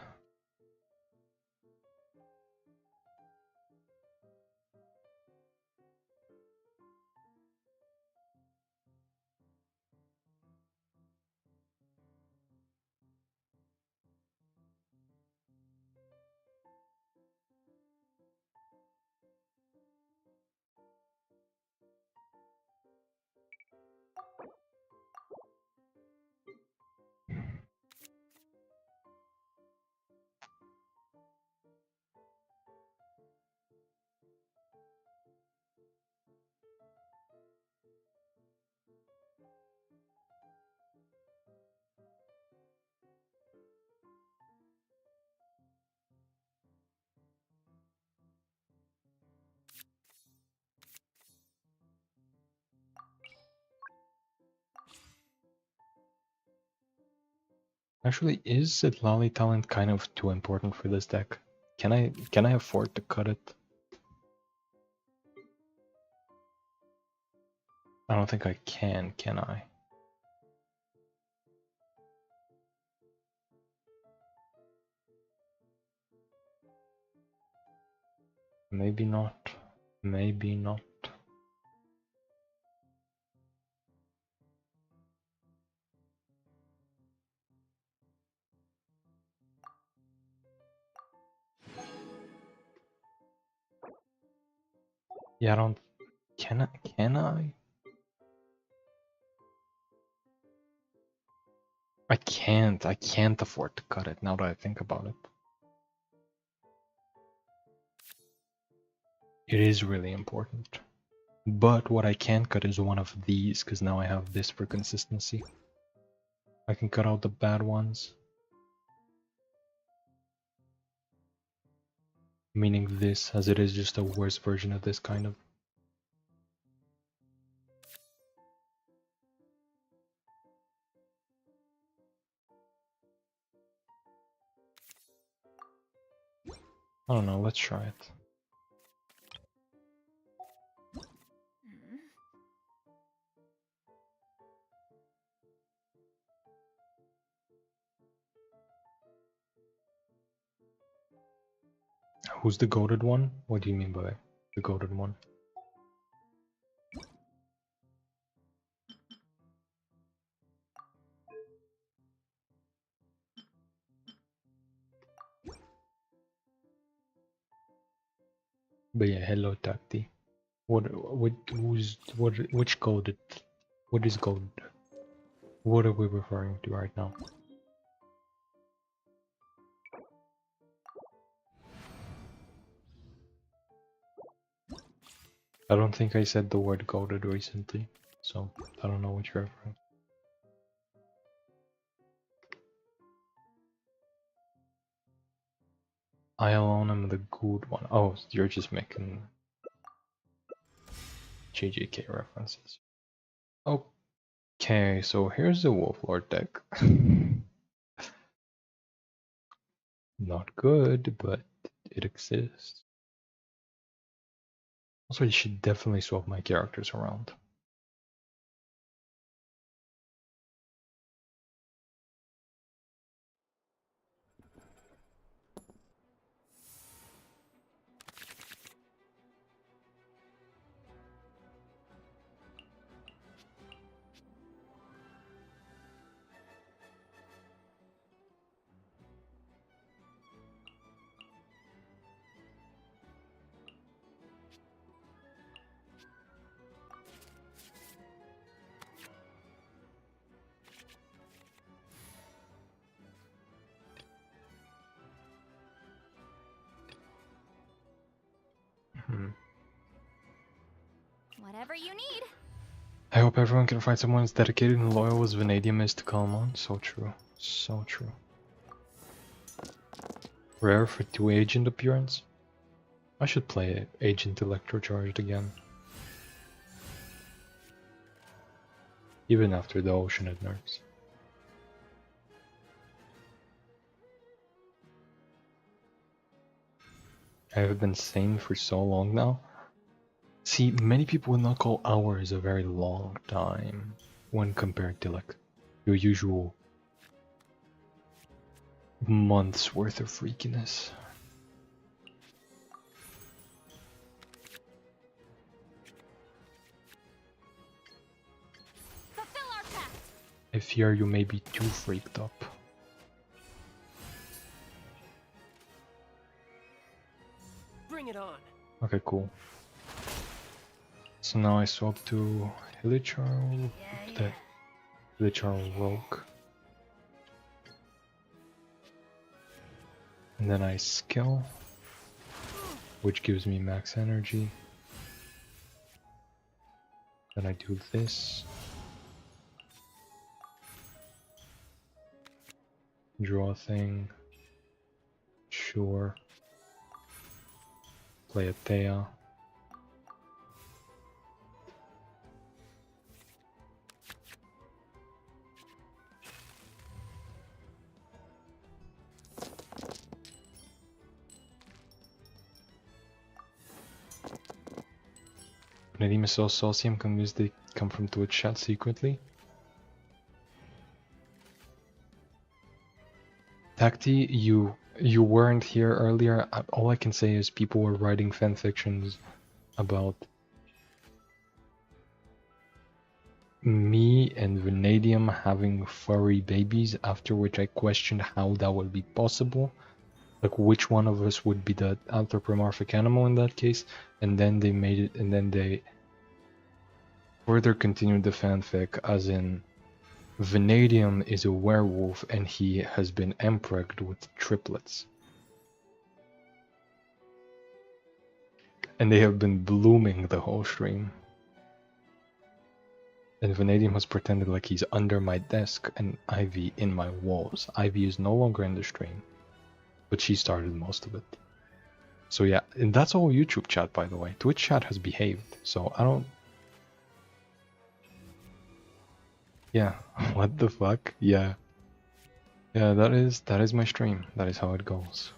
Speaker 1: Actually, is Sitlali talent kind of too important for this deck? Can I afford to cut it? I don't think I can I? Maybe not. Maybe not. Yeah, I don't... Can I? Can I? I can't. I can't afford to cut it now that I think about it. It is really important. But what I can't cut is one of these, because now I have this for consistency. I can cut out the bad ones. Meaning this, as it is just a worse version of this kind of. I don't know, let's try it. Who's the goated one? What do you mean by the goated one? But yeah, hello Takti. Which goated? What is gold? What are we referring to right now? I don't think I said the word goated recently, so I don't know what you're referring. I alone am the good one. Oh, you're just making JJK references. Okay, so here's the Wolf Lord deck. Not good, but it exists. Also, you should definitely swap my characters around.
Speaker 5: Whatever you need.
Speaker 1: I hope everyone can find someone as dedicated and loyal as Vanadium is to Kalman. So true. So true. Rare for 2 agent appearance? I should play Agent Electrocharged again. Even after the Oceanid nerfs. I have been sane for so long now. See, many people would not call hours a very long time when compared to like your usual months worth of freakiness.
Speaker 5: Fulfill our pact.
Speaker 1: I fear you may be too freaked up.
Speaker 6: Bring it on.
Speaker 1: Okay, cool. So now I swap to Hilichar, the Hilichar Rogue. And then I skill, which gives me max energy. Then I do this. Draw a thing. Sure. Play a Thea. Nadim is so saucy, I'm convinced they come from Twitch chat secretly. Takti, you weren't here earlier. All I can say is people were writing fanfictions about me and Vanadium having furry babies, after which I questioned how that would be possible. Like which one of us would be the anthropomorphic animal in that case, and then they made it, and then they further continued the fanfic as in Vanadium is a werewolf and he has been impregned with triplets. And they have been blooming the whole stream. And Vanadium has pretended like he's under my desk and Ivy in my walls. Ivy is no longer in the stream, but she started most of it. So yeah, and that's all YouTube chat, by the way. Twitch chat has behaved, so I don't... Yeah, what the fuck? Yeah. Yeah, that is my stream. That is how it goes.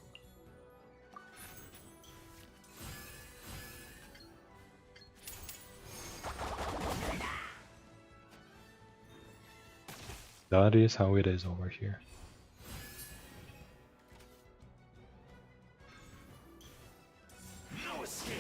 Speaker 1: That is how it is over here.
Speaker 4: No escape.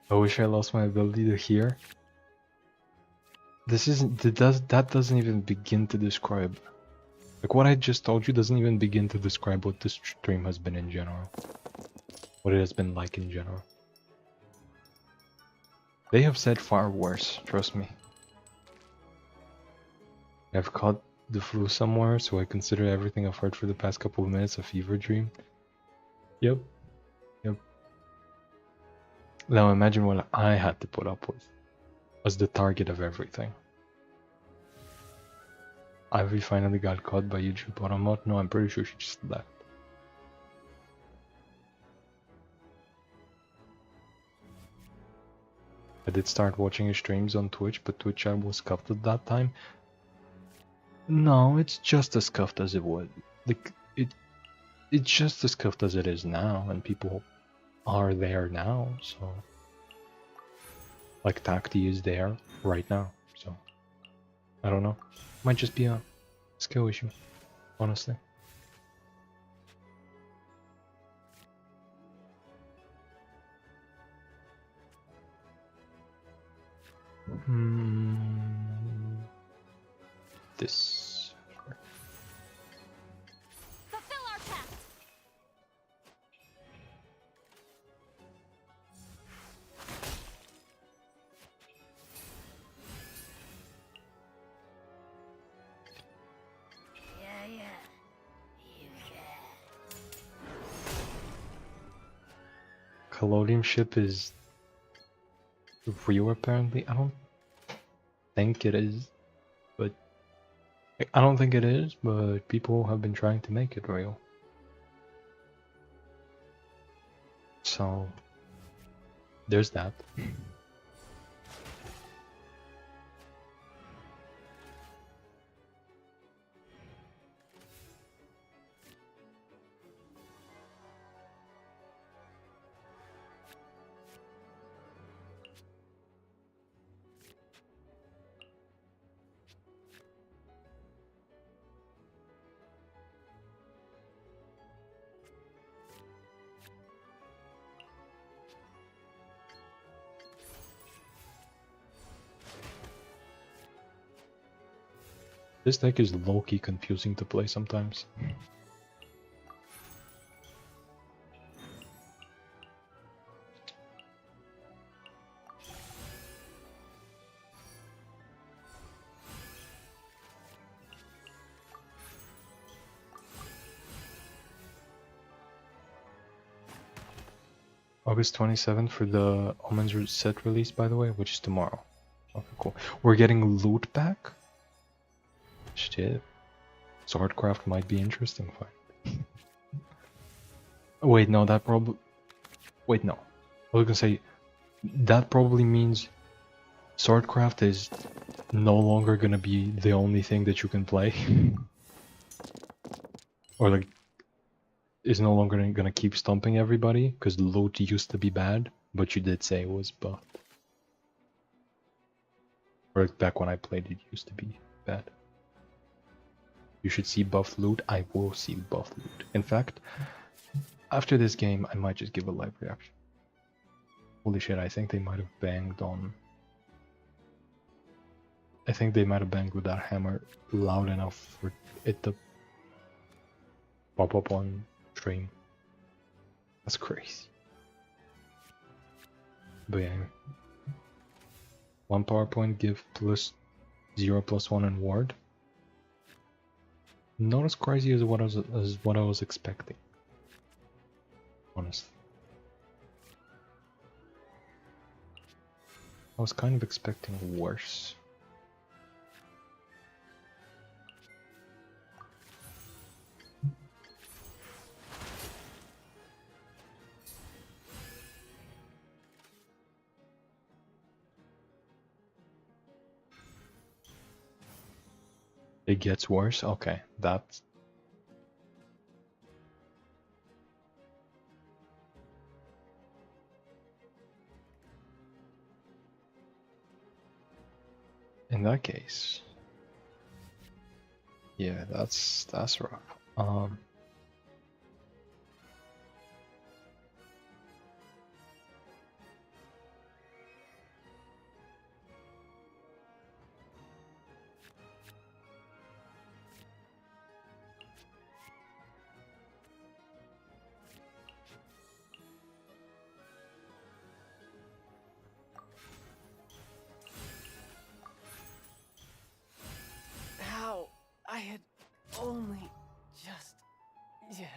Speaker 1: I wish I lost my ability to hear. This isn't... that doesn't even begin to describe... Like what I just told you doesn't even begin to describe what this stream has been in general. What it has been like in general. They have said far worse, trust me. I've caught the flu somewhere, so I consider everything I've heard for the past couple of minutes a fever dream. Yep. Yep. Now imagine what I had to put up with as the target of everything. Ivy finally got caught by YouTube Automat. No, I'm pretty sure she just left. I did start watching his streams on Twitch, but Twitch chat was scuffed at that time. No, it's just as scuffed as it was. Like it's just as scuffed as it is now, and people are there now, so like Tacti is there right now, so I don't know. Might just be a skill issue, honestly. This.
Speaker 3: Fulfill our pact!
Speaker 2: Yeah. You can.
Speaker 1: Collodium ship is real apparently. I don't think it is, but I don't think it is, but people have been trying to make it real. So there's that. This deck is low-key confusing to play sometimes. August 27th for the Omens set release, by the way, which is tomorrow. Okay, cool. We're getting loot back? Shit. Swordcraft might be interesting, fine. Wait, no, that probably... Wait, no. I was gonna say, that probably means Swordcraft is no longer gonna be the only thing that you can play. Or like, is no longer gonna keep stumping everybody, because loot used to be bad, but you did say it was buffed. Or like back when I played it used to be bad. You should see buffed loot, I will see buffed loot. In fact, after this game, I might just give a live reaction. Holy shit, I think they might have banged on... I think they might have banged with that hammer loud enough for it to pop up on stream. That's crazy. But yeah, 1 PowerPoint give plus 0 plus 1 in ward. Not as crazy as what I was expecting. Honestly. I was kind of expecting worse. It gets worse? Okay, that's... In that case... Yeah, that's rough.
Speaker 6: How? I had only just... Yeah.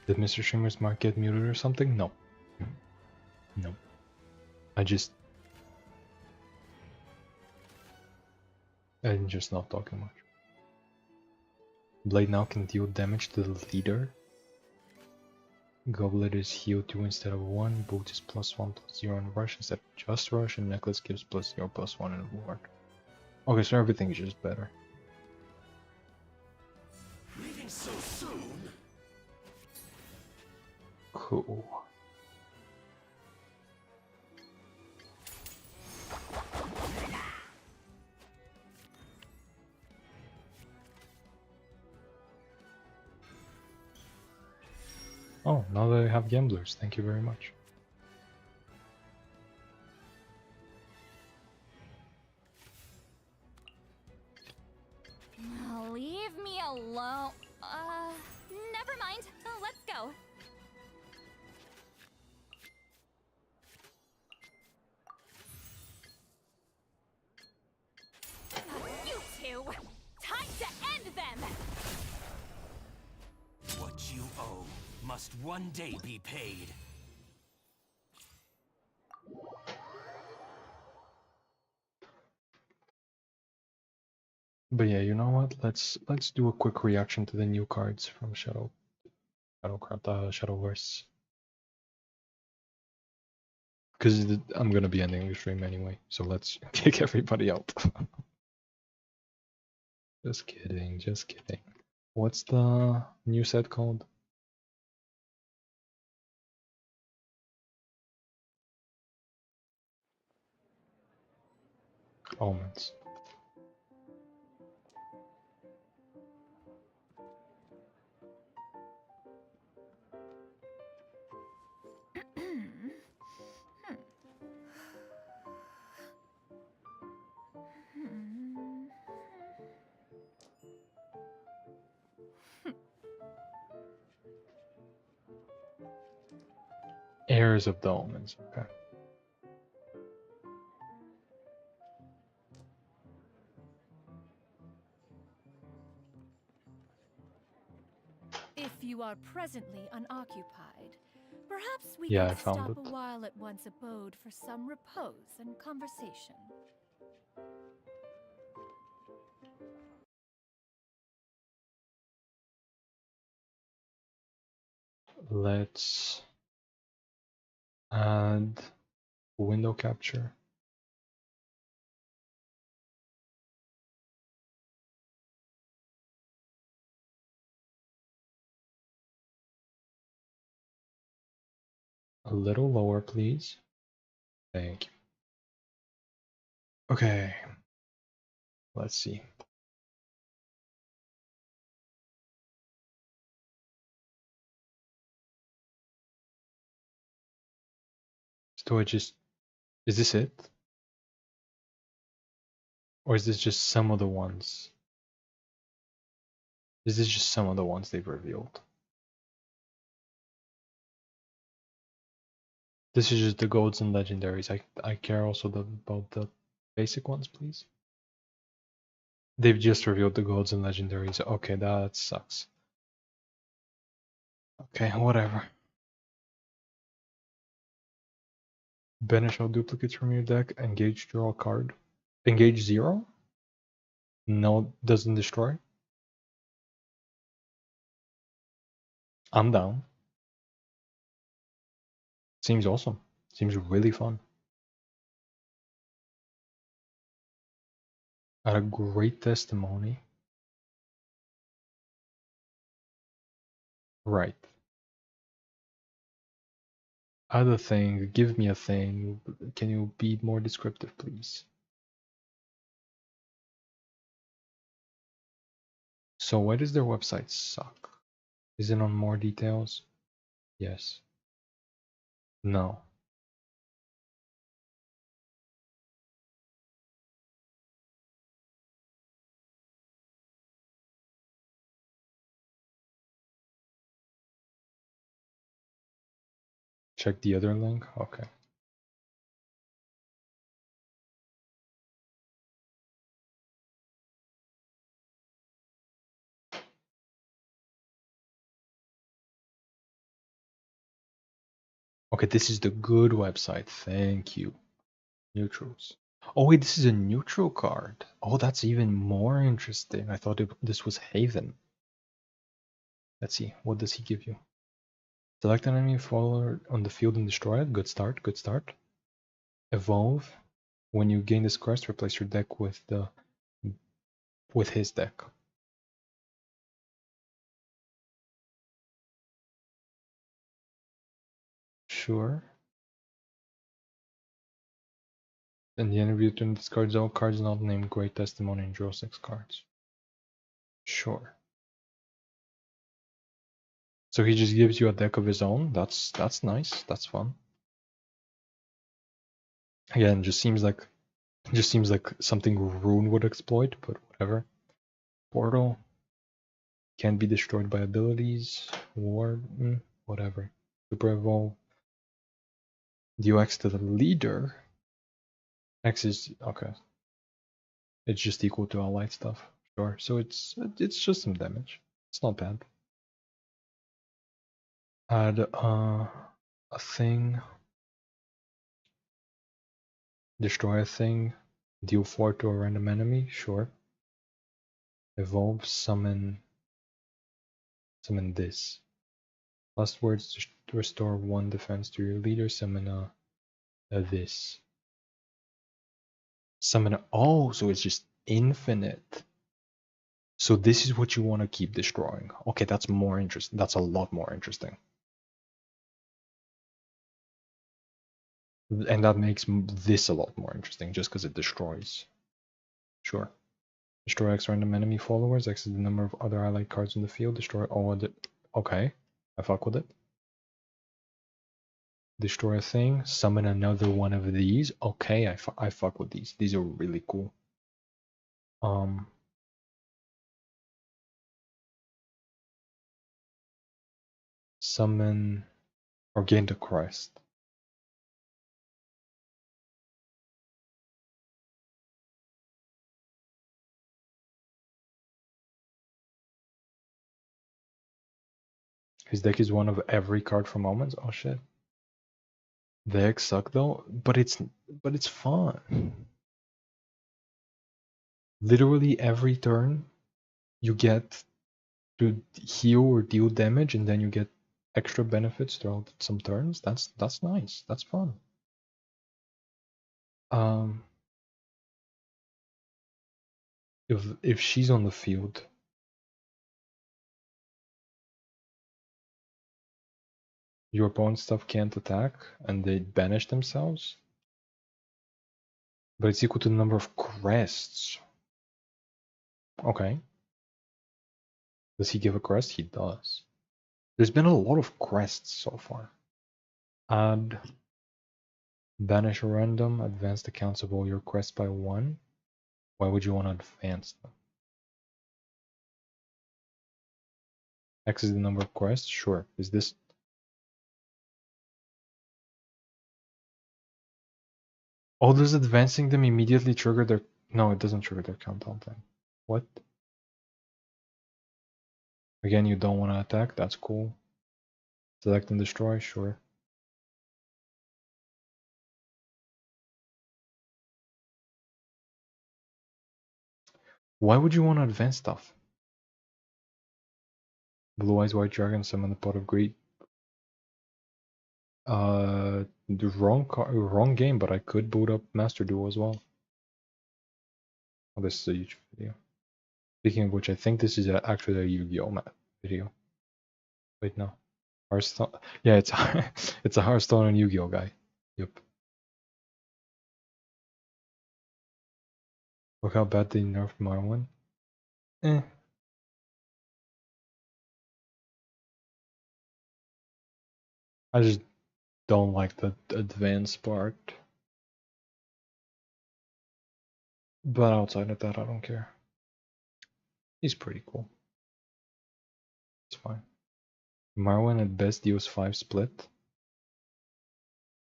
Speaker 1: Did Mr. Streamer's mic get muted or something? No. No. I'm just not talking much. Blade now can deal damage to the leader. Goblet is heal 2 instead of 1. Boot is +1 +0 in rush instead of just rush. And necklace gives +0 +1 in ward. Okay, so everything is just better.
Speaker 4: Leaving so soon?
Speaker 1: Cool. Oh, now that I have gamblers, thank you very much.
Speaker 5: Leave me alone. Never mind. Let's go. You two! Time to end them!
Speaker 4: What you owe must one day be paid.
Speaker 1: But yeah, you know what? Let's do a quick reaction to the new cards from Shadowverse. Because I'm gonna be ending the stream anyway, so let's kick everybody out. Just kidding, just kidding. What's the new set called? Omens. Heirs of the Omens, okay.
Speaker 3: If you are presently unoccupied, perhaps we
Speaker 1: Yeah, I
Speaker 3: could
Speaker 1: found
Speaker 3: stop a
Speaker 1: it.
Speaker 3: while at one's abode for some repose and conversation.
Speaker 1: Let's add window capture. A little lower, please. Thank you. Okay. Let's see. Do I just... Is this it? Or is this just some of the ones? Is this just some of the ones they've revealed? This is just the golds and legendaries. I care also about the basic ones, please. They've just revealed the golds and legendaries. Okay, that sucks. Okay, whatever. Banish all duplicates from your deck. Engage, draw a card. Engage 0? No, doesn't destroy. I'm down. Seems awesome. Seems really fun. Had a great testimony. Right. Add a thing. Give me a thing. Can you be more descriptive, please? So why does their website suck? Is it on more details? Yes. No. Check the other link? Okay. Okay, this is the good website. Thank you. Neutrals. Oh wait, this is a neutral card. Oh, that's even more interesting. I thought this was Haven. Let's see. What does he give you? Select an enemy follower on the field and destroy it. Good start. Good start. Evolve. When you gain this crest, replace your deck with his deck. Sure. And the enemy return discards all cards not named Great Testimony and draw 6 cards. Sure. So he just gives you a deck of his own. That's nice. That's fun. Again, just seems like something Rune would exploit, but whatever. Portal can't be destroyed by abilities. War, whatever. Super Evolve. Do X to the leader. X is okay. It's just equal to allied stuff. Sure. So it's just some damage. It's not bad. Add a thing. Destroy a thing. Deal 4 to a random enemy. Sure. Evolve. Summon this. Last words to restore 1 defense to your leader. Summon a this. Summon. Oh, so it's just infinite. So this is what you want to keep destroying. Okay, that's more interesting. That's a lot more interesting. And that makes this a lot more interesting just because it destroys. Sure. Destroy X random enemy followers. X is the number of other allied cards in the field. Destroy all of it. Okay, I fuck with it. Destroy a thing. Summon another one of these. Okay, I fuck with these. These are really cool. Summon or gain the crest. His deck is one of every card from Omens. Oh shit. The decks suck though, but it's fun. Literally every turn you get to heal or deal damage, and then you get extra benefits throughout some turns. That's nice. That's fun. If she's on the field, your opponent's stuff can't attack, and they banish themselves. But it's equal to the number of crests. Okay. Does he give a crest? He does. There's been a lot of crests so far. Add banish a random, advance the counts of all your quests by 1. Why would you want to advance them? X is the number of quests? Sure. Is this... Oh, does advancing them immediately trigger their... No, it doesn't trigger their countdown time. What? Again, you don't want to attack? That's cool. Select and destroy? Sure. Why would you want to advance stuff? Blue Eyes White Dragon, summon the Pot of Greed. The wrong game, but I could boot up Master Duel as well. Oh, this is a huge video. Speaking of which, I think this is actually a Yu-Gi-Oh video. Wait, no. Hearthstone. Yeah, it's it's a Hearthstone and Yu-Gi-Oh guy. Yep. Look how bad they nerfed Marwin. Eh. I just don't like the advanced part. But outside of that, I don't care. He's pretty cool. It's fine. Marwin at best deals 5 split.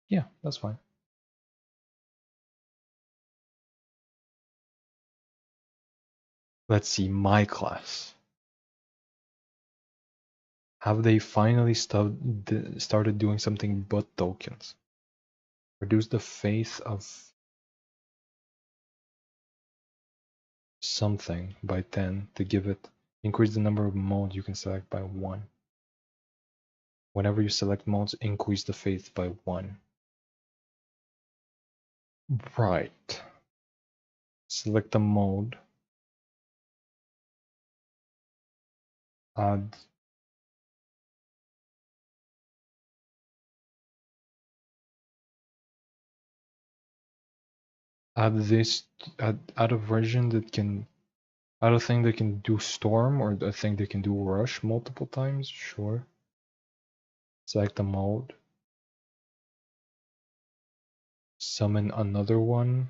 Speaker 1: Yeah, that's fine. Let's see, my class. Have they finally started doing something but tokens? Reduce the faith of something by 10 to give it. Increase the number of modes you can select by 1. Whenever you select modes, increase the faith by 1. Right. Select a mode. Add this. Add a version that can. Add a thing that can do storm, or a thing that can do rush multiple times. Sure. Select a mode. Summon another one.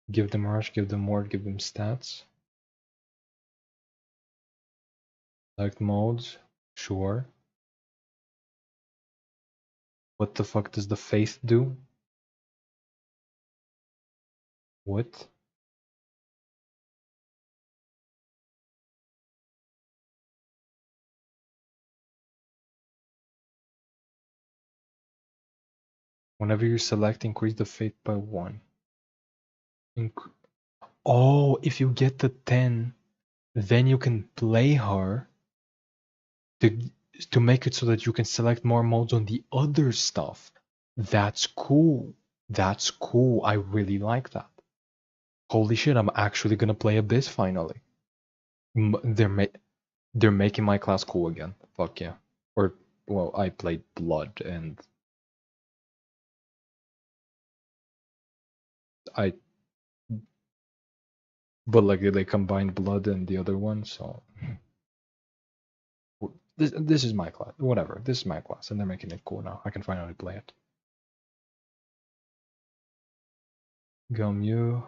Speaker 1: Give them rush. Give them ward. Give them stats. Select modes. Sure. What the fuck does the faith do? What? Whenever you select, increase the faith by 1. Oh, if you get the 10, then you can play her to make it so that you can select more modes on the other stuff. That's cool. That's cool. I really like that. Holy shit, I'm actually gonna play Abyss finally. They're making my class cool again. Fuck yeah. Or, well, I played Blood and but like they combined Blood and the other one, so this is my class. Whatever, this is my class, and they're making it cool now. I can finally play it. Gamyu,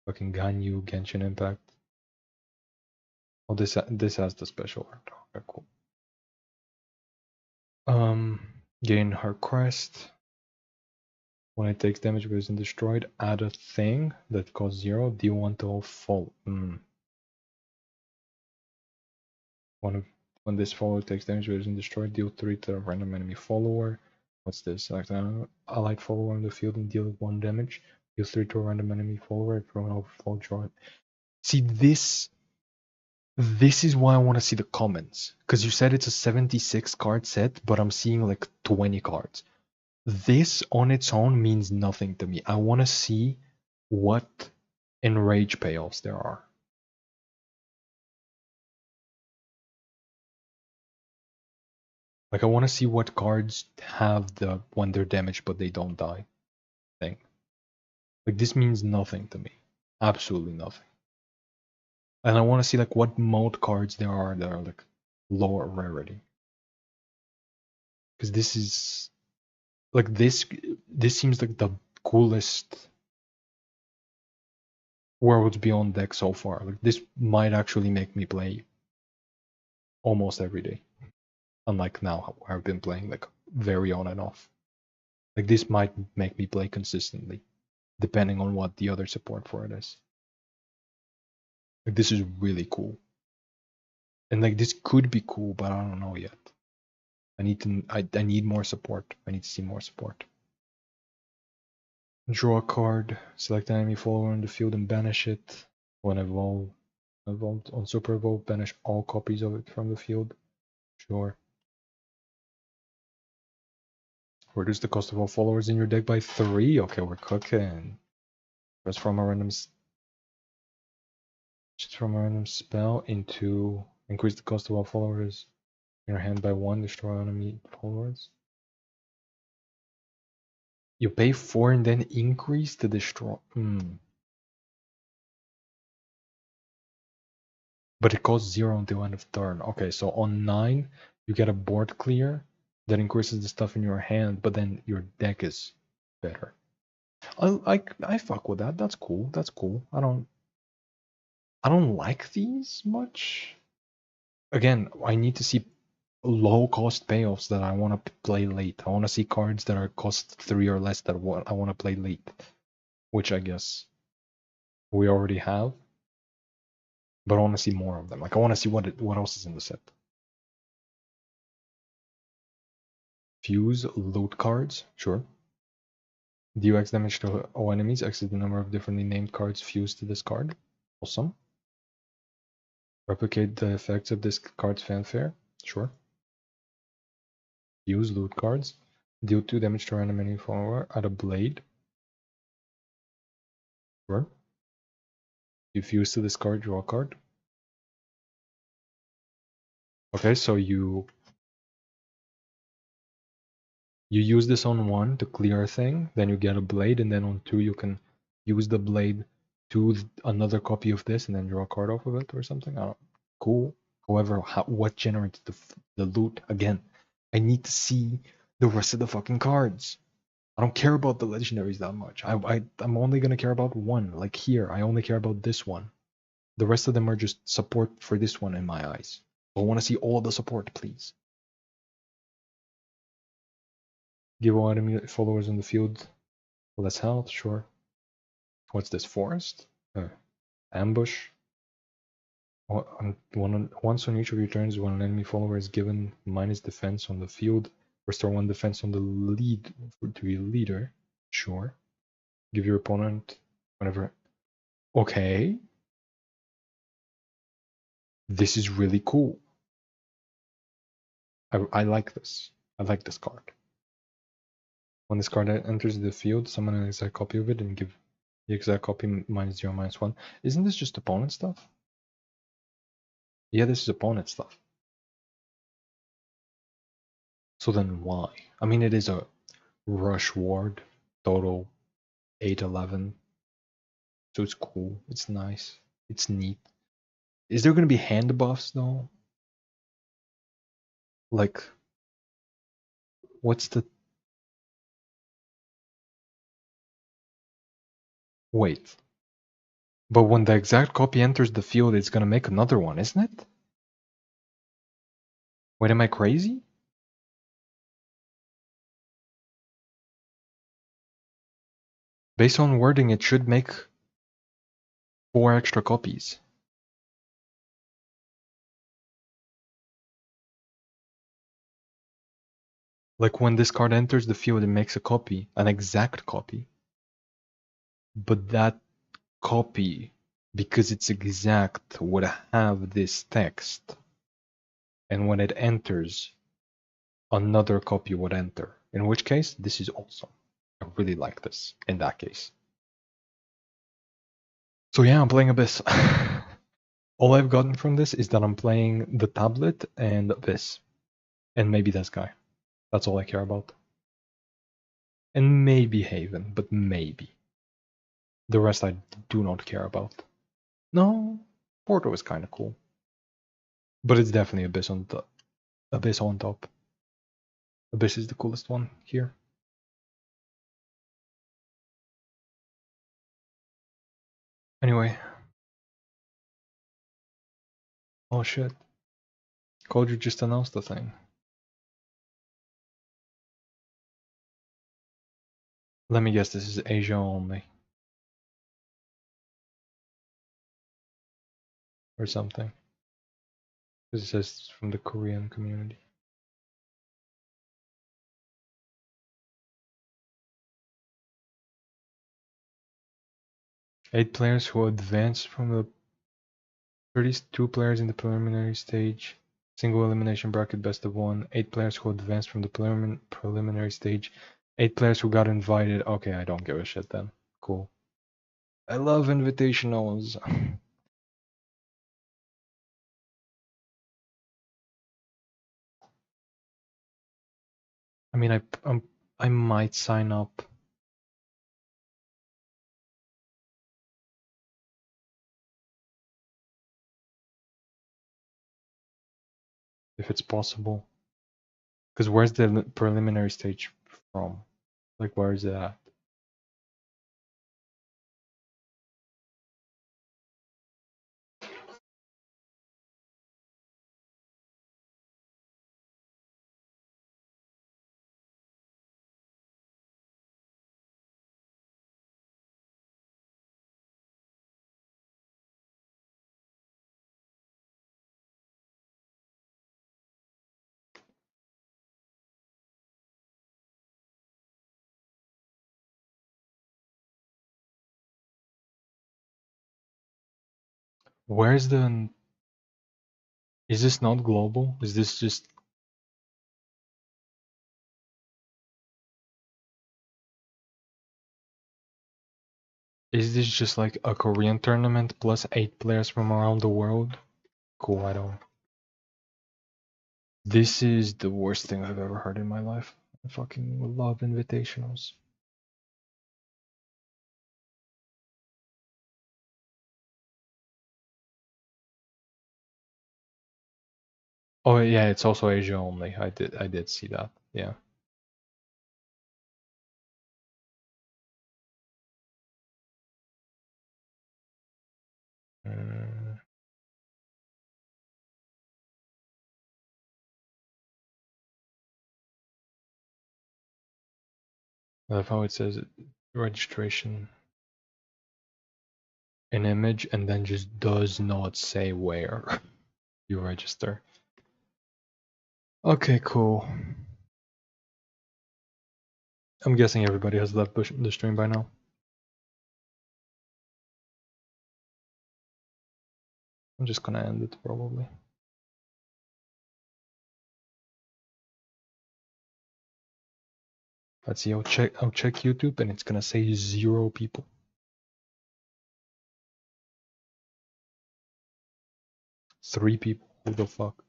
Speaker 1: fucking Ganyu, Genshin Impact. Oh, this has the special art. Okay, cool. Gain her crest. When it takes damage but isn't destroyed, add a thing that costs 0. Deal 1 to all fall. One of When this follower takes damage but isn't destroyed, deal 3 to a random enemy follower. What's this? Select an allied follower on the field and deal 1 damage. Deal 3 to a random enemy follower. Throw an overflow, draw it. See, this is why I want to see the comments. Because you said it's a 76 card set, but I'm seeing like 20 cards. This on its own means nothing to me. I want to see what enrage payoffs there are. Like, I want to see what cards have the when they're damaged but they don't die thing. Like, this means nothing to me. Absolutely nothing. And I want to see like what mode cards there are that are like lower rarity. Because this is like this seems like the coolest Worlds Beyond deck so far. Like, this might actually make me play almost every day. Unlike now, I've been playing like very on and off. Like, this might make me play consistently, depending on what the other support for it is. Like, this is really cool. And like, this could be cool, but I don't know yet. I need more support. I need to see more support. Draw a card, select an enemy follower on the field and banish it. When evolved on Super Evolve, banish all copies of it from the field. Sure. Reduce the cost of all followers in your deck by 3. Okay, we're cooking. Transform a random spell into increase the cost of all followers in your hand by 1. Destroy enemy followers. You pay 4 and then increase to destroy. But it costs 0 until end of turn. Okay, so on 9 you get a board clear that increases the stuff in your hand, but then your deck is better. I fuck with that. That's cool. That's cool. I don't like these much. Again, I need to see low cost payoffs that I want to play late. I want to see cards that are cost 3 or less that I want to play late, which I guess we already have. But I want to see more of them. Like, I want to see what else is in the set. Fuse loot cards, sure. Deal X damage to all enemies. X is the number of differently named cards fused to this card. Awesome. Replicate the effects of this card's fanfare. Sure. Use loot cards. Deal 2 damage to random enemy follower. Add a blade. Sure. You fuse to this card, draw a card. Okay, so you use this on 1 to clear a thing, then you get a blade, and then on 2 you can use the blade to another copy of this and then draw a card off of it or something. Cool. However, what generates the loot? Again, I need to see the rest of the fucking cards. I don't care about the legendaries that much. I'm only gonna care about one. Like here, I only care about this one. The rest of them are just support for this one in my eyes. I want to see all the support, please. Give all enemy followers in the field less health, sure. What's this, forest? Ambush. Once on each of your turns, when an enemy follower is given minus defense on the field, restore 1 defense on the lead to your leader. Sure. Give your opponent whatever. Okay. This is really cool. I like this. I like this card. When this card enters the field, summon an exact copy of it and give the exact copy -0/-1. Isn't this just opponent stuff? Yeah, this is opponent stuff. So then why? I mean, it is a rush ward, total 8/11. So it's cool. It's nice. It's neat. Is there going to be hand buffs though? Like, what's the... Wait. But when the exact copy enters the field, it's going to make another one, isn't it? Wait, am I crazy? Based on wording, it should make 4 extra copies. Like when this card enters the field, it makes a copy, an exact copy. But that copy, because it's exact, would have this text. And when it enters, another copy would enter. In which case, this is awesome. I really like this in that case. So yeah, I'm playing Abyss. All I've gotten from this is that I'm playing the tablet and this. And maybe this guy. That's all I care about. And maybe Haven, but maybe. The rest I do not care about. No, Porto is kind of cool. But it's definitely Abyss on top. Abyss on top. Abyss is the coolest one here. Anyway. Oh shit. Koji just announced the thing. Let me guess, this is Asia only. Or something. Because it says it's from the Korean community. Eight players who advanced from the 32 players in the preliminary stage. Single elimination bracket best of one. 8 players who advanced from the preliminary stage. 8 players who got invited. Okay, I don't give a shit then. Cool. I love invitationals. I mean, I might sign up. If it's possible. Because where's the preliminary stage from? Like, where is it at? Where's the... Is this not global? Is this just... Is this just like a Korean tournament plus 8 players from around the world? Cool, I don't... This is the worst thing I've ever heard in my life. I fucking love invitationals. Oh yeah, it's also Asia only. I did see that. Yeah. I love how it says registration an image and then just does not say where you register. Okay, cool. I'm guessing everybody has left the stream by now. I'm just gonna end it probably. Let's see, I'll check YouTube and it's gonna say 0 people. 3 people. Who the fuck?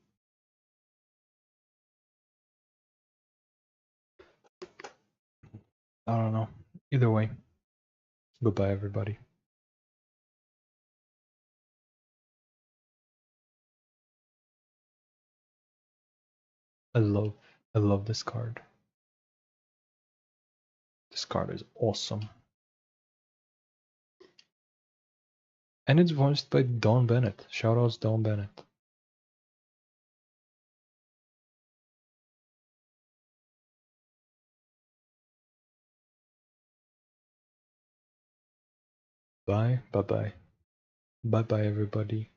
Speaker 1: I don't know. Either way. Goodbye everybody. I love this card. This card is awesome. And it's voiced by Don Bennett. Shoutouts Don Bennett. Bye, bye bye. Bye bye everybody.